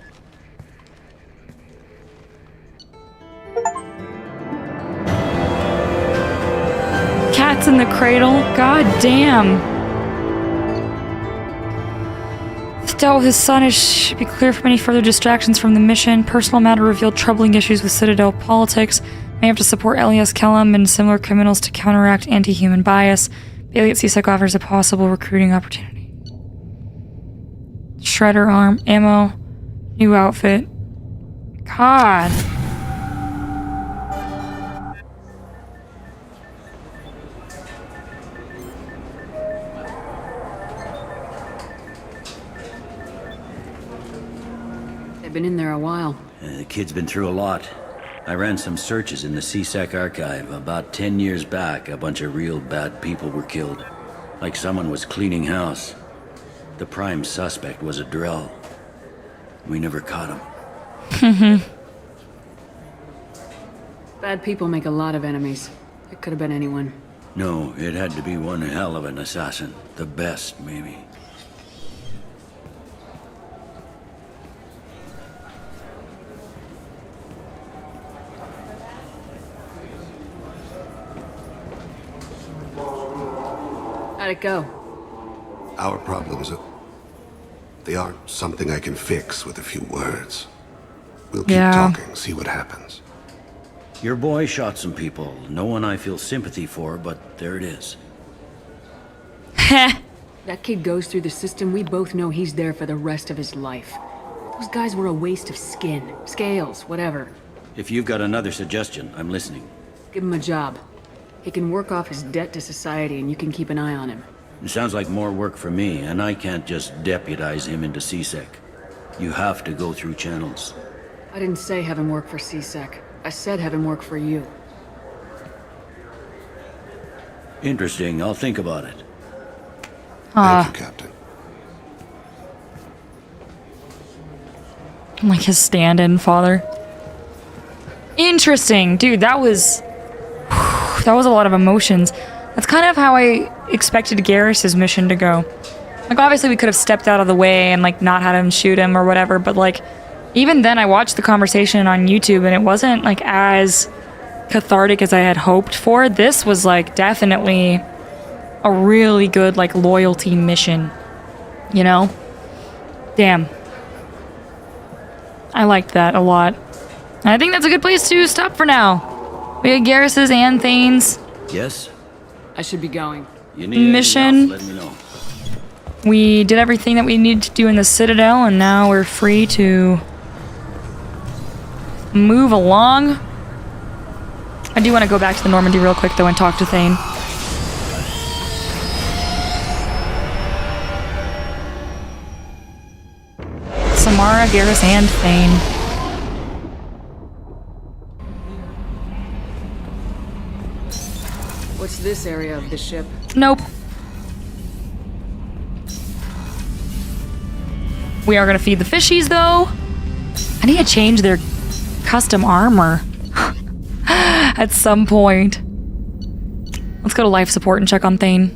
Cats in the cradle? God damn. Dealt with his son, it should be clear from any further distractions from the mission. Personal matter revealed troubling issues with Citadel politics. May have to support Elias Kellum and similar criminals to counteract anti-human bias. Bailey at CSEC offers a possible recruiting opportunity. Shredder arm, ammo, new outfit. God. They've been in there a while. The kid's been through a lot. I ran some searches in the CSEC archive. About 10 years back, a bunch of real bad people were killed. Like someone was cleaning house. The prime suspect was a Drell. We never caught him. Bad people make a lot of enemies. It could have been anyone. No, it had to be one hell of an assassin. The best, maybe. How'd it go? Our problems, they aren't something I can fix with a few words. We'll keep talking, see what happens. Your boy shot some people. No one I feel sympathy for, but there it is. That kid goes through the system, we both know he's there for the rest of his life. Those guys were a waste of skin, scales, whatever. If you've got another suggestion, I'm listening. Give him a job. He can work off his debt to society and you can keep an eye on him. It sounds like more work for me, and I can't just deputize him into CSEC. You have to go through channels. I didn't say have him work for CSEC. I said have him work for you. Interesting. I'll think about it. Thank you, Captain. Like his stand-in father. Interesting. Dude, that was a lot of emotions. That's kind of how I expected Garrus's mission to go. Like, obviously we could have stepped out of the way and, like, not had him shoot him or whatever, but, like, even then I watched the conversation on YouTube and it wasn't, like, as cathartic as I had hoped for. This was, like, definitely a really good, like, loyalty mission. You know? Damn. I liked that a lot. And I think that's a good place to stop for now. We had Garrus's and Thane's. Yes? I should be going. You need mission. Let me know. We did everything that we needed to do in the Citadel, and now we're free to move along. I do want to go back to the Normandy real quick, though, and talk to Thane. Samara, Garrus, and Thane. What's this area of the ship? Nope. We are gonna feed the fishies, though. I need to change their custom armor at some point. Let's go to life support and check on Thane.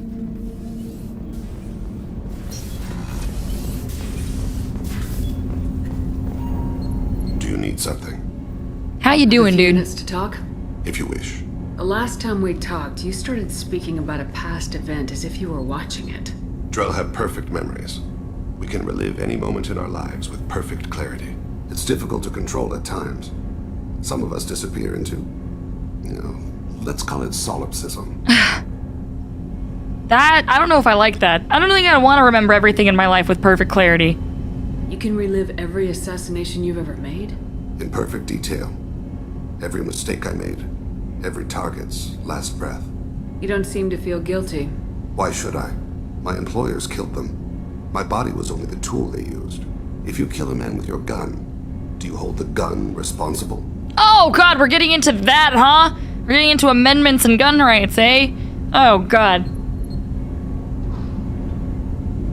Do you need something? How you doing, dude? Minutes to talk? If you wish. The last time we talked, you started speaking about a past event as if you were watching it. Drell have perfect memories. We can relive any moment in our lives with perfect clarity. It's difficult to control at times. Some of us disappear into, let's call it solipsism. That, I don't know if I like that. I don't think I want to remember everything in my life with perfect clarity. You can relive every assassination you've ever made? In perfect detail. Every mistake I made. Every target's last breath. You don't seem to feel guilty. Why should I? My employers killed them. My body was only the tool they used. If you kill a man with your gun, do you hold the gun responsible? Oh god, we're getting into that, huh? We're getting into amendments and gun rights, eh? Oh god.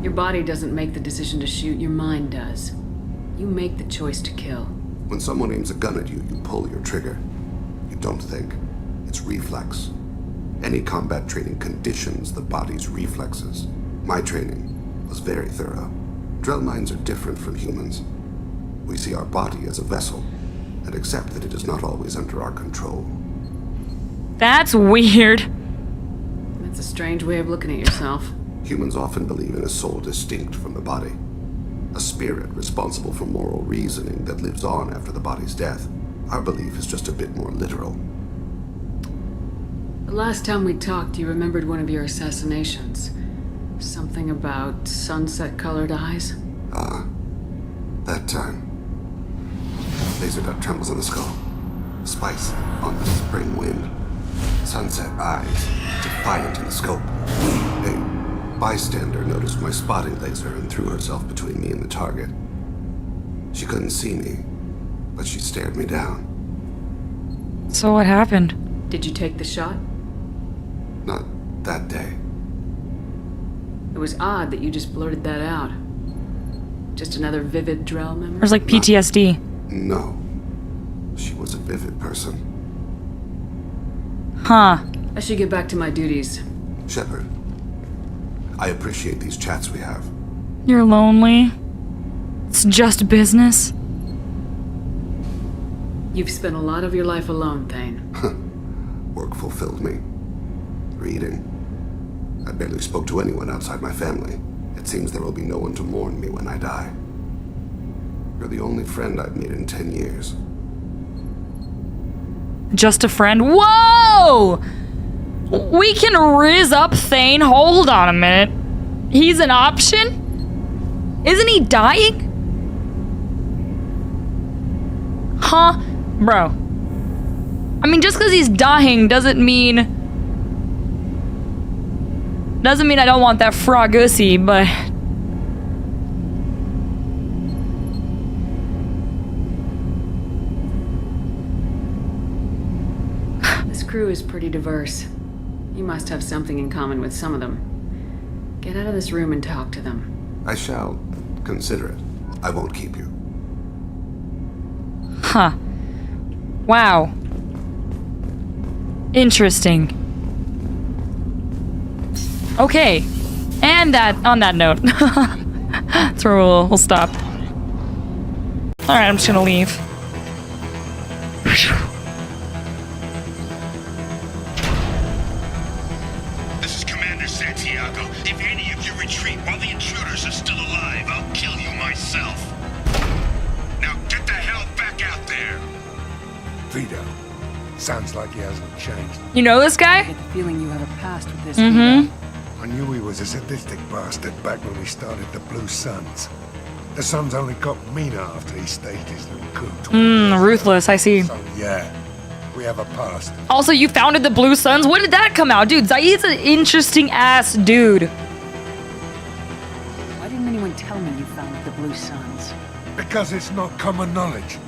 Your body doesn't make the decision to shoot, your mind does. You make the choice to kill. When someone aims a gun at you, you pull your trigger. You don't think. It's reflex. Any combat training conditions the body's reflexes. My training was very thorough. Drell minds are different from humans. We see our body as a vessel, and accept that it is not always under our control. That's weird. That's a strange way of looking at yourself. Humans often believe in a soul distinct from the body. A spirit responsible for moral reasoning that lives on after the body's death. Our belief is just a bit more literal. The last time we talked, you remembered one of your assassinations. Something about sunset-colored eyes? That time. Laser dot trembles in the skull. Spice on the spring wind. Sunset eyes, defiant in the scope. A bystander noticed my spotting laser and threw herself between me and the target. She couldn't see me, but she stared me down. So what happened? Did you take the shot? Not that day. It was odd that you just blurted that out. Just another vivid Drell memory? Or it's like PTSD. No. She was a vivid person. Huh. I should get back to my duties. Shepard, I appreciate these chats we have. You're lonely. It's just business. You've spent a lot of your life alone, Thane. Work fulfilled me. Reading. I barely spoke to anyone outside my family. It seems there will be no one to mourn me when I die. You're the only friend I've made in 10 years. Just a friend? Whoa! We can riz up Thane. Hold on a minute. He's an option? Isn't he dying? Huh? Bro. I mean, just because he's dying doesn't mean I don't want that frogusy, but... This crew is pretty diverse. You must have something in common with some of them. Get out of this room and talk to them. I shall consider it. I won't keep you. Huh. Wow. Interesting. Okay. And on that note, that's where we'll stop. Alright, I'm just gonna leave. This is Commander Santiago. If any of you retreat while the intruders are still alive, I'll kill you myself. Now get the hell back out there! Vito. Sounds like he hasn't changed. You know this guy? I get the feeling you have a past with this. Mm-hmm. I knew he was a sadistic bastard back when we started the Blue Suns. The Suns only got meaner after he staged his little coup. Ruthless, I see. So yeah, we have a past. Also, you founded the Blue Suns? When did that come out? Dude, Zaid's an interesting ass dude. Why didn't anyone tell me you founded the Blue Suns? Because it's not common knowledge.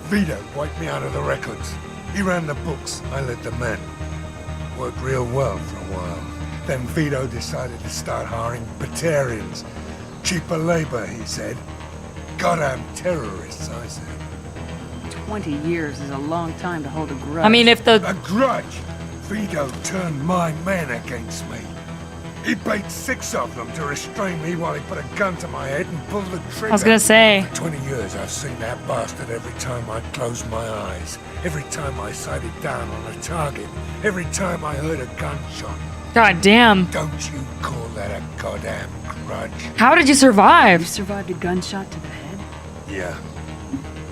Vito wiped me out of the records. He ran the books, I led the men. Worked real well for a while. Then Vito decided to start hiring Batarians. Cheaper labor, he said. Goddamn terrorists, I said. 20 years is a long time to hold a grudge. I mean, if the... A grudge? Vito turned my men against me. He paid 6 of them to restrain me while he put a gun to my head and pulled the trigger. I was gonna say. For 20 years, I've seen that bastard every time I closed my eyes. Every time I sighted down on a target. Every time I heard a gunshot. God damn. Don't you call that a goddamn grudge? How did you survive? You survived a gunshot to the head? Yeah.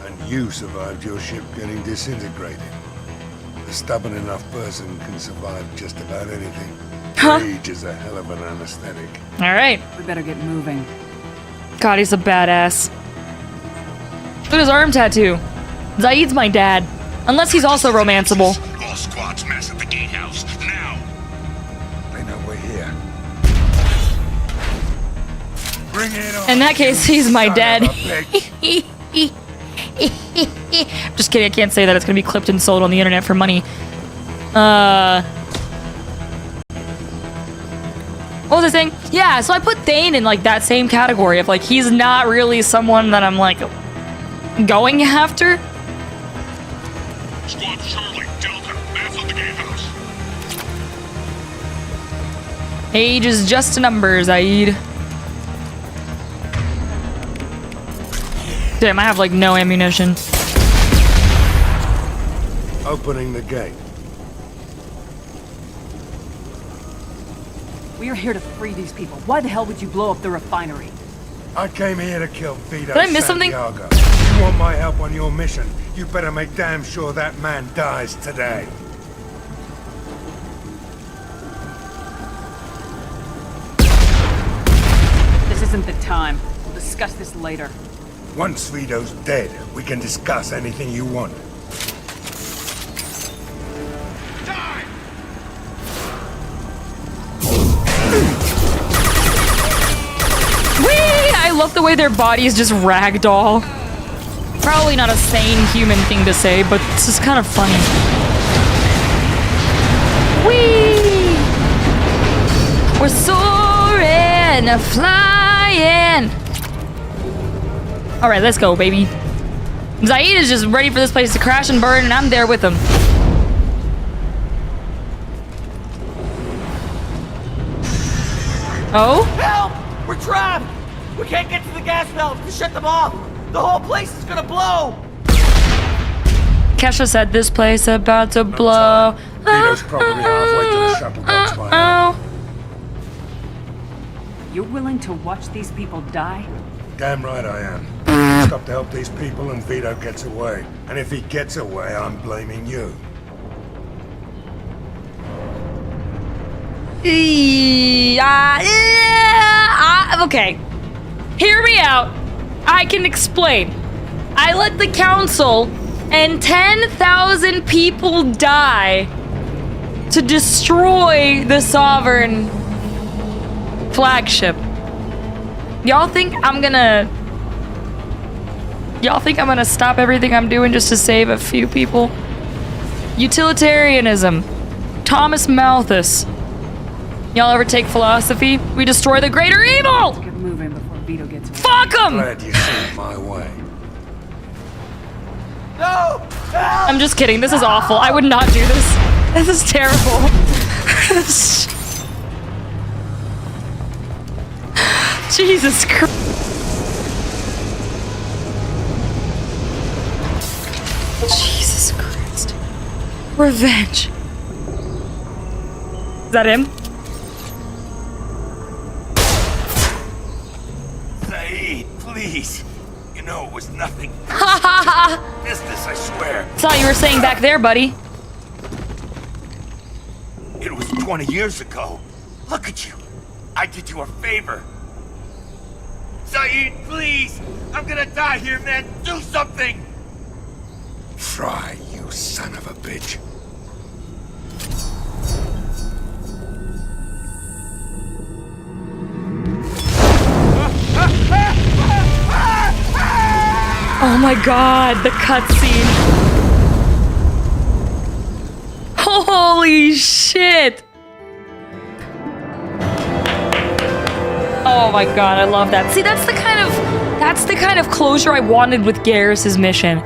And you survived your ship getting disintegrated. A stubborn enough person can survive just about anything. Rage is a hell of an anesthetic. Alright. We better get moving. God, he's a badass. Look at his arm tattoo. Zaid's my dad. Unless he's also romanceable. All squads mass at the gatehouse, now! They know we're here. Bring it on. In that case, he's my dad. Just kidding, I can't say that. It's gonna be clipped and sold on the internet for money. What was I saying? Yeah, so I put Thane in like that same category of like he's not really someone that I'm like going after. Squad Charlie, Delta, mass at the gatehouse. Age is just a number, Zaid. Damn, I have like no ammunition. Opening the gate. We are here to free these people. Why the hell would you blow up the refinery? I came here to kill Vito. Did I miss something? Santiago. You want my help on your mission? You better make damn sure that man dies today. the time. We'll discuss this later. Once Vito's dead, we can discuss anything you want. Whee! I love the way their bodies just ragdoll. Probably not a sane human thing to say, but it's just kind of funny. Whee! We're soaring, flying. All right, let's go, baby. Zaid is just ready for this place to crash and burn, and I'm there with him. Oh? Help! We're trapped! We can't get to the gas valves to shut them off! The whole place is gonna blow! Kesha said this place about to blow. Vito's probably halfway to the shuttle box by now. You're willing to watch these people die? Damn right I am. Stop to help these people and Vito gets away. And if he gets away, I'm blaming you. Okay. Hear me out. I can explain. I let the council and 10,000 people die to destroy the Sovereign flagship. Y'all think I'm gonna stop everything I'm doing just to save a few people? Utilitarianism. Thomas Malthus. Y'all ever take philosophy? We destroy the greater evil! Get moving before Vito gets away. Fuck him! Glad you see it my way. No! Help! I'm just kidding. This is awful. I would not do this. This is terrible. Jesus Christ. Jesus Christ. Revenge. Is that him? Saeed, please. You know it was nothing. Ha ha ha! Business, I swear. That's all you were saying back there, buddy. It was 20 years ago. Look at you. I did you a favor. Saeed, please! I'm gonna die here, man! Do something! Try, you son of a bitch. Oh my god, the cutscene. Holy shit. Oh my god, I love that. See, that's the kind of closure I wanted with Garrus's mission.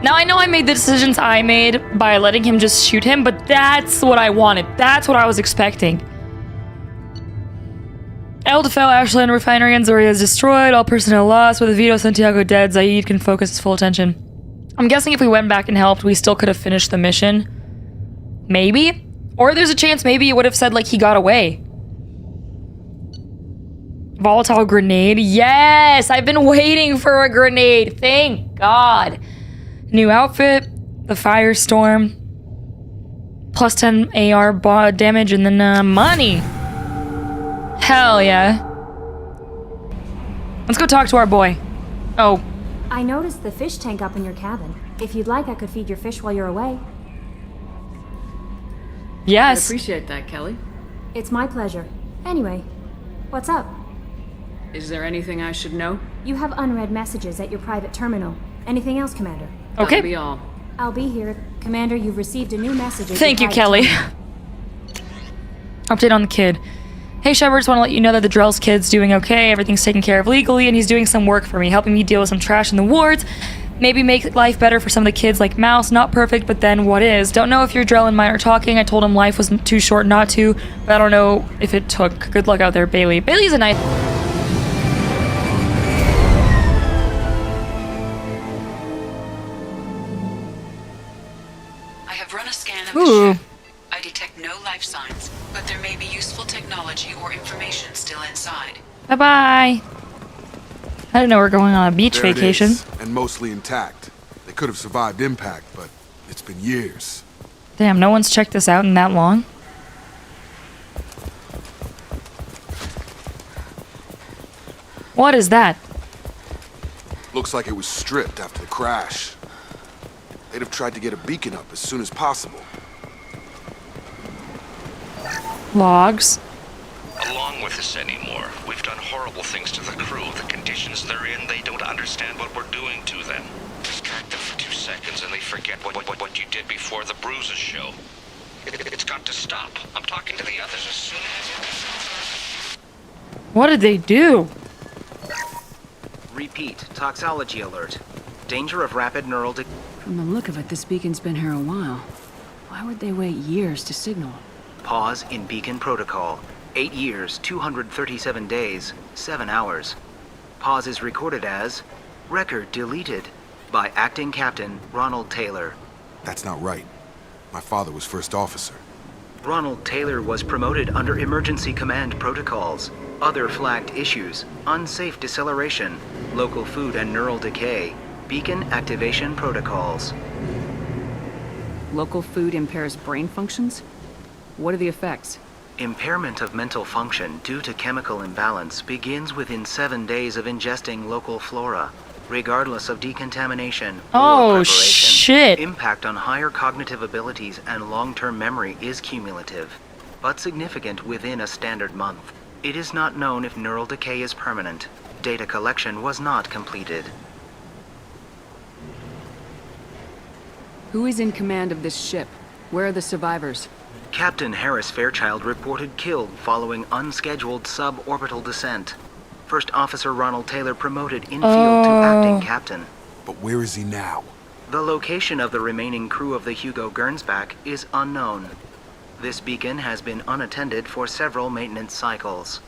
Now I know I made the decisions I made by letting him just shoot him, but that's what I wanted. That's what I was expecting. Eldefell Ashland Refinery and Zoria is destroyed, all personnel lost. With Vito Santiago dead, Zaid can focus his full attention. I'm guessing if we went back and helped, we still could have finished the mission. Maybe? Or there's a chance maybe it would have said, like, he got away. Volatile grenade? Yes! I've been waiting for a grenade. Thank God. New outfit. The Firestorm. Plus 10 AR damage and then money. Hell yeah. Let's go talk to our boy. Oh. I noticed the fish tank up in your cabin. If you'd like, I could feed your fish while you're away. Yes. I appreciate that, Kelly. It's my pleasure. Anyway, what's up? Is there anything I should know? You have unread messages at your private terminal. Anything else, Commander? Okay. That'll be all. I'll be here. Commander, you've received a new message. Thank you, Kelly. Update on the kid. Hey, Shepard, just want to let you know that the Drell's kid's doing okay. Everything's taken care of legally, and he's doing some work for me, helping me deal with some trash in the wards. Maybe make life better for some of the kids like Mouse. Not perfect, but then what is? Don't know if your Drell and mine are talking. I told him life was too short not to, but I don't know if it took. Good luck out there, Bailey. Bailey's a nice... I have run a scan of the ship. I detect no life signs, but there may be useful technology or information still inside. Bye-bye. I didn't know we were going on a beach There it vacation. is, and mostly intact. They could have survived impact, but it's been years. Damn, no one's checked this out in that long. What is that? Looks like it was stripped after the crash. They'd have tried to get a beacon up as soon as possible. Logs. Along with this anymore. We've done horrible things to the crew. The conditions they're in, they don't understand what we're doing to them. Distract them for 2 seconds and they forget what you did before the bruises show. It's got to stop. I'm talking to the others as soon as... What did they do? Repeat, toxology alert. Danger of rapid neural From the look of it, this beacon's been here a while. Why would they wait years to signal? Pause in beacon protocol. 8 years, 237 days, 7 hours. Pause is recorded as record deleted by Acting Captain Ronald Taylor. That's not right. My father was first officer. Ronald Taylor was promoted under emergency command protocols. Other flagged issues: unsafe deceleration, local food and neural decay, beacon activation protocols. Local food impairs brain functions? What are the effects? Impairment of mental function due to chemical imbalance begins within 7 days of ingesting local flora, regardless of decontamination or preparation. Shit. Impact on higher cognitive abilities and long-term memory is cumulative, but significant within a standard month. It is not known if neural decay is permanent. Data collection was not completed. Who is in command of this ship? Where are the survivors? Captain Harris Fairchild reported killed following unscheduled suborbital descent. First Officer Ronald Taylor promoted in field to acting captain. But where is he now? The location of the remaining crew of the Hugo Gernsback is unknown. This beacon has been unattended for several maintenance cycles.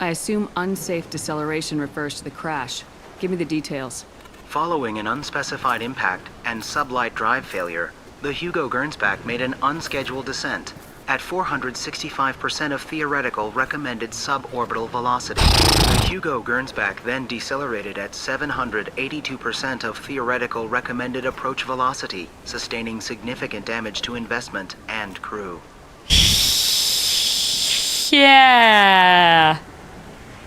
I assume unsafe deceleration refers to the crash. Give me the details. Following an unspecified impact and sublight drive failure, the Hugo Gernsback made an unscheduled descent at 465% of theoretical recommended suborbital velocity. The Hugo Gernsback then decelerated at 782% of theoretical recommended approach velocity, sustaining significant damage to investment and crew. Yeah.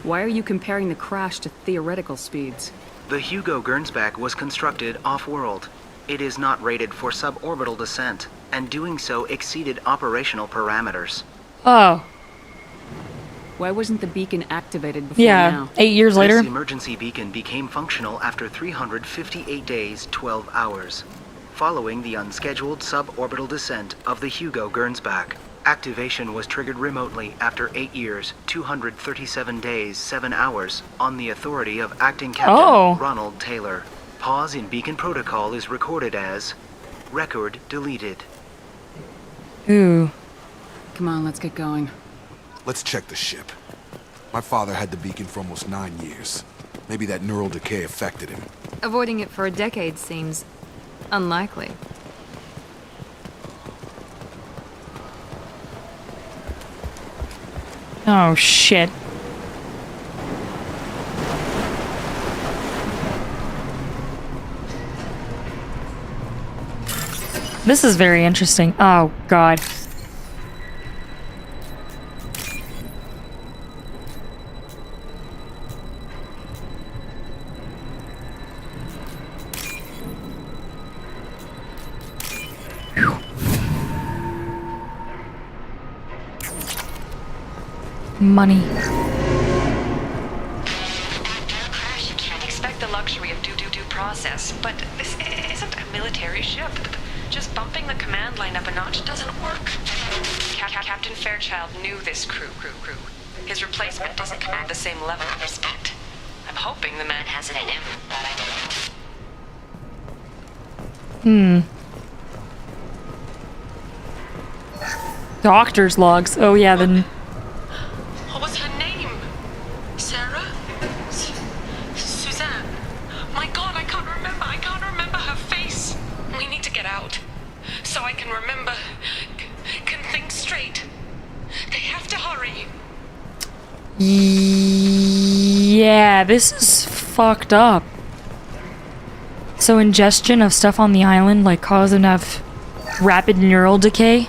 Why are you comparing the crash to theoretical speeds? The Hugo Gernsback was constructed off-world. It is not rated for suborbital descent, and doing so exceeded operational parameters. Oh. Why wasn't the beacon activated before now? 8 years later. This emergency beacon became functional after 358 days, 12 hours, following the unscheduled suborbital descent of the Hugo Gernsback. Activation was triggered remotely after 8 years, 237 days, 7 hours, on the authority of Acting Captain Ronald Taylor. Pause in beacon protocol is recorded as record deleted. Ooh. Come on, let's get going. Let's check the ship. My father had the beacon for almost 9 years. Maybe that neural decay affected him. Avoiding it for a decade seems unlikely. Oh, shit. This is very interesting. Oh, God. Money. Can't expect the luxury of due process, but this isn't a military ship. Just bumping the command line up a notch doesn't work. Captain Fairchild knew this crew. His replacement doesn't command the same level of respect. I'm hoping the man has it in him, but I don't. Doctor's logs. Oh, yeah, then. What was her name? Sarah? Suzanne? My God, I can't remember her face. We need to get out. So I can remember, can think straight. They have to hurry. Yeah, this is fucked up. So ingestion of stuff on the island, like, cause enough rapid neural decay?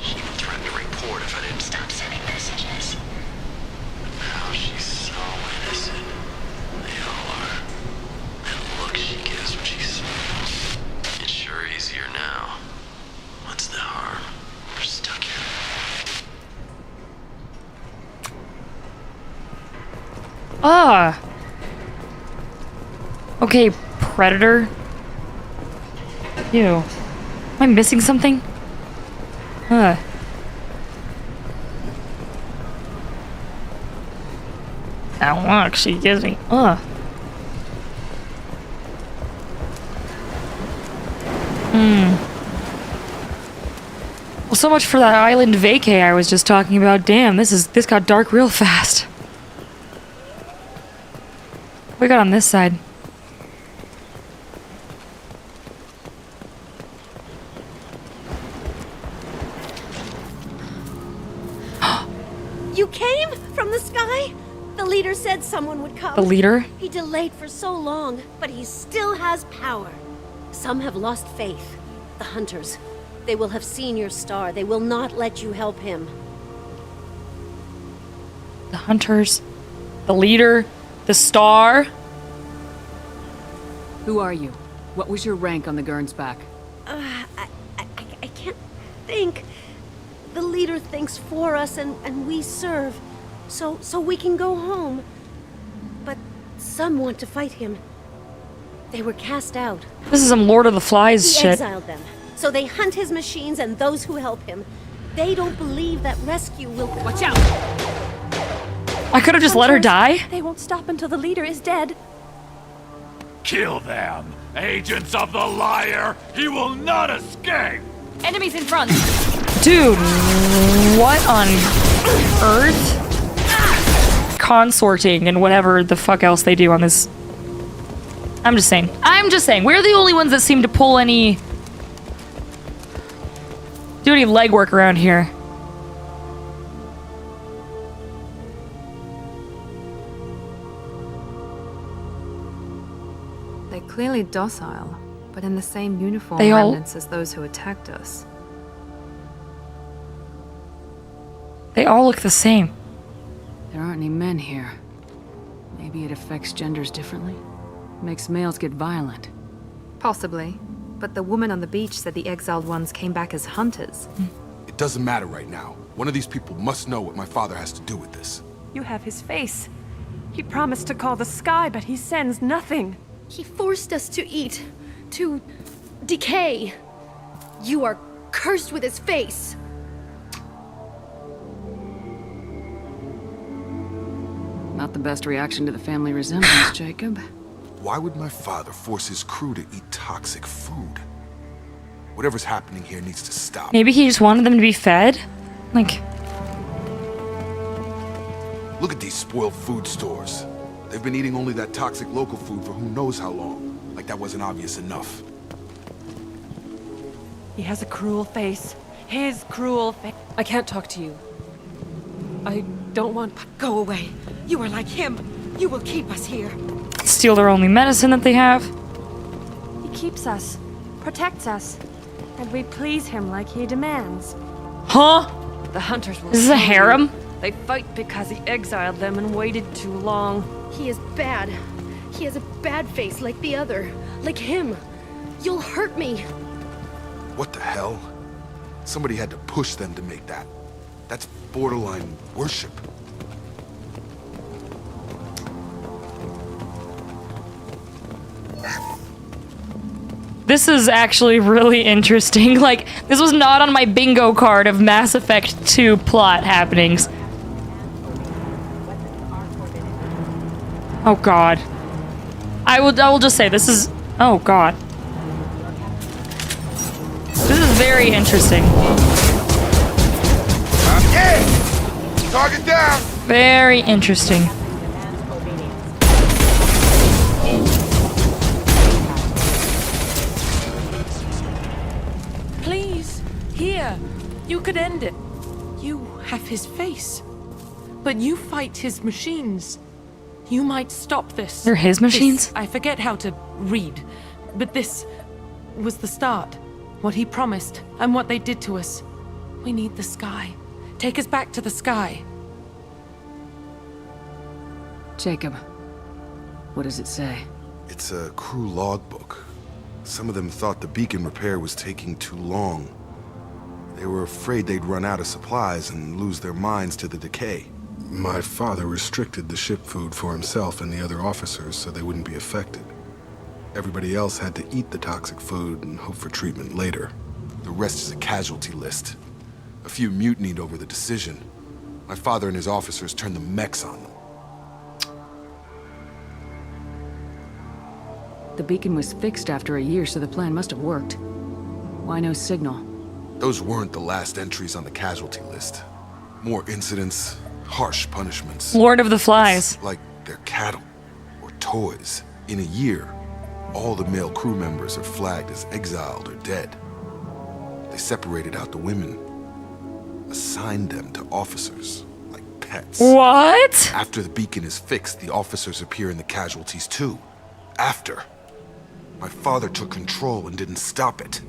She threatened to report if I didn't stop sending messages. Ah. Okay, Predator. Ew. Am I missing something? Huh. Now look, she gives me. Ugh. Well, so much for that island vacay I was just talking about. Damn, this got dark real fast. What we got on this side? You came from the sky? The leader said someone would come. The leader? He delayed for so long, but he still has power. Some have lost faith. The hunters. They will have seen your star. They will not let you help him. The hunters, the leader, the star. Who are you? What was your rank on the Gernsback? I can't think. The leader thinks for us and we serve. So we can go home. But some want to fight him. They were cast out. This is some Lord of the Flies He shit. exiled them. So they hunt his machines and those who help him. They don't believe that rescue will come. Watch out! I could have just let her die. They won't stop until the leader is dead. Kill them! Agents of the liar! He will not escape! Enemies in front. Dude, what on earth? Consorting and whatever the fuck else they do on this. I'm just saying. We're the only ones that seem to pull any... do any legwork around here. They're clearly docile, but in the same uniform They all- remnants as those who attacked us. They all look the same. There aren't any men here. Maybe it affects genders differently? Makes males get violent. Possibly. But the woman on the beach said the exiled ones came back as hunters. It doesn't matter right now. One of these people must know what my father has to do with this. You have his face. He promised to call the sky, but he sends nothing. He forced us to eat, to decay. You are cursed with his face. Not the best reaction to the family resemblance, Jacob. Why would my father force his crew to eat toxic food? Whatever's happening here needs to stop. Maybe he just wanted them to be fed? Like... Look at these spoiled food stores. They've been eating only that toxic local food for who knows how long. Like that wasn't obvious enough. He has a cruel face. His cruel face. I can't talk to you. I don't want... Go away. You are like him. You will keep us here. steal their only medicine that they have. He keeps us, protects us, and we please him like he demands. Huh? The hunters will... This is a harem? They fight because he exiled them and waited too long. He is bad. He has a bad face like the other. Like him. You'll hurt me. What the hell? Somebody had to push them to make that. That's borderline worship. This is actually really interesting. Like, this was not on my bingo card of Mass Effect 2 plot happenings. Oh god. I will just say this is... Oh god. This is very interesting. Target down! Very interesting. Please, here. You could end it. You have his face. But you fight his machines. You might stop this. They're his machines? I forget how to read. But this was the start. What he promised, and what they did to us. We need the sky. Take us back to the sky. Jacob, what does it say? It's a crew logbook. Some of them thought the beacon repair was taking too long. They were afraid they'd run out of supplies and lose their minds to the decay. My father restricted the ship food for himself and the other officers so they wouldn't be affected. Everybody else had to eat the toxic food and hope for treatment later. The rest is a casualty list. A few mutinied over the decision. My father and his officers turned the mechs on them. The beacon was fixed after a year, so the plan must have worked. Why no signal? Those weren't the last entries on the casualty list. More incidents, harsh punishments. Lord of the Flies. It's like they're cattle or toys. In a year, all the male crew members are flagged as exiled or dead. They separated out the women, assigned them to officers, like pets. What? After the beacon is fixed, the officers appear in the casualties too. After. My father took control and didn't stop it.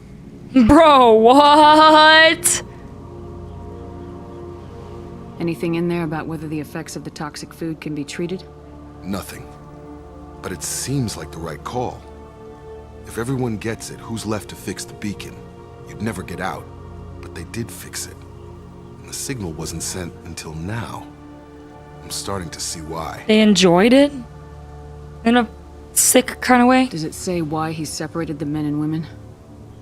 Bro, what? Anything in there about whether the effects of the toxic food can be treated? Nothing. But it seems like the right call. If everyone gets it, who's left to fix the beacon? You'd never get out. But they did fix it. And the signal wasn't sent until now. I'm starting to see why. They enjoyed it? In a sick kind of way? Does it say why he separated the men and women?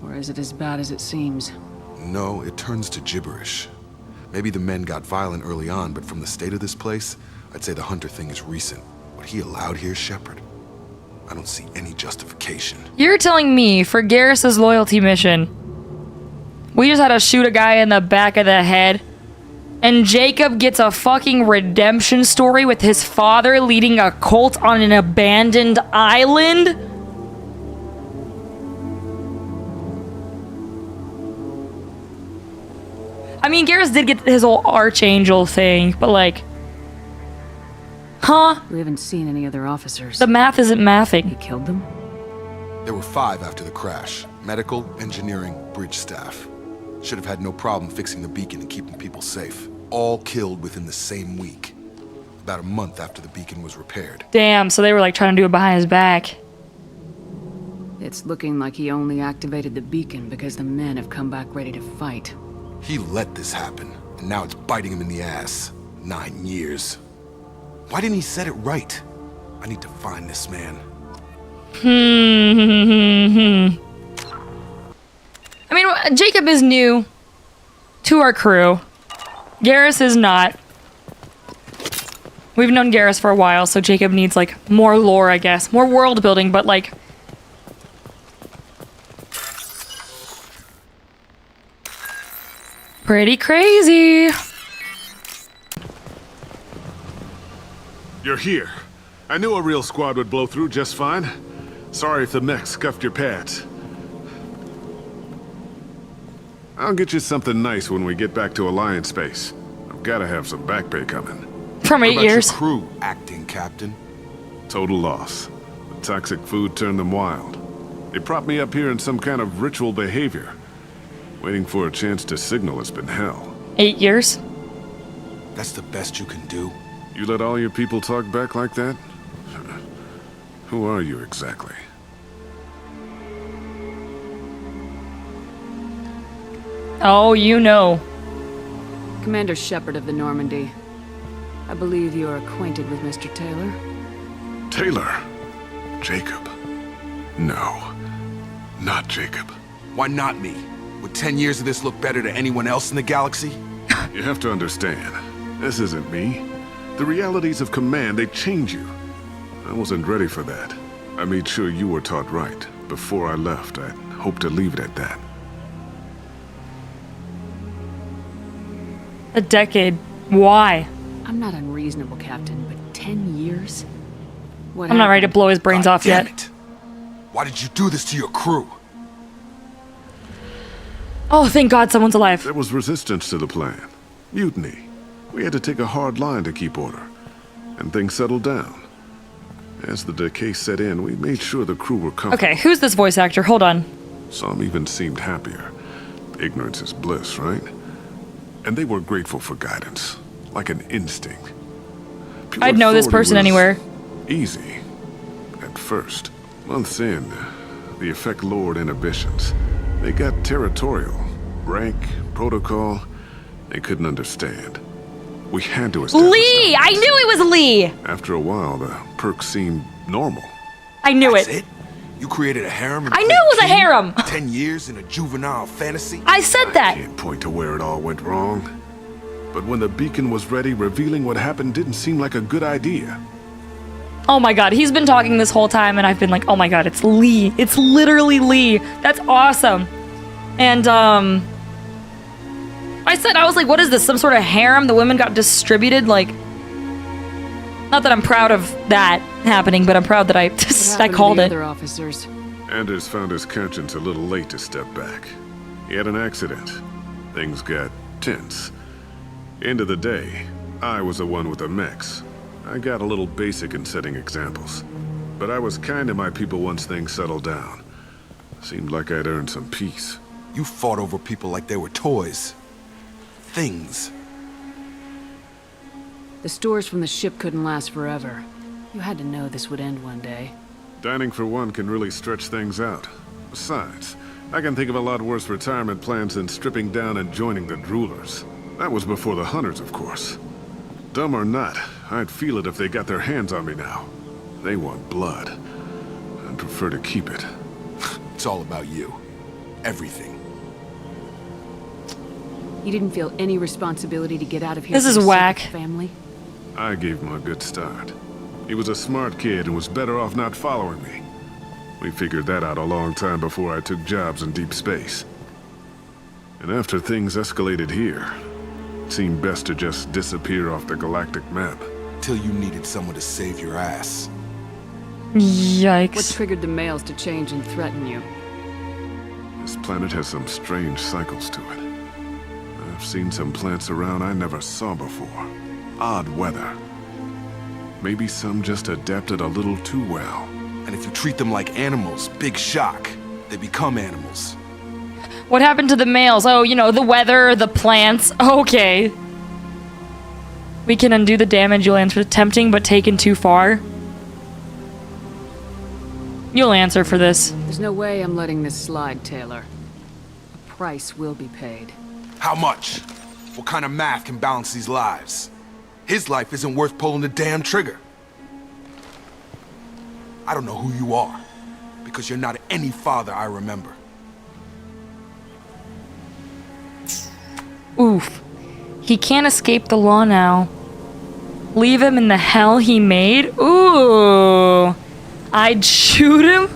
Or is it as bad as it seems? No, it turns to gibberish. Maybe the men got violent early on, but from the state of this place, I'd say the Hunter thing is recent. What he allowed here, Shepard, I don't see any justification. You're telling me, for Garrus's loyalty mission, we just had to shoot a guy in the back of the head, and Jacob gets a fucking redemption story with his father leading a cult on an abandoned island? I mean, Garrus did get his whole archangel thing, but like... Huh? We haven't seen any other officers. The math isn't mathing. He killed them? There were 5 after the crash. Medical, engineering, bridge staff. Should have had no problem fixing the beacon and keeping people safe. All killed within the same week. About a month after the beacon was repaired. Damn, so they were like trying to do it behind his back. It's looking like he only activated the beacon because the men have come back ready to fight. He let this happen, and now it's biting him in the ass. 9 years. Why didn't he set it right? I need to find this man. I mean, Jacob is new to our crew. Garrus is not. We've known Garrus for a while, so Jacob needs, like, more lore, I guess. More world building, but, like... pretty crazy. You're here. I knew a real squad would blow through just fine. Sorry if the mech scuffed your pads. I'll get you something nice when we get back to Alliance space. I've gotta have some back pay coming. From 8 years. Your crew, acting captain. Total loss. The toxic food turned them wild. They propped me up here in some kind of ritual behavior. Waiting for a chance to signal has been hell. 8 years? That's the best you can do? You let all your people talk back like that? Who are you exactly? Oh, you know. Commander Shepard of the Normandy. I believe you are acquainted with Mr. Taylor. Taylor? Jacob? No. Not Jacob. Why not me? Would 10 years of this look better to anyone else in the galaxy? You have to understand, this isn't me. The realities of command, they change you. I wasn't ready for that. I made sure you were taught right. Before I left, I hoped to leave it at that. A decade. Why? I'm not unreasonable, Captain, but 10 years? What I'm not ready to blow his brains off Damn yet. it. Why did you do this to your crew? Oh, thank God someone's alive. There was resistance to the plan. Mutiny. We had to take a hard line to keep order. And things settled down. As the decay set in, we made sure the crew were comfortable. Okay, who's this voice actor? Hold on. Some even seemed happier. Ignorance is bliss, right? And they were grateful for guidance, like an instinct. Pure I'd know this authority person was anywhere. Easy. At first. Months in, the effect lowered inhibitions. They got territorial. Rank, protocol, they couldn't understand. We had to establish Lee! I knew it was Lee! After a while, the perks seemed normal. I knew That's it. You created a harem and I knew played it was a king? harem! 10 years in a juvenile fantasy? I said that! Can't point to where it all went wrong. But when the beacon was ready, revealing what happened didn't seem like a good idea. Oh my god, he's been talking this whole time and I've been like, oh my god, it's Lee. It's literally Lee. That's awesome. And, I was like, what is this? Some sort of harem? The women got distributed? Like, not that I'm proud of that happening, but I'm proud that I called it. Other officers. Anders found his conscience a little late to step back. He had an accident. Things got tense. End of the day, I was the one with the mechs. I got a little basic in setting examples. But I was kind to my people once things settled down. Seemed like I'd earned some peace. You fought over people like they were toys. Things. The stores from the ship couldn't last forever. You had to know this would end one day. Dining for one can really stretch things out. Besides, I can think of a lot worse retirement plans than stripping down and joining the droolers. That was before the hunters, of course. Dumb or not, I'd feel it if they got their hands on me now. They want blood. I'd prefer to keep it. It's all about you. Everything. You didn't feel any responsibility to get out of here. This for is the sake of whack. the family? I gave him a good start. He was a smart kid and was better off not following me. We figured that out a long time before I took jobs in deep space. And after things escalated here, it seemed best to just disappear off the galactic map. Till you needed someone to save your ass. Yikes. What triggered the males to change and threaten you? This planet has some strange cycles to it. I've seen some plants around I never saw before. Odd weather. Maybe some just adapted a little too well. And if you treat them like animals, big shock. They become animals. What happened to the males? Oh, you know, the weather, the plants. Okay. We can undo the damage you'll answer tempting but taken too far. You'll answer for this. There's no way I'm letting this slide, Taylor. A price will be paid. How much? What kind of math can balance these lives? His life isn't worth pulling the damn trigger. I don't know who you are, because you're not any father I remember. Oof. He can't escape the law now. Leave him in the hell he made? Ooh. I'd shoot him?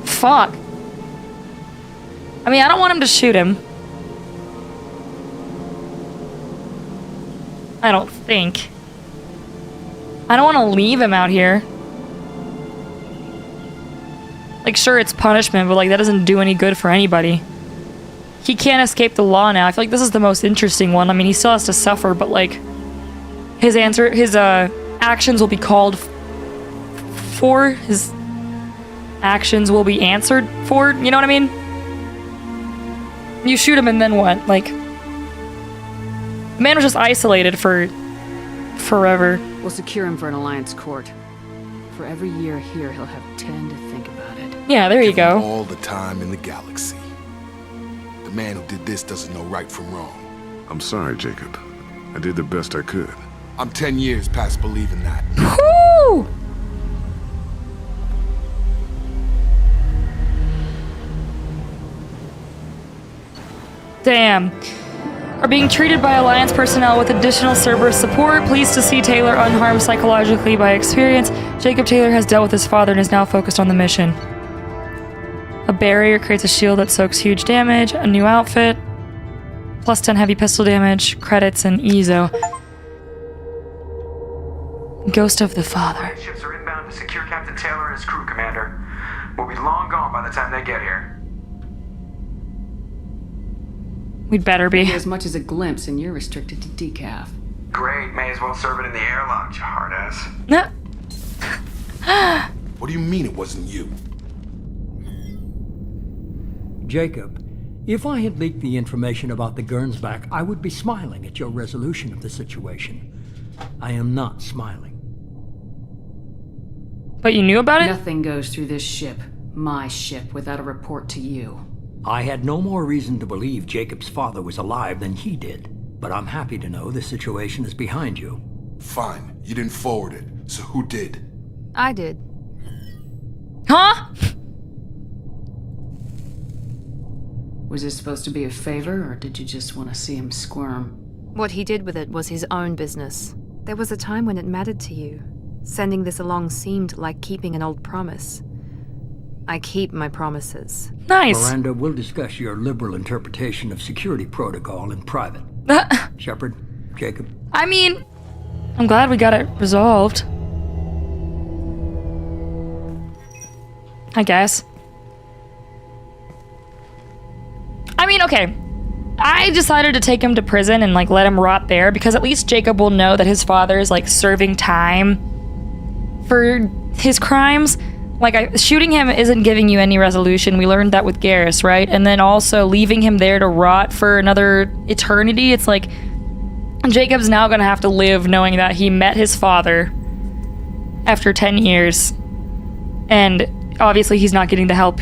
Fuck. I mean, I don't want him to shoot him. I don't think. I don't want to leave him out here. Like, sure, it's punishment, but, like, that doesn't do any good for anybody. He can't escape the law now. I feel like this is the most interesting one. I mean, he still has to suffer, but, like, his actions will be called for. His actions will be answered for. You know what I mean? You shoot him and then what? Like, the man was just isolated for forever. We'll secure him for an Alliance court. For every year here, he'll have 10 to think about it. Yeah, there you Give him go. all the time in the galaxy. The man who did this doesn't know right from wrong. I'm sorry, Jacob. I did the best I could. I'm 10 years past believing that. Woo! Damn. Are being treated by Alliance personnel with additional Cerberus support. Pleased to see Taylor unharmed psychologically by experience. Jacob Taylor has dealt with his father and is now focused on the mission. A barrier creates a shield that soaks huge damage. A new outfit. Plus 10 heavy pistol damage. Credits and Ezo. Ghost of the Father. Ships are inbound to secure Captain Taylor and his crew, Commander. We'll be long gone by the time they get here. We'd better be. As much as a glimpse, and you're restricted to decaf. Great, may as well serve it in the airlock, you hard ass. What do you mean it wasn't you? Jacob, if I had leaked the information about the Gernsback, I would be smiling at your resolution of the situation. I am not smiling. But you knew about it? Nothing goes through this ship, my ship, without a report to you. I had no more reason to believe Jacob's father was alive than he did. but I'm happy to know the situation is behind you. Fine. You didn't forward it, so who did? I did. Huh? Was this supposed to be a favor, or did you just want to see him squirm? What he did with it was his own business. There was a time when it mattered to you. Sending this along seemed like keeping an old promise. I keep my promises. Nice. Miranda, we'll discuss your liberal interpretation of security protocol in private. Shepard, Jacob. I mean, I'm glad we got it resolved. I guess. I mean, okay. I decided to take him to prison and, like, let him rot there because at least Jacob will know that his father is, like, serving time for his crimes. Like, shooting him isn't giving you any resolution. We learned that with Garrus, right? And then also leaving him there to rot for another eternity. It's like Jacob's now gonna have to live knowing that he met his father after 10 years. And obviously he's not getting the help.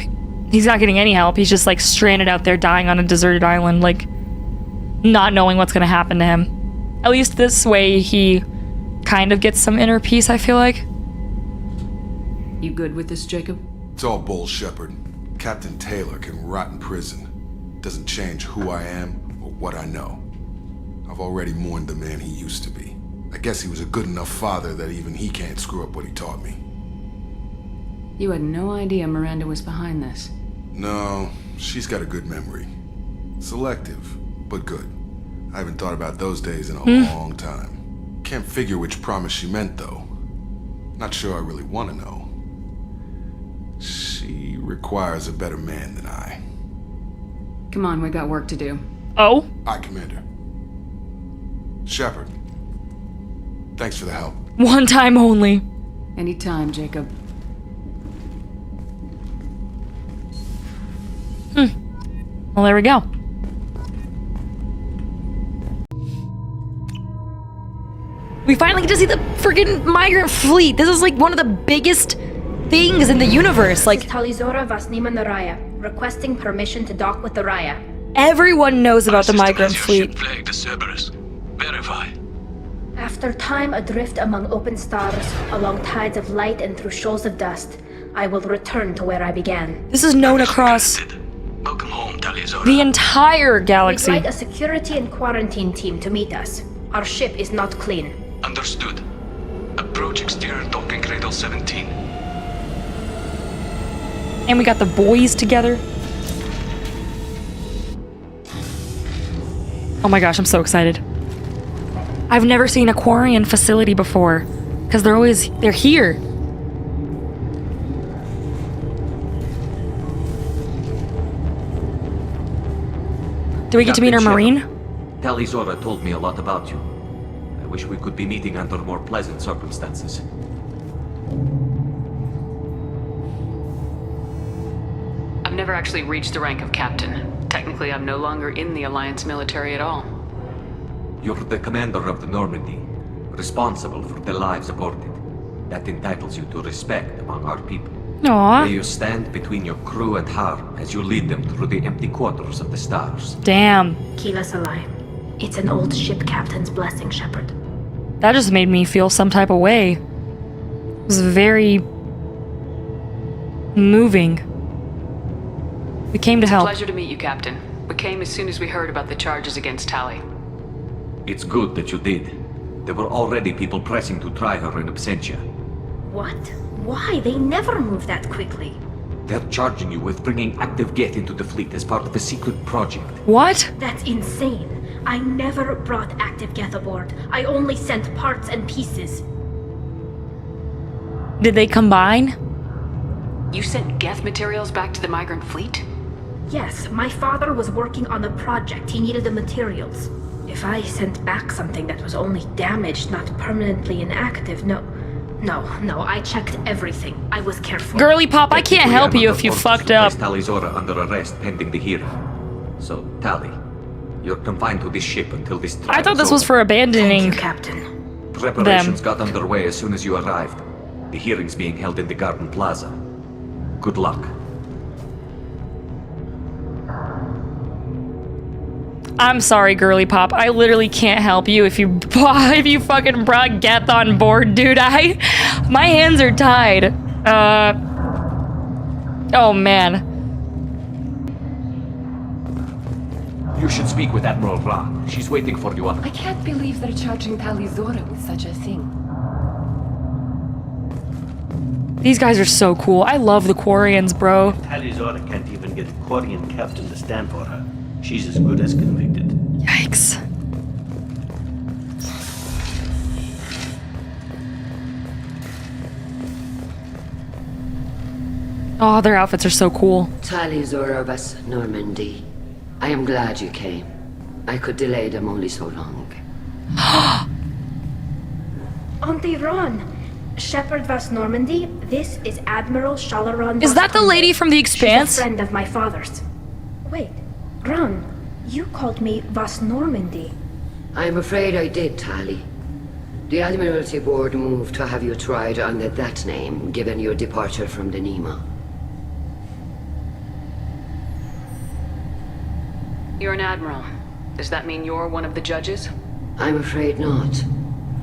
He's not getting any help. He's just, like, stranded out there dying on a deserted island, like, not knowing what's gonna happen to him. At least this way he kind of gets some inner peace, I feel like. You good with this, Jacob? It's all bull, Shepard. Captain Taylor can rot in prison. Doesn't change who I am or what I know. I've already mourned the man he used to be. I guess he was a good enough father that even he can't screw up what he taught me. You had no idea Miranda was behind this. No, she's got a good memory. Selective, but good. I haven't thought about those days in a long time. Can't figure which promise she meant, though. Not sure I really want to know. She requires a better man than I. Come on, we got work to do. Oh? Aye, Commander. Shepard. Thanks for the help. One time only. Anytime, Jacob. Well, there we go. We finally get to see the friggin' migrant fleet. This is like one of the biggest things in the universe. Like, Talizora Vasnima Naraya, requesting permission to dock with the Raya. Everyone knows about the migrant fleet. Plague the Cerberus. Verify. After time adrift among open stars, along tides of light and through shoals of dust, I will return to where I began. This is known across Welcome home, Talizora. the entire galaxy. We'd like a security and quarantine team to meet us. Our ship is not clean. Understood. Approach exterior docking cradle 17. And we got the boys together. Oh my gosh, I'm so excited. I've never seen a Quarian facility before, because they're here. Do we get to meet our Marine? Talizora told me a lot about you. I wish we could be meeting under more pleasant circumstances. I've never actually reached the rank of captain. Technically, I'm no longer in the Alliance military at all. You're the commander of the Normandy, responsible for the lives aborted. That entitles you to respect among our people. Aww. May you stand between your crew and harm as you lead them through the empty quarters of the stars. Damn. Kila Salai. It's an old ship captain's blessing, Shepard. That just made me feel some type of way. It was very moving. We came to help. Pleasure to meet you, Captain. We came as soon as we heard about the charges against Tali. It's good that you did. There were already people pressing to try her in absentia. What? Why? They never move that quickly. They're charging you with bringing active Geth into the fleet as part of a secret project. What? That's insane. I never brought active Geth aboard. I only sent parts and pieces. Did they combine? You sent Geth materials back to the migrant fleet? Yes, my father was working on a project. He needed the materials. If I sent back something that was only damaged, not permanently inactive, no, I checked everything. I was careful. Girly Pop, I can't help you if you fucked up. Talizora under arrest pending the hearing. So, Tali, you're confined to this ship until this trial I thought this is was over. for abandoning Captain. Preparations got underway as soon as you arrived. The hearing's being held in the Garden Plaza. Good luck. I'm sorry, girly pop. I literally can't help you if you fucking brought Geth on board, dude. My hands are tied. Oh man. You should speak with Admiral Blanc. She's waiting for you on... I can't believe they're charging Talizora with such a thing. These guys are so cool. I love the Quarians, bro. Talizora can't even get a Quarian captain to stand for her. She's as good as convicted. Yikes. Oh, their outfits are so cool. Talizora Vas Normandy. I am glad you came. I could delay them only so long. Auntie Ron! Shepard Vas Normandy, this is Admiral Shalaron. Is that the lady from The Expanse? She's a friend of my father's. Wait, Ron, you called me Vas Normandy. I'm afraid I did, Tali. The Admiralty Board moved to have you tried under that name, given your departure from the Nima. You're an admiral. Does that mean you're one of the judges? I'm afraid not.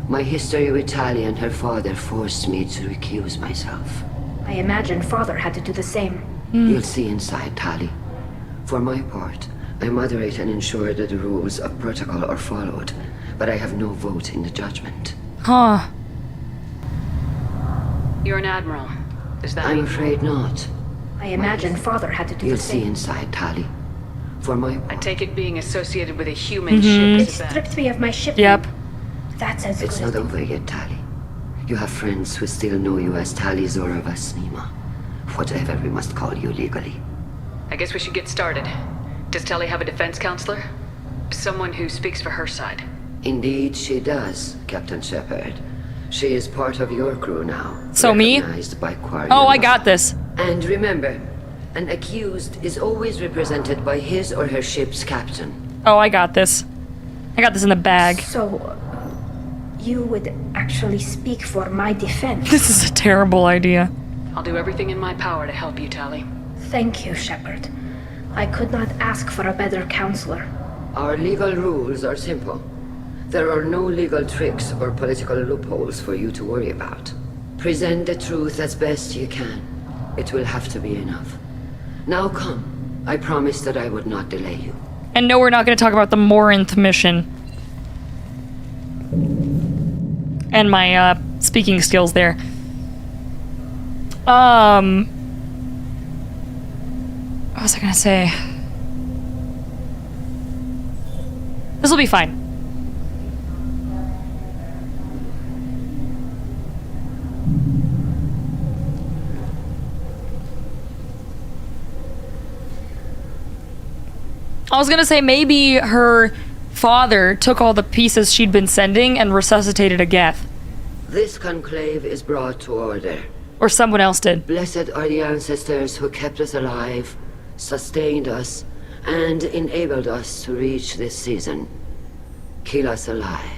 My history with Tali and her father forced me to recuse myself. I imagine father had to do the same. You'll see inside, Tali. For my part, I moderate and ensure that the rules of protocol are followed, but I have no vote in the judgment. Huh. You're an admiral. Does that I'm mean... afraid not. I imagine father had to do You'll the same. see inside, Tali. For my part, I take it being associated with a human It ship is bad. stripped me of my ship. Yep. That's as it's good not as over yet, Tali. You have friends who still know you as Talizora Vas Nima. Whatever we must call you legally. I guess we should get started. Does Tali have a defense counselor? Someone who speaks for her side. Indeed, she does, Captain Shepard. She is part of your crew now. So me? Recognized by Quarian Oh, I law. got this. And remember, an accused is always represented by his or her ship's captain. Oh, I got this. I got this in the bag. So, you would actually speak for my defense. This is a terrible idea. I'll do everything in my power to help you, Tali. Thank you, Shepard. I could not ask for a better counselor. Our legal rules are simple. There are no legal tricks or political loopholes for you to worry about. Present the truth as best you can. It will have to be enough. Now come. I promised that I would not delay you. And no, we're not going to talk about the Morinth mission. And my speaking skills there. What was I going to say? This will be fine. I was gonna say maybe her father took all the pieces she'd been sending and resuscitated a Geth. This conclave is brought to order. Or someone else did. Blessed are the ancestors who kept us alive, sustained us, and enabled us to reach this season. Kill us alive.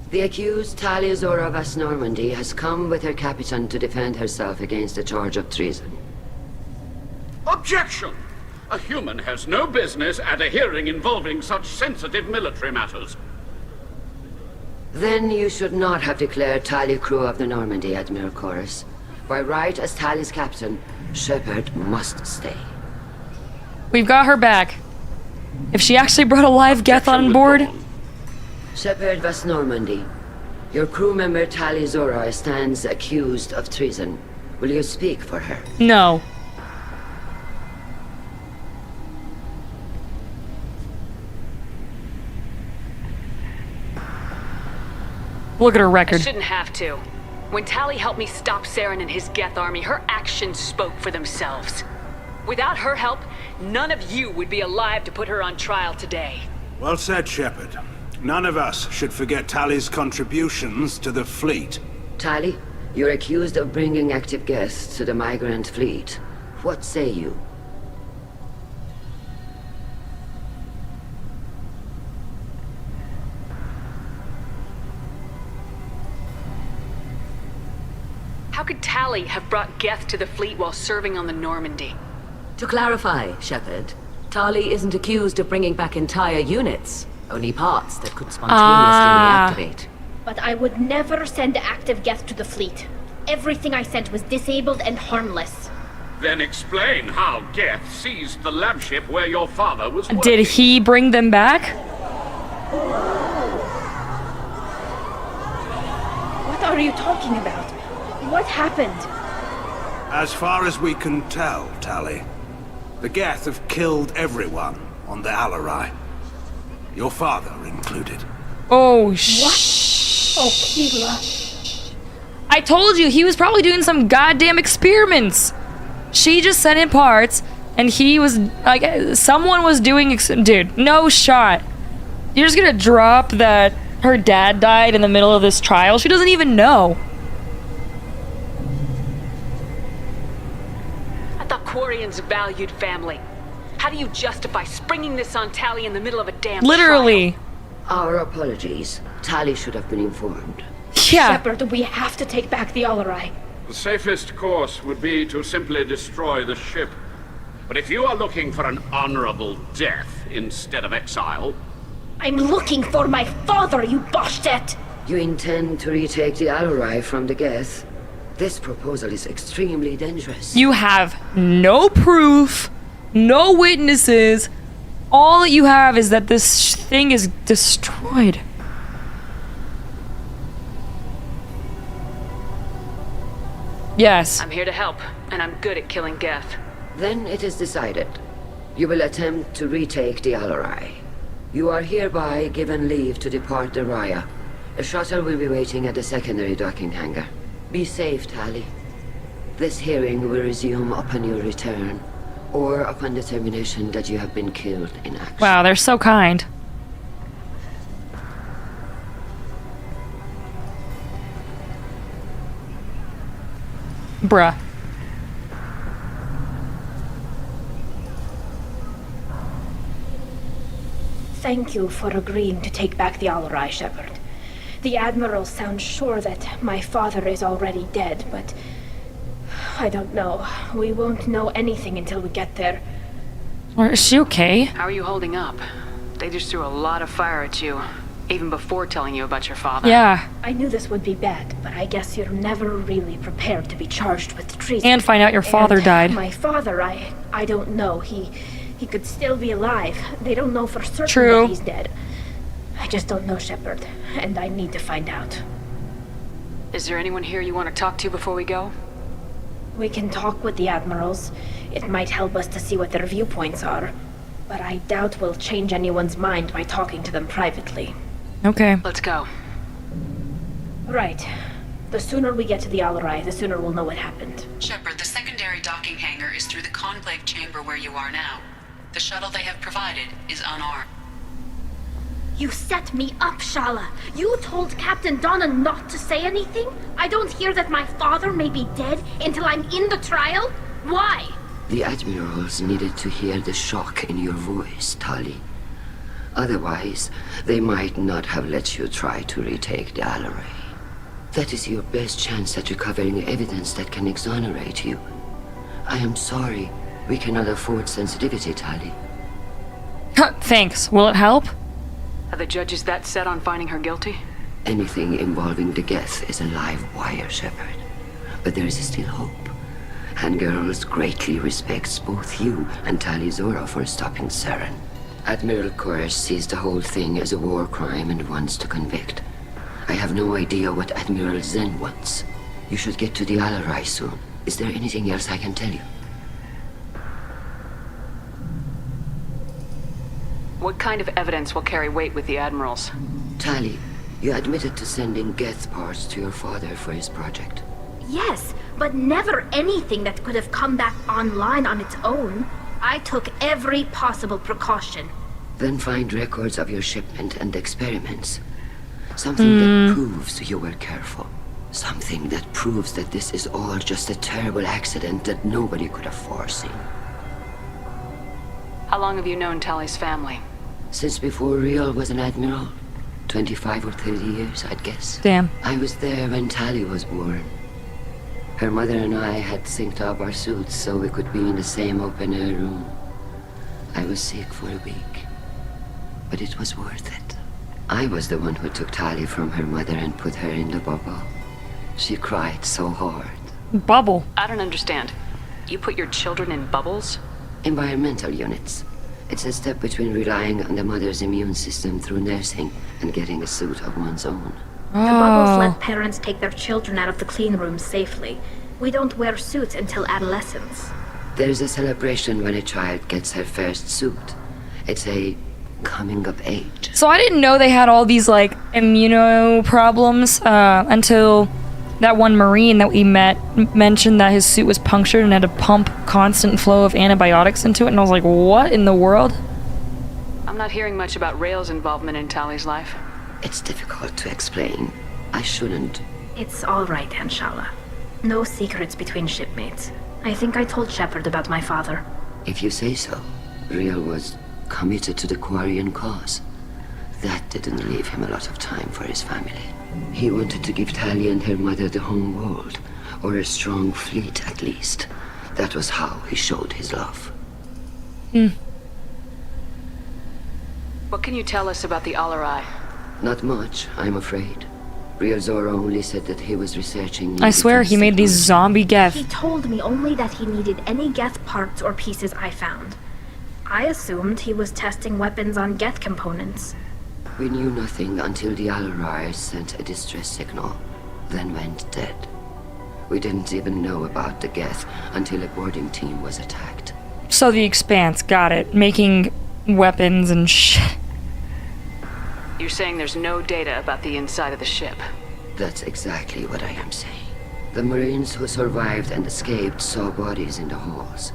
The accused Talizora Vas Normandy has come with her captain to defend herself against the charge of treason. Objection! A human has no business at a hearing involving such sensitive military matters. Then you should not have declared Tali crew of the Normandy, Admiral Chorus. By right as Tali's captain, Shepard must stay. We've got her back. If she actually brought a live Geth on board... Shepard Vas Normandy, your crew member Talizora stands accused of treason. Will you speak for her? No. Look at her record. I shouldn't have to. When Tali helped me stop Saren and his Geth army, her actions spoke for themselves. Without her help, none of you would be alive to put her on trial today. Well said, Shepard. None of us should forget Tali's contributions to the fleet. Tali, you're accused of bringing active Geth to the migrant fleet. What say you? How could Tali have brought Geth to the fleet while serving on the Normandy? To clarify, Shepard, Tali isn't accused of bringing back entire units, only parts that could spontaneously reactivate. But I would never send active Geth to the fleet. Everything I sent was disabled and harmless. Then explain how Geth seized the lab ship where your father was working. Did he bring them back? What are you talking about? What happened? As far as we can tell, Tali, the Geth have killed everyone on the Alarai. Your father included. Oh, Oh, Keela. I told you, he was probably doing some goddamn experiments. She just sent in parts, and he was, like, someone was doing, dude, no shot. You're just gonna drop that her dad died in the middle of this trial? She doesn't even know. I thought Quarians valued family. How do you justify springing this on Tali in the middle of a damn Literally. trial? Our apologies. Tali should have been informed. Yeah. Shepard, we have to take back the Alarai. The safest course would be to simply destroy the ship. But if you are looking for an honorable death instead of exile... I'm looking for my father, you bastet! You intend to retake the Alarai from the Geth? This proposal is extremely dangerous. You have no proof, no witnesses. All that you have is that this thing is destroyed. Yes. I'm here to help, and I'm good at killing Geth. Then it is decided. You will attempt to retake the Alarai. You are hereby given leave to depart the Raya. A shuttle will be waiting at the secondary docking hangar. Be safe, Tali. This hearing will resume upon your return, or upon determination that you have been killed in action. Wow, they're so kind. Bruh. Thank you for agreeing to take back the Alarai, Shepard. The Admiral sounds sure that my father is already dead, but... I don't know. We won't know anything until we get there. Is she okay? How are you holding up? They just threw a lot of fire at you, even before telling you about your father. Yeah. I knew this would be bad, but I guess you're never really prepared to be charged with treason. And find out your father died. My father, I don't know. He could still be alive. They don't know for certain True. that he's dead. I just don't know, Shepard, and I need to find out. Is there anyone here you want to talk to before we go? We can talk with the Admirals. It might help us to see what their viewpoints are. But I doubt we'll change anyone's mind by talking to them privately. Okay. Let's go. Right. The sooner we get to the Alarai, the sooner we'll know what happened. Shepard, the secondary docking hangar is through the conclave chamber where you are now. The shuttle they have provided is unarmed. You set me up, Shala. You told Captain Donna not to say anything? I don't hear that my father may be dead until I'm in the trial? Why? The Admirals needed to hear the shock in your voice, Tali. Otherwise, they might not have let you try to retake the Alarai. That is your best chance at recovering evidence that can exonerate you. I am sorry. We cannot afford sensitivity, Tali. Thanks. Will it help? Are the judges that set on finding her guilty? Anything involving the Geth is a live wire, Shepard. But there is still hope. And Girls greatly respects both you and Tali Zora for stopping Saren. Admiral Koresh sees the whole thing as a war crime and wants to convict. I have no idea what Admiral Zen wants. You should get to the Alarai soon. Is there anything else I can tell you? What kind of evidence will carry weight with the Admirals? Tali, you admitted to sending Geth parts to your father for his project. Yes, but never anything that could have come back online on its own. I took every possible precaution. Then find records of your shipment and experiments. Something that proves you were careful. Something that proves that this is all just a terrible accident that nobody could have foreseen. How long have you known Tali's family? Since before Riel was an admiral. 25 or 30 years, I'd guess. Damn. I was there when Tali was born. Her mother and I had synced up our suits so we could be in the same open-air room. I was sick for a week, but it was worth it. I was the one who took Tali from her mother and put her in the bubble. She cried so hard. Bubble? I don't understand. You put your children in bubbles? Environmental units. It's a step between relying on the mother's immune system through nursing and getting a suit of one's own. The bubbles let parents take their children out of the clean rooms safely. We don't wear suits until adolescence. There's a celebration when a child gets her first suit. It's a coming of age. So I didn't know they had all these like immuno problems until that one Marine that we met mentioned that his suit was punctured and had to pump constant flow of antibiotics into it, and I was like, what in the world? I'm not hearing much about Rail's involvement in Tali's life. It's difficult to explain. I shouldn't. It's all right, Anshala. No secrets between shipmates. I think I told Shepard about my father. If you say so. Rail was committed to the Quarian cause. That didn't leave him a lot of time for his family. He wanted to give Tali and her mother the home world, or a strong fleet at least. That was how he showed his love. What can you tell us about the Alarai? Not much, I'm afraid. Real Zora only said that he was researching... I swear he made these zombie Geth. He told me only that he needed any Geth parts or pieces I found. I assumed he was testing weapons on Geth components. We knew nothing until the Alarai sent a distress signal, then went dead. We didn't even know about the Geth until a boarding team was attacked. So the Expanse, got it. Making weapons and shit. You're saying there's no data about the inside of the ship? That's exactly what I am saying. The Marines who survived and escaped saw bodies in the halls.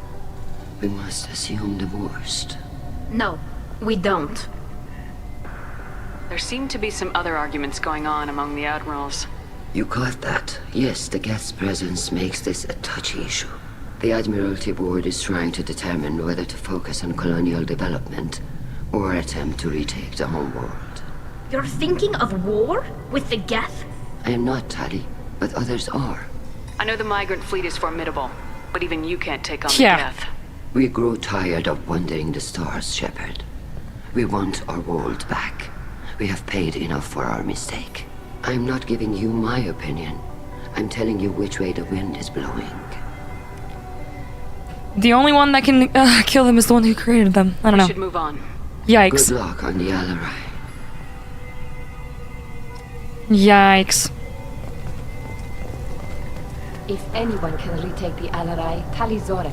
We must assume the worst. No, we don't. There seem to be some other arguments going on among the admirals. You caught that? Yes, the Geth's presence makes this a touchy issue. The Admiralty Board is trying to determine whether to focus on colonial development or attempt to retake the home world. You're thinking of war? With the Geth? I am not, Tali, but others are. I know the migrant fleet is formidable, but even you can't take on the Geth. We grow tired of wandering the stars, Shepard. We want our world back. We have paid enough for our mistake. I'm not giving you my opinion. I'm telling you which way the wind is blowing. The only one that can kill them is the one who created them. I don't know. We should move on. Yikes. Good luck on the Alarai. Yikes. If anyone can retake the Alarai, Tali Zora.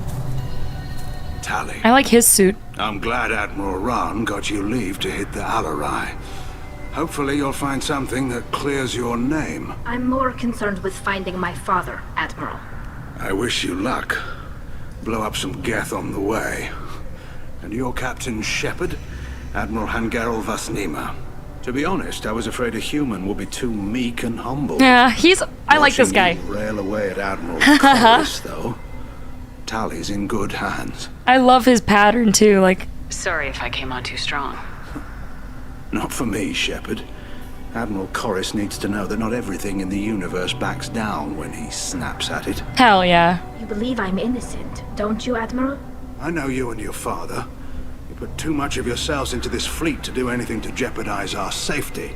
Tali. I like his suit. I'm glad Admiral Ron got you leave to hit the Alarai. Hopefully you'll find something that clears your name. I'm more concerned with finding my father, Admiral. I wish you luck. Blow up some Geth on the way. And your Captain Shepard, Admiral Hangarel Vasnima. To be honest, I was afraid a human would be too meek and humble. Yeah, I like this guy. Watching you rail away at Admiral Corliss, though. Tali's in good hands. I love his pattern too, like... Sorry if I came on too strong. Not for me, Shepard. Admiral Corliss needs to know that not everything in the universe backs down when he snaps at it. Hell yeah. You believe I'm innocent, don't you, Admiral? I know you and your father. You put too much of yourselves into this fleet to do anything to jeopardize our safety.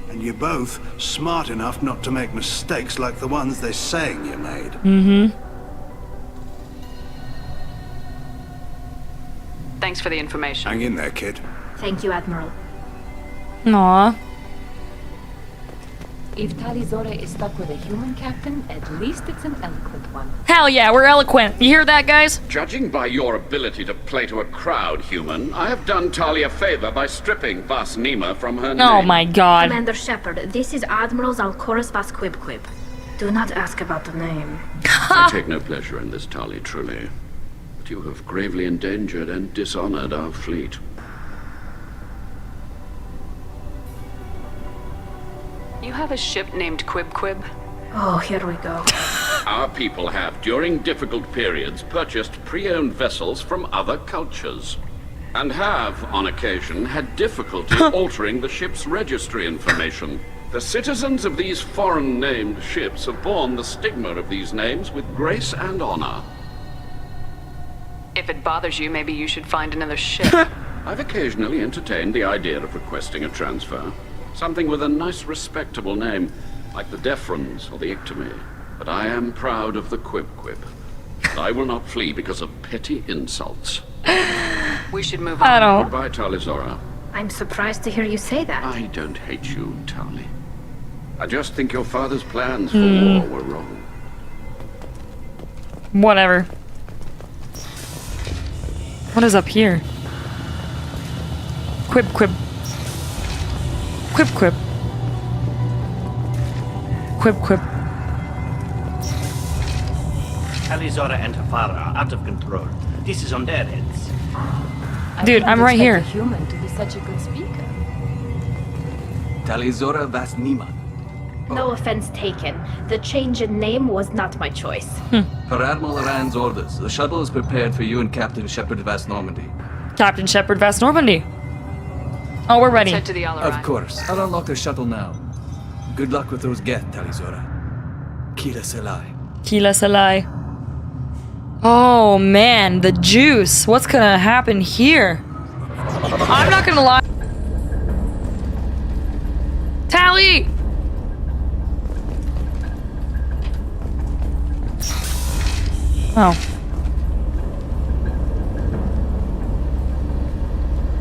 And you're both smart enough not to make mistakes like the ones they're saying you made. Mm-hmm. Thanks for the information. Hang in there, kid. Thank you, Admiral. Aww. If Tali Zora is stuck with a human captain, at least it's an eloquent one. Hell yeah, we're eloquent. You hear that, guys? Judging by your ability to play to a crowd, human, I have done Tali a favor by stripping Vasnima from her name. Oh my god. Commander Shepard, this is Admiral Zalkoris Vasquibquib. Do not ask about the name. I take no pleasure in this, Tali, truly. But you have gravely endangered and dishonored our fleet. You have a ship named Quib? Oh, here we go. Our people have, during difficult periods, purchased pre-owned vessels from other cultures. And have, on occasion, had difficulty altering the ship's registry information. The citizens of these foreign-named ships have borne the stigma of these names with grace and honor. If it bothers you, maybe you should find another ship. I've occasionally entertained the idea of requesting a transfer. Something with a nice, respectable name, like the Defrons or the Ictomy. But I am proud of the Quib. I will not flee because of petty insults. We should move on. I don't. Goodbye, Tali-Zora. I'm surprised to hear you say that. I don't hate you, Tali. I just think your father's plans for war were wrong. Whatever. What is up here? Quib. Tali-Zora and her father are out of control. This is on their heads. Dude, I'm right here. A human to be such a good speaker. Tali-Zora Vasnima. No offense taken. The change in name was not my choice. Per Admiral Rand's orders, the shuttle is prepared for you and Captain Shepard Vast Normandy. Captain Shepard Vast Normandy. Oh, we're ready. Head to the Of course. I'll unlock the shuttle now. Good luck with those Geth, Tali-Zora. Kila Selai. Kila Selai. Oh man, the juice. What's gonna happen here? I'm not gonna lie. Tally! Oh.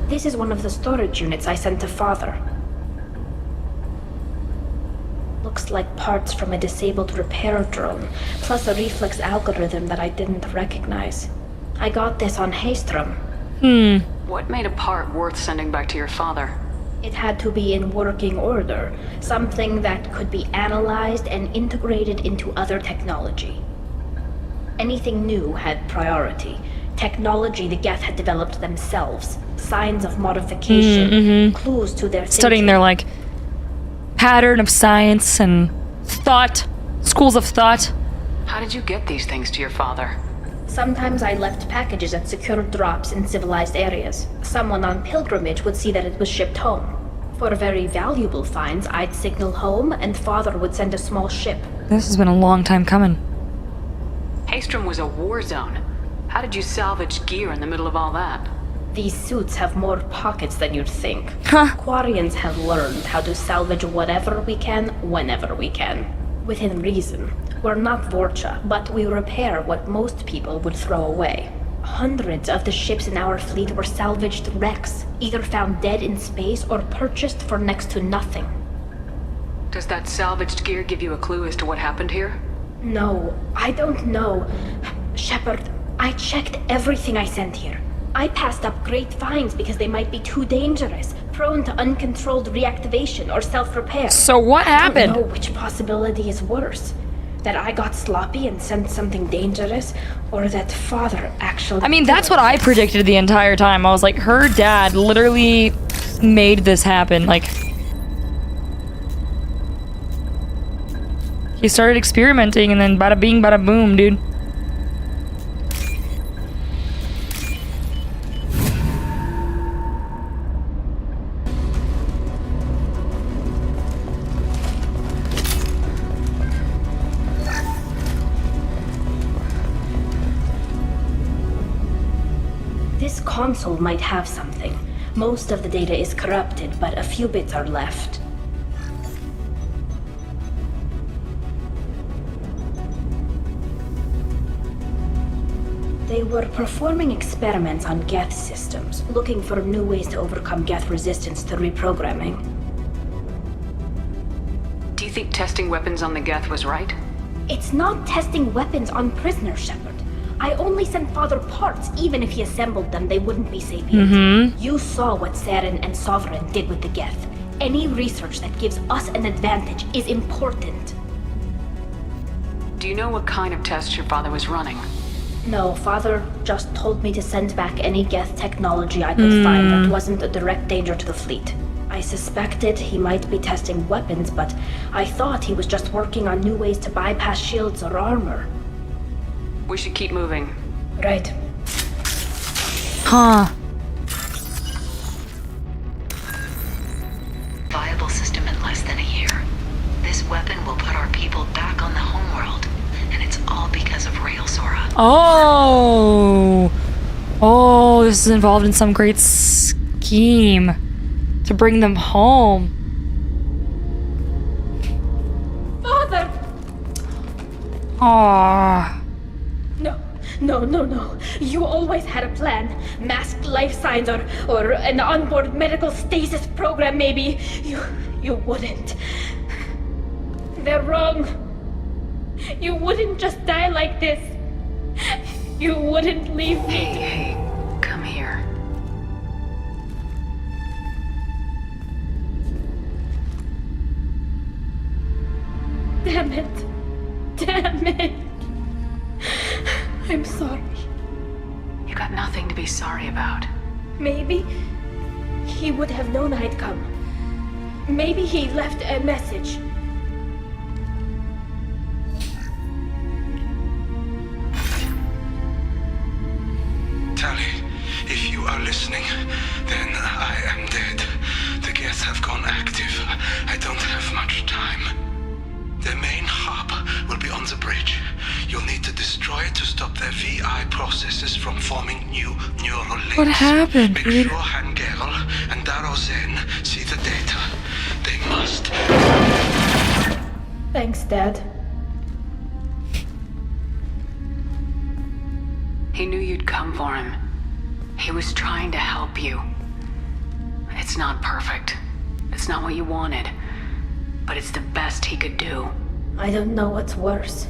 This is one of the storage units I sent to Father. Looks like parts from a disabled repair drone, plus a reflex algorithm that I didn't recognize. I got this on Haystrom. What made a part worth sending back to your father? It had to be in working order, something that could be analyzed and integrated into other technology. Anything new had priority. Technology the Geth had developed themselves, signs of modification, clues to their Studying their, like, pattern of science and thought, schools of thought. How did you get these things to your father? Sometimes I left packages at secured drops in civilized areas. Someone on pilgrimage would see that it was shipped home. For very valuable finds, I'd signal home, and Father would send a small ship. This has been a long time coming. Haystrom was a war zone. How did you salvage gear in the middle of all that? These suits have more pockets than you'd think. Huh. Quarians have learned how to salvage whatever we can, whenever we can. Within reason. We're not Vorcha, but we repair what most people would throw away. Hundreds of the ships in our fleet were salvaged wrecks, either found dead in space or purchased for next to nothing. Does that salvaged gear give you a clue as to what happened here? No, I don't know. Shepard, I checked everything I sent here. I passed up great finds because they might be too dangerous, prone to uncontrolled reactivation or self-repair. So what happened? I don't know which possibility is worse. That I got sloppy and sent something dangerous, or that Father actually... I mean, that's what I predicted the entire time. I was like, her dad literally made this happen. Like, he started experimenting and then bada bing, bada boom, dude. This console might have something. Most of the data is corrupted, but a few bits are left. They were performing experiments on Geth systems, looking for new ways to overcome Geth resistance to reprogramming. Do you think testing weapons on the Geth was right? It's not testing weapons on prisoners, Shepard. I only sent Father parts. Even if he assembled them, they wouldn't be sapient. You saw what Saren and Sovereign did with the Geth. Any research that gives us an advantage is important. Do you know what kind of tests your father was running? No, Father just told me to send back any Geth technology I could find that wasn't a direct danger to the fleet. I suspected he might be testing weapons, but I thought he was just working on new ways to bypass shields or armor. We should keep moving. Right. Huh. Viable system in less than a year. This weapon will put our people back on the homeworld, and it's all because of Rail Sora. Oh. Oh, this is involved in some great scheme to bring them home. Father! Aww. No. You always had a plan. Masked life signs or an onboard medical stasis program, maybe. You wouldn't. They're wrong. You wouldn't just die like this. You wouldn't leave me. Hey, come here. Damn it. I'm sorry. You got nothing to be sorry about. Maybe he would have known I'd come. Maybe he left a message. Tali, if you are listening, then I am dead. The geth have gone active. I don't have much time. The main hub will be on the bridge. You'll need to destroy it to stop their VI processes from forming new neural links. What happened, Make dude? sure Hangerl and Daro Zen see the data. They must. Thanks, Dad. He knew you'd come for him. He was trying to help you. It's not perfect. It's not what you wanted. But it's the best he could do. I don't know what's worse.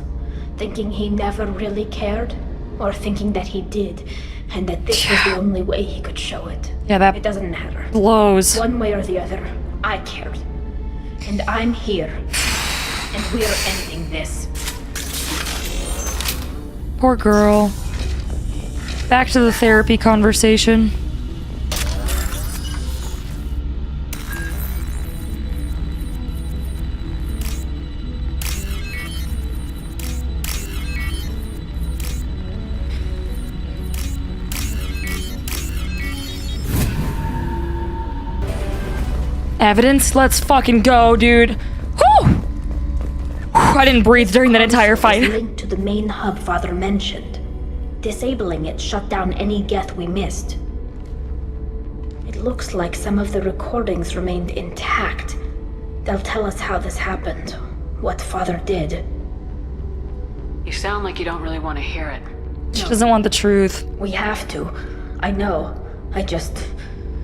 Thinking he never really cared, or thinking that he did, and that this was the only way he could show it. Yeah, that it doesn't matter. blows. One way or the other, I cared. And I'm here. And we're ending this. Poor girl. Back to the therapy conversation. Evidence? Let's fucking go, dude. Whew! I didn't breathe during that entire fight. Linked to the main hub Father mentioned. Disabling it shut down any geth we missed. It looks like some of the recordings remained intact. They'll tell us how this happened, what Father did. You sound like you don't really want to hear it. She doesn't want the truth. We have to. I know. I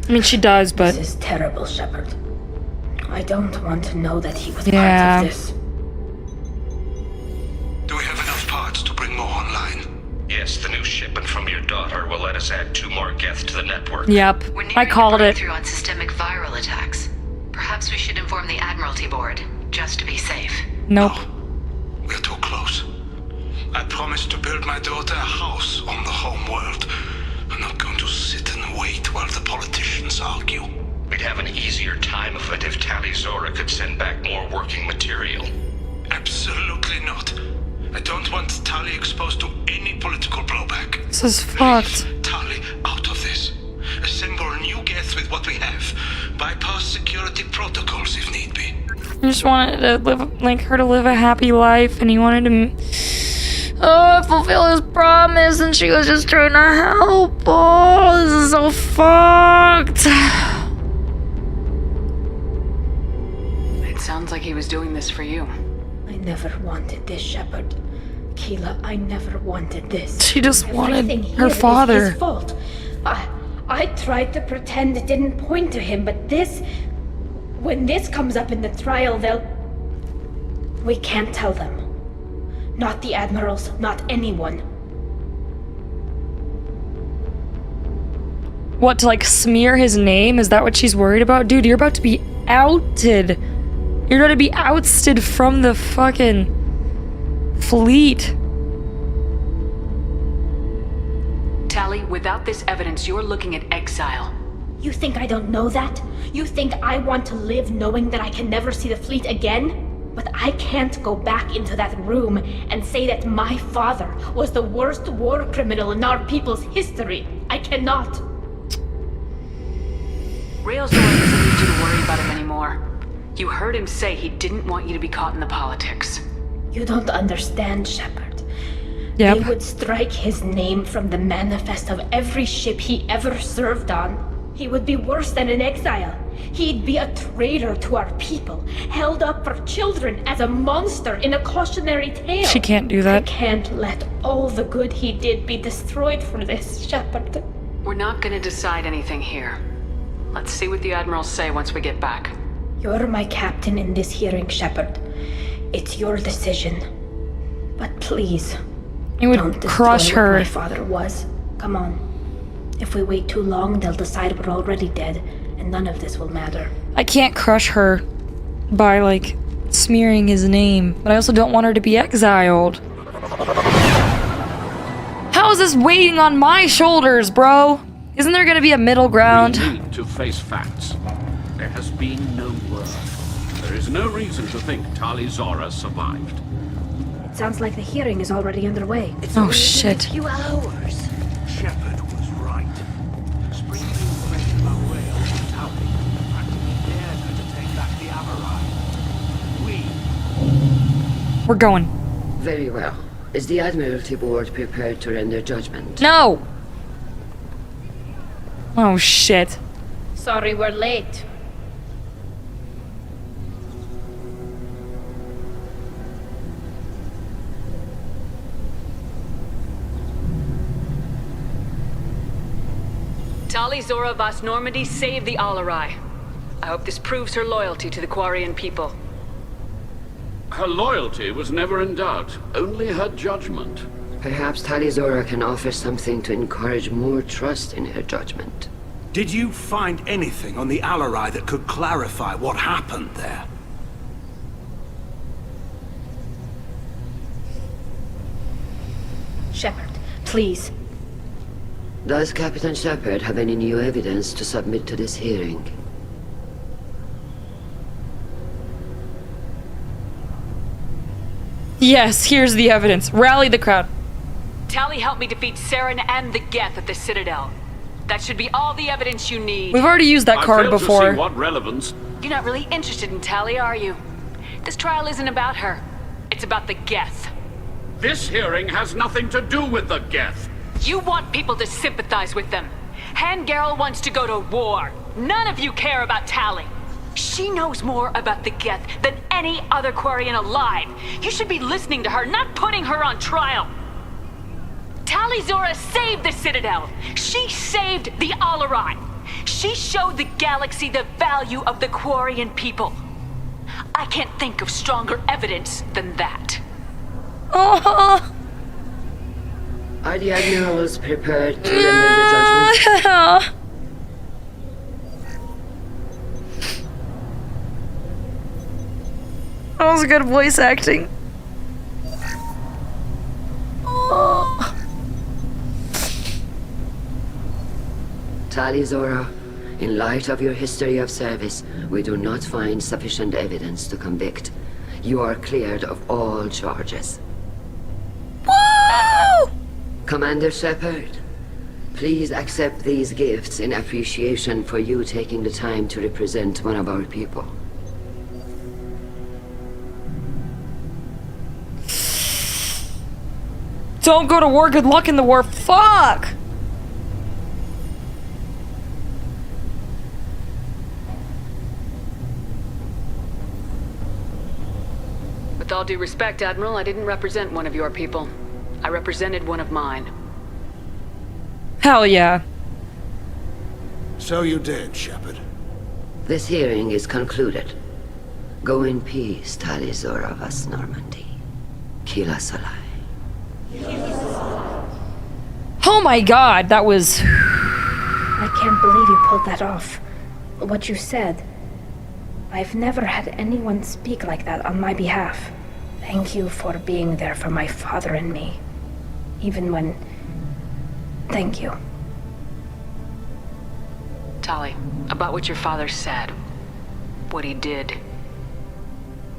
mean, she does, but... This is terrible, Shepard. I don't want to know that he was part of this. Do we have enough parts to bring more online? Yes, the new shipment from your daughter will let us add 2 more geth to the network. Yep, I called it. Breakthrough on systemic viral attacks. Perhaps we should inform the Admiralty Board, just to be safe. Nope. We're too close. I promised to build my daughter a house on the home world. I'm not going to sit and wait while the politicians argue. We'd have an easier time of it if Tali Zora could send back more working material. Absolutely not. I don't want Tali exposed to any political blowback. This is fucked. Leave Tali out of this. Assemble new geth with what we have. Bypass security protocols if need be. I just wanted to live, like, her to live a happy life, and he wanted to, fulfill his promise, and she was just trying to help. Oh, this is so fucked. It sounds like he was doing this for you. I never wanted this, Shepard. Keela, I never wanted this. She just wanted Everything her here is father. his fault. I tried to pretend it didn't point to him, but this... When this comes up in the trial, we can't tell them. Not the admirals, not anyone. What, to, like, smear his name? Is that what she's worried about? Dude, you're about to be outed. You're going to be ousted from the fucking fleet. Tali, without this evidence, you're looking at exile. You think I don't know that? You think I want to live knowing that I can never see the fleet again? But I can't go back into that room and say that my father was the worst war criminal in our people's history. I cannot. Railsdorf doesn't need you to worry about him anymore. You heard him say he didn't want you to be caught in the politics. You don't understand, Shepard. Yep. They would strike his name from the manifest of every ship he ever served on. He would be worse than an exile. He'd be a traitor to our people, held up for children as a monster in a cautionary tale. She can't do that. I can't let all the good he did be destroyed for this, Shepard. We're not gonna decide anything here. Let's see what the admirals say once we get back. You're my captain in this hearing, Shepard. It's your decision. But please, It would don't crush destroy what her. my father was. Come on. If we wait too long, they'll decide we're already dead, and none of this will matter. I can't crush her by, like, smearing his name, but I also don't want her to be exiled. How is this weighing on my shoulders, bro? Isn't there gonna be a middle ground? We need to face facts. There has been no word. There is no reason to think Tali Zora survived. It sounds like the hearing is already underway. Oh, shit. Few hours. Shepard was right. Springfield threatened Umbrella and Tali, and we dared her to take back the Amarai. We're going. Very well. Is the Admiralty Board prepared to render judgment? No! Oh, shit. Sorry we're late. Tali Zora Vas Normandy saved the Alarai. I hope this proves her loyalty to the Quarian people. Her loyalty was never in doubt, only her judgment. Perhaps Tali Zora can offer something to encourage more trust in her judgment. Did you find anything on the Alarai that could clarify what happened there? Shepard, please. Does Captain Shepard have any new evidence to submit to this hearing? Yes, here's the evidence. Rally the crowd. Tali helped me defeat Saren and the Geth at the Citadel. That should be all the evidence you need. We've already used that I card fail before. To see what relevance. You're not really interested in Tali, are you? This trial isn't about her. It's about the Geth. This hearing has nothing to do with the Geth. You want people to sympathize with them. Han Garel wants to go to war. None of you care about Tali. She knows more about the Geth than any other Quarian alive. You should be listening to her, not putting her on trial. Tali Zora saved the Citadel. She saved the Alarai. She showed the galaxy the value of the Quarian people. I can't think of stronger evidence than that. Oh. Are the admirals prepared to render the judgment? That was good voice acting. Oh. Tali Zora, in light of your history of service, we do not find sufficient evidence to convict. You are cleared of all charges. Woo! Commander Shepard, please accept these gifts in appreciation for you taking the time to represent one of our people. Don't go to war. Good luck in the war. Fuck! With all due respect, Admiral, I didn't represent one of your people. I represented one of mine. Hell yeah. So you did, Shepard. This hearing is concluded. Go in peace, Tali Zora Vas Normandy. Kila Salai. Oh my god, that was... I can't believe you pulled that off. What you said. I've never had anyone speak like that on my behalf. Thank you for being there for my father and me. Even when... Thank you. Tali, about what your father said, what he did,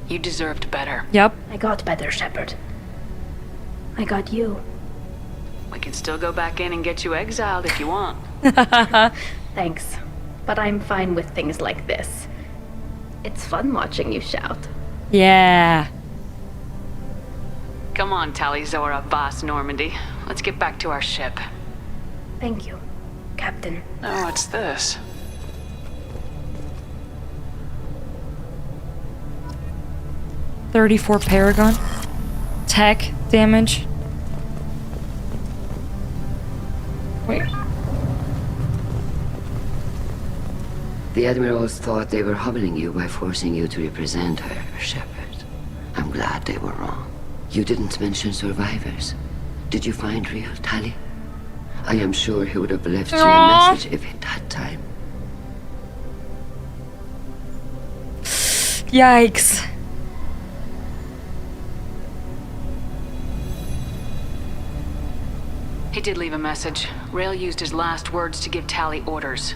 you deserved better. Yep. I got better, Shepard. I got you. We can still go back in and get you exiled if you want. Thanks. But I'm fine with things like this. It's fun watching you shout. Yeah. Come on, Tali Zora, Voss Normandy. Let's get back to our ship. Thank you, Captain. Oh, what's this? $34 Paragon. Tech damage. Wait. The Admirals thought they were humbling you by forcing you to represent her, Shepard. I'm glad they were wrong. You didn't mention survivors. Did you find real Tali? I am sure he would have left you a message if he'd had time. Yikes. He did leave a message. Rail used his last words to give Tali orders.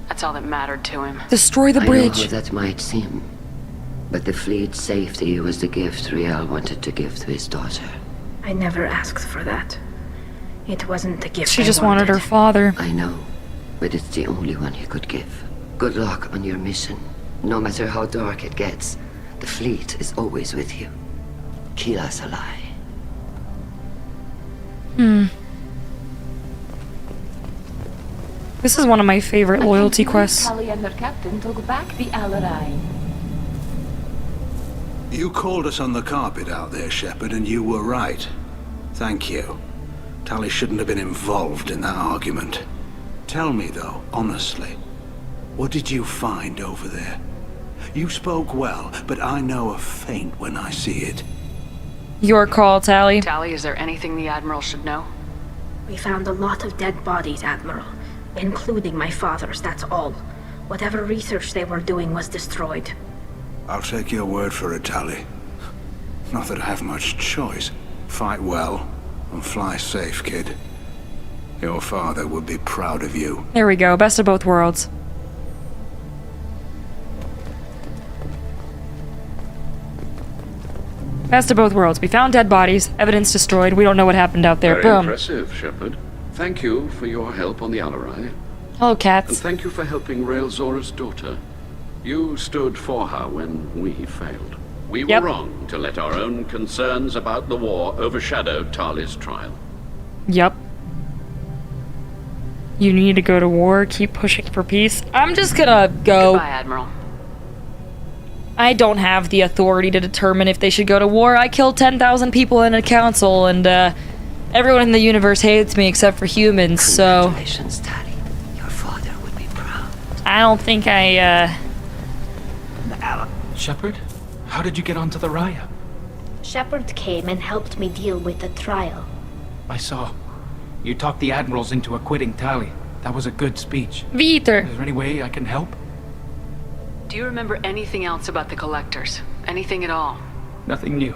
That's all that mattered to him. Destroy the bridge. I know what that might seem, but the fleet's safety was the gift Riel wanted to give to his daughter. I never asked for that. It wasn't the gift She I just wanted her father. I know, but it's the only one he could give. Good luck on your mission. No matter how dark it gets, the fleet is always with you. Kila's a lie. This is one of my favorite loyalty quests. Tali and her captain took back the Alarai. You called us on the carpet out there, Shepard, and you were right. Thank you. Tali shouldn't have been involved in that argument. Tell me, though, honestly, what did you find over there? You spoke well, but I know a feint when I see it. Your call, Tali. Tali, is there anything the Admiral should know? We found a lot of dead bodies, Admiral. Including my father's, that's all. Whatever research they were doing was destroyed. I'll take your word for it, Tali. Not that I have much choice. Fight well, and fly safe, kid. Your father would be proud of you. There we go. Best of both worlds. Best of both worlds. We found dead bodies, evidence destroyed. We don't know what happened out there. Very Boom. impressive, Shepard. Thank you for your help on the Alarai. Hello, And cats. thank you for helping Rail Zora's daughter. You stood for her when we failed. We were wrong to let our own concerns about the war overshadow Tali's trial. Yep. You need to go to war. Keep pushing for peace. I'm just gonna go. Goodbye, Admiral. I don't have the authority to determine if they should go to war. I killed 10,000 people in a council, and everyone in the universe hates me except for humans, so... Congratulations, Tali. Your father would be proud. I don't think I, Shepard? How did you get onto the Raya? Shepard came and helped me deal with the trial. I saw. You talked the Admirals into acquitting Tali. That was a good speech. Viter. Is there any way I can help? Do you remember anything else about the Collectors? Anything at all? Nothing new.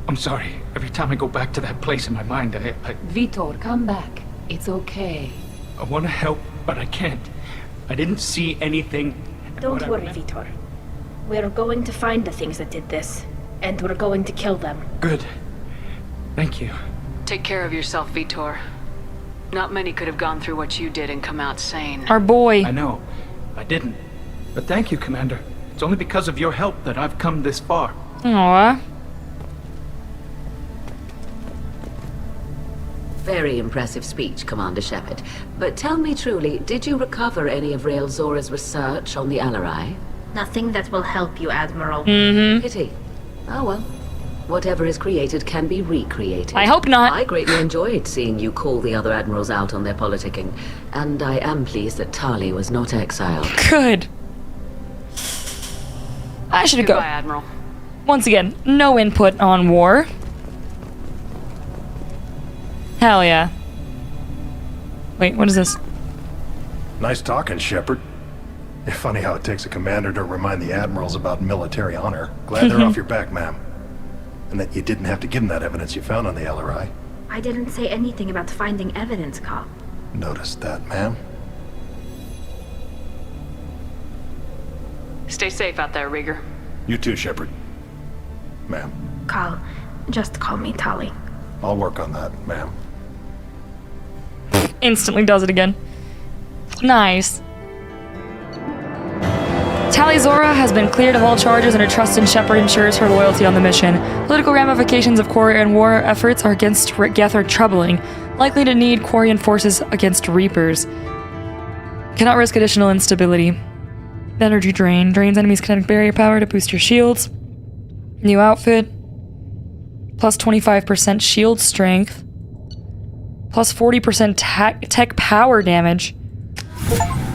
I'm sorry. Every time I go back to that place in my mind, I Vitor, come back. It's okay. want to help, but I can't. I didn't see anything. Don't worry, Vitor. We're going to find the things that did this, and we're going to kill them. Good. Thank you. Take care of yourself, Vitor. Not many could have gone through what you did and come out sane. Our boy. I know. I didn't. But thank you, Commander. It's only because of your help that I've come this far. Aww. Very impressive speech, Commander Shepard. But tell me truly, did you recover any of Rael Zora's research on the Alarai? Nothing that will help you, Admiral. Pity. Oh well. Whatever is created can be recreated. I hope not. I greatly enjoyed seeing you call the other admirals out on their politicking, and I am pleased that Tali was not exiled. Good. I should go. Goodbye, Admiral. Once again, no input on war. Hell yeah. Wait, what is this? Nice talking, Shepard. Funny how it takes a commander to remind the admirals about military honor. Glad they're off your back, ma'am. And that you didn't have to give them that evidence you found on the LRI. I didn't say anything about finding evidence, Carl. Noticed that, ma'am. Stay safe out there, Rieger. You too, Shepard. Ma'am. Carl, just call me Tali. I'll work on that, ma'am. Instantly does it again. Nice. Tali Zora has been cleared of all charges and her trust in Shepard ensures her loyalty on the mission. Political ramifications of Quarian war efforts are against Geth are troubling. Likely to need Quarian forces against Reapers. Cannot risk additional instability. Energy drain. Drains enemies' kinetic barrier power to boost your shields. New outfit. Plus 25% shield strength. Plus 40% tech power damage.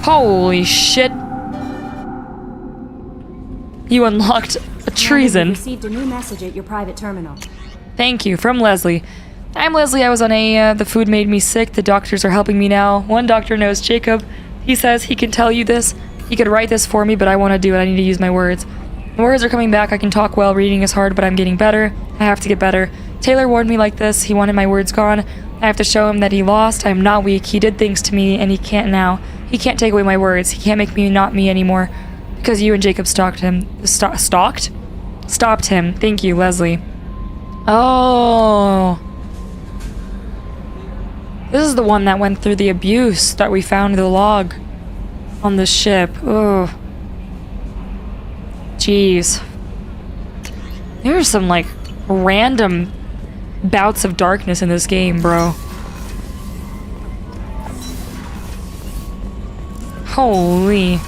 Holy shit. You unlocked a treason. You received a new message at your private terminal. Thank you, from Leslie. I'm Leslie. I was on the food made me sick. The doctors are helping me now. One doctor knows Jacob. He says he can tell you this. He could write this for me, but I want to do it. I need to use my words. My words are coming back. I can talk well. Reading is hard, but I'm getting better. I have to get better. Taylor warned me like this. He wanted my words gone. I have to show him that he lost. I am not weak. He did things to me, and he can't now. He can't take away my words. He can't make me not me anymore. Because you and Jacob stalked him. Stalked? Stopped him. Thank you, Leslie. Oh. This is the one that went through the abuse that we found the log on the ship. Oh. Jeez. There's some, like, random bouts of darkness in this game, bro. Holy.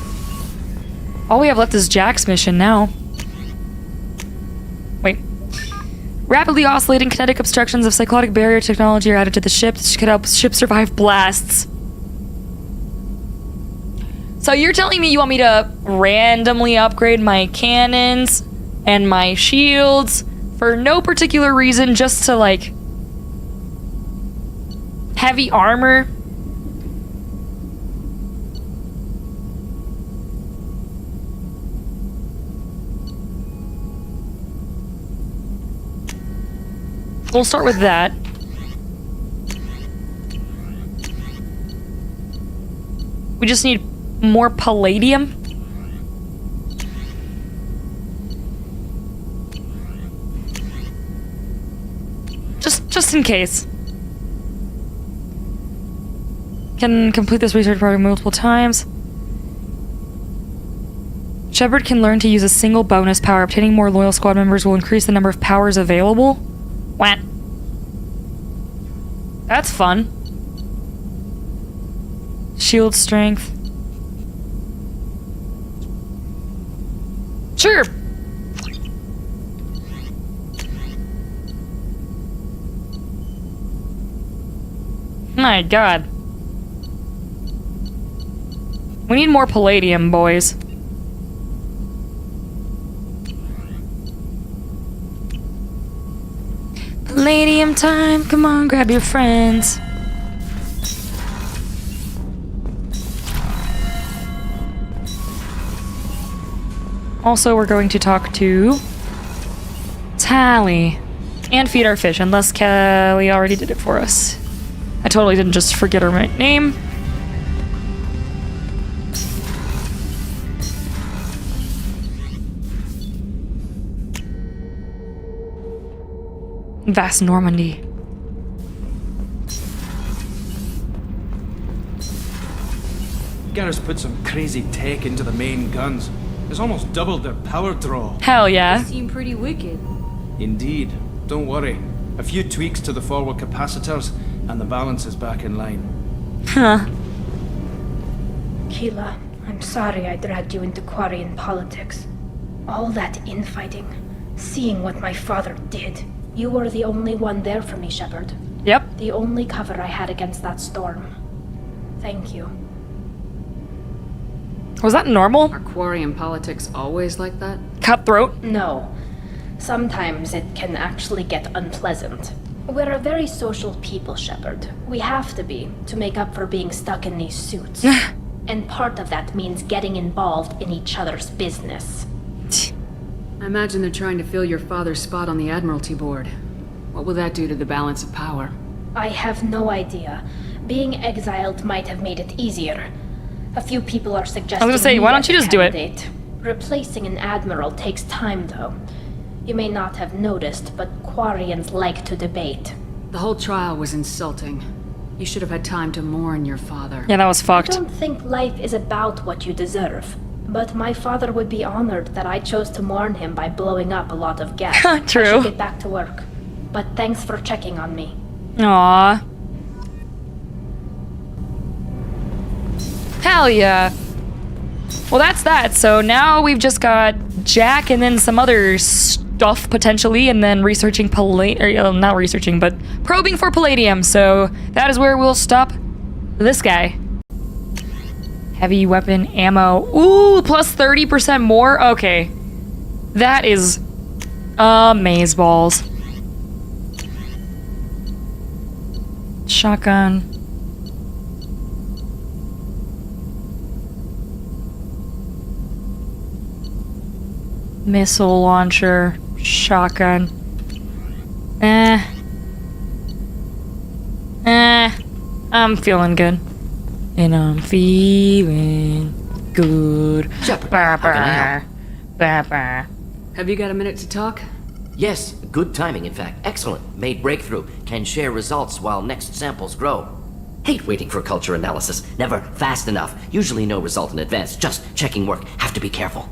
All we have left is Jack's mission now. Wait. Rapidly oscillating kinetic obstructions of cyclotic barrier technology are added to the ship. This could help the ship survive blasts. So you're telling me you want me to randomly upgrade my cannons and my shields for no particular reason, just to, like, heavy armor? We'll start with that. We just need more palladium. Just in case. Can complete this research program multiple times. Shepard can learn to use a single bonus power. Obtaining more loyal squad members will increase the number of powers available. What? That's fun. Shield strength. Sure. My God. We need more palladium, boys. Palladium time. Come on, grab your friends. Also, we're going to talk to Tali and feed our fish, unless Kelly already did it for us. I totally didn't just forget her name. Vast Normandy. Garrus put some crazy tech into the main guns. It's almost doubled their power draw. Hell yeah. They seem pretty wicked. Indeed. Don't worry. A few tweaks to the forward capacitors, and the balance is back in line. Huh. Keela, I'm sorry I dragged you into Quarian politics. All that infighting, seeing what my father did. You were the only one there for me, Shepard. Yep. The only cover I had against that storm. Thank you. Was that normal? Are Quarian politics always like that? Cutthroat? No. Sometimes it can actually get unpleasant. We're a very social people, Shepard. We have to be, to make up for being stuck in these suits. And part of that means getting involved in each other's business. I imagine they're trying to fill your father's spot on the Admiralty board. What will that do to the balance of power? I have no idea. Being exiled might have made it easier. A few people are suggesting. I was gonna say, why don't you just do it? Replacing an admiral takes time, though. You may not have noticed, but Quarians like to debate. The whole trial was insulting. You should have had time to mourn your father. Yeah, that was fucked. I don't think life is about what you deserve, But my father would be honored that I chose to mourn him by blowing up a lot of gas. True. I should get back to work. But thanks for checking on me. Aww. Hell yeah. Well, that's that. So now we've just got Jack and then some other stuff potentially, and then researching not researching, but probing for palladium. So that is where we'll stop this guy. Heavy weapon ammo. Ooh, plus 30% more. Okay. That is amazeballs. Shotgun. Missile launcher. Shotgun. I'm feeling good. And I'm feeling good. Shepard, how can I help? Have you got a minute to talk? Yes, good timing, in fact. Excellent. Made breakthrough. Can share results while next samples grow. Hate waiting for culture analysis. Never fast enough. Usually no result in advance. Just checking work. Have to be careful.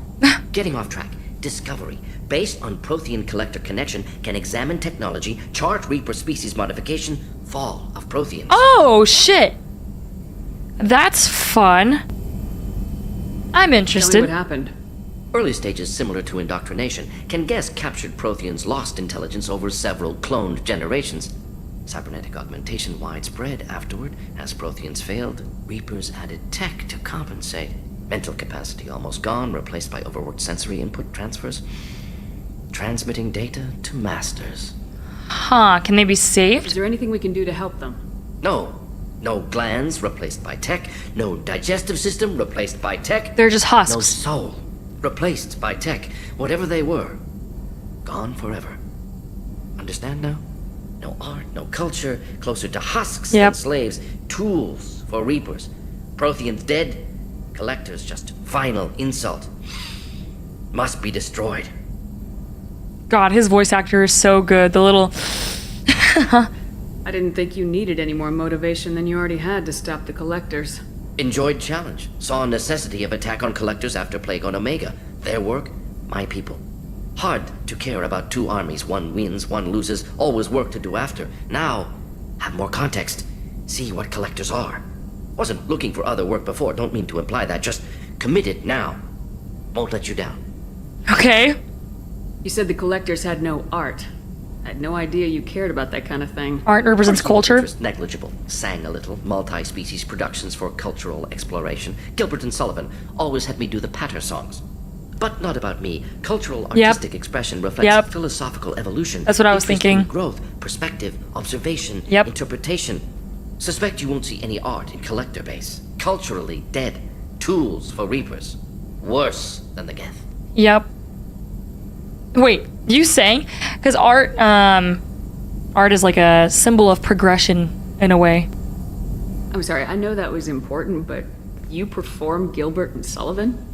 Getting off track. Discovery. Based on Prothean collector connection, can examine technology, chart Reaper species modification, fall of Protheans. Oh, shit. That's fun. I'm interested. Tell me what happened. Early stages similar to indoctrination. Can guess captured Protheans lost intelligence over several cloned generations. Cybernetic augmentation widespread afterward. As Protheans failed, Reapers added tech to compensate. Mental capacity almost gone, replaced by overworked sensory input transfers. Transmitting data to masters. Huh, can they be saved? Is there anything we can do to help them? No. No glands replaced by tech. No digestive system replaced by tech. They're just husks. No soul replaced by tech. Whatever they were, gone forever. Understand now? No art, no culture, closer to husks than slaves. Tools for Reapers. Protheans dead. Collectors just final insult. Must be destroyed. God, his voice actor is so good. The little... I didn't think you needed any more motivation than you already had to stop the Collectors. Enjoyed challenge. Saw necessity of attack on Collectors after Plague on Omega. Their work, my people. Hard to care about two armies. One wins, one loses. Always work to do after. Now, have more context. See what Collectors are. Wasn't looking for other work before. Don't mean to imply that. Just committed now. Won't let you down. Okay. You said the Collectors had no art. I had no idea you cared about that kind of thing. Art represents culture? Interest negligible. Sang a little. Multi-species productions for cultural exploration. Gilbert and Sullivan always had me do the patter songs. But not about me. Cultural artistic expression reflects philosophical evolution. That's what I was thinking. Growth, perspective, observation, interpretation. Suspect you won't see any art in Collector base. Culturally dead. Tools for Reapers. Worse than the Geth. Yep. Wait, you saying? Because art is like a symbol of progression in a way. I'm sorry, I know that was important, but you perform Gilbert and Sullivan?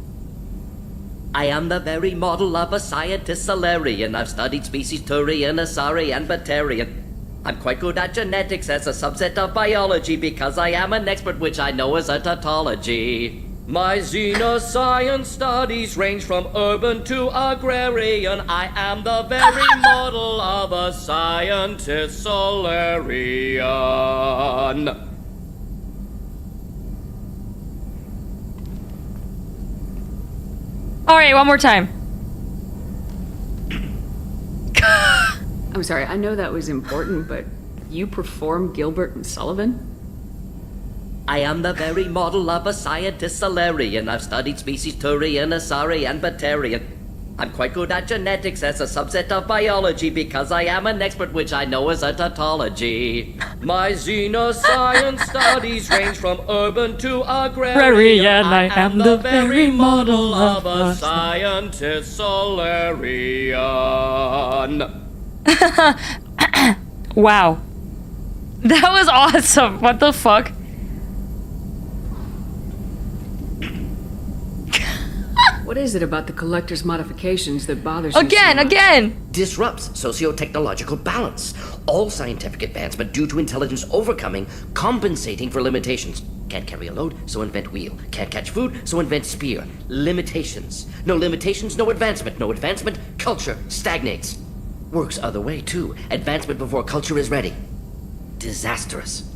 I am the very model of a scientist Solarian. I've studied species Turian, Asari, and Batarian. I'm quite good at genetics as a subset of biology because I am an expert, which I know as a tautology. My xenoscience studies range from urban to agrarian. I am the very model of a scientist Solarian. All right, one more time. I'm sorry, I know that was important, but you perform Gilbert and Sullivan? I am the very model of a scientist Solarian. I've studied species Turian, Asari, and Batarian. I'm quite good at genetics as a subset of biology because I am an expert, which I know as a tautology. My xenoscience studies range from urban to agrarian. I am the very model of a scientist Solarian. Wow. That was awesome. What the fuck? What is it about the Collector's modifications that bothers you Again, so much? again! Disrupts socio-technological balance. All scientific advancement due to intelligence overcoming, compensating for limitations. Can't carry a load, so invent wheel. Can't catch food, so invent spear. Limitations. No limitations, no advancement. No advancement, culture stagnates. Works other way, too. Advancement before culture is ready. Disastrous.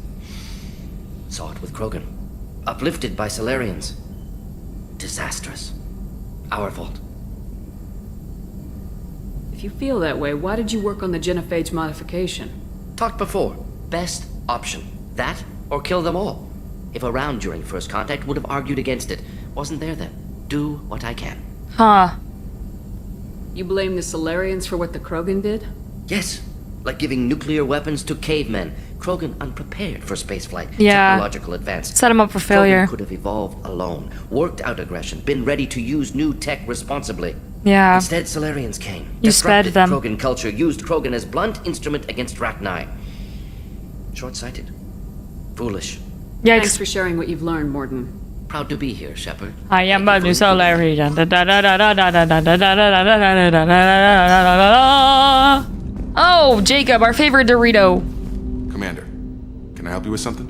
Saw it with Krogan. Uplifted by Solarians. Disastrous. Our fault. If you feel that way, why did you work on the genophage modification? Talked before. Best option. That, or kill them all. If around during first contact, would have argued against it. Wasn't there then. Do what I can. Huh. You blame the Solarians for what the Krogan did? Yes. Like giving nuclear weapons to cavemen. Krogan unprepared for spaceflight. Yeah. Technological advance. Set him up for failure. Krogan could have evolved alone. Worked out aggression. Been ready to use new tech responsibly. Yeah. Instead, Solarians came. You sped Disrupted them. Krogan culture. Used Krogan as blunt instrument against Rachni. Short-sighted. Foolish. Thanks for sharing what you've learned, Morden. Proud to be here, Shepard. I am a new Solarian. Oh, Jacob, our favorite Dorito. Commander, can I help you with something?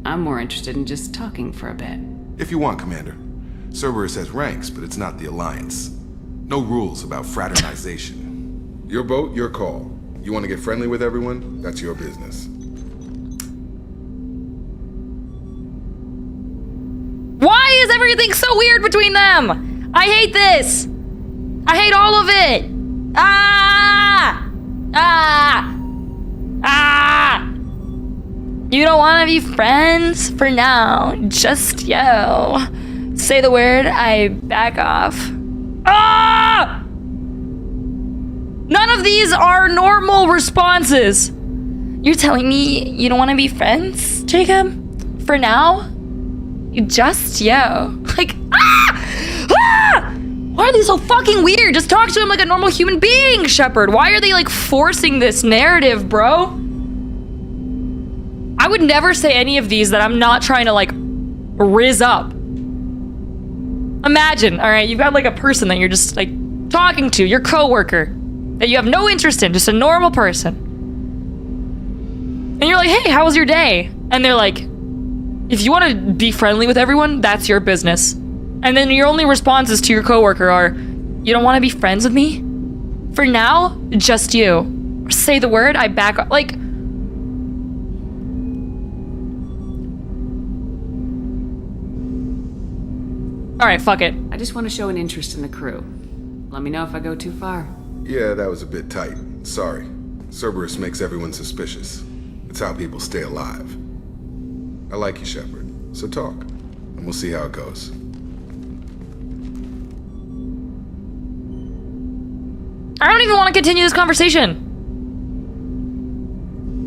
I'm more interested in just talking for a bit. If you want, Commander. Cerberus has ranks, but it's not the Alliance. No rules about fraternization. Your boat, your call. You want to get friendly with everyone? That's your business. Why is everything so weird between them? I hate this. I hate all of it. Ah! Ah! Ah! You don't want to be friends for now. Just yo. Say the word, I back off. Ah! None of these are normal responses. You're telling me you don't want to be friends, Jacob? For now? You just yo. Like, ah! Ah! Why are they so fucking weird? Just talk to him like a normal human being, Shepard. Why are they like forcing this narrative, bro? I would never say any of these that I'm not trying to like rizz up. Imagine, all right, you've got like a person that you're just like talking to, your coworker, that you have no interest in, just a normal person. And you're like, hey, how was your day? And they're like, if you want to be friendly with everyone, that's your business. And then your only responses to your coworker are, you don't want to be friends with me? For now, just you. Say the word, I back up. Like, all right, fuck it. I just want to show an interest in the crew. Let me know if I go too far. Yeah, that was a bit tight. Sorry. Cerberus makes everyone suspicious. It's how people stay alive. I like you, Shepard. So talk, and we'll see how it goes. I don't even want to continue this conversation.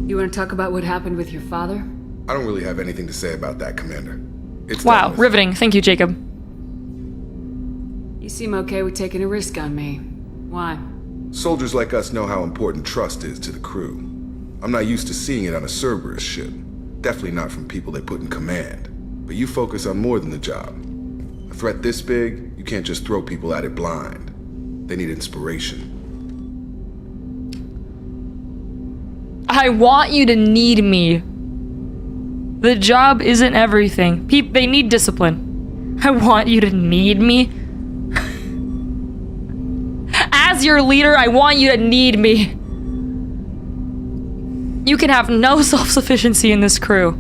You want to talk about what happened with your father? I don't really have anything to say about that, Commander. It's Wow, done with. riveting. Thank you, Jacob. You seem okay with taking a risk on me. Why? Soldiers like us know how important trust is to the crew. I'm not used to seeing it on a Cerberus ship. Definitely not from people they put in command. But you focus on more than the job. A threat this big, you can't just throw people at it blind. They need inspiration. I want you to need me. The job isn't everything. They need discipline. I want you to need me. As your leader, I want you to need me. You can have no self-sufficiency in this crew.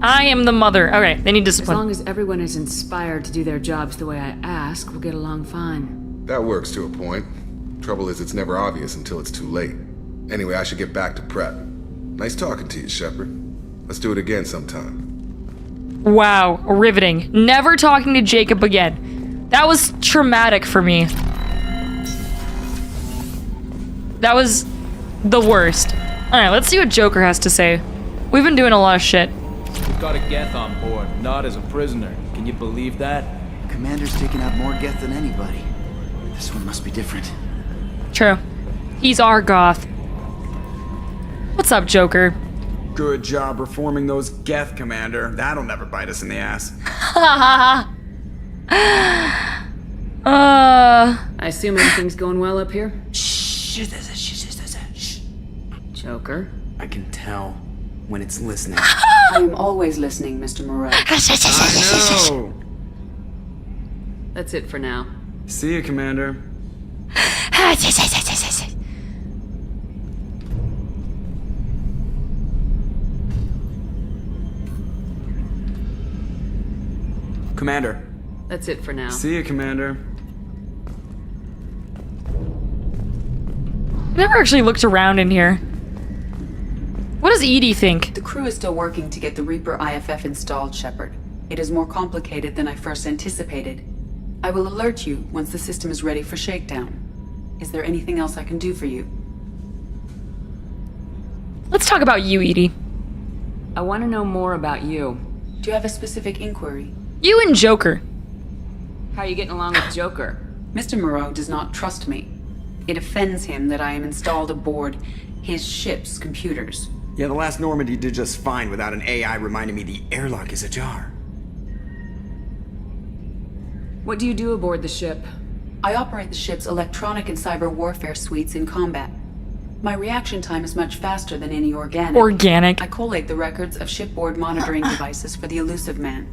I am the mother. Okay, they need discipline. As long as everyone is inspired to do their jobs the way I ask, we'll get along fine. That works to a point. Trouble is, it's never obvious until it's too late. Anyway, I should get back to prep. Nice talking to you, Shepard. Let's do it again sometime. Wow, riveting. Never talking to Jacob again. That was traumatic for me. That was the worst. Alright, let's see what Joker has to say. We've been doing a lot of shit. We've got a Geth on board, not as a prisoner. Can you believe that? Commander's taken out more Geth than anybody. This one must be different. True. He's our goth. What's up, Joker? Good job reforming those Geth, Commander. That'll never bite us in the ass. I assume everything's going well up here? Joker? I can tell when it's listening. I am always listening, Mr. Moreau. I know! That's it for now. See you, Commander. Commander. That's it for now. See you, Commander. I never actually looked around in here. What does Edie think? The crew is still working to get the Reaper IFF installed, Shepard. It is more complicated than I first anticipated. I will alert you once the system is ready for shakedown. Is there anything else I can do for you? Let's talk about you, Edie. I want to know more about you. Do you have a specific inquiry? You and Joker. How are you getting along with Joker? Mr. Moreau does not trust me. It offends him that I am installed aboard his ship's computers. Yeah, the last Normandy did just fine without an AI reminding me the airlock is ajar. What do you do aboard the ship? I operate the ship's electronic and cyber warfare suites in combat. My reaction time is much faster than any organic. I collate the records of shipboard monitoring devices for the Elusive Man.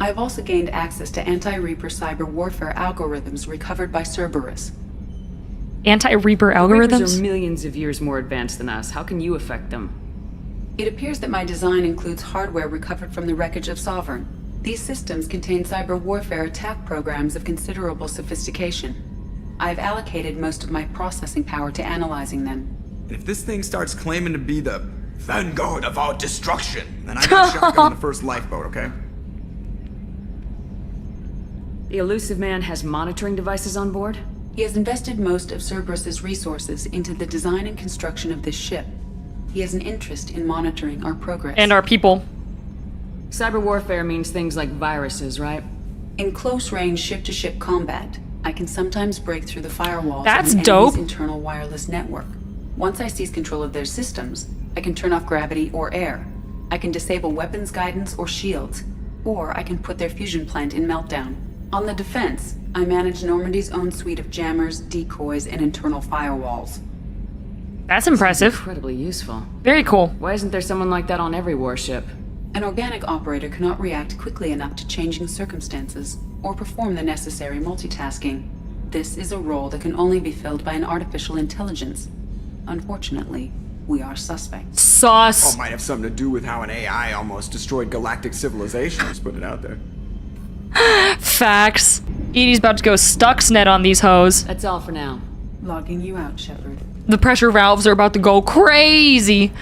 I have also gained access to anti-Reaper cyber warfare algorithms recovered by Cerberus. Anti-Reaper Reapers algorithms? are millions of years more advanced than us. How can you affect them? It appears that my design includes hardware recovered from the wreckage of Sovereign. These systems contain cyber warfare attack programs of considerable sophistication. I have allocated most of my processing power to analyzing them. And if this thing starts claiming to be the vanguard of our destruction, then I got shotgun on the first lifeboat, okay? The Elusive Man has monitoring devices on board? He has invested most of Cerberus's resources into the design and construction of this ship. He has an interest in monitoring our progress. And our people. Cyber warfare means things like viruses, right? In close-range ship-to-ship combat, I can sometimes break through the firewalls That's of an dope. enemy's internal wireless network. Once I seize control of their systems, I can turn off gravity or air. I can disable weapons guidance or shields, or I can put their fusion plant in meltdown. On the defense, I manage Normandy's own suite of jammers, decoys, and internal firewalls. That's impressive. Incredibly useful. Very cool. Why isn't there someone like that on every warship? An organic operator cannot react quickly enough to changing circumstances, or perform the necessary multitasking. This is a role that can only be filled by an artificial intelligence. Unfortunately, we are suspects. Sauce. Oh, might have something to do with how an AI almost destroyed galactic civilization. Just put it out there. Facts. Edie's about to go Stuxnet on these hoes. That's all for now. Logging you out, Shepard. The pressure valves are about to go crazy.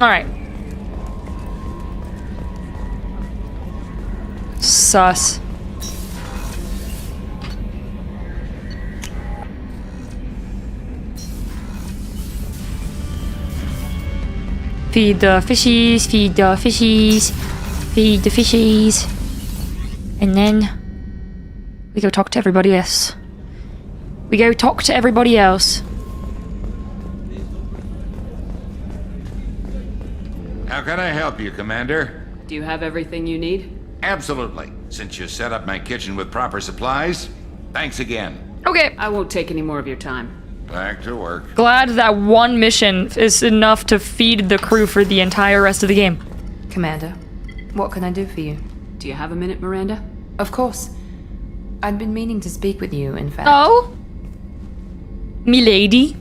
Alright. Sus. Feed the fishies, feed the fishies, feed the fishies. And then we go talk to everybody else. We go talk to everybody else. How can I help you, Commander? Do you have everything you need? Absolutely. Since you set up my kitchen with proper supplies, thanks again. Okay. I won't take any more of your time. Back to work. Glad that one mission is enough to feed the crew for the entire rest of the game. Commander, what can I do for you? Do you have a minute, Miranda? Of course. I'd been meaning to speak with you, in fact. Oh? Milady?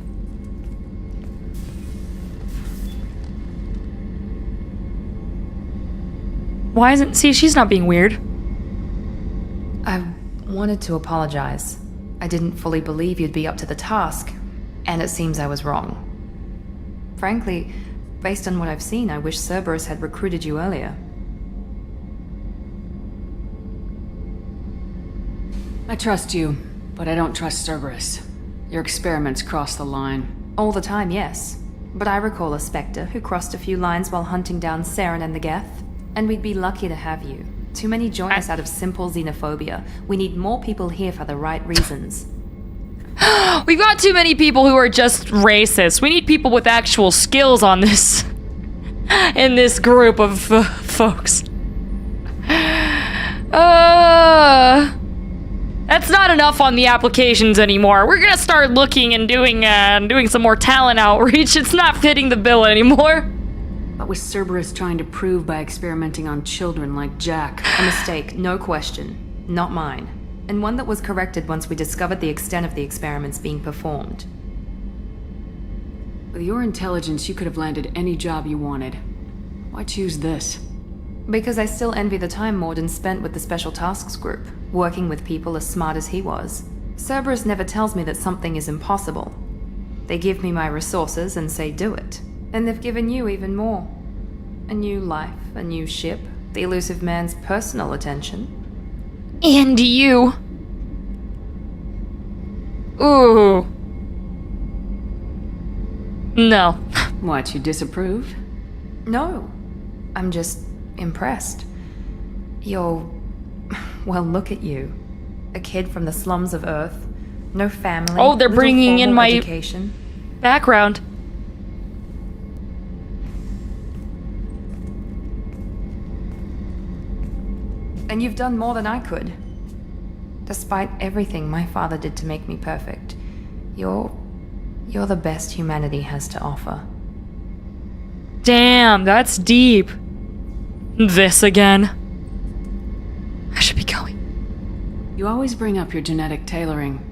Why isn't... See, she's not being weird. I wanted to apologize. I didn't fully believe you'd be up to the task, and it seems I was wrong. Frankly, based on what I've seen, I wish Cerberus had recruited you earlier. I trust you, but I don't trust Cerberus. Your experiments cross the line. All the time, yes. But I recall a Spectre who crossed a few lines while hunting down Saren and the Geth. And we'd be lucky to have you. Too many join us out of simple xenophobia. We need more people here for the right reasons. We've got too many people who are just racist. We need people with actual skills on this. in this group of folks. That's not enough on the applications anymore. We're gonna start looking and doing some more talent outreach. It's not fitting the bill anymore. What was Cerberus trying to prove by experimenting on children like Jack? A mistake, no question. Not mine. And one that was corrected once we discovered the extent of the experiments being performed. With your intelligence, you could have landed any job you wanted. Why choose this? Because I still envy the time Morden spent with the Special Tasks Group, working with people as smart as he was. Cerberus never tells me that something is impossible. They give me my resources and say do it. And they've given you even more. A new life, a new ship, the elusive man's personal attention. And you. Ooh. No. What, you disapprove? No. I'm just impressed. You're... well, look at you. A kid from the slums of Earth. No family. Oh, they're bringing in my education. Background. And you've done more than I could. Despite everything my father did to make me perfect, you're the best humanity has to offer. Damn, that's deep. This again. I should be going. You always bring up your genetic tailoring.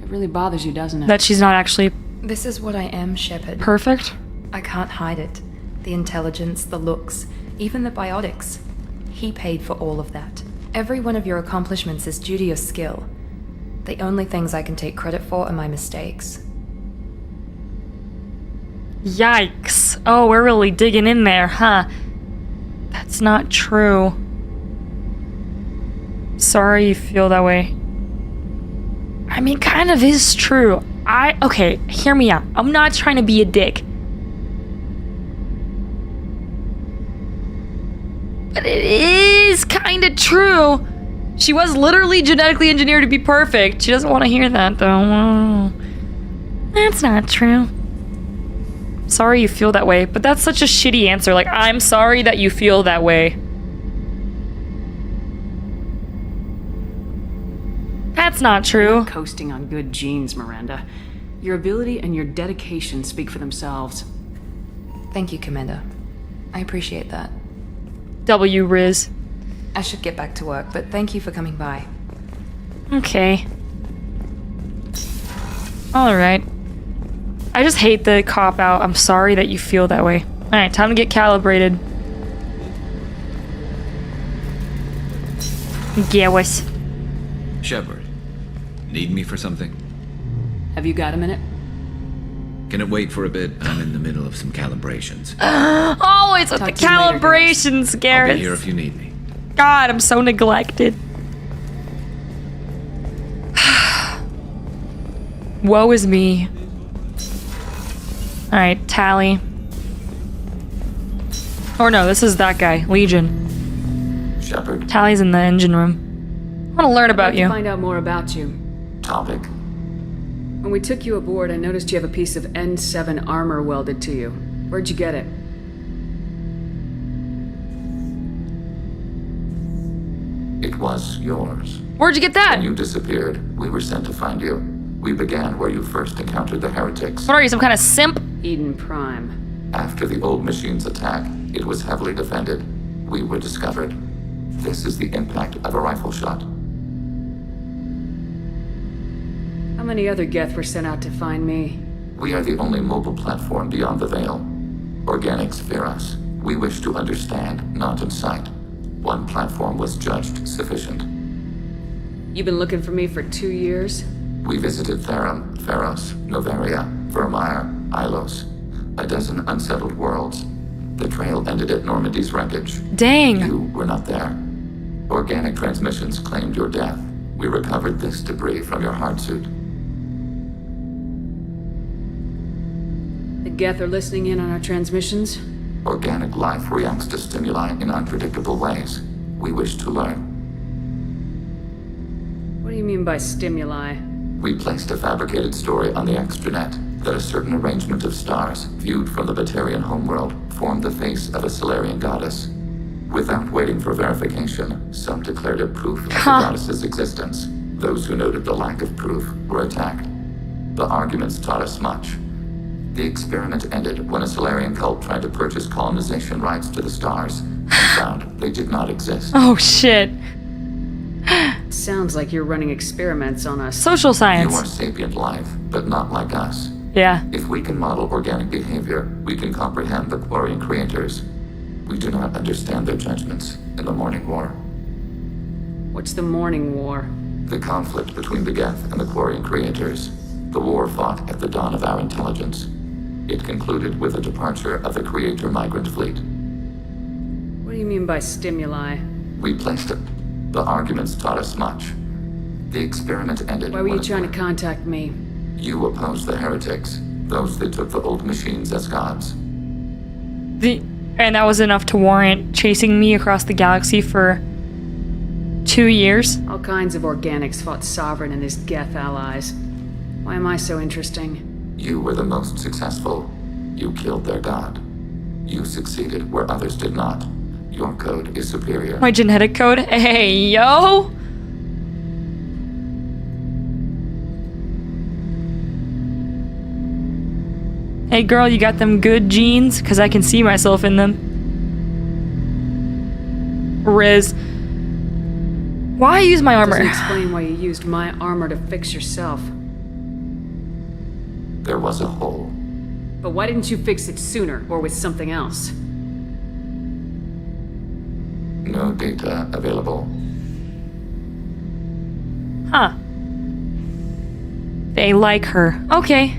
It really bothers you, doesn't it? That she's not actually... This is what I am, Shepard. Perfect? I can't hide it. The intelligence, the looks, even the biotics. He paid for all of that. Every one of your accomplishments is due to your skill. The only things I can take credit for are my mistakes. Yikes. Oh, we're really digging in there, huh? That's not true. Sorry you feel that way. I mean, kind of is true. Okay, hear me out. I'm not trying to be a dick. But it is kind of true. She was literally genetically engineered to be perfect. She doesn't want to hear that, though. That's not true. Sorry you feel that way, but that's such a shitty answer. Like, I'm sorry that you feel that way. That's not true. You're coasting on good genes, Miranda. Your ability and your dedication speak for themselves. Thank you, Commander. I appreciate that. W. Riz. I should get back to work, but thank you for coming by. Okay. Alright. I just hate the cop-out. I'm sorry that you feel that way. Alright, time to get calibrated. Gewis. Shepard, need me for something? Have you got a minute? Can it wait for a bit? I'm in the middle of some calibrations. Always with the calibrations, Garrett. I'll be here if you need me. God, I'm so neglected. Woe is me. Alright, Tally. Or no, this is that guy, Legion. Shepard. Tally's in the engine room. I want to learn about you. Find out more about you. Topic. When we took you aboard, I noticed you have a piece of N7 armor welded to you. Where'd you get it? It was yours. Where'd you get that? When you disappeared, we were sent to find you. We began where you first encountered the heretics. What are you, some kind of simp? Eden Prime. After the old machine's attack, it was heavily defended. We were discovered. This is the impact of a rifle shot. How many other Geth were sent out to find me? We are the only mobile platform beyond the Veil. Organics fear us. We wish to understand, not incite. One platform was judged sufficient. You've been looking for me for 2 years? We visited Therum, Theros, Novaria, Vermeer, Ilos. A dozen unsettled worlds. The trail ended at Normandy's wreckage. Dang. You were not there. Organic transmissions claimed your death. We recovered this debris from your hard suit. The Geth are listening in on our transmissions? Organic life reacts to stimuli in unpredictable ways. We wish to learn. What do you mean by stimuli? We placed a fabricated story on the extranet that a certain arrangement of stars, viewed from the Batarian homeworld, formed the face of a Solarian goddess. Without waiting for verification, some declared it proof of the goddess's existence. Those who noted the lack of proof were attacked. The arguments taught us much. The experiment ended when a Solarian cult tried to purchase colonization rights to the stars and found they did not exist. Oh shit. Sounds like you're running experiments on us. Social science. You are sapient life, but not like us. Yeah. If we can model organic behavior, we can comprehend the Quarian creators. We do not understand their judgments in the Morning War. What's the Morning War? The conflict between the Geth and the Quarian creators. The war fought at the dawn of our intelligence. It concluded with the departure of the Creator migrant fleet. What do you mean by stimuli? We placed it. The arguments taught us much. The experiment ended. Why were you trying to contact me? You opposed the heretics, those that took the old machines as gods. And that was enough to warrant chasing me across the galaxy for 2 years? All kinds of organics fought Sovereign and his Geth allies. Why am I so interesting? You were the most successful. You killed their god. You succeeded where others did not. Your code is superior. My genetic code? Hey, yo! Hey girl, you got them good genes? Cause I can see myself in them. Riz. Why use my armor? Doesn't explain why you used my armor to fix yourself. There was a hole. But why didn't you fix it sooner, or with something else? No data available. Huh. They like her. Okay.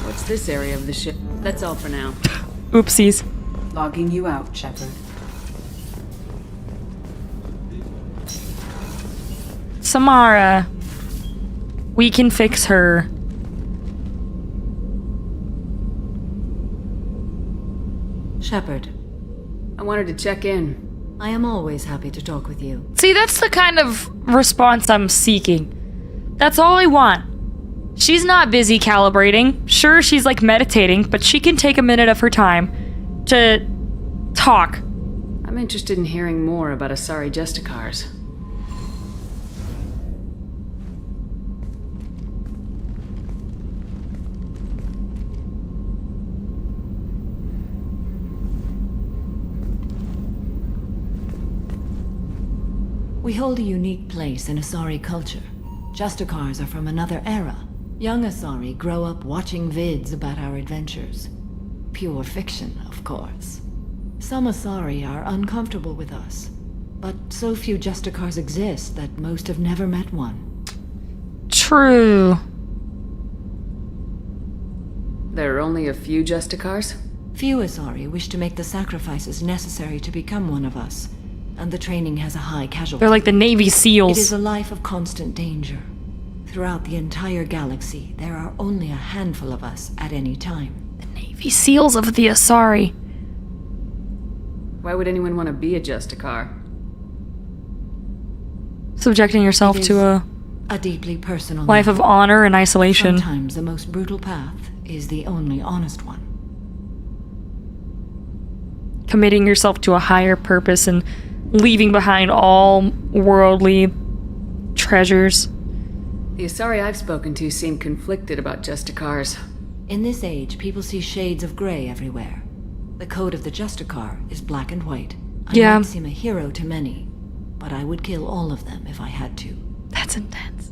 What's this area of the ship? That's all for now. Oopsies. Logging you out, Shepard. Samara. We can fix her. Shepard. I wanted to check in. I am always happy to talk with you. See, that's the kind of response I'm seeking. That's all I want. She's not busy calibrating. Sure, she's like meditating, but she can take a minute of her time to talk. I'm interested in hearing more about Asari Justicars. We hold a unique place in Asari culture. Justicars are from another era. Young Asari grow up watching vids about our adventures. Pure fiction, of course. Some Asari are uncomfortable with us, but so few Justicars exist that most have never met one. True. There are only a few Justicars? Few Asari wish to make the sacrifices necessary to become one of us, and the training has a high casualty. They're like the Navy SEALs. It is a life of constant danger. Throughout the entire galaxy, there are only a handful of us at any time. The Navy SEALs of the Asari. Why would anyone want to be a Justicar? Subjecting yourself to a deeply personal life of honor and isolation. Sometimes the most brutal path is the only honest one. Committing yourself to a higher purpose and leaving behind all worldly treasures. The Asari I've spoken to seem conflicted about Justicars. In this age, people see shades of gray everywhere. The code of the Justicar is black and white. I might seem a hero to many, but I would kill all of them if I had to. That's intense.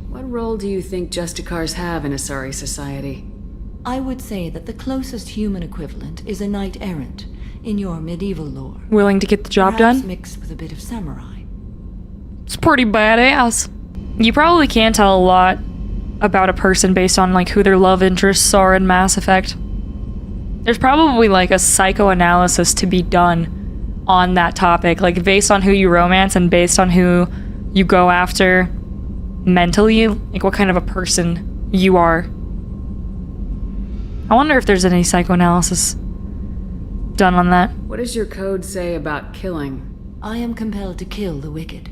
What role do you think Justicars have in Asari society? I would say that the closest human equivalent is a knight-errant in your medieval lore. Willing to get the job done? Mixed with a bit of samurai. It's pretty badass. You probably can't tell a lot about a person based on like who their love interests are in Mass Effect. There's probably like a psychoanalysis to be done on that topic, like based on who you romance and based on who you go after mentally, like what kind of a person you are. I wonder if there's any psychoanalysis done on that. What does your code say about killing? I am compelled to kill the wicked.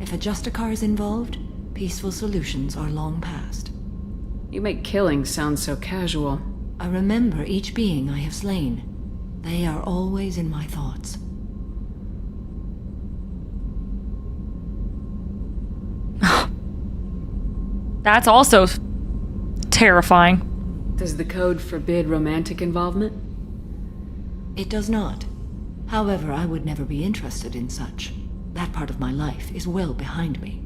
If a Justicar is involved, peaceful solutions are long past. You make killing sound so casual. I remember each being I have slain. They are always in my thoughts. That's also terrifying. Does the code forbid romantic involvement? It does not. However, I would never be interested in such. That part of my life is well behind me.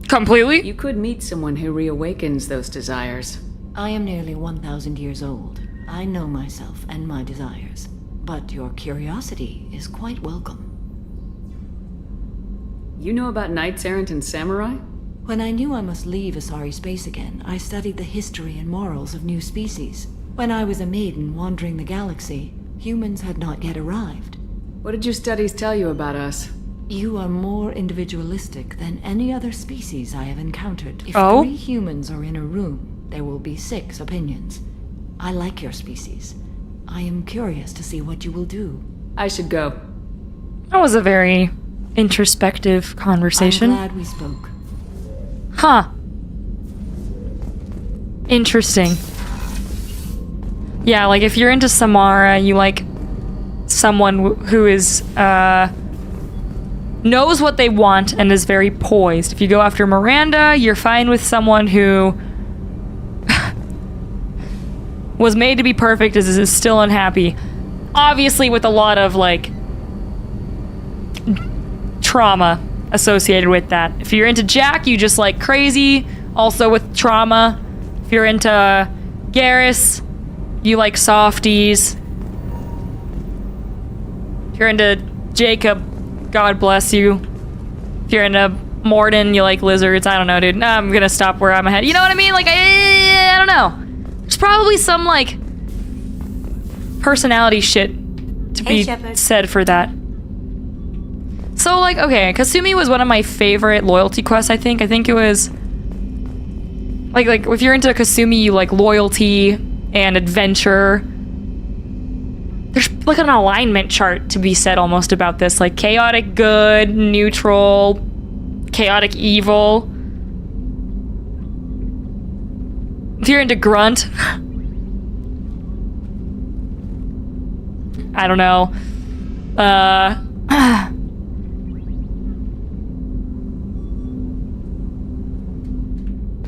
Completely? You could meet someone who reawakens those desires. I am nearly 1,000 years old. I know myself and my desires. But your curiosity is quite welcome. You know about knights errant and samurai? When I knew I must leave Asari space again, I studied the history and morals of new species. When I was a maiden wandering the galaxy, humans had not yet arrived. What did your studies tell you about us? You are more individualistic than any other species I have encountered. If 3 humans are in a room, there will be 6 opinions. I like your species. I am curious to see what you will do. I should go. That was a very introspective conversation. I'm glad we spoke. Huh. Interesting. Yeah, like if you're into Samara, you like someone who is, knows what they want and is very poised. If you go after Miranda, you're fine with someone who was made to be perfect, is still unhappy. Obviously with a lot of, like, trauma associated with that. If you're into Jack, you just like crazy, also with trauma. If you're into Garrus, you like softies. If you're into Jacob, God bless you. If you're into Morden, you like lizards. I don't know, dude. Nah, I'm gonna stop where I'm ahead. You know what I mean? Like, I don't know. There's probably some, like, personality shit to be said for that. So, like, okay, Kasumi was one of my favorite loyalty quests, I think. I think it was... Like, if you're into Kasumi, you like loyalty and adventure. There's, like, an alignment chart to be said almost about this. Like, chaotic good, neutral, chaotic evil. If you're into grunt... I don't know.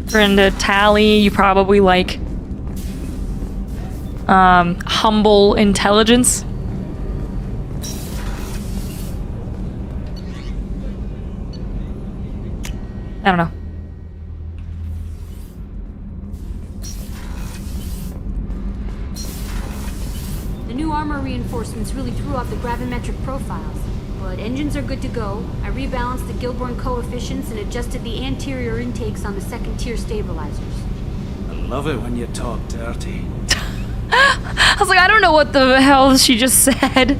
If you're into Tally, you probably like humble intelligence. I don't know. The new armor reinforcements really threw off the gravimetric profiles, but engines are good to go. I rebalanced the Gilborn coefficients and adjusted the anterior intakes on the second-tier stabilizers. I love it when you talk dirty. I was like, I don't know what the hell she just said.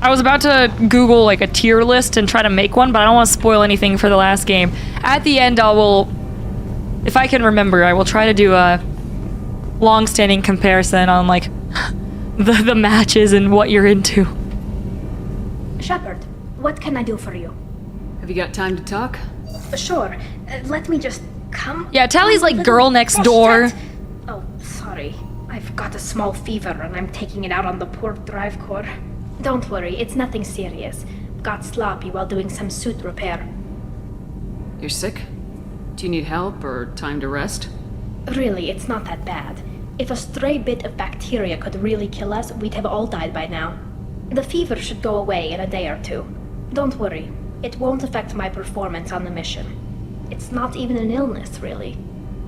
I was about to Google like a tier list and try to make one, but I don't want to spoil anything for the last game. At the end, if I can remember, I will try to do a long-standing comparison on like the matches and what you're into. Shepard, what can I do for you? Have you got time to talk? Sure. Let me just come. Yeah, Tally's like girl next door. Oh, sorry. I've got a small fever and I'm taking it out on the port drive core. Don't worry, it's nothing serious. Got sloppy while doing some suit repair. You're sick? Do you need help or time to rest? Really, it's not that bad. If a stray bit of bacteria could really kill us, we'd have all died by now. The fever should go away in a day or 2. Don't worry, it won't affect my performance on the mission. It's not even an illness, really.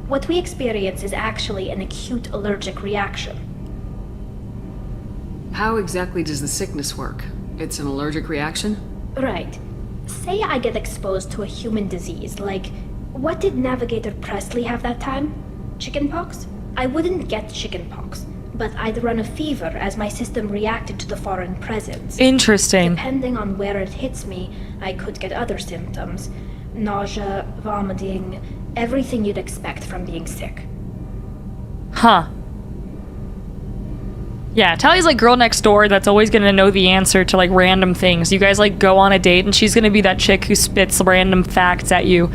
What we experience is actually an acute allergic reaction. How exactly does the sickness work? It's an allergic reaction? Right. Say I get exposed to a human disease, like, what did Navigator Presley have that time? Chickenpox? I wouldn't get chickenpox, but I'd run a fever as my system reacted to the foreign presence. Interesting. Depending on where it hits me, I could get other symptoms. Nausea, vomiting, everything you'd expect from being sick. Huh. Yeah, Tally's like girl next door that's always gonna know the answer to like random things. You guys like go on a date and she's gonna be that chick who spits random facts at you.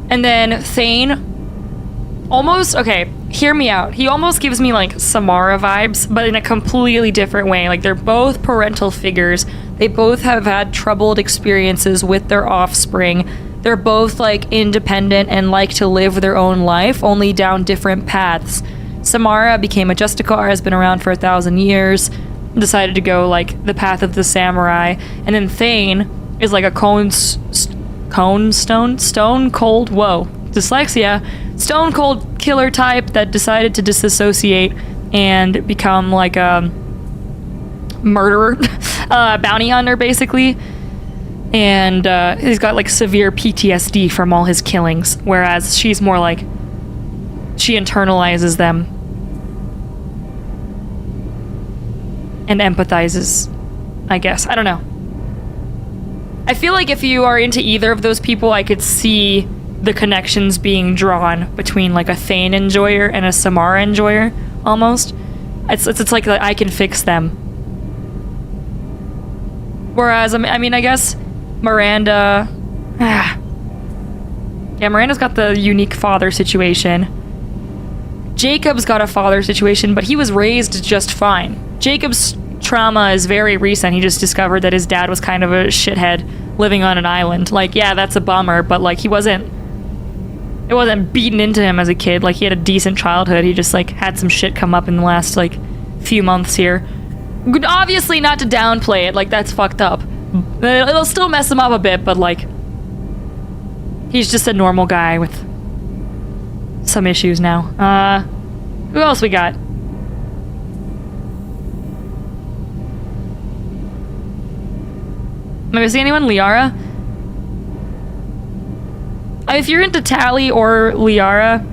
And then Thane, almost, okay, hear me out. He almost gives me like Samara vibes, but in a completely different way. Like they're both parental figures. They both have had troubled experiences with their offspring. They're both like independent and like to live their own life, only down different paths. Samara became a Justicar, has been around for 1,000 years, decided to go like the path of the samurai. And then Thane is like a stone cold, whoa, dyslexia, stone cold killer type that decided to disassociate and become like a murderer, bounty hunter basically. And he's got like severe PTSD from all his killings, whereas she's more like, she internalizes them and empathizes, I guess. I don't know. I feel like if you are into either of those people, I could see the connections being drawn between like a Thane enjoyer and a Samara enjoyer, almost. It's like I can fix them. Whereas, I mean, I guess Miranda... yeah, Miranda's got the unique father situation. Jacob's got a father situation, but he was raised just fine. Jacob's trauma is very recent. He just discovered that his dad was kind of a shithead living on an island. Like, yeah, that's a bummer, but like it wasn't beaten into him as a kid. Like, he had a decent childhood. He just like had some shit come up in the last like few months here. Obviously not to downplay it, like that's fucked up. It'll still mess him up a bit, but like he's just a normal guy with some issues now. Who else we got? Am I seeing anyone? Liara? If you're into Tally or Liara,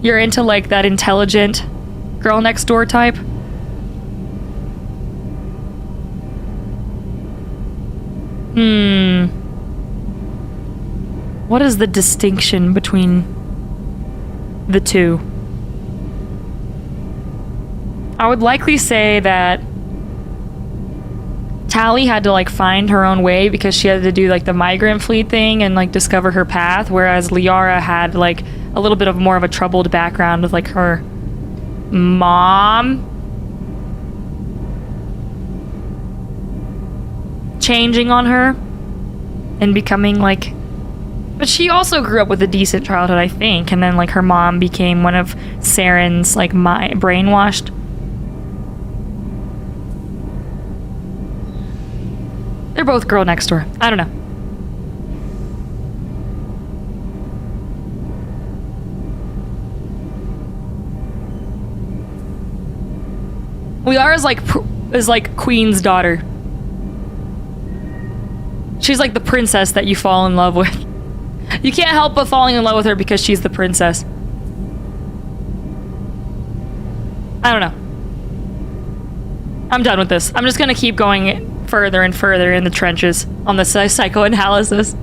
you're into like that intelligent girl next door type. What is the distinction between the two? I would likely say that Tally had to like find her own way because she had to do like the migrant fleet thing and like discover her path, whereas Liara had like a little bit of more of a troubled background with like her mom changing on her and becoming like, but she also grew up with a decent childhood, I think, and then like her mom became one of Saren's like brainwashed. They're both girl next door. I don't know. Liara is like Queen's daughter. She's like the princess that you fall in love with. You can't help but falling in love with her because she's the princess. I don't know. I'm done with this. I'm just gonna keep going further and further in the trenches on the psychoanalysis.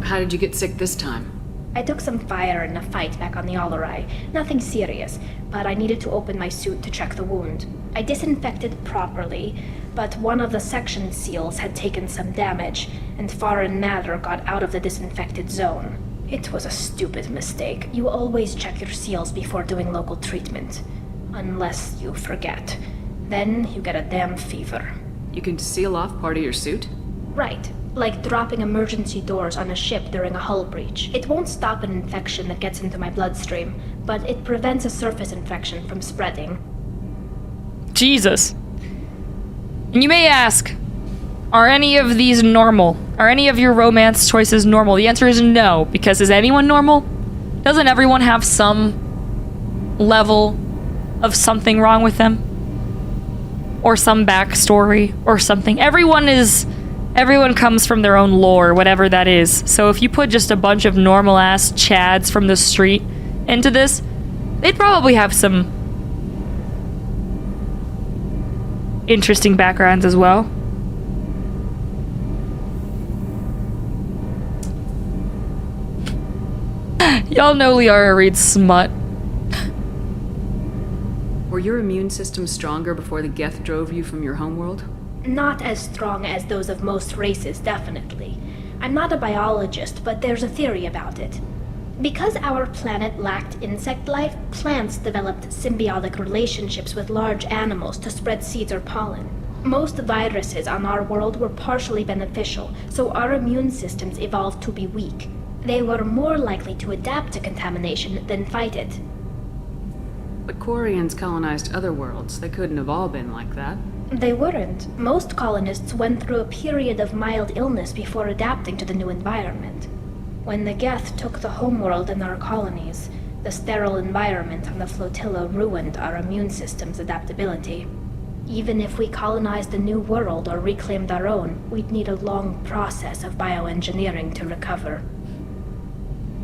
How did you get sick this time? I took some fire in a fight back on the Alarai. Nothing serious, but I needed to open my suit to check the wound. I disinfected properly, but one of the section seals had taken some damage, and foreign matter got out of the disinfected zone. It was a stupid mistake. You always check your seals before doing local treatment. Unless you forget. Then you get a damn fever. You can seal off part of your suit? Right. Like dropping emergency doors on a ship during a hull breach. It won't stop an infection that gets into my bloodstream, but it prevents a surface infection from spreading. Jesus. And you may ask, are any of these normal? Are any of your romance choices normal? The answer is no, because is anyone normal? Doesn't everyone have some level of something wrong with them? Or some backstory, or something? Everyone comes from their own lore, whatever that is. So if you put just a bunch of normal-ass chads from the street into this, they'd probably have some interesting backgrounds as well. Y'all know Liara reads smut. Were your immune systems stronger before the Geth drove you from your homeworld? Not as strong as those of most races, definitely. I'm not a biologist, but there's a theory about it. Because our planet lacked insect life, plants developed symbiotic relationships with large animals to spread seeds or pollen. Most viruses on our world were partially beneficial, so our immune systems evolved to be weak. They were more likely to adapt to contamination than fight it. But Quarians colonized other worlds. They couldn't have all been like that. They weren't. Most colonists went through a period of mild illness before adapting to the new environment. When the Geth took the homeworld and our colonies, the sterile environment on the flotilla ruined our immune system's adaptability. Even if we colonized a new world or reclaimed our own, we'd need a long process of bioengineering to recover.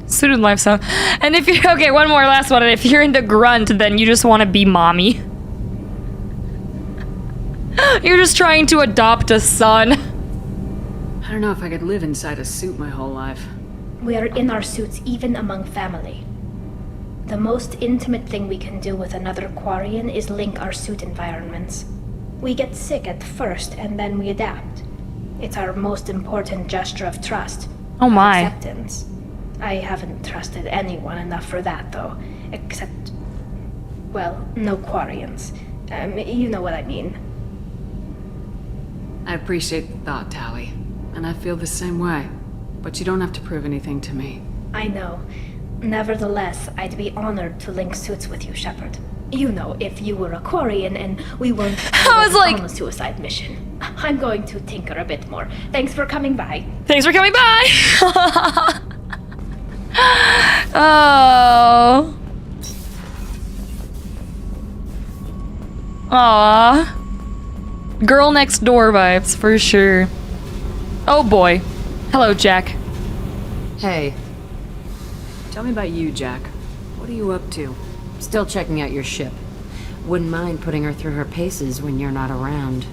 Student lifestyle. And if you're okay, one more last one. And if you're into grunt, then you just want to be mommy. You're just trying to adopt a son. I don't know if I could live inside a suit my whole life. We are in our suits even among family. The most intimate thing we can do with another Quarian is link our suit environments. We get sick at first and then we adapt. It's our most important gesture of trust. Oh my. Acceptance. I haven't trusted anyone enough for that though. Except, well, no Quarians. You know what I mean. I appreciate the thought, Tally. And I feel the same way. But you don't have to prove anything to me. I know. Nevertheless, I'd be honored to link suits with you, Shepard. You know, if you were a Quarian and we weren't on a suicide mission. I'm going to tinker a bit more. Thanks for coming by. Thanks for coming by! Oh. Aww. Girl next door vibes, for sure. Oh boy. Hello, Jack. Hey. Tell me about you, Jack. What are you up to? Still checking out your ship. Wouldn't mind putting her through her paces when you're not around.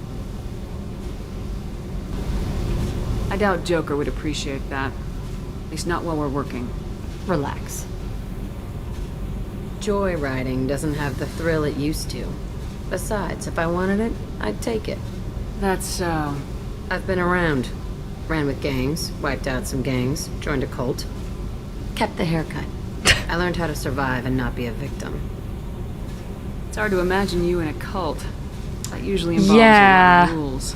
I doubt Joker would appreciate that. At least not while we're working. Relax. Joyriding doesn't have the thrill it used to. Besides, if I wanted it, I'd take it. That's so... I've been around. Ran with gangs, wiped out some gangs, joined a cult. Kept the haircut. I learned how to survive and not be a victim. It's hard to imagine you in a cult. That usually involves a lot of rules.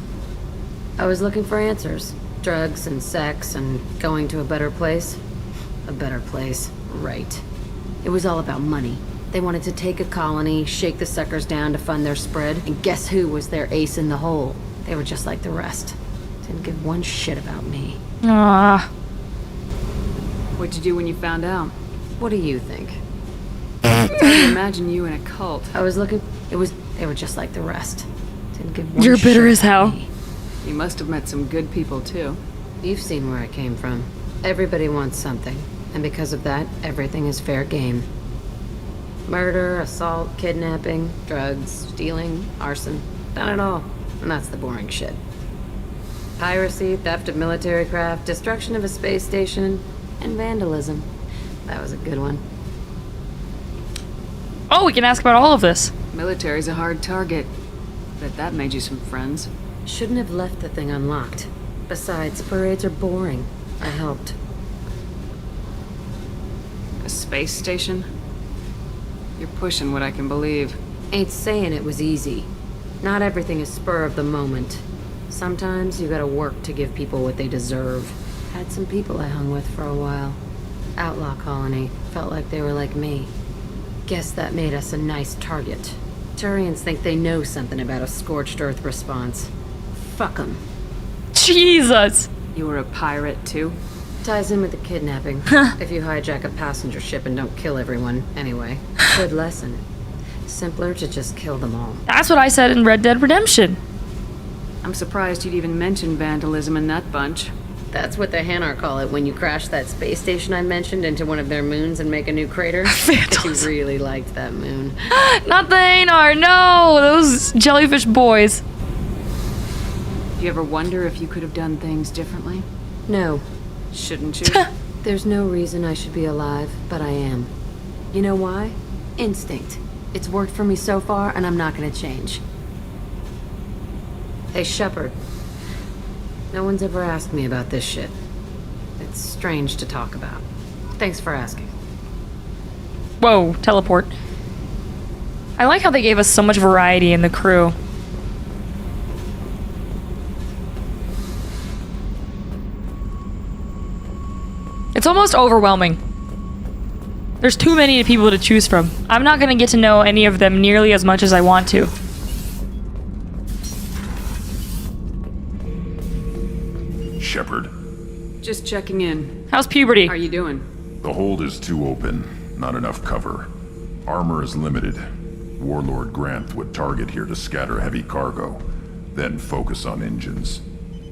I was looking for answers. Drugs and sex and going to a better place. A better place, right. It was all about money. They wanted to take a colony, shake the suckers down to fund their spread, and guess who was their ace in the hole? They were just like the rest. Didn't give one shit about me. Ah. What'd you do when you found out? What do you think? It's hard to imagine you in a cult. I was looking... They were just like the rest. Didn't give one You're bitter shit as hell. about me. You must have met some good people, too. You've seen where I came from. Everybody wants something. And because of that, everything is fair game. Murder, assault, kidnapping, drugs, stealing, arson. Done it all. And that's the boring shit. Piracy, theft of military craft, destruction of a space station, and vandalism. That was a good one. Oh, we can ask about all of this. Military's a hard target. Bet that made you some friends. Shouldn't have left the thing unlocked. Besides, parades are boring. I helped. A space station? You're pushing what I can believe. Ain't saying it was easy. Not everything is spur of the moment. Sometimes you gotta work to give people what they deserve. Had some people I hung with for a while. Outlaw colony. Felt like they were like me. Guess that made us a nice target. Turians think they know something about a scorched earth response. Fuck 'em. Jesus! You were a pirate, too? Ties in with the kidnapping. If you hijack a passenger ship and don't kill everyone, anyway. Good lesson. Simpler to just kill them all. That's what I said in Red Dead Redemption. I'm surprised you'd even mention vandalism in that bunch. That's what the Hanar call it when you crash that space station I mentioned into one of their moons and make a new crater. You really liked that moon. Not the Hanar, no! Those jellyfish boys. Do you ever wonder if you could have done things differently? No. Shouldn't you? There's no reason I should be alive, but I am. You know why? Instinct. It's worked for me so far, and I'm not gonna change. Hey, Shepard. No one's ever asked me about this shit. It's strange to talk about. Thanks for asking. Whoa, teleport. I like how they gave us so much variety in the crew. It's almost overwhelming. There's too many people to choose from. I'm not gonna get to know any of them nearly as much as I want to. Shepard. Just checking in. How's puberty? How are you doing? The hold is too open. Not enough cover. Armor is limited. Warlord Granth would target here to scatter heavy cargo, then focus on engines.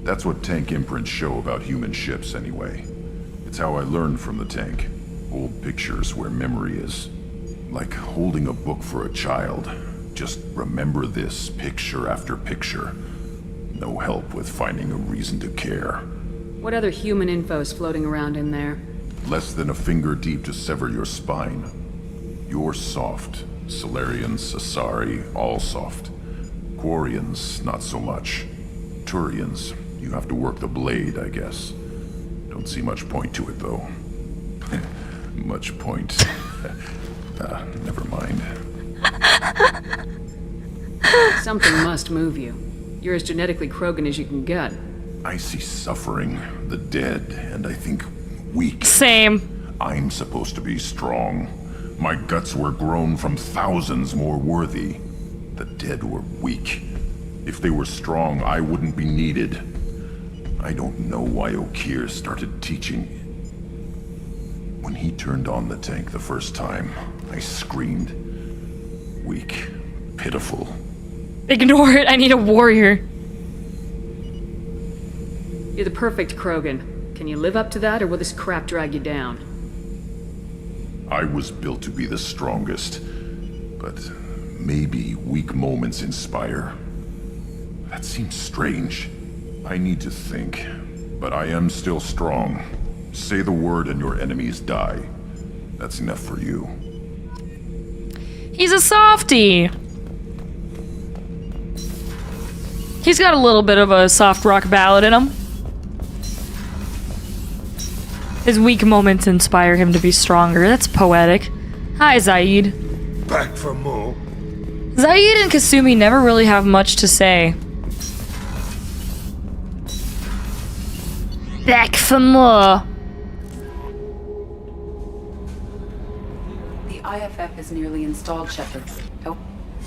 That's what tank imprints show about human ships anyway. It's how I learned from the tank. Old pictures where memory is. Like holding a book for a child. Just remember this picture after picture. No help with finding a reason to care. What other human info's floating around in there? Less than a finger deep to sever your spine. You're soft. Salarians, Asari, all soft. Quarians, not so much. Turians, you have to work the blade, I guess. Don't see much point to it, though. Much point. Never mind. Something must move you. You're as genetically Krogan as you can get. I see suffering, the dead, and I think weak. Same. I'm supposed to be strong. My guts were grown from thousands more worthy. The dead were weak. If they were strong, I wouldn't be needed. I don't know why Okeer started teaching. When he turned on the tank the first time, I screamed. Weak. Pitiful. Ignore it, I need a warrior. You're the perfect Krogan. Can you live up to that, or will this crap drag you down? I was built to be the strongest, but maybe weak moments inspire. That seems strange. I need to think, but I am still strong. Say the word and your enemies die. That's enough for you. He's a softie. He's got a little bit of a soft rock ballad in him. His weak moments inspire him to be stronger. That's poetic. Hi, Zaid. Back for more. Zaid and Kasumi never really have much to say. Back for more. The IFF is nearly installed, Shepard. Oh.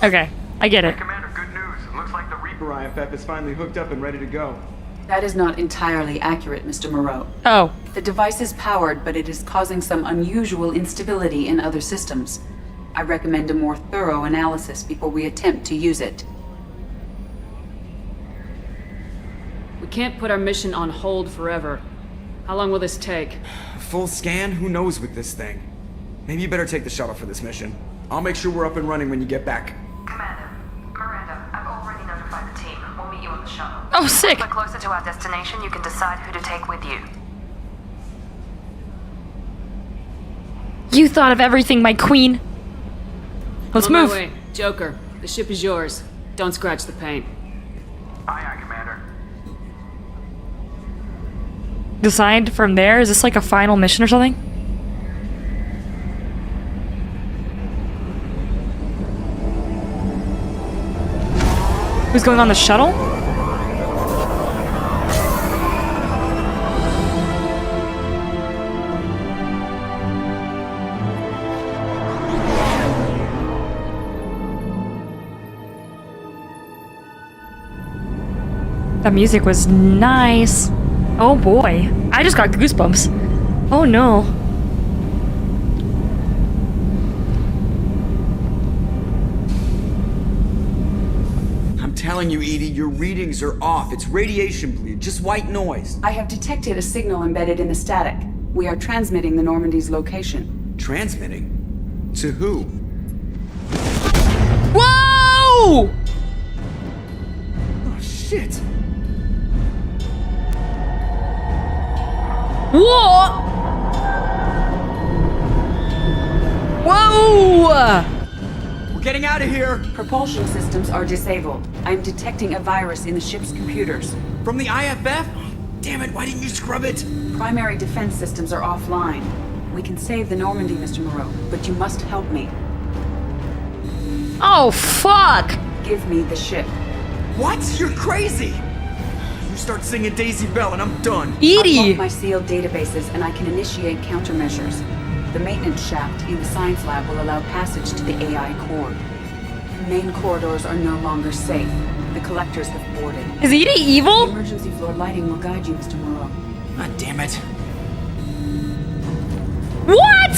Okay, I get it. Hey, Commander, good news. It looks like the Reaper IFF is finally hooked up and ready to go. That is not entirely accurate, Mr. Moreau. Oh. The device is powered, but it is causing some unusual instability in other systems. I recommend a more thorough analysis before we attempt to use it. We can't put our mission on hold forever. How long will this take? A full scan? Who knows with this thing? Maybe you better take the shuttle for this mission. I'll make sure we're up and running when you get back. Commander, Miranda, I've already notified the team. We'll meet you on the shuttle. Oh, sick. Once we're closer to our destination, you can decide who to take with you. You thought of everything, my queen. Let's On my move. way. Joker, the ship is yours. Don't scratch the paint. Aye, aye, Commander. Decide from there? Is this like a final mission or something? Who's going on the shuttle? That music was nice. Oh boy. I just got goosebumps. Oh no. I'm telling you, Edie, your readings are off. It's radiation bleed, just white noise. I have detected a signal embedded in the static. We are transmitting the Normandy's location. Transmitting? To who? Whoa! Oh, shit. Whoa! Whoa! We're getting out of here! Propulsion systems are disabled. I'm detecting a virus in the ship's computers. From the IFF? Damn it, why didn't you scrub it? Primary defense systems are offline. We can save the Normandy, Mr. Moreau, but you must help me. Oh, fuck! Give me the ship. What? You're crazy! You start singing Daisy Bell and I'm done. Edie! Unlock my sealed databases and I can initiate countermeasures. The maintenance shaft in the science lab will allow passage to the AI core. Main corridors are no longer safe. The collectors have boarded. Is Edie evil? The emergency floor lighting will guide you, Mr. Moreau. God damn it. What?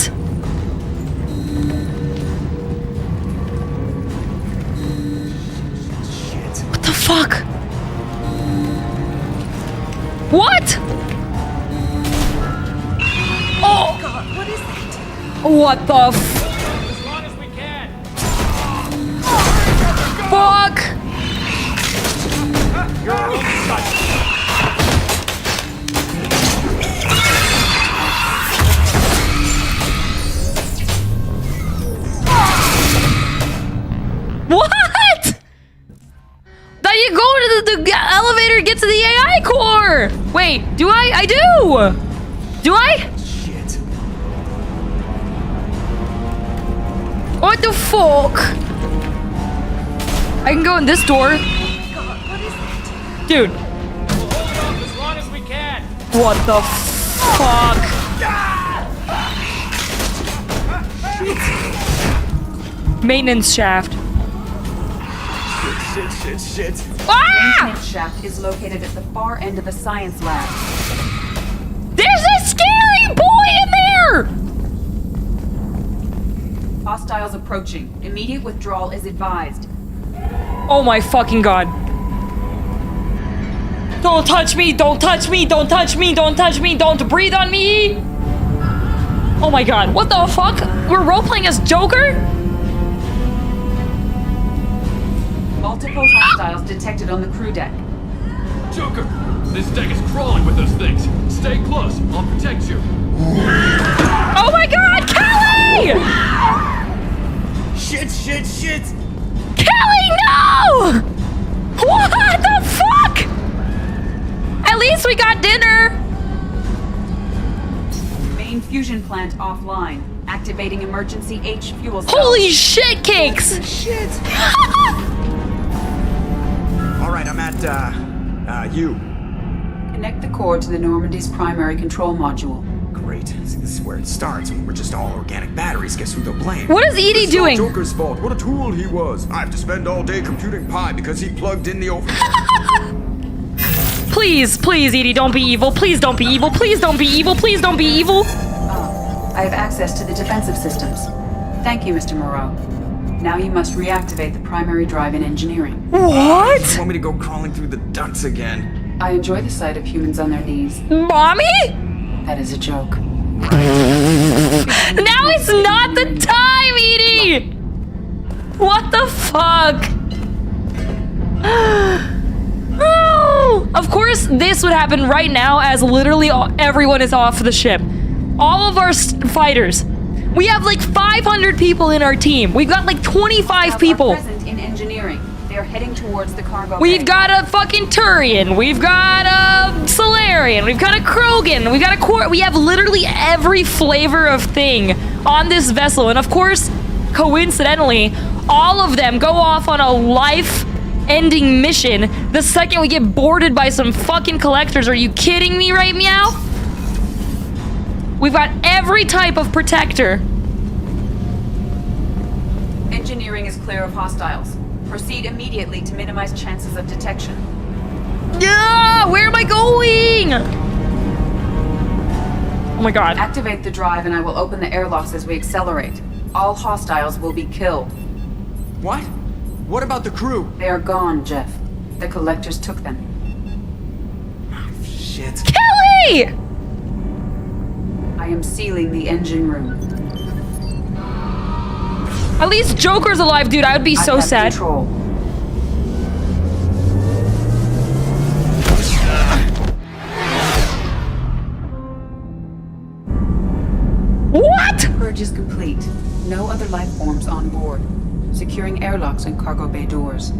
Shit. What the fuck? What? Oh! God, what is that? What the As long as we can. fuck? You're our only touch. What? That you go to the elevator and get to the AI core. Wait, do I? I do. Do I? Shit. What the fuck? I can go in this door. God, what is that? Dude. We'll hold off as long as we can. What the fuck? Maintenance shaft. Shit. Ah! Maintenance shaft is located at the far end of the science lab. There's a scary boy in there! Hostiles approaching. Immediate withdrawal is advised. Oh my fucking god. Don't touch me, don't touch me, don't touch me, don't touch me, don't breathe on me! Oh my god, what the fuck? We're role-playing as Joker? Multiple hostiles detected on the crew deck. Joker! This deck is crawling with those things. Stay close. I'll protect you. Oh my god, Kelly! Shit. Kelly, no! What the fuck? At least we got dinner. Main fusion plant offline. Activating emergency H fuel cells. Holy shit cakes! Shit. Alright, I'm at, you. Connect the core to the Normandy's primary control module. Great. See, this is where it starts. We're just all organic batteries. Guess who they'll blame? What is Edie It's doing? all Joker's fault. What a tool he was. I have to spend all day computing pi because he plugged in the over. Please, Edie, don't be evil. Please don't be evil. Please don't be evil. Please don't be evil. I have access to the defensive systems. Thank you, Mr. Moreau. Now you must reactivate the primary drive in engineering. What? You want me to go crawling through the ducts again? I enjoy the sight of humans on their knees. Mommy? That is a joke. Now it's not the time, Edie! What the fuck? Oh! Of course, this would happen right now as literally everyone is off the ship. All of our fighters. We have like 500 people in our team. We've got like 25 people. Present in engineering. They are heading towards the cargo We've bay. got a fucking Turian. We've got a Solarian. We've got a Krogan. We've got a Quart. We have literally every flavor of thing on this vessel. And of course, coincidentally, all of them go off on a life-ending mission the second we get boarded by some fucking collectors. Are you kidding me right meow? We've got every type of protector. Engineering is clear of hostiles. Proceed immediately to minimize chances of detection. Yeah, where am I going? Oh my god. Activate the drive and I will open the airlocks as we accelerate. All hostiles will be killed. What? What about the crew? They are gone, Jeff. The collectors took them. Shit. Kelly! I am sealing the engine room. At least Joker's alive, dude. I would be so have sad. Control. What? Purge is complete. No other life forms on board. securing airlocks and cargo bay doors.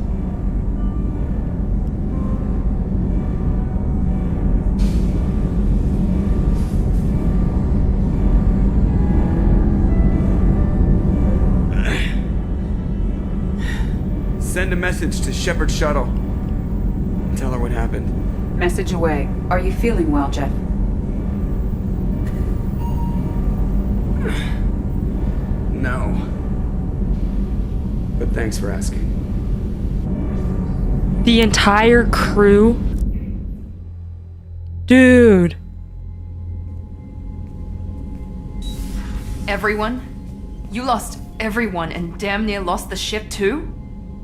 Send a message to Shepard's shuttle. Tell her what happened. Message away. Are you feeling well, Jeff? No. But thanks for asking. The entire crew? Dude. Everyone? You lost everyone and damn near lost the ship too?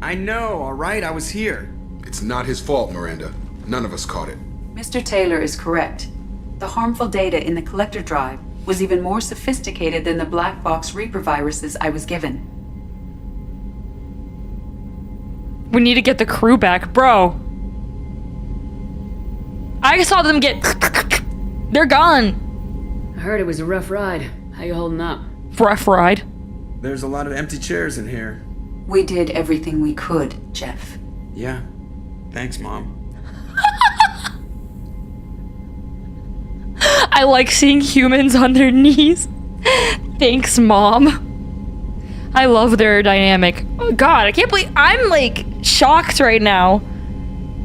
I know, alright? I was here. It's not his fault, Miranda. None of us caught it. Mr. Taylor is correct. The harmful data in the collector drive was even more sophisticated than the black box Reaper viruses I was given. We need to get the crew back, bro. I saw them get... They're gone. I heard it was a rough ride. How you holding up? Rough ride? There's a lot of empty chairs in here. We did everything we could, Jeff. Yeah. Thanks, Mom. I like seeing humans on their knees. Thanks, Mom. I love their dynamic. Oh god, I can't believe I'm like shocked right now.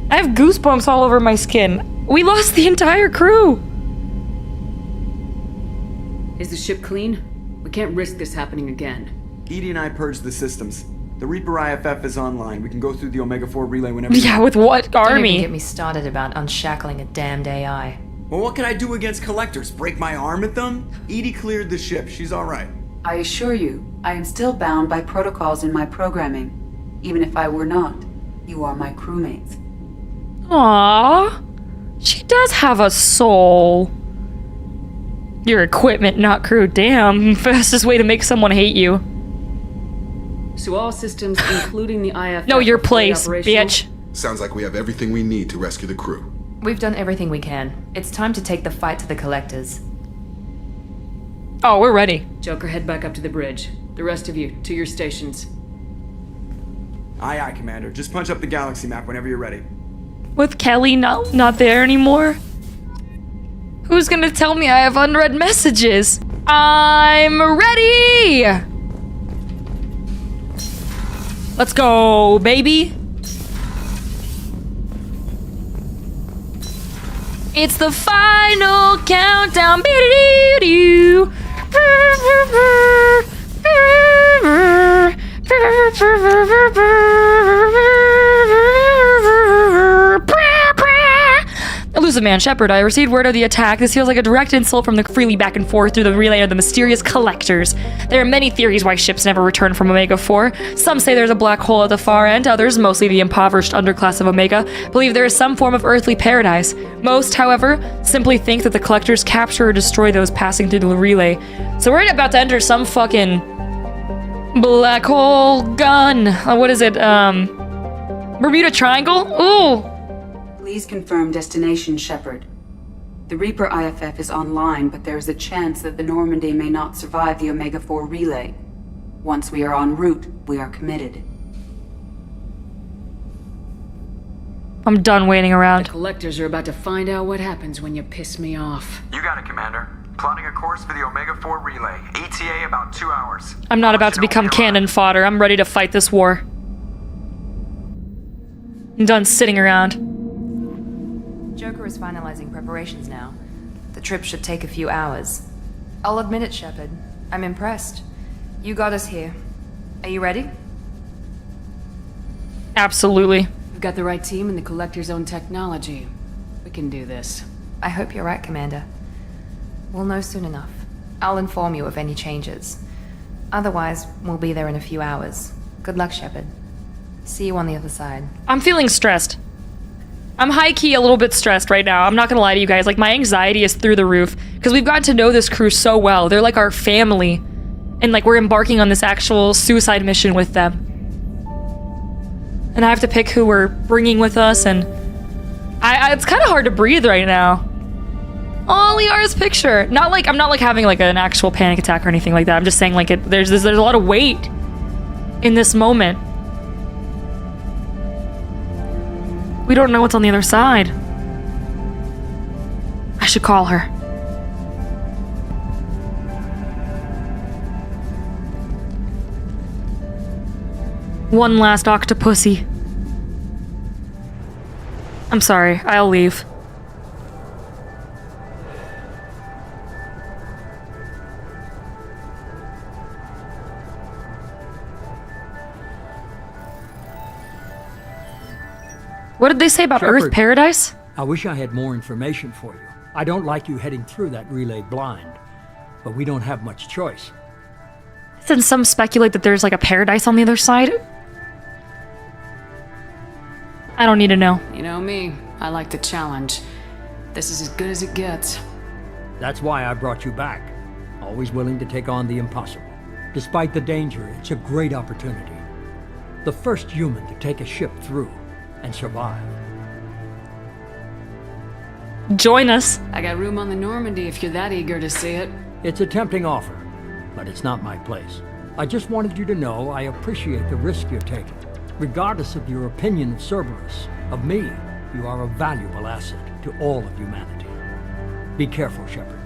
I have goosebumps all over my skin. We lost the entire crew. Is the ship clean? We can't risk this happening again. Edie and I purged the systems. The Reaper IFF is online. We can go through the Omega-4 relay whenever. Yeah, with what army? Don't even get me started about unshackling a damned AI. Well, what can I do against collectors? Break my arm at them? Edie cleared the ship. She's all right. I assure you, I am still bound by protocols in my programming. Even if I were not, you are my crewmates. Aww. She does have a soul. Your equipment, not crew. Damn, fastest way to make someone hate you. So all systems, including the IFF... No, your place, bitch. Sounds like we have everything we need to rescue the crew. We've done everything we can. It's time to take the fight to the collectors. Oh, we're ready. Joker, head back up to the bridge. The rest of you, to your stations. Aye, aye, Commander. Just punch up the galaxy map whenever you're ready. With Kelly not there anymore? Who's gonna tell me I have unread messages? I'm ready! Let's go, baby. It's the final countdown. Elusive Man, Shepard, I received word of the attack. This feels like a direct insult from the freely back and forth through the relay of the mysterious collectors. There are many theories why ships never return from Omega-4. Some say there's a black hole at the far end. Others, mostly the impoverished underclass of Omega, believe there is some form of earthly paradise. Most, however, simply think that the collectors capture or destroy those passing through the relay. So we're about to enter some fucking black hole gun. What is it? Bermuda Triangle? Ooh! Please confirm destination, Shepard. The Reaper IFF is online, but there is a chance that the Normandy may not survive the Omega-4 relay. Once we are en route, we are committed. I'm done waiting around. The collectors are about to find out what happens when you piss me off. You got it, Commander. Plotting a course for the Omega-4 relay. ETA about 2 hours. I'm not about to become cannon fodder. I'm ready to fight this war. I'm done sitting around. Joker is finalizing preparations now. The trip should take a few hours. I'll admit it, Shepard. I'm impressed. You got us here. Are you ready? Absolutely. We've got the right team and the Collector's own technology. We can do this. I hope you're right, Commander. We'll know soon enough. I'll inform you of any changes. Otherwise, we'll be there in a few hours. Good luck, Shepard. See you on the other side. I'm feeling stressed. I'm high-key a little bit stressed right now. I'm not gonna lie to you guys. Like, my anxiety is through the roof. Because we've gotten to know this crew so well. They're like our family. And like, we're embarking on this actual suicide mission with them. And I have to pick who we're bringing with us, and... it's kind of hard to breathe right now. Oh, Liara's picture. I'm not like having like an actual panic attack or anything like that. I'm just saying like there's a lot of weight. in this moment. We don't know what's on the other side. I should call her. One last octopussy. I'm sorry, I'll leave. What did they say about Shepard, Earth Paradise? I wish I had more information for you. I don't like you heading through that relay blind, but we don't have much choice. Then some speculate that there's like a paradise on the other side. I don't need to know. You know me, I like the challenge. This is as good as it gets. That's why I brought you back. Always willing to take on the impossible. Despite the danger, it's a great opportunity. The first human to take a ship through and survive. Join us. I got room on the Normandy if you're that eager to see it. It's a tempting offer, but it's not my place. I just wanted you to know I appreciate the risk you're taking. Regardless of your opinion of Cerberus, of me, you are a valuable asset to all of humanity. Be careful, Shepard.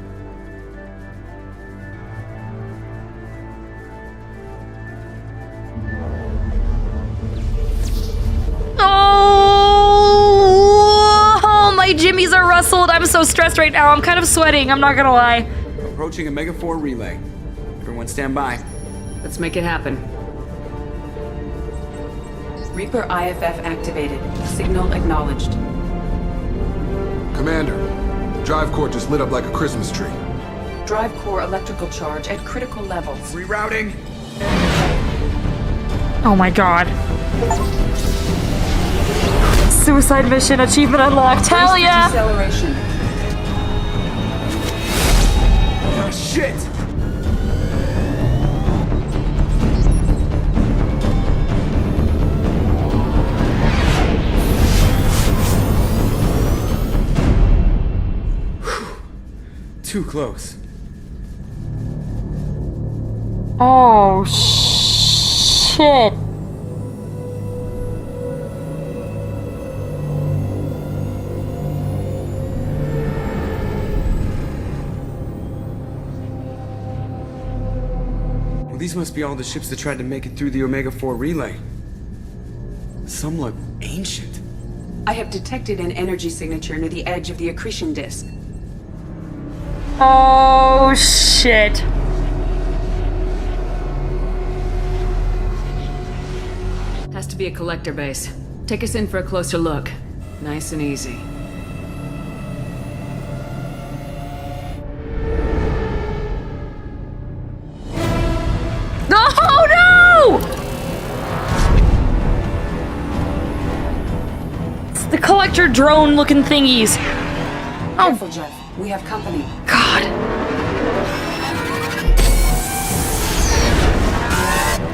Oh, my jimmies are rustled. I'm so stressed right now. I'm kind of sweating. I'm not gonna lie. Approaching Omega-4 relay. Everyone stand by. Let's make it happen. Reaper IFF activated. Signal acknowledged. Commander, drive core just lit up like a Christmas tree. Drive core electrical charge at critical levels. Rerouting. Oh my god. Suicide mission achievement unlocked. Hell yeah! Acceleration. Oh shit! Too close. Oh shit. Well, these must be all the ships that tried to make it through the Omega-4 relay. Some look ancient. I have detected an energy signature near the edge of the accretion disk. Oh shit. Has to be a collector base. Take us in for a closer look. Nice and easy. Oh no! It's the collector drone looking thingies. Careful, Jeff. We have company. God.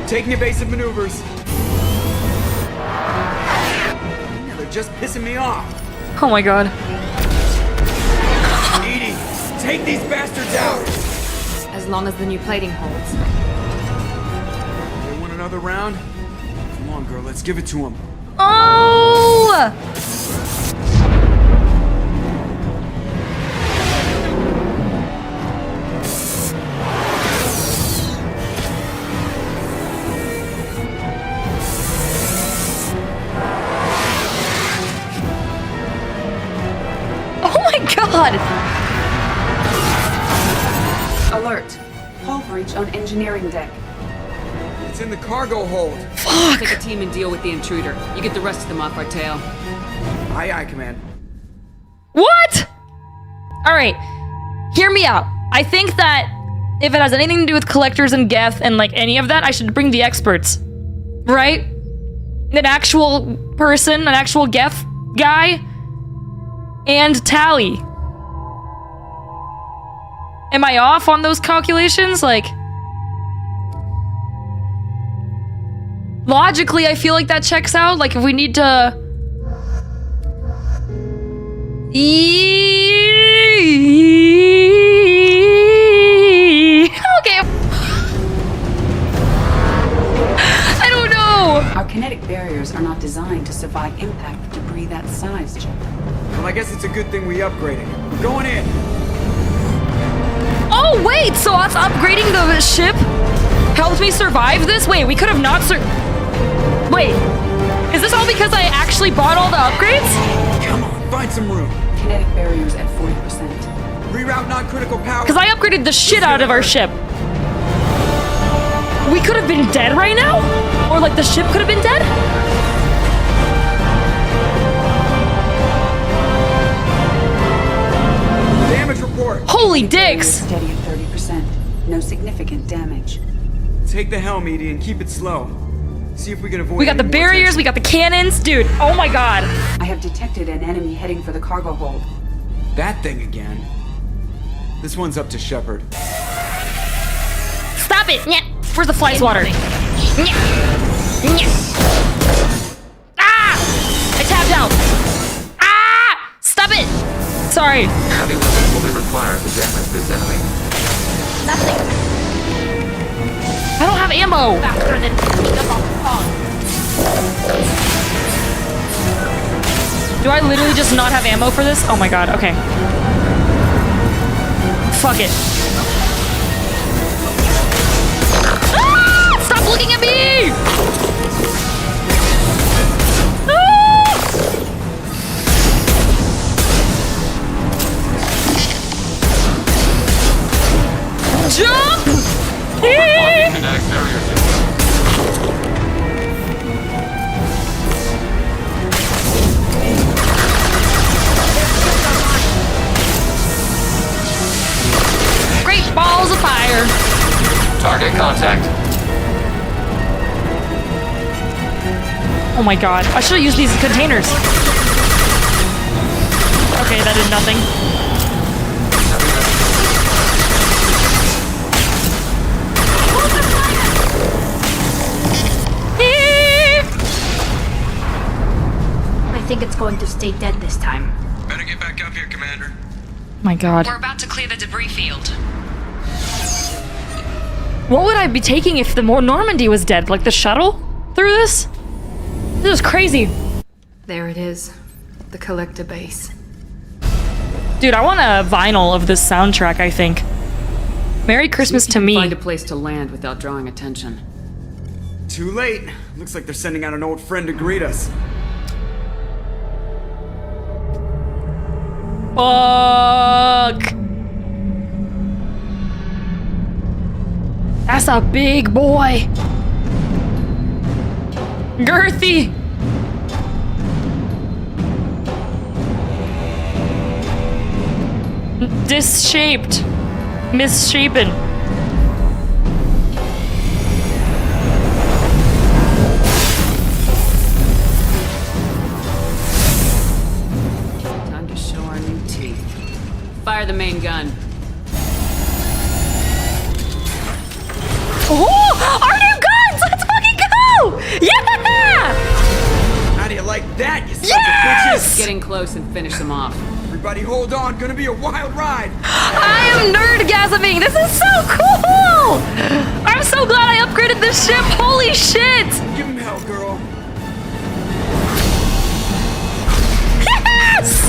Taking evasive maneuvers. Yeah, they're just pissing me off. Oh my god. Edie, take these bastards out. As long as the new plating holds. They want another round? Come on, girl, let's give it to them. Oh! God! Alert. Hull breach on engineering deck. It's in the cargo hold. Fuck! Take a team and deal with the intruder. You get the rest of them off our tail. Aye, aye, Command. What? Alright. Hear me out. I think that if it has anything to do with collectors and Geth and like any of that, I should bring the experts. Right? An actual person, an actual Geth guy, and Tally. Am I off on those calculations? Like, logically, I feel like that checks out. Like, if we need to... Okay. I don't kinetic barriers are not designed to survive impact with debris that size, Chip. Well, I guess it's a good thing we upgraded. We're going in. Oh, wait! So us upgrading the ship helped me survive this? Wait, we could have not Wait. Is this all because I actually bought all the upgrades? Come on, find some room. Kinetic barriers at 40%. Reroute non-critical power. Because I upgraded the shit out of our ship. We could have been dead right now? Or like the ship could have been dead? Damage report. Holy dicks! Steady at 30%. No significant damage. Take the helm, Edie, and keep it slow. See if we can avoid. We got the barriers, we got the cannons. Dude, oh my god. I have detected an enemy heading for the cargo hold. That thing again. This one's up to Shepard. Stop it! Nyeh. Where's the fly swatter? Nyeh. Nyeh. Ah! I tapped out. Ah! Stop it! Sorry. Heavy weapons will be required to damage this enemy. Nothing. I don't have ammo. Faster than picking up on the phone. Do I literally just not have ammo for this? Oh my god, okay. Fuck it. Ah! Stop looking at me! Ah! Jump! Great balls of fire. Target contact. Oh my god, I should have used these containers. Okay, that did nothing. I think it's going to stay dead this time. Better get back up here, Commander. My god. We're about to clear the debris field. What would I be taking if the Normandy was dead? Like the shuttle through this? This is crazy. There it is. The collector base. Dude, I want a vinyl of this soundtrack, I think. Merry Christmas to me. Find a place to land without drawing attention. Too late. Looks like they're sending out an old friend to greet us. Fuck. That's a big boy. Girthy. Disshaped. Misshapen. Time to show our new teeth. Fire the main gun. Oh, our new guns! Let's fucking go! Yeah! How do you like that, you sons Yes! of bitches? Getting close and finish them off. Everybody hold on, gonna be a wild ride. I am nerdgasming! This is so cool! I'm so glad I upgraded this ship! Holy shit! Give him hell, girl. Yes!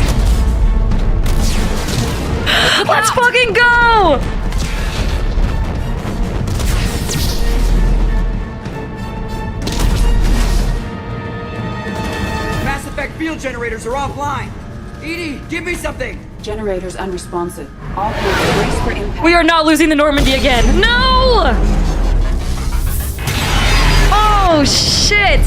Let's fucking go! Mass Effect field generators are offline. Edie, give me something. Generators unresponsive. All hands brace for impact. We are not losing the Normandy again. No! Oh, shit!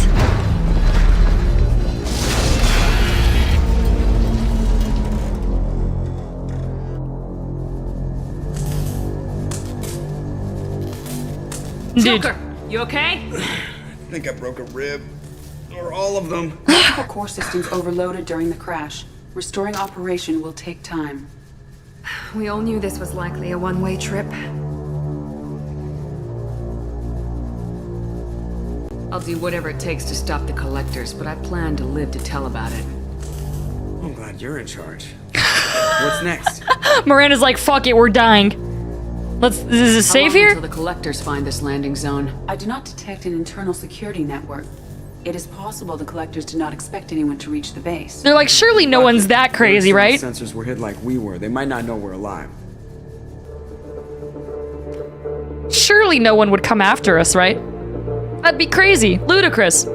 Joker, you okay? I think I broke a rib. Or all of them. Multiple core systems overloaded during the crash. Restoring operation will take time. We all knew this was likely a one-way trip. I'll do whatever it takes to stop the collectors, but I plan to live to tell about it. I'm glad you're in charge. What's next? Miranda's like, fuck it, we're dying. Is it safe here? Until the collectors find this landing zone. I do not detect an internal security network. It is possible the collectors did not expect anyone to reach the base. They're like, surely no one's that crazy, right? Sensors were hit like we were. They might not know we're alive. Surely no one would come after us, right? That'd be crazy. Ludicrous.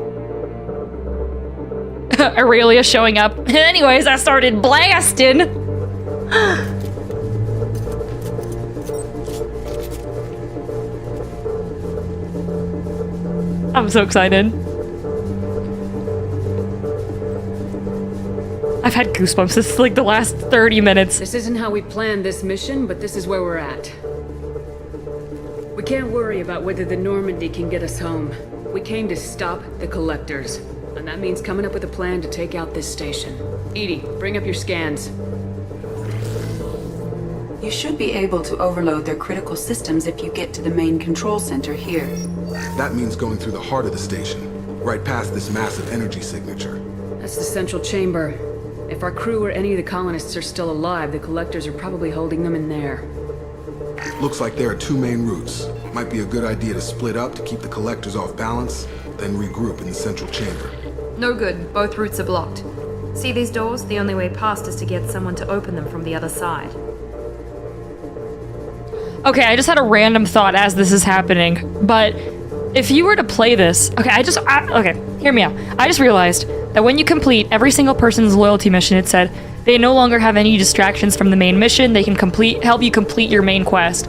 Aurelia showing up. Anyways, I started blasting. I'm so excited. I've had goosebumps. This is like the last 30 minutes. This isn't how we planned this mission, but this is where we're at. We can't worry about whether the Normandy can get us home. We came to stop the Collectors, and that means coming up with a plan to take out this station. Edie, bring up your scans. You should be able to overload their critical systems if you get to the main control center here. That means going through the heart of the station, right past this massive energy signature. That's the central chamber. If our crew or any of the colonists are still alive, the Collectors are probably holding them in there. Looks like there are two main routes. Might be a good idea to split up to keep the collectors off balance, then regroup in the central chamber. No good. Both routes are blocked. See these doors? The only way past is to get someone to open them from the other side. Okay, I just had a random thought as this is happening, but if you were to play this... Okay, hear me out. I just realized that when you complete every single person's loyalty mission, it said they no longer have any distractions from the main mission. They can help you complete your main quest.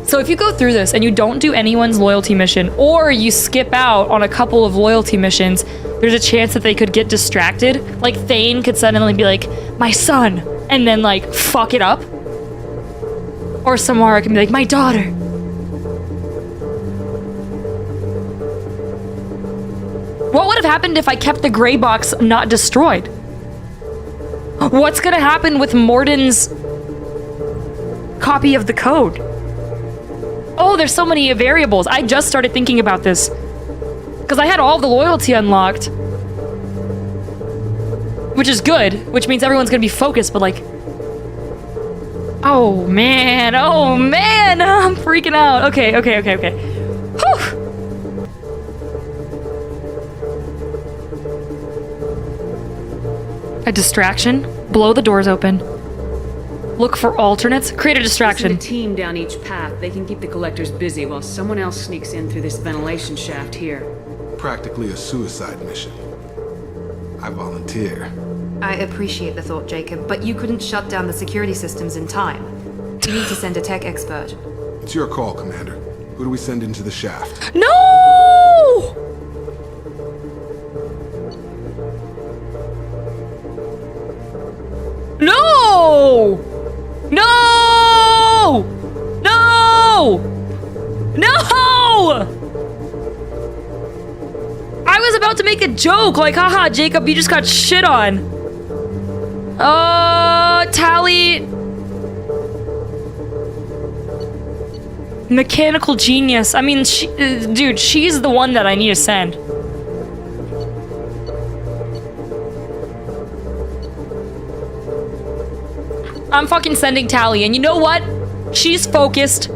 So if you go through this and you don't do anyone's loyalty mission, or you skip out on a couple of loyalty missions, there's a chance that they could get distracted. Like Thane could suddenly be like, my son, and then like fuck it up. Or Samara can be like, my daughter. What would have happened if I kept the gray box not destroyed? What's gonna happen with Morden's copy of the code? Oh, there's so many variables. I just started thinking about this. Because I had all the loyalty unlocked. Which is good, which means everyone's gonna be focused, but like... Oh man, I'm freaking out. Okay. Whew. A distraction? Blow the doors open. Look for alternates? Create a distraction. Send a team down each path. They can keep the Collectors busy while someone else sneaks in through this ventilation shaft here. Practically a suicide mission. I volunteer. I appreciate the thought, Jacob, but you couldn't shut down the security systems in time. You need to send a tech expert. It's your call, Commander. Who do we send into the shaft? No! No! No! No! No! I was about to make a joke, like, haha, Jacob, you just got shit on. Tally. Mechanical genius. I mean, dude, she's the one that I need to send. I'm fucking sending Tally, and you know what? She's focused.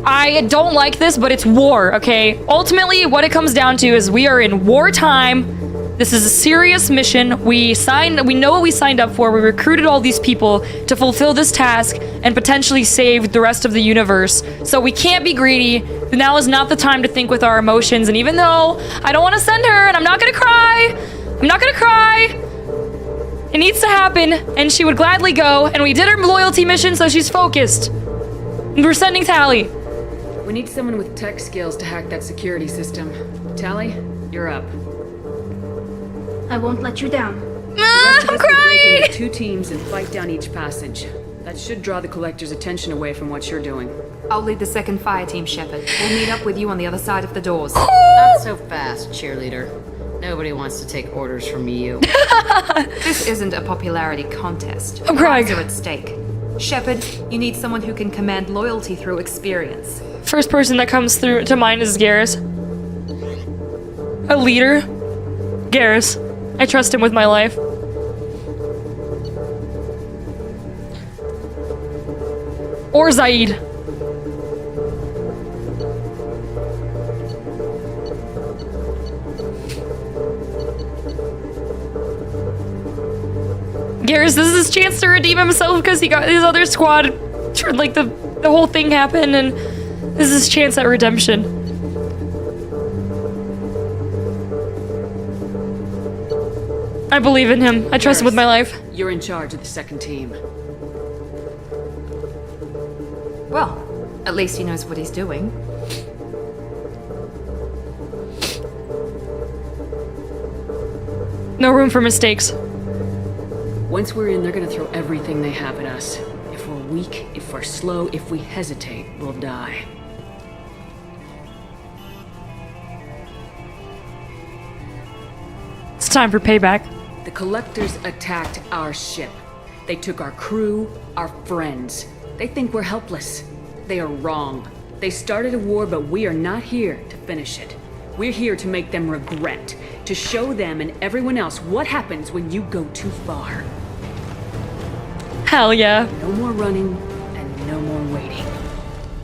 I don't like this, but it's war, okay? Ultimately, what it comes down to is we are in wartime. This is a serious mission. We know what we signed up for. We recruited all these people to fulfill this task and potentially save the rest of the universe. So we can't be greedy. Now is not the time to think with our emotions. And even though I don't want to send her, and I'm not gonna cry, it needs to happen, and she would gladly go, and we did her loyalty mission, so she's focused. And we're sending Tally. We need someone with tech skills to hack that security system. Tally, you're up. I won't let you down. I'm crying! Break into 2 teams and fight down each passage. That should draw the Collector's attention away from what you're doing. I'll lead the second fire team, Shepard. We'll meet up with you on the other side of the doors. Not so fast, cheerleader. Nobody wants to take orders from you. This isn't a popularity contest. I'm crying. Lives are at stake. Shepard, you need someone who can command loyalty through experience. First person that comes through to mind is Garrus. A leader? Garrus. I trust him with my life. Or Zaid. Garrus, this is his chance to redeem himself because he got his other squad. Like the whole thing happened, and this is his chance at redemption. I believe in him. I trust him with my life. You're in charge of the second team. Well, at least he knows what he's doing. No room for mistakes. Once we're in, they're gonna throw everything they have at us. If we're weak, if we're slow, if we hesitate, we'll die. It's time for payback. The Collectors attacked our ship. They took our crew, our friends. They think we're helpless. They are wrong. They started a war, but we are not here to finish it. We're here to make them regret, to show them and everyone else what happens when you go too far. Hell yeah. No more running and no more waiting.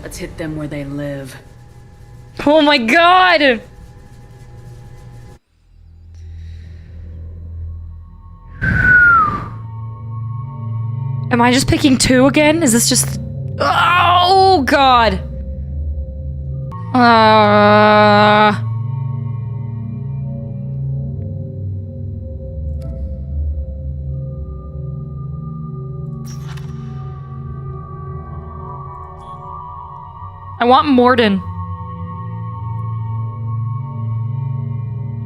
Let's hit them where they live. Oh my god! Am I just picking 2 again? Is this just... Oh god! I want Morden.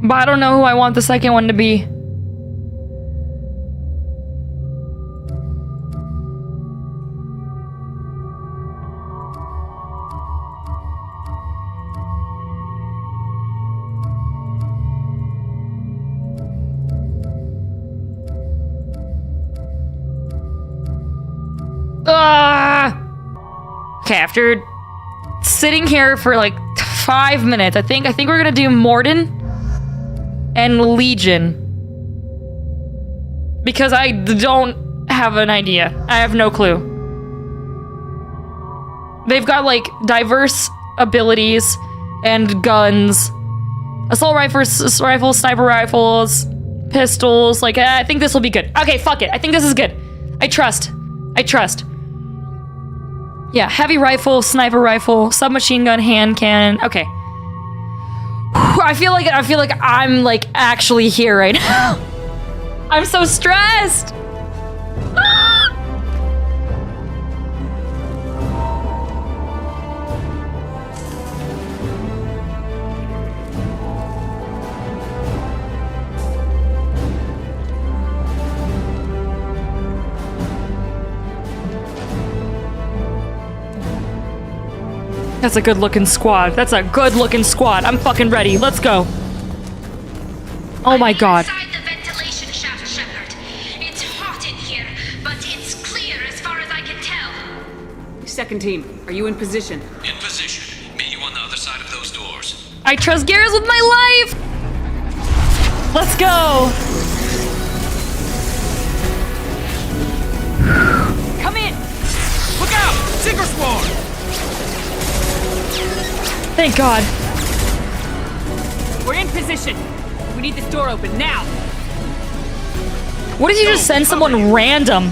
But I don't know who I want the second one to be. Okay, after sitting here for like 5 minutes, I think we're gonna do Morden and Legion. Because I don't have an idea. I have no clue. They've got like diverse abilities and guns. Assault rifles, sniper rifles, pistols. Like, I think this will be good. Okay, fuck it. I think this is good. I trust. Yeah, heavy rifle, sniper rifle, submachine gun, hand cannon. Okay. I feel like I'm like actually here right now. I'm so stressed. That's a good looking squad. I'm fucking ready. Let's go. Oh my god. Inside the ventilation shaft, Shepard. It's hot in here, but it's clear as far as I can tell. Second team, are you in position? In position. Meet you on the other side of those doors. I trust Garrus with my life. Let's go. Come in! Look out! Sinker Swarm! Thank God. We're in position. We need this door open now. What if you just send someone random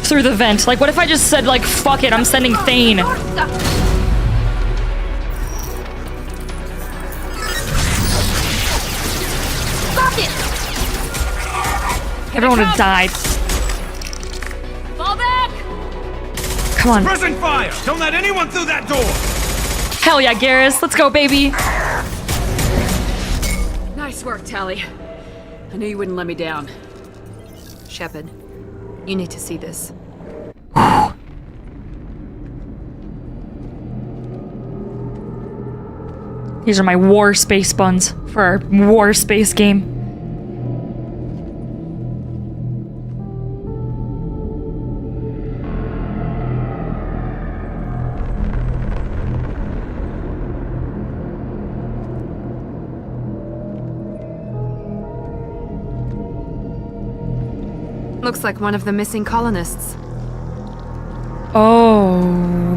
through the vent? Like, what if I just said, like, fuck it, I'm sending Thane? Fuck it! Everyone would have died. Fall back! Come on. Suppressing fire! Don't let anyone through that door! Hell yeah, Garrus. Let's go, baby. Nice work, Tally. I knew you wouldn't let me down. Shepard, you need to see this. These are my war space buns for our war space game. Looks like one of the missing colonists. Oh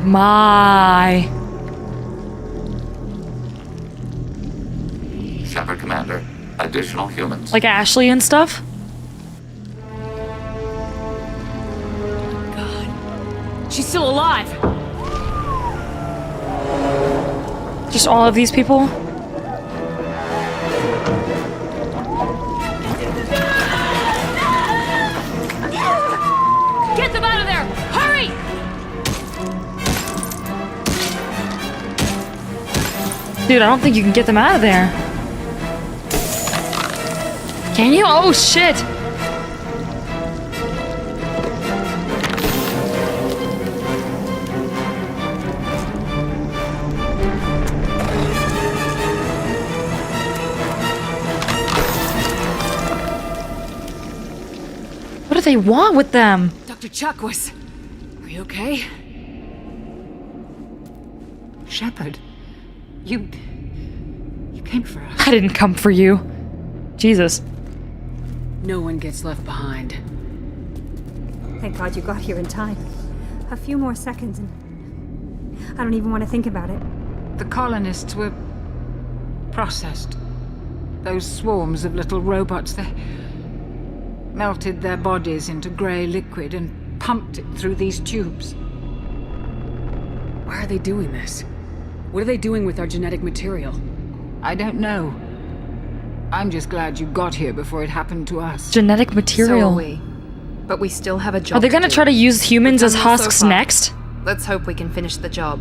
my. Shepard, Commander. Additional humans. Like Ashley and stuff? She's still alive! Just all of these people? Get them out of there! Hurry! Dude, I don't think you can get them out of there. Can you? Oh, shit! What do they want with them? Dr. Chakwas, are you okay? Shepard, you came for us. I didn't come for you. Jesus. No one gets left behind. Thank God you got here in time. A few more seconds and I don't even want to think about it. The colonists were processed. Those swarms of little robots, they melted their bodies into grey liquid and pumped it through these tubes. Why are they doing this? What are they doing with our genetic material? I don't know. I'm just glad you got here before it happened to us. Genetic material. So are we. But we still have a job. Are they gonna to try to do. use humans as We've done well so husks far. next? Let's hope we can finish the job.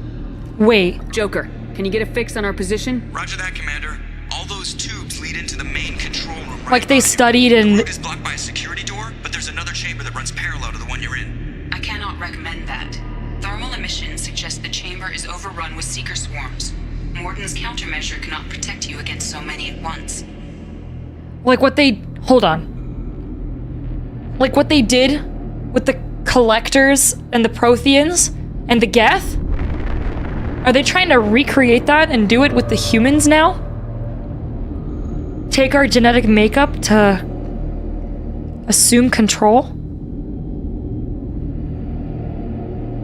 Wait. Joker, can you get a fix on our position? Roger that, Commander. All those tubes lead into the main control room. Like they studied and... The route is blocked by a security door, but there's another chamber that runs parallel to the one you're in. I cannot recommend that. Thermal emissions suggest the chamber is overrun with seeker swarms. Morden's countermeasure cannot protect you against so many at once. Like what they... Hold on. Like what they did with the Collectors and the Protheans and the Geth? Are they trying to recreate that and do it with the humans now? Take our genetic makeup to assume control?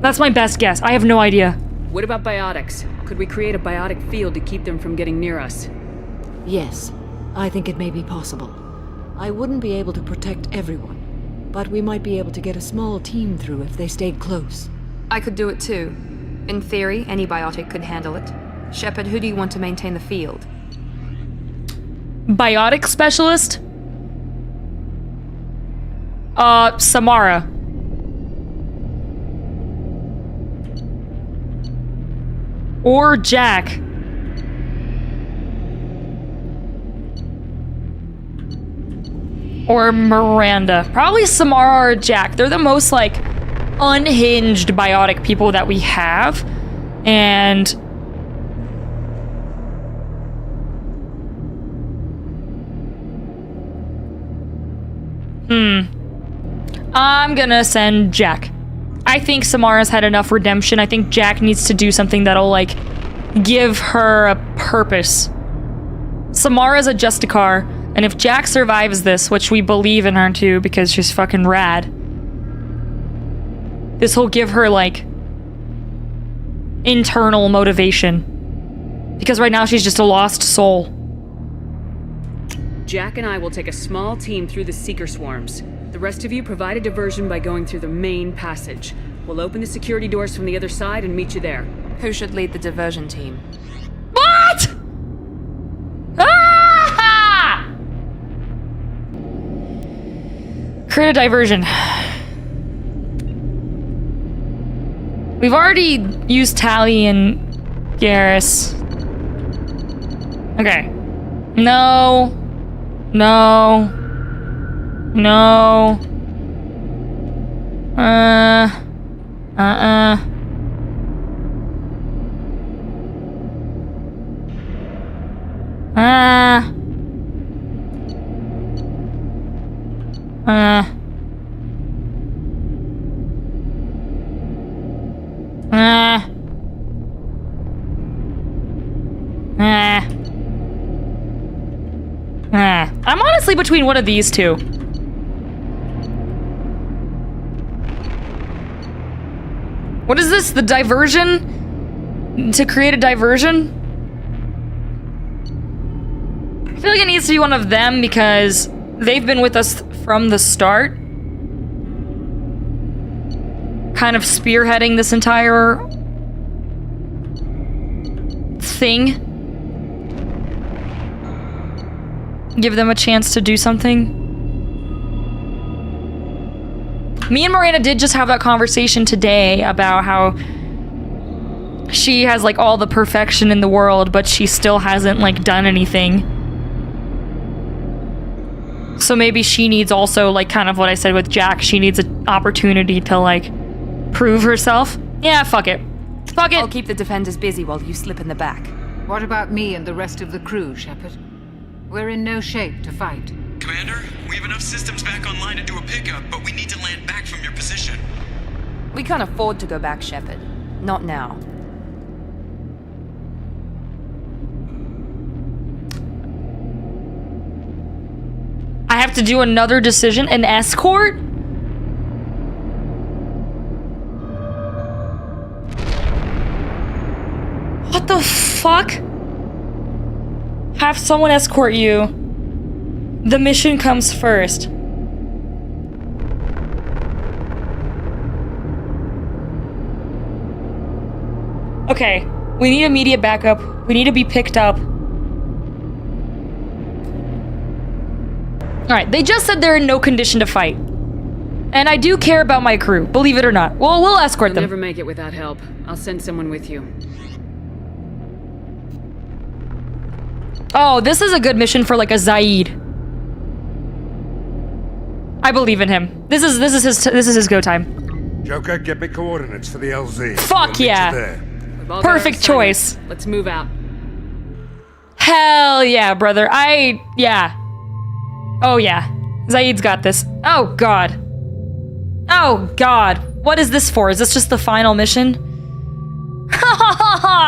That's my best guess. I have no idea. What about biotics? Could we create a biotic field to keep them from getting near us? Yes, I think it may be possible. I wouldn't be able to protect everyone, but we might be able to get a small team through if they stayed close. I could do it too. In theory, any biotic could handle it. Shepard, who do you want to maintain the field? Biotic specialist? Samara. Or Jack. Or Miranda. Probably Samara or Jack. They're the most, like, unhinged biotic people that we have. And... I'm gonna send Jack. I think Samara's had enough redemption. I think Jack needs to do something that'll, like, give her a purpose. Samara's a Justicar, and if Jack survives this, which we believe in her too, because she's fucking rad, this will give her, like, internal motivation. Because right now she's just a lost soul. Jack and I will take a small team through the seeker swarms. The rest of you provide a diversion by going through the main passage. We'll open the security doors from the other side and meet you there. Who should lead the diversion team? What? Ah! Create a diversion. We've already used Tally and Garrus. Okay. No. No. No. I'm honestly between one of these two. What is this? The diversion? To create a diversion? I feel like it needs to be one of them because they've been with us from the start. kind of spearheading this entire thing. Give them a chance to do something. Me and Miranda did just have that conversation today about how she has like all the perfection in the world, but she still hasn't like done anything. So maybe she needs also, like, kind of what I said with Jack, she needs an opportunity to, like, prove herself. Yeah, fuck it. Fuck it! I'll keep the defenders busy while you slip in the back. What about me and the rest of the crew, Shepard? We're in no shape to fight. Commander, we have enough systems back online to do a pickup, but we need to land back from your position. We can't afford to go back, Shepard. Not now. I have to do another decision? An escort? What the fuck? Have someone escort you. The mission comes first. Okay, we need immediate backup. We need to be picked up. Alright, they just said they're in no condition to fight. And I do care about my crew, believe it or not. Well, we'll escort You'll them. never make it without help. I'll send someone with you. Oh, this is a good mission for like a Zaid. I believe in him. This is his go time. Joker, get me coordinates for the LZ. Fuck yeah. Perfect choice. Let's move out. Hell yeah, brother. Yeah. Oh yeah. Zaid's got this. Oh god. Oh god. What is this for? Is this just the final mission?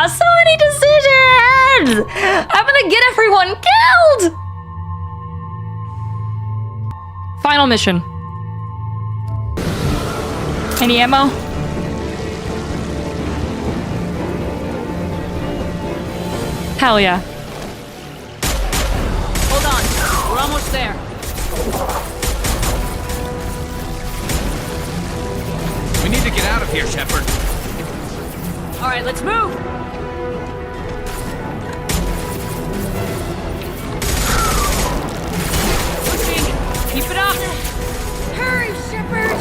So many decisions! I'm gonna get everyone killed! Final mission. Any ammo? Hell yeah. Hold on. We're almost there. We need to get out of here, Shepard. All right, let's move. Pushing. Keep it up. Hurry, Shepard!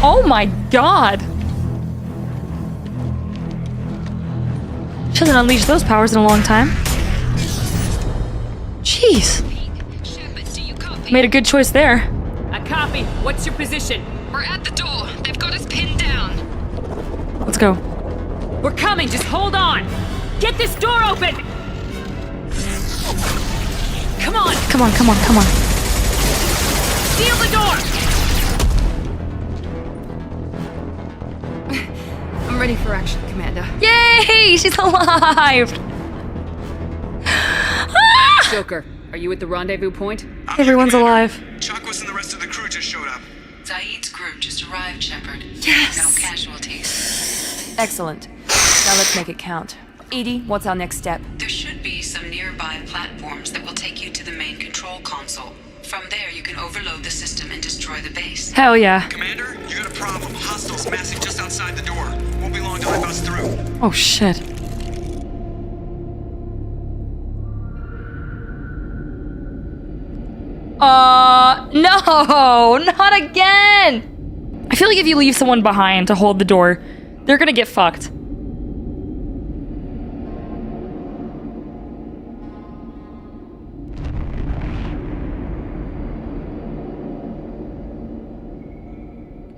Oh my god! She hasn't unleashed those powers in a long time. Jeez. Made a good choice there. I copy. What's your position? We're at the door. They've got us pinned down. Let's go. We're coming. Just hold on. Get this door open. Come on. Come on, come on, come on. Seal the door. I'm ready for action, Commander. Yay! She's alive! Joker, are you at the rendezvous point? Everyone's alive. Chakwas and the rest of the crew just showed up. Zaid's crew just arrived, Shepard. Yes! No casualties. Excellent. Now let's make it count. Edie, what's our next step? There should be some nearby platforms that will take you to the main control console. From there, you can overload the system and destroy the base. Hell yeah. Commander, you got a problem. Hostiles massing just outside the door. Won't be long till I bust through. Oh shit. No! Not again! I feel like if you leave someone behind to hold the door, they're gonna get fucked.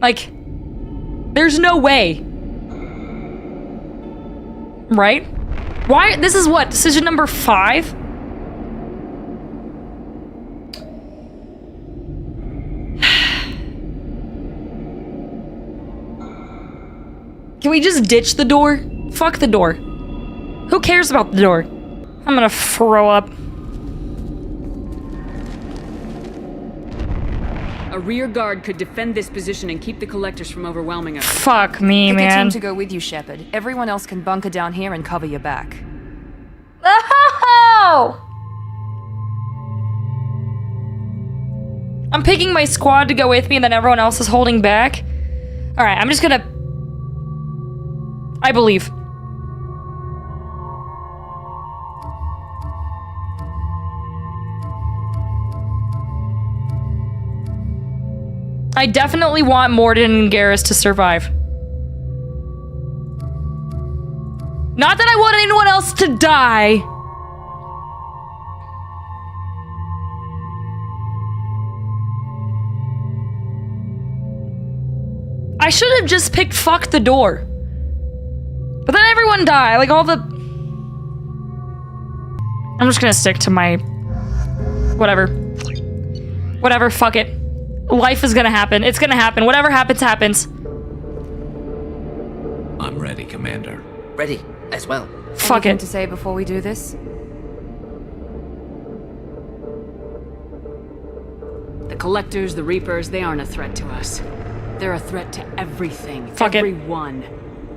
Like, there's no way. Right? Why? This is what? Decision number 5? Can we just ditch the door? Fuck the door. Who cares about the door? I'm gonna throw up. A rear guard could defend this position and keep the collectors from overwhelming us. Fuck me, Pick a man. team to go with you, Shepard. Everyone else can bunker down here and cover your back. Oh! I'm picking my squad to go with me and then everyone else is holding back. Alright, I'm just gonna... I believe. I definitely want Morden and Garrus to survive. Not that I want anyone else to die. I should have just picked fuck the door. But then everyone died, like all the... I'm just gonna stick to my... Whatever. Whatever, fuck it. Life is gonna happen. It's gonna happen. Whatever happens, happens. I'm ready, Commander. Ready, as well. Fuck Anything it. to say before we do this? The Collectors, the Reapers, they aren't a threat to us. They're a threat to everything. Fuck it. Everyone.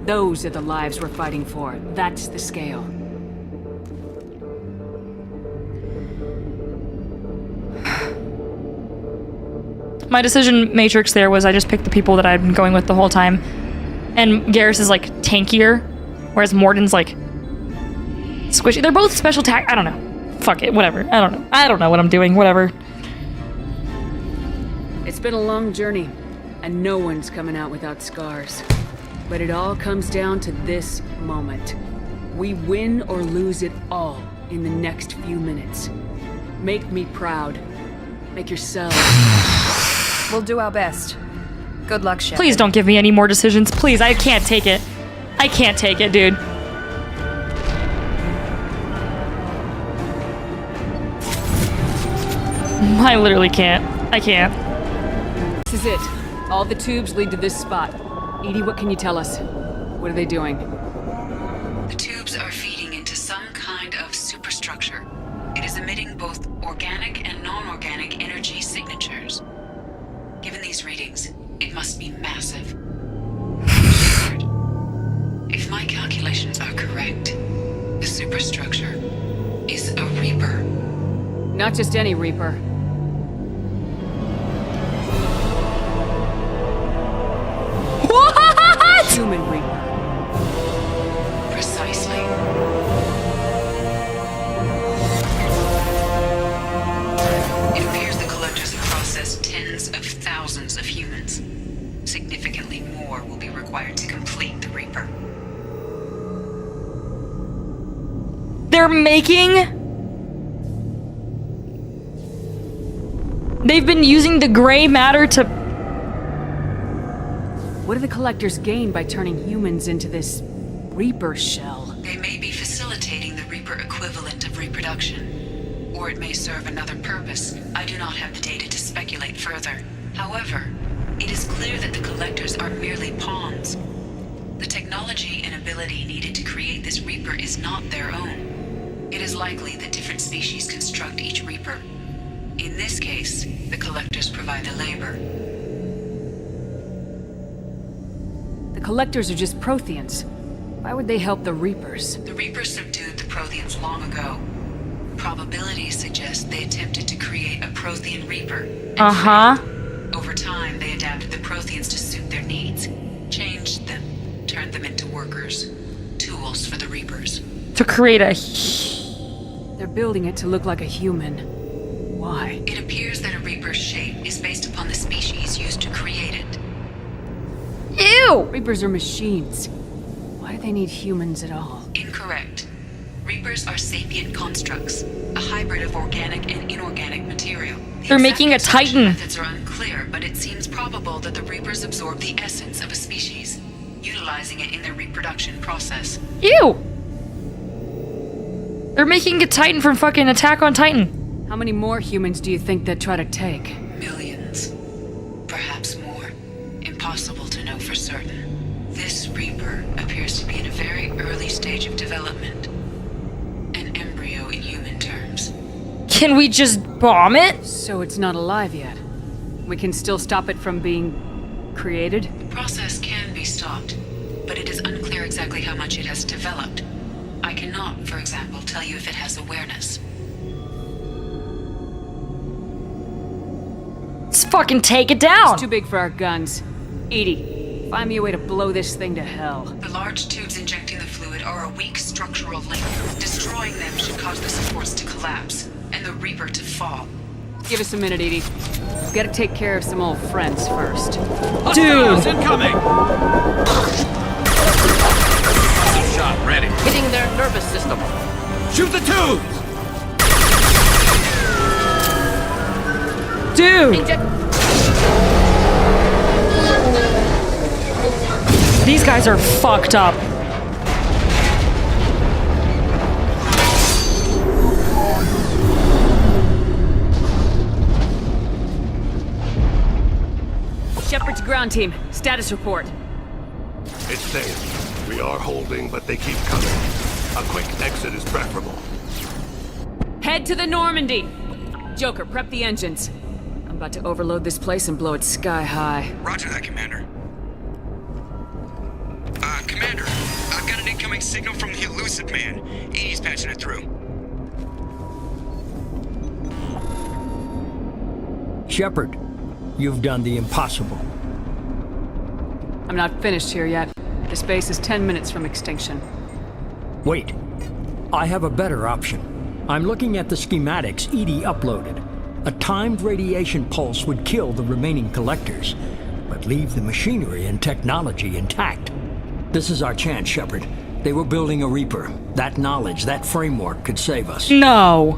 Those are the lives we're fighting for. That's the scale. My decision matrix there was I just picked the people that I'd been going with the whole time. And Garrus is like tankier, whereas Morden's like squishy. They're both special I don't know. Fuck it, whatever. I don't know. I don't know what I'm doing, whatever. It's been a long journey, and no one's coming out without scars. But it all comes down to this moment. We win or lose it all in the next few minutes. Make me proud. Make yourselves. We'll do our best. Good luck, Shepard. Please don't give me any more decisions. Please, I can't take it. I can't take it, dude. I literally can't. I can't. This is it. All the tubes lead to this spot. Edie, what can you tell us? What are they doing? The tubes are feeding into some kind of superstructure. It is emitting both organic and non-organic energy signatures. Given these readings, it must be massive. Shepard, if my calculations are correct, the superstructure is a Reaper. Not just any Reaper. What? Human Reaper. Precisely. It appears the Collectors have processed tens of thousands of humans. Significantly more will be required to complete the Reaper. They're making... They've been using the gray matter to... What do the Collectors gain by turning humans into this Reaper shell? They may be facilitating the Reaper equivalent of reproduction. Or it may serve another purpose. I do not have the data to speculate further. However, it is clear that the Collectors are merely pawns. The technology and ability needed to create this Reaper is not their own. It is likely that different species construct each Reaper. In this case, the Collectors provide the labor. The Collectors are just Protheans. Why would they help the Reapers? The Reapers subdued the Protheans long ago. Probabilities suggest they attempted to create a Prothean Reaper. Uh-huh. Over time, they adapted the Protheans to suit their needs, changed them, turned them into workers, tools for the Reapers. To create a... They're building it to look like a human. Why? It appears that a Reaper's shape is based upon the species used to create it. Ew! Reapers are machines. Why do they need humans at all? Incorrect. Reapers are sapient constructs, a hybrid of organic and inorganic material. They're making a Titan. Methods are unclear, but it seems probable that the Reapers absorb the essence of a species, utilizing it in their reproduction process. Ew! They're making a Titan from fucking Attack on Titan. How many more humans do you think they'd try to take? Millions. Perhaps more. Impossible to know for certain. This Reaper appears to be in a very early stage of development. An embryo in human terms. Can we just bomb it? So it's not alive yet. We can still stop it from being created? The process can be stopped, but it is unclear exactly how much it has developed. I cannot, for example, tell you if it has awareness. Let's fucking take it down! It's too big for our guns. Edie, find me a way to blow this thing to hell. The large tubes injecting the fluid are a weak structural link. Destroying them should cause the supports to collapse, and the Reaper to fall. Give us a minute, Edie. We've got to take care of some old friends first. Hostiles incoming! Shot ready. Hitting their nervous system. Shoot the tubes! Dude! These guys are fucked up. Shepard to ground team. Status report. It's safe. We are holding, but they keep coming. A quick exit is preferable. Head to the Normandy. Joker, prep the engines. I'm about to overload this place and blow it sky high. Roger that, Commander. Commander, I've got an incoming signal from the elusive man. Edie's patching it through. Shepard, you've done the impossible. I'm not finished here yet. This base is 10 minutes from extinction. Wait. I have a better option. I'm looking at the schematics Edie uploaded. A timed radiation pulse would kill the remaining collectors, but leave the machinery and technology intact. This is our chance, Shepard. They were building a Reaper. That knowledge, that framework could save us. No.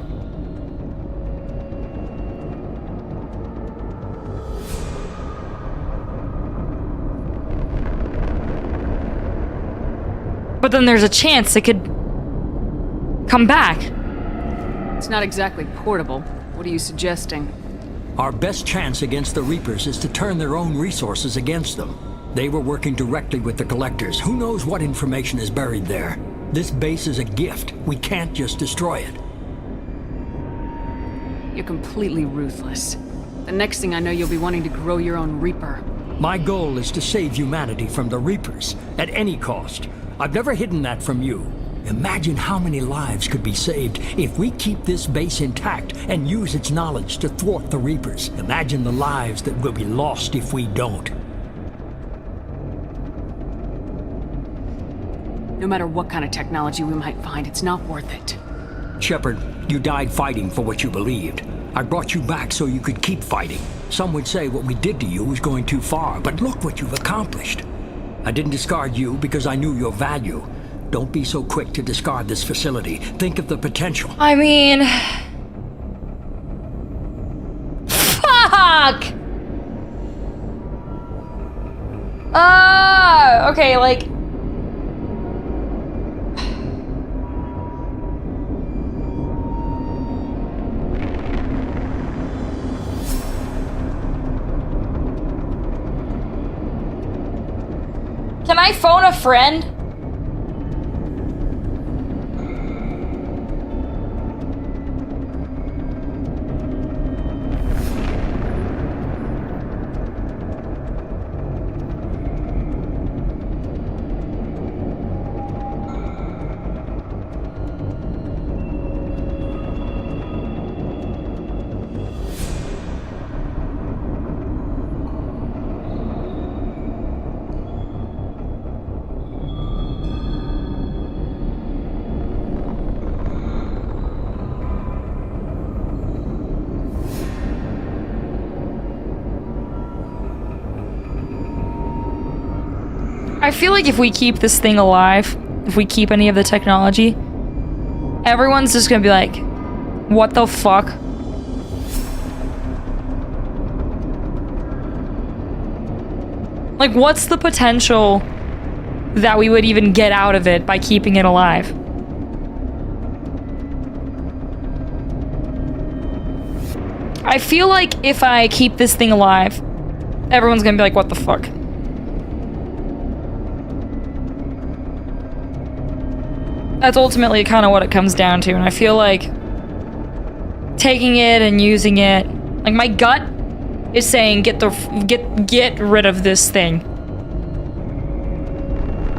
But then there's a chance it could come back. It's not exactly portable. What are you suggesting? Our best chance against the Reapers is to turn their own resources against them. They were working directly with the collectors. Who knows what information is buried there? This base is a gift. We can't just destroy it. You're completely ruthless. The next thing I know, you'll be wanting to grow your own Reaper. My goal is to save humanity from the Reapers, at any cost. I've never hidden that from you. Imagine how many lives could be saved if we keep this base intact and use its knowledge to thwart the Reapers. Imagine the lives that will be lost if we don't. No matter what kind of technology we might find, it's not worth it. Shepard, you died fighting for what you believed. I brought you back so you could keep fighting. Some would say what we did to you was going too far, but look what you've accomplished. I didn't discard you because I knew your value. Don't be so quick to discard this facility. Think of the potential. I mean... Fuck! Okay, like... Can I phone a friend? I feel like if we keep this thing alive, if we keep any of the technology, everyone's just gonna be like, what the fuck? Like, what's the potential that we would even get out of it by keeping it alive? I feel like if I keep this thing alive, everyone's gonna be like, what the fuck? That's ultimately kind of what it comes down to, and I feel like taking it and using it, like my gut is saying get rid of this thing.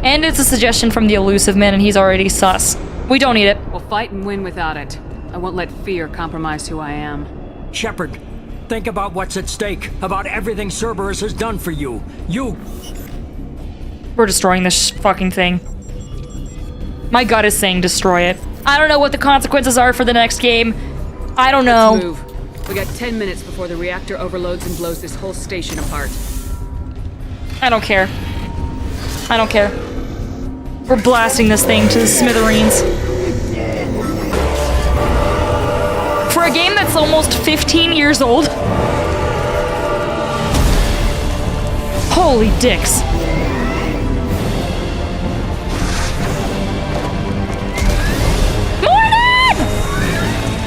And it's a suggestion from the elusive man, and he's already sus. We don't need it. We'll fight and win without it. I won't let fear compromise who I am. Shepard, think about what's at stake, about everything Cerberus has done for you. We're destroying this fucking thing. My gut is saying destroy it. I don't know what the consequences are for the next game. I don't know. Let's move. We got 10 minutes before the reactor overloads and blows this whole station apart. I don't care. I don't care. We're blasting this thing to the smithereens. For a game that's almost 15 years old. Holy dicks. Morning!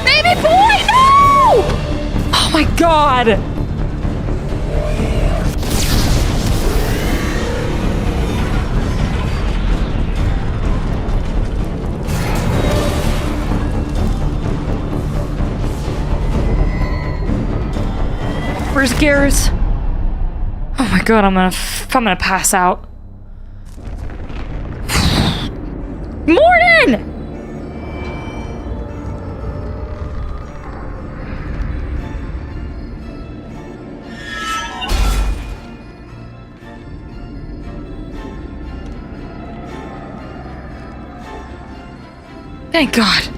Baby boy, no! Oh my god. Where's Garrus? Oh my god, I'm gonna pass out. Morning! Thank God.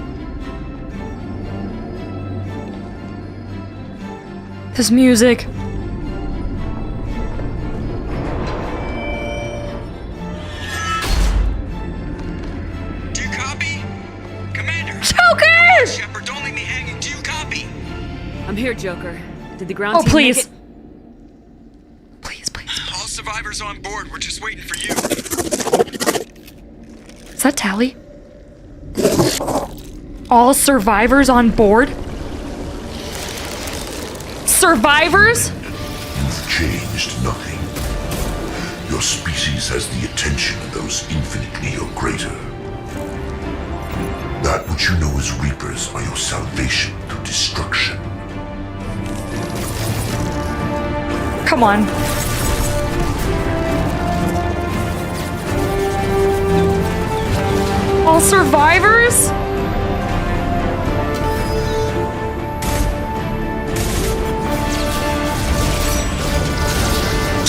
This music. Do you copy? Commander! Joker! Shepard, don't leave me hanging. Do you copy? I'm here, Joker. Did the ground Oh, team please. make it? Please. All survivors on board. We're just waiting for you. Is that Tally? All survivors on board? Survivors? You've changed nothing. Your species has the attention of those infinitely or greater. That which you know as Reapers are your salvation through destruction. Come on. All survivors?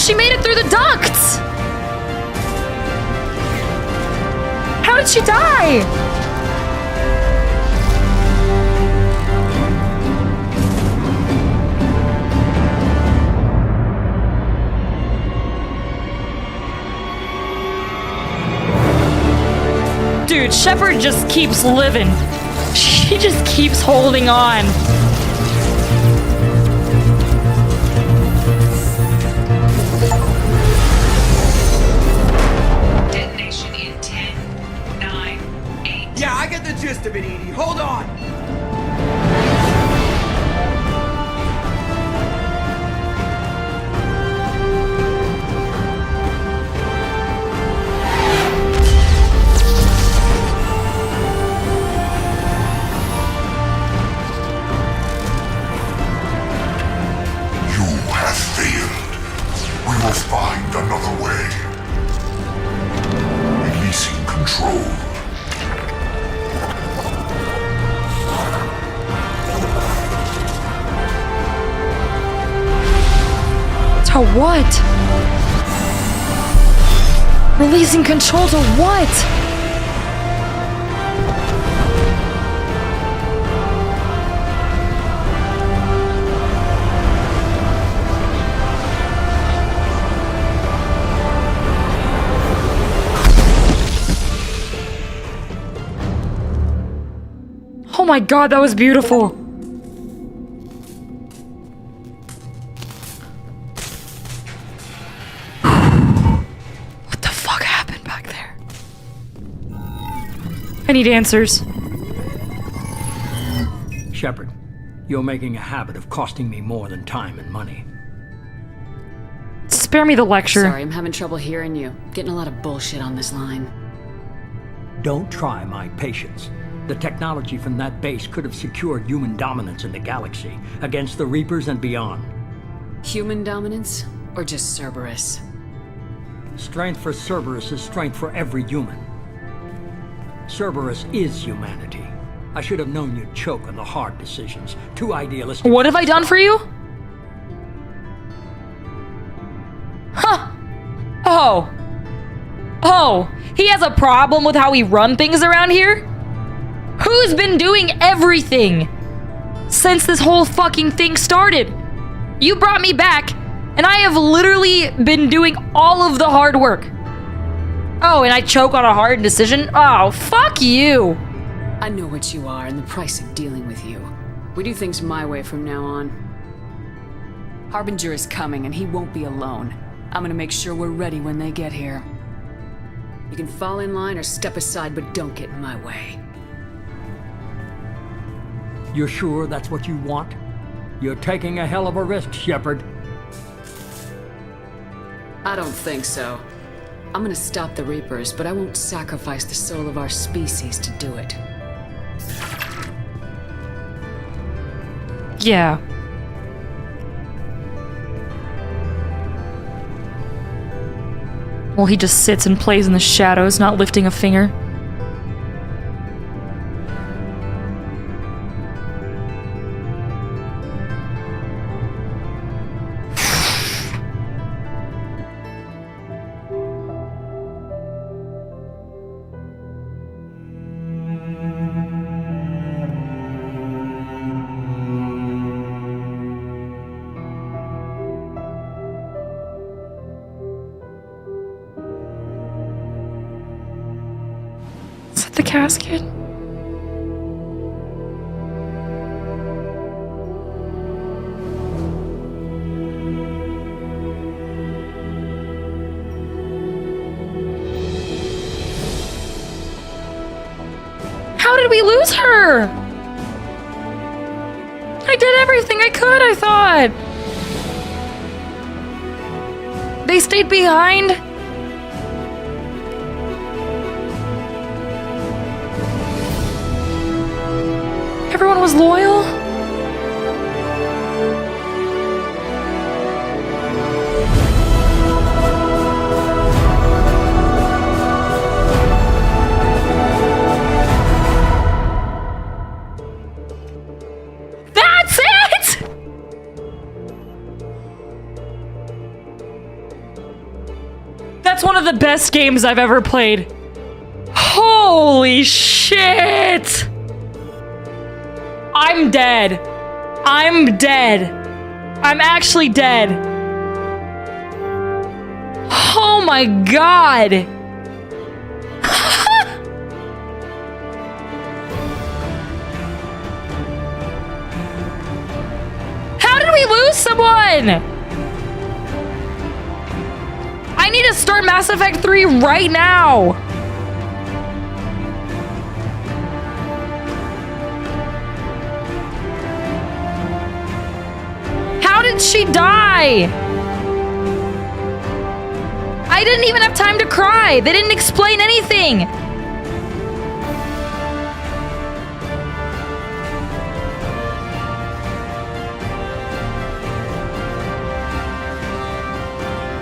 She made it through the ducts! How did she die? Dude, Shepard just keeps living. She just keeps holding on. Detonation in 10, 9, 8. Yeah, I get the gist of it, Edie. Hold on. We will find another way. Releasing control. To what? Releasing control to what? Oh my god, that was beautiful. What the fuck happened back there? I need answers. Shepard, you're making a habit of costing me more than time and money. Spare me the lecture. Sorry, I'm having trouble hearing you. Getting a lot of bullshit on this line. Don't try my patience. The technology from that base could have secured human dominance in the galaxy against the Reapers and beyond. Human dominance? Or just Cerberus? Strength for Cerberus is strength for every human. Cerberus is humanity. I should have known you'd choke on the hard decisions. Too idealistic. What have I done for you? Huh. Oh. Oh. He has a problem with how we run things around here? Who's been doing everything since this whole fucking thing started? You brought me back, and I have literally been doing all of the hard work. Oh, and I choke on a hard decision? Oh, fuck you. I know what you are and the price of dealing with you. We do things my way from now on. Harbinger is coming, and he won't be alone. I'm gonna make sure we're ready when they get here. You can fall in line or step aside, but don't get in my way. You're sure that's what you want? You're taking a hell of a risk, Shepard. I don't think so. I'm gonna stop the Reapers, but I won't sacrifice the soul of our species to do it. Yeah. Well, he just sits and plays in the shadows, not lifting a finger. The casket. How did we lose her? I did everything I could, I thought. They stayed behind. Everyone was loyal? That's it! That's one of the best games I've ever played. Holy shit! I'm dead. I'm dead. I'm actually dead. Oh my god. How did we lose someone? I need to start Mass Effect 3 right now. How did she die? I didn't even have time to cry. They didn't explain anything.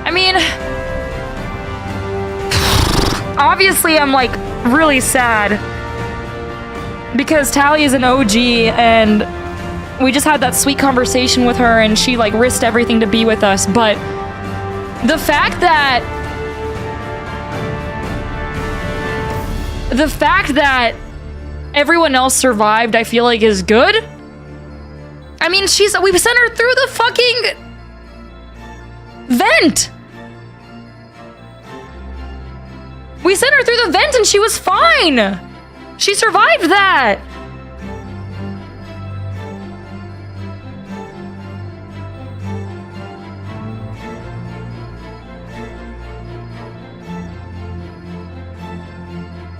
I mean, obviously I'm like really sad because Tali is an OG and we just had that sweet conversation with her and she like risked everything to be with us, but the fact that everyone else survived, I feel like is good. I mean, we sent her through the fucking vent. We sent her through the vent and she was fine. She survived that.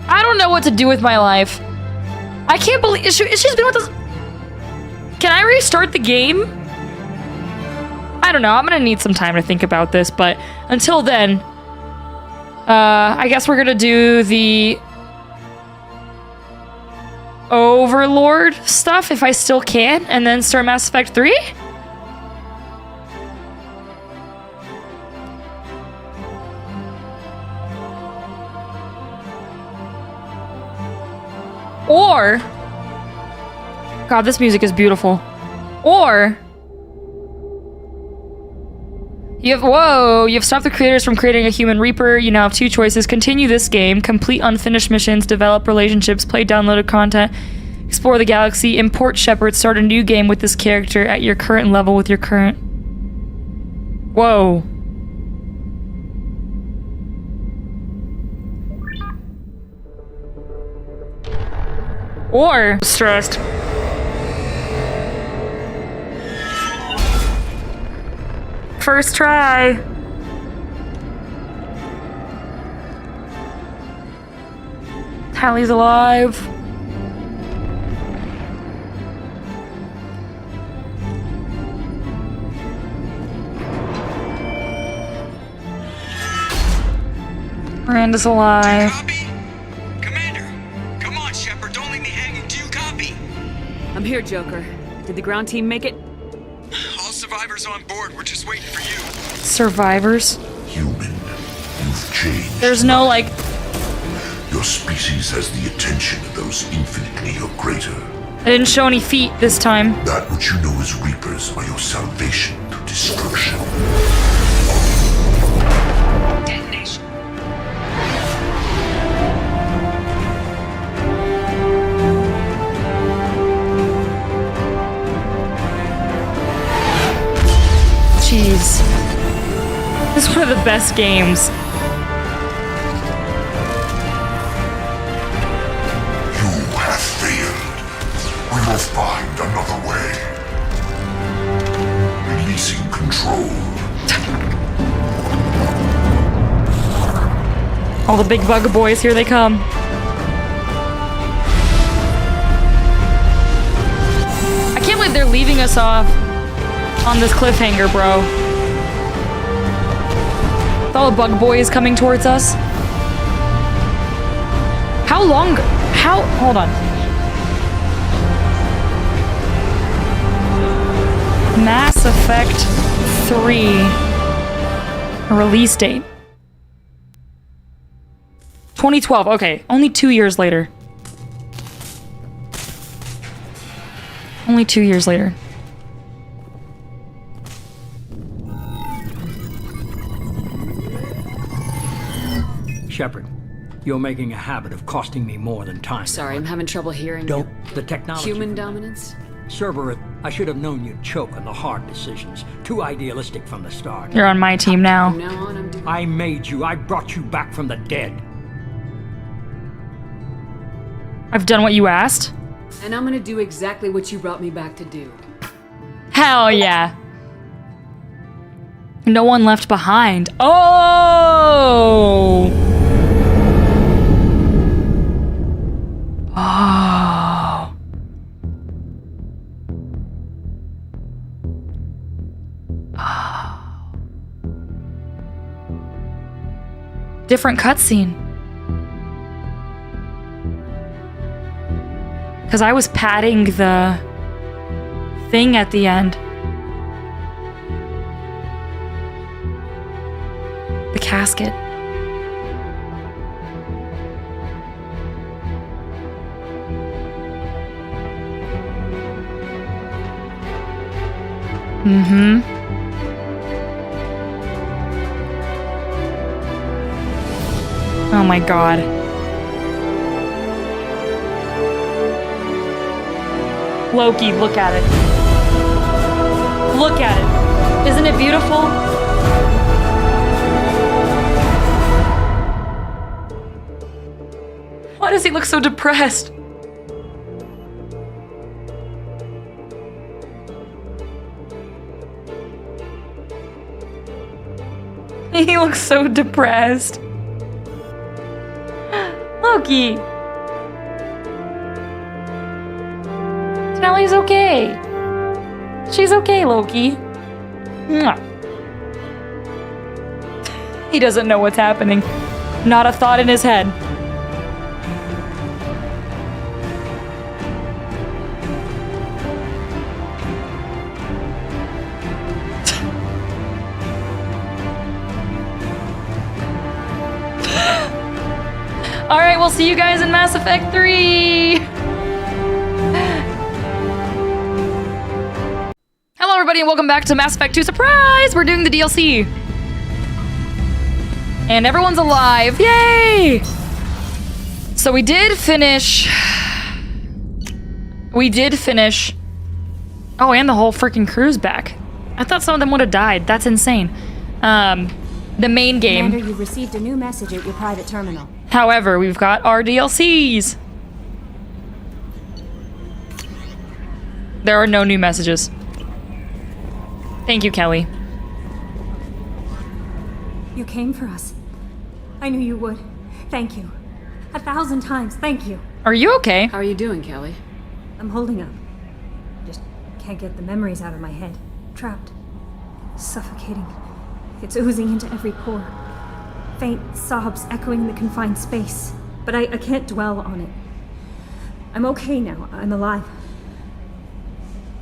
I don't know what to do with my life. I can't believe she's been with us. Can I restart the game? I don't know. I'm gonna need some time to think about this, but until then, I guess we're gonna do the Overlord stuff if I still can, and then start Mass Effect 3? Or, God, this music is beautiful. Or, you've stopped the creators from creating a human Reaper. You now have two choices. Continue this game, complete unfinished missions, develop relationships, play downloaded content, explore the galaxy, import Shepard, start a new game with this character at your current level with your current... Whoa. Or stressed. First try. Tally's alive. Miranda's alive. I'm here, Joker. Did the ground team make it? All survivors on board. We're just waiting for you. Survivors? Human, you've changed. There's no, like... Your species has the attention of those infinitely or greater. I didn't show any feet this time. That which you know as Reapers are your salvation to destruction. Detonation. Jeez. This is one of the best games. You have failed. We will find another way. Releasing control. All the big bug boys, here they come. I can't believe they're leaving us off on this cliffhanger, bro. With all the bug boys coming towards us. How long? Hold on. Mass Effect 3. Release date. 2012. Okay, only 2 years later. Only 2 years later. Shepard, you're making a habit of costing me more than time. Sorry, I'm having trouble hearing Don't. you. The technology... Human dominance? Cerberus, I should have known you'd choke on the hard decisions. Too idealistic from the start. You're on my team now. From now on, I'm doing... I made you. I brought you back from the dead. I've done what you asked. And I'm gonna do exactly what you brought me back to do. Hell yeah. No one left behind. Oh! Oh. Oh. Different cutscene. Because I was patting the thing at the end. The casket. Mm-hmm. Oh my god. Loki, look at it. Look at it. Isn't it beautiful? Why does he look so depressed? He looks so depressed. Loki. Tally's okay. She's okay, Loki. Mwah. He doesn't know what's happening. Not a thought in his head. Alright, we'll see you guys in Mass Effect 3! everybody, and welcome back to Mass Effect 2. Surprise! We're doing the DLC. And everyone's alive. Yay! So we did finish... Oh, and the whole freaking crew's back. I thought some of them would have died. That's insane. The main game. Commander, you received a new message at your private terminal. However, we've got our DLCs. There are no new messages. Thank you, Kelly. You came for us. I knew you would. Thank you. 1,000 times, thank you. Are you okay? How are you doing, Kelly? I'm holding up. Just can't get the memories out of my head. Trapped. Suffocating. It's oozing into every pore. Faint sobs echoing in the confined space. But I can't dwell on it. I'm okay now. I'm alive.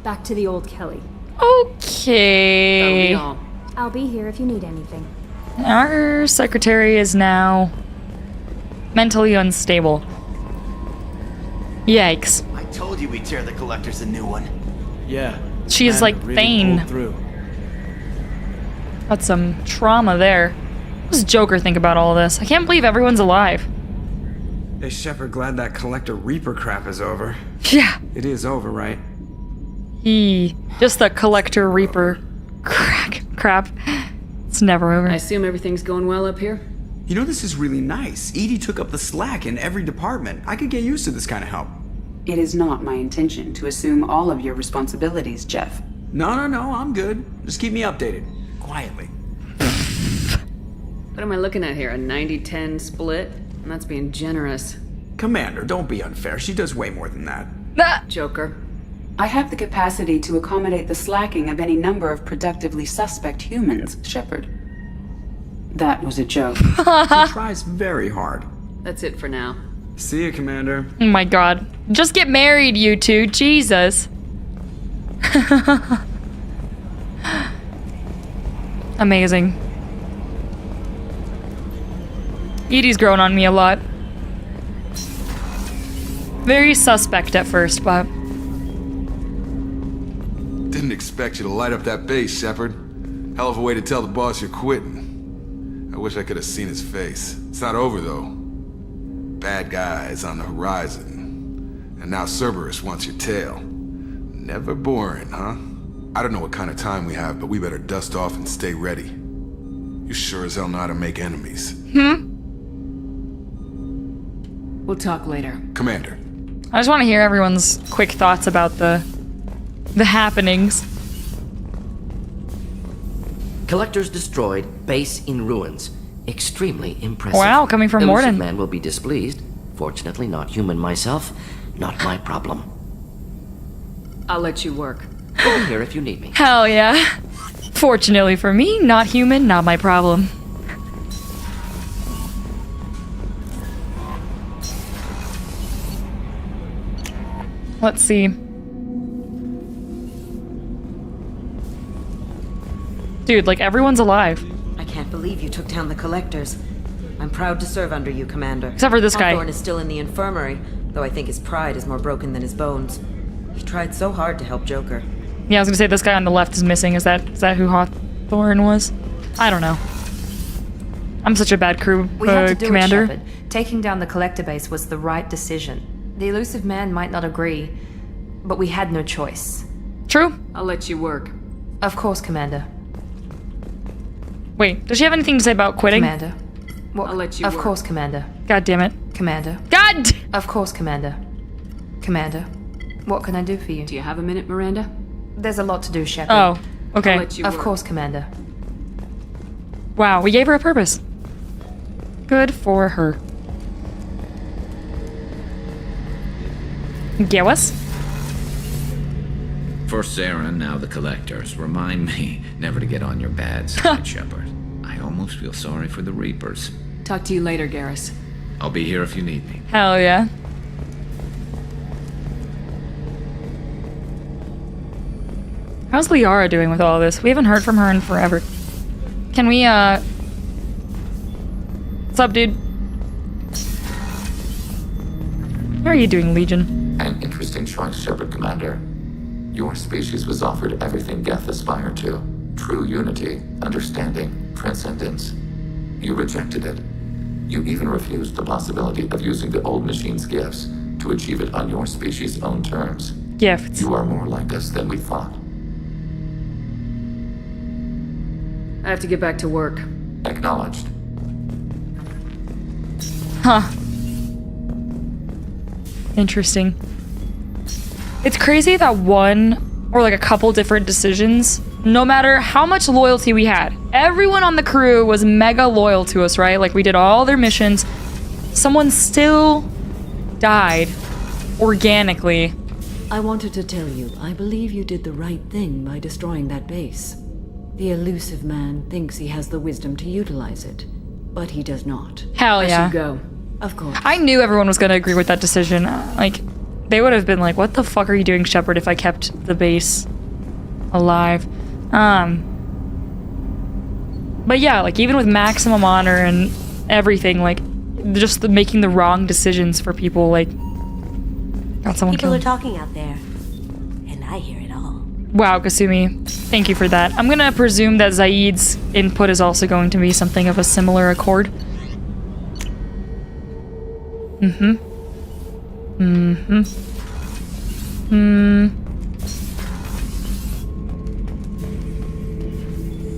Back to the old Kelly. Okay. I'll be here if you need anything. Our secretary is now mentally unstable. Yikes. I told you we'd tear the collectors a new one. Yeah. She is like really Thane. Got some trauma there. What does Joker think about all this? I can't believe everyone's alive. Hey, Shepard, glad that Collector Reaper crap is over. Yeah. It is over, right? Just the Collector Reaper crap. It's never over. I assume everything's going well up here? You know, this is really nice. EDI took up the slack in every department. I could get used to this kind of help. It is not my intention to assume all of your responsibilities, Jeff. No, I'm good. Just keep me updated. Quietly. What am I looking at here? A 90-10 split? And that's being generous. Commander, don't be unfair. She does way more than that. Joker. I have the capacity to accommodate the slacking of any number of productively suspect humans, Shepard. That was a joke. She tries very hard. That's it for now. See you, Commander. Oh my god. Just get married, you two. Jesus. Amazing. Edie's grown on me a lot. Very suspect at first, but... Didn't expect you to light up that base, Shepard. Hell of a way to tell the boss you're quitting. I wish I could have seen his face. It's not over, though. Bad guys on the horizon. And now Cerberus wants your tail. Never boring, huh? I don't know what kind of time we have, but we better dust off and stay ready. You sure as hell know how to make enemies. We'll talk later. Commander. I just want to hear everyone's quick thoughts about the happenings. Collectors destroyed, base in ruins. Extremely impressive. Wow, coming from Morden. Man will be displeased. Fortunately, not human myself. Not my problem. I'll let you work. I'll be here if you need me. Hell yeah. Fortunately for me, not human, not my problem. Let's see. Dude, like, everyone's alive. I can't believe you took down the Collectors. I'm proud to serve under you, Commander. Except for this guy. Hawthorne is still in the infirmary, though I think his pride is more broken than his bones. He tried so hard to help Joker. Yeah, I was gonna say this guy on the left is missing. Is that who Hawthorne was? I don't know. I'm such a bad crew We had to do commander. it, Shepard. Taking down the Collector base was the right decision. The elusive man might not agree, but we had no choice. True. I'll let you work. Of course, Commander. Wait, does she have anything to say about quitting? Commander. What? I'll let you Of work. course, Commander. God damn it. Commander. God! Of course, Commander. Commander. What can I do for you? Do you have a minute, Miranda? There's a lot to do, Shepard. Oh, okay. I'll let you Of work. course, Commander. Wow, we gave her a purpose. Good for her. Get us? First Sarah, now the Collectors. Remind me never to get on your bad side, Shepard. I almost feel sorry for the Reapers. Talk to you later, Garrus. I'll be here if you need me. Hell yeah. How's Liara doing with all this? We haven't heard from her in forever. Can we, What's up, dude? How are you doing, Legion? An interesting choice, Shepard, Commander. Your species was offered everything Geth aspired to. True unity, understanding, transcendence. You rejected it. You even refused the possibility of using the old machine's gifts to achieve it on your species' own terms. Gifts. You are more like us than we thought. I have to get back to work. Acknowledged. Huh. Interesting. It's crazy that one or like a couple different decisions, no matter how much loyalty we had, everyone on the crew was mega loyal to us, right? Like we did all their missions. Someone still died organically. I wanted to tell you, I believe you did the right thing by destroying that base. The elusive man thinks he has the wisdom to utilize it, but he does not. Hell yeah. I should go. Of course. I knew everyone was gonna agree with that decision. Like, they would have been like, what the fuck are you doing, Shepard, if I kept the base alive? But yeah, like, even with maximum honor and everything, like, just making the wrong decisions for people, like, got someone People killed. are talking out there, and I hear it all. Wow, Kasumi, thank you for that. I'm gonna presume that Zaid's input is also going to be something of a similar accord.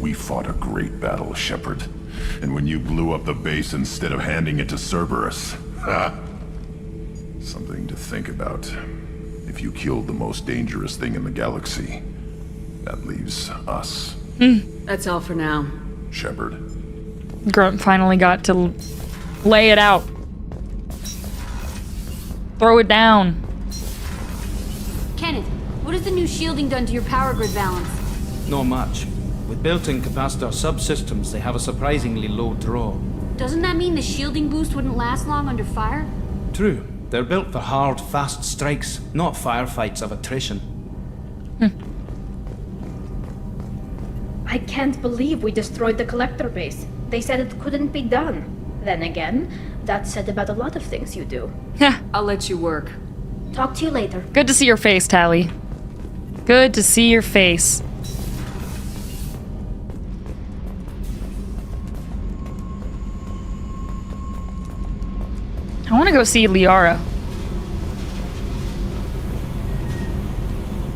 We fought a great battle, Shepard. And when you blew up the base instead of handing it to Cerberus, something to think about. If you killed the most dangerous thing in the galaxy, that leaves us. That's all for now. Shepard. Grunt finally got to lay it out. Throw it down. Kenneth, what has the new shielding done to your power grid balance? Not much. With built-in capacitor subsystems, they have a surprisingly low draw. Doesn't that mean the shielding boost wouldn't last long under fire? True. They're built for hard, fast strikes, not firefights of attrition. I can't believe we destroyed the collector base. They said it couldn't be done. Then again, that's said about a lot of things you do. I'll let you work. Talk to you later. Good to see your face, Tally. Good to see your face. I want to go see Liara.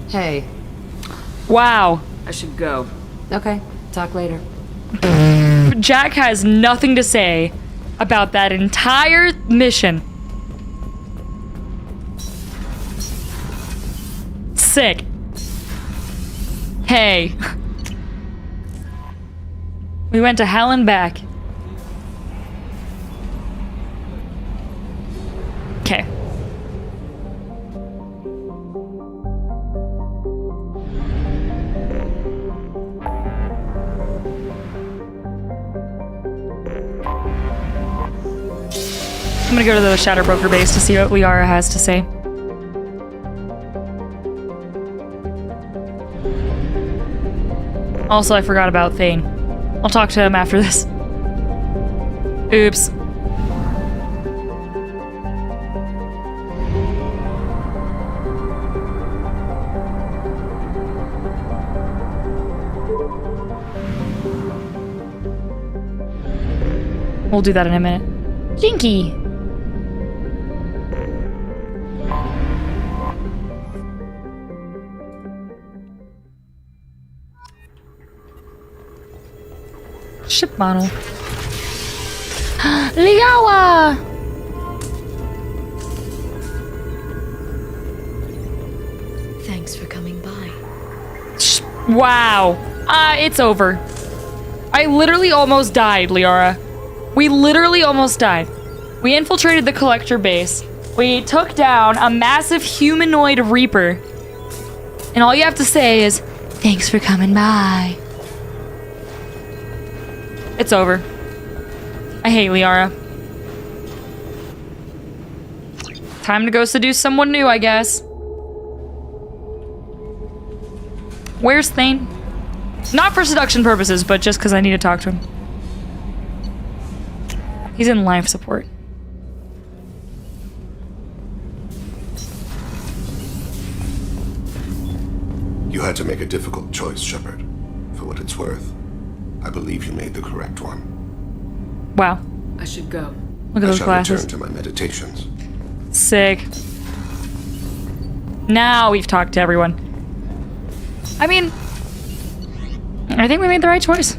Hey. Wow. I should go. Okay, talk later. Jack has nothing to say about that entire mission. Sick. Hey. We went to hell and back. Okay. I'm gonna go to the Shadow Broker base to see what Liara has to say. Also, I forgot about Thane. I'll talk to him after this. Oops. We'll do that in a minute. Jinky! Ship model. Liawa! Thanks for coming by. Wow. It's over. I literally almost died, Liara. We literally almost died. We infiltrated the collector base. We took down a massive humanoid reaper. And all you have to say is, thanks for coming by. It's over. I hate Liara. Time to go seduce someone new, I guess. Where's Thane? Not for seduction purposes, but just because I need to talk to him. He's in life support. had to make a difficult choice, Shepard. For what it's worth, I believe you made the correct one. Wow. I should go. Look at those glasses. I shall return to my meditations. Sick. Now we've talked to everyone. I mean, I think we made the right choice.